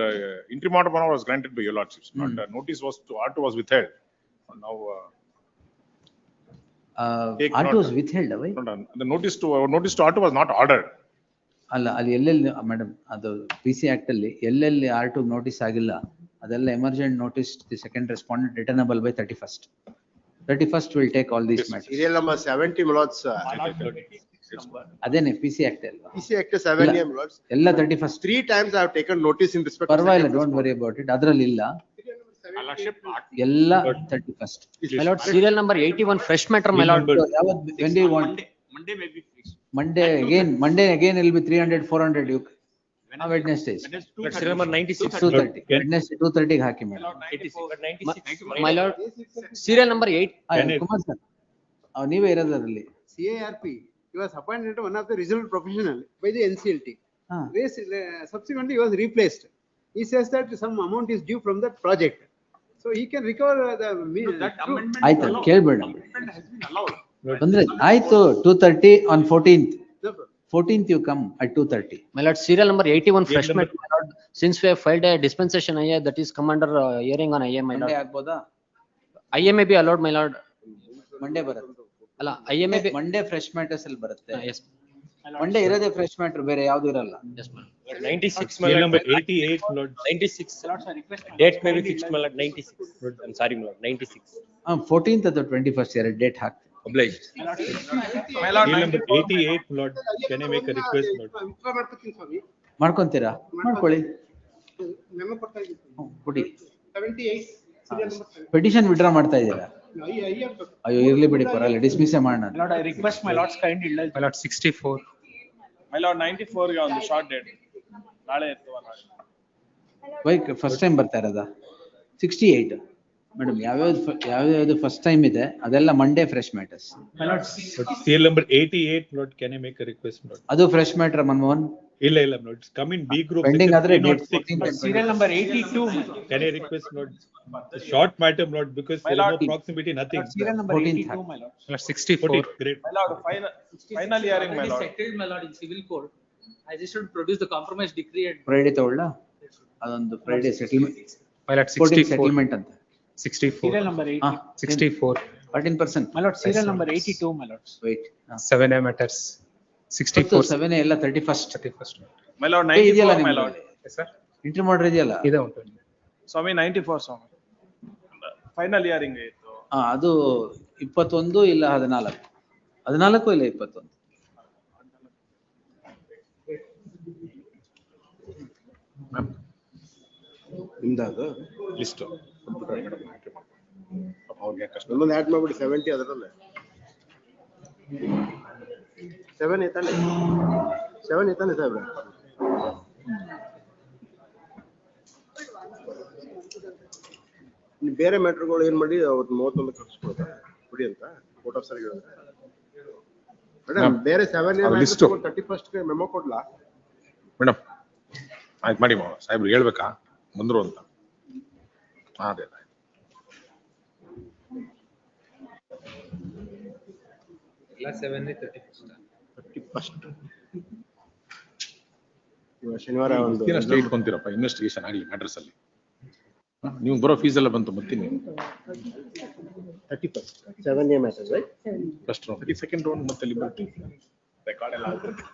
interim order was granted by your lordships. Not notice was to R2 was withheld. Now R2 was withheld, away? The notice to R2 was not ordered. ಅಲ್ಲ ಅಲ್ಲಿ ಎಲ್ಲೆಲ್ಲಿ madam ಅದು PC Act ಅಲ್ಲಿ ಎಲ್ಲೆಲ್ಲಿ R2 notice ಆಗಿಲ್ಲ ಅದೆಲ್ಲ emergent notice the second respondent returnable by 31st. 31st will take all these matters. Serial number 70, my lords. ಅದೇನೆ PC Act ಅಲ್ವಾ? PC Act 70, my lords. ಎಲ್ಲ 31st. 3 times I have taken notice in respect. ಪರವಾಗಿಲ್ಲ, don't worry about it. ಅದರಲ್ಲಿ ಇಲ್ಲ, ಎಲ್ಲ 31st. My lord, serial number 81 fresh matter, my lord. When do you want? Monday may be fixed. Monday again it will be 300-400 you. Wednesdays. Serial number 96. 230. Wednesday 230 ಗೆ ಹಾಕಿ madam. My lord, serial number 8. Kumar sir, ನೀವೇ ಇರೋದರಲ್ಲಿ. CARP, he was appointed one of the regional professional by the NCLT. Subsequently he was replaced. He says that some amount is due from that project, so he can recover the. That amendment. ಆಯ್ತು ಕೇಳಬೇಡ. has been allowed. ಅಂದ್ರೆ ಆಯ್ತು 230 on 14th. 14th you come at 2:30. My lord, serial number 81 fresh matter, my lord. Since we have filed a dispensation IA, that is come under hearing on IA, my lord. Monday ಆಗ್ಬೋದಾ? IA may be allowed, my lord. Monday ಬರುತ್ತೆ. ಅಲ್ಲ IA may be. Monday fresh matters ಅಲ್ಲಿ ಬರುತ್ತೆ. Yes. Monday ಇರೋದೇ fresh matter, ಬೇರೆ ಯಾವುದು ಇರಲ್ಲ. Yes, my lord. 96, my lord. Number 88, lord. 96. Date may be fixed, my lord. 96. I'm sorry, my lord. 96. 14th ಅಥವಾ 21st ಎರಡು date hockey. Obliged. My lord, number 88, lord. Can I make a request, lord? ಮಾಡ್ಕೊಂತೀರಾ? ಮಾಡ್ಕೊಳ್ಳಿ. Memo ಕೊಡ್ತಾ ಇದ್ದೀನಿ. ಕೊಡಿ. 78 serial number. Petition withdraw ಮಾಡ್ತಾ ಇದ್ದೀರಾ? ಅಯ್ಯೋ ಇರ್ಲಿ ಬಿಡಿ, ಪರವಾಗಿಲ್ಲ, ಡಿಸ್ಮಿಸ್ ಮಾಡೋಣ. My lord, I request my lord's kind indulgence. My lord 64. My lord 94 ಗೆ on the short date. ನಾಳೆ ಇರ್ತವ ನಾಳೆ. ವೈಕ್ ಫಸ್ಟ್ ಟೈಮ್ ಬರ್ತಾ ಇರೋದಾ? 68 ಮೇಡಮ್, ಯಾವ್ಯಾವ್ದು ಫಸ್ಟ್ ಟೈಮ್ ಇದೆ ಅದೆಲ್ಲ Monday fresh matters. My lord, serial number 88, lord. Can I make a request, lord? ಅದು ಫ್ರೆಶ್ ಮ್ಯಾಟರ್ ಮನಮೋಹನ್. ಇಲ್ಲ lord. Come in B group. Pending ಆದ್ರೆ Serial number 82. Can I request, lord? Short matter, lord, because there is no proximity, nothing. Serial number 82, my lord. My lord 64. Great. My lord, final hearing, my lord. Settled, my lord, in civil court. I just should produce the compromise decree at. Friday ತಗೊಳ್ಳ, ಅದೊಂದು Friday settlement. My lord 64. Settlement ಅಂತ. 64. Serial number 80. 64. 14%. My lord, serial number 82, my lord. Wait. 7A matters. 64. 7A ಎಲ್ಲ 31st. My lord 94, my lord. Yes sir. Inter ಮಾಡ್ರಿ ಇದೆಯಲ್ಲ? ಇದೆ ಉಂಟು. ಸ್ವಾಮಿ 94 ಸ್ವಾಮಿ. Final hearing ಇತ್ತು. ಅದು 21 ಇಲ್ಲ 14. 14 ಇಲ್ಲ 21. ನಿಮ್ದು ಲಿಸ್ಟ್ ಕೊಟ್ಬಿಟ್ರೆ ಮೇಡಮ್ ಎಂಟ್ರಿ ಮಾಡ್ಕೊಂಡು ಅವ್ರಿಗೆ ಕಷ್ಟ. ಒಂದೊಂದು ಆ್ಯಡ್ ಮಾಡ್ಬಿಡಿ 70 ಅದರಲ್ಲೇ 7 ಐತಾನೆ 7 ಐತಾನೆ ಸಾಹೇಬ್ರೆ. ನೀವು ಬೇರೆ ಮ್ಯಾಟ್ರ್ಗಳು ಏನ್ ಮಾಡಿ ಅವತ್ತು 31 ಕಳಿಸ್ಕೊಡ್ತಾ ಬಿಡಿ ಅಂತ ಕೋರ್ಟ್ ಆಫೀಸರ್ ಹೇಳಿದ್ರೆ ಮೇಡಮ್ ಬೇರೆ 7 ಲಿಸ್ಟ್ 31st ಮೆಮೊ ಕೊಡ್ಲಾ ಮೇಡಮ್ ಆಯ್ತು ಮಾಡಿ ಸಾಹೇಬ್ರು ಹೇಳ್ಬೇಕಾ ಬಂದ್ರು ಅಂತ. ಅದೇ ಎಲ್ಲ 7 31st ಶನಿವಾರ ಒಂದು ಅಷ್ಟೇ ಇಟ್ಕೊಂತೀರಪ್ಪ ಇನ್ವೆಸ್ಟಿಗೇಷನ್ ಆಗಲಿ ಮ್ಯಾಟರ್ಸ್ ಅಲ್ಲಿ. ನೀವು ಬರೋ ಫೀಸ್ ಎಲ್ಲ ಬಂತು ಮತ್ತೆ ನೀವು 31st 7 matters right first round 32nd round ಮತ್ತೆ ಲಿಬರ್ಟಿ ರೆಕಾರ್ಡ್ ಎಲ್ಲ ಆಗುತ್ತೆ.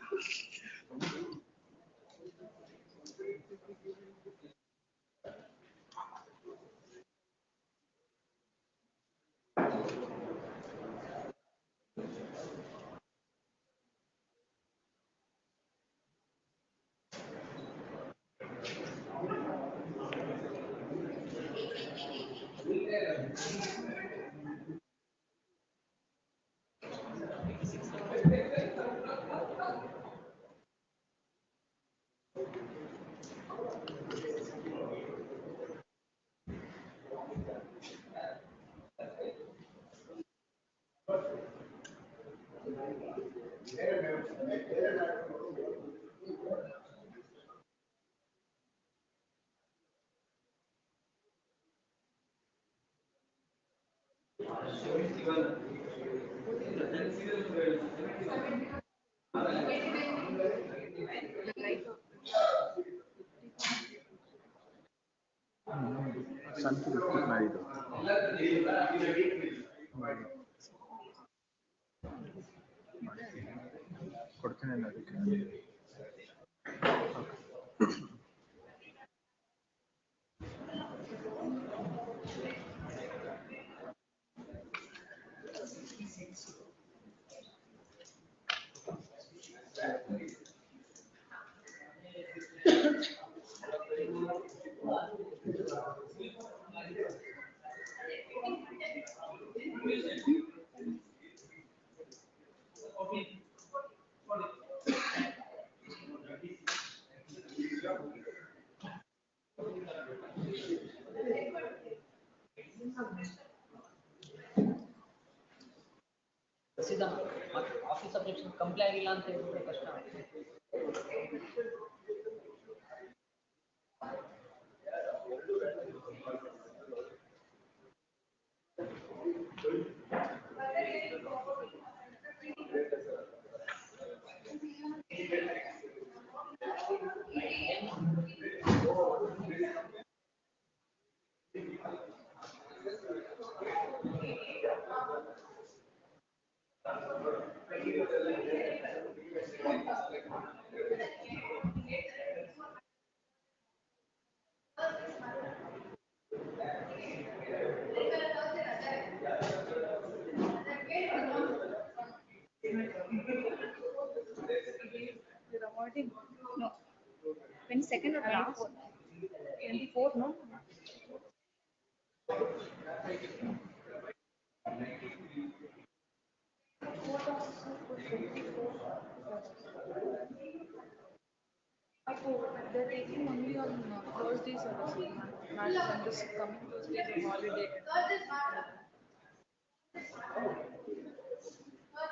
ಕೊಡ್ತೇನೆ ಅದಕ್ಕೆ. ಆಫೀಸ್ ಅಬ್ಜೆಕ್ಷನ್ ಕಂಪ್ಲೈ ಆಗಿಲ್ಲ ಅಂತ ಹೇಳಿದ್ರೆ ಕಷ್ಟ. You're avoiding, no. 22nd or 24th? 24th, no? They're taking only on Thursdays or not on this coming Thursday is a holiday.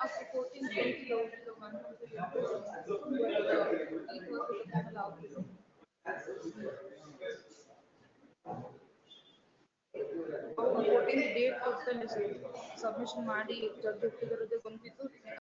After 14, 20, the one of the date ಕೊಡ್ತಾನೆ sir submission ಮಾಡಿ judge ಒಪ್ಪಿದರದೇ ಬಂದಿದ್ದು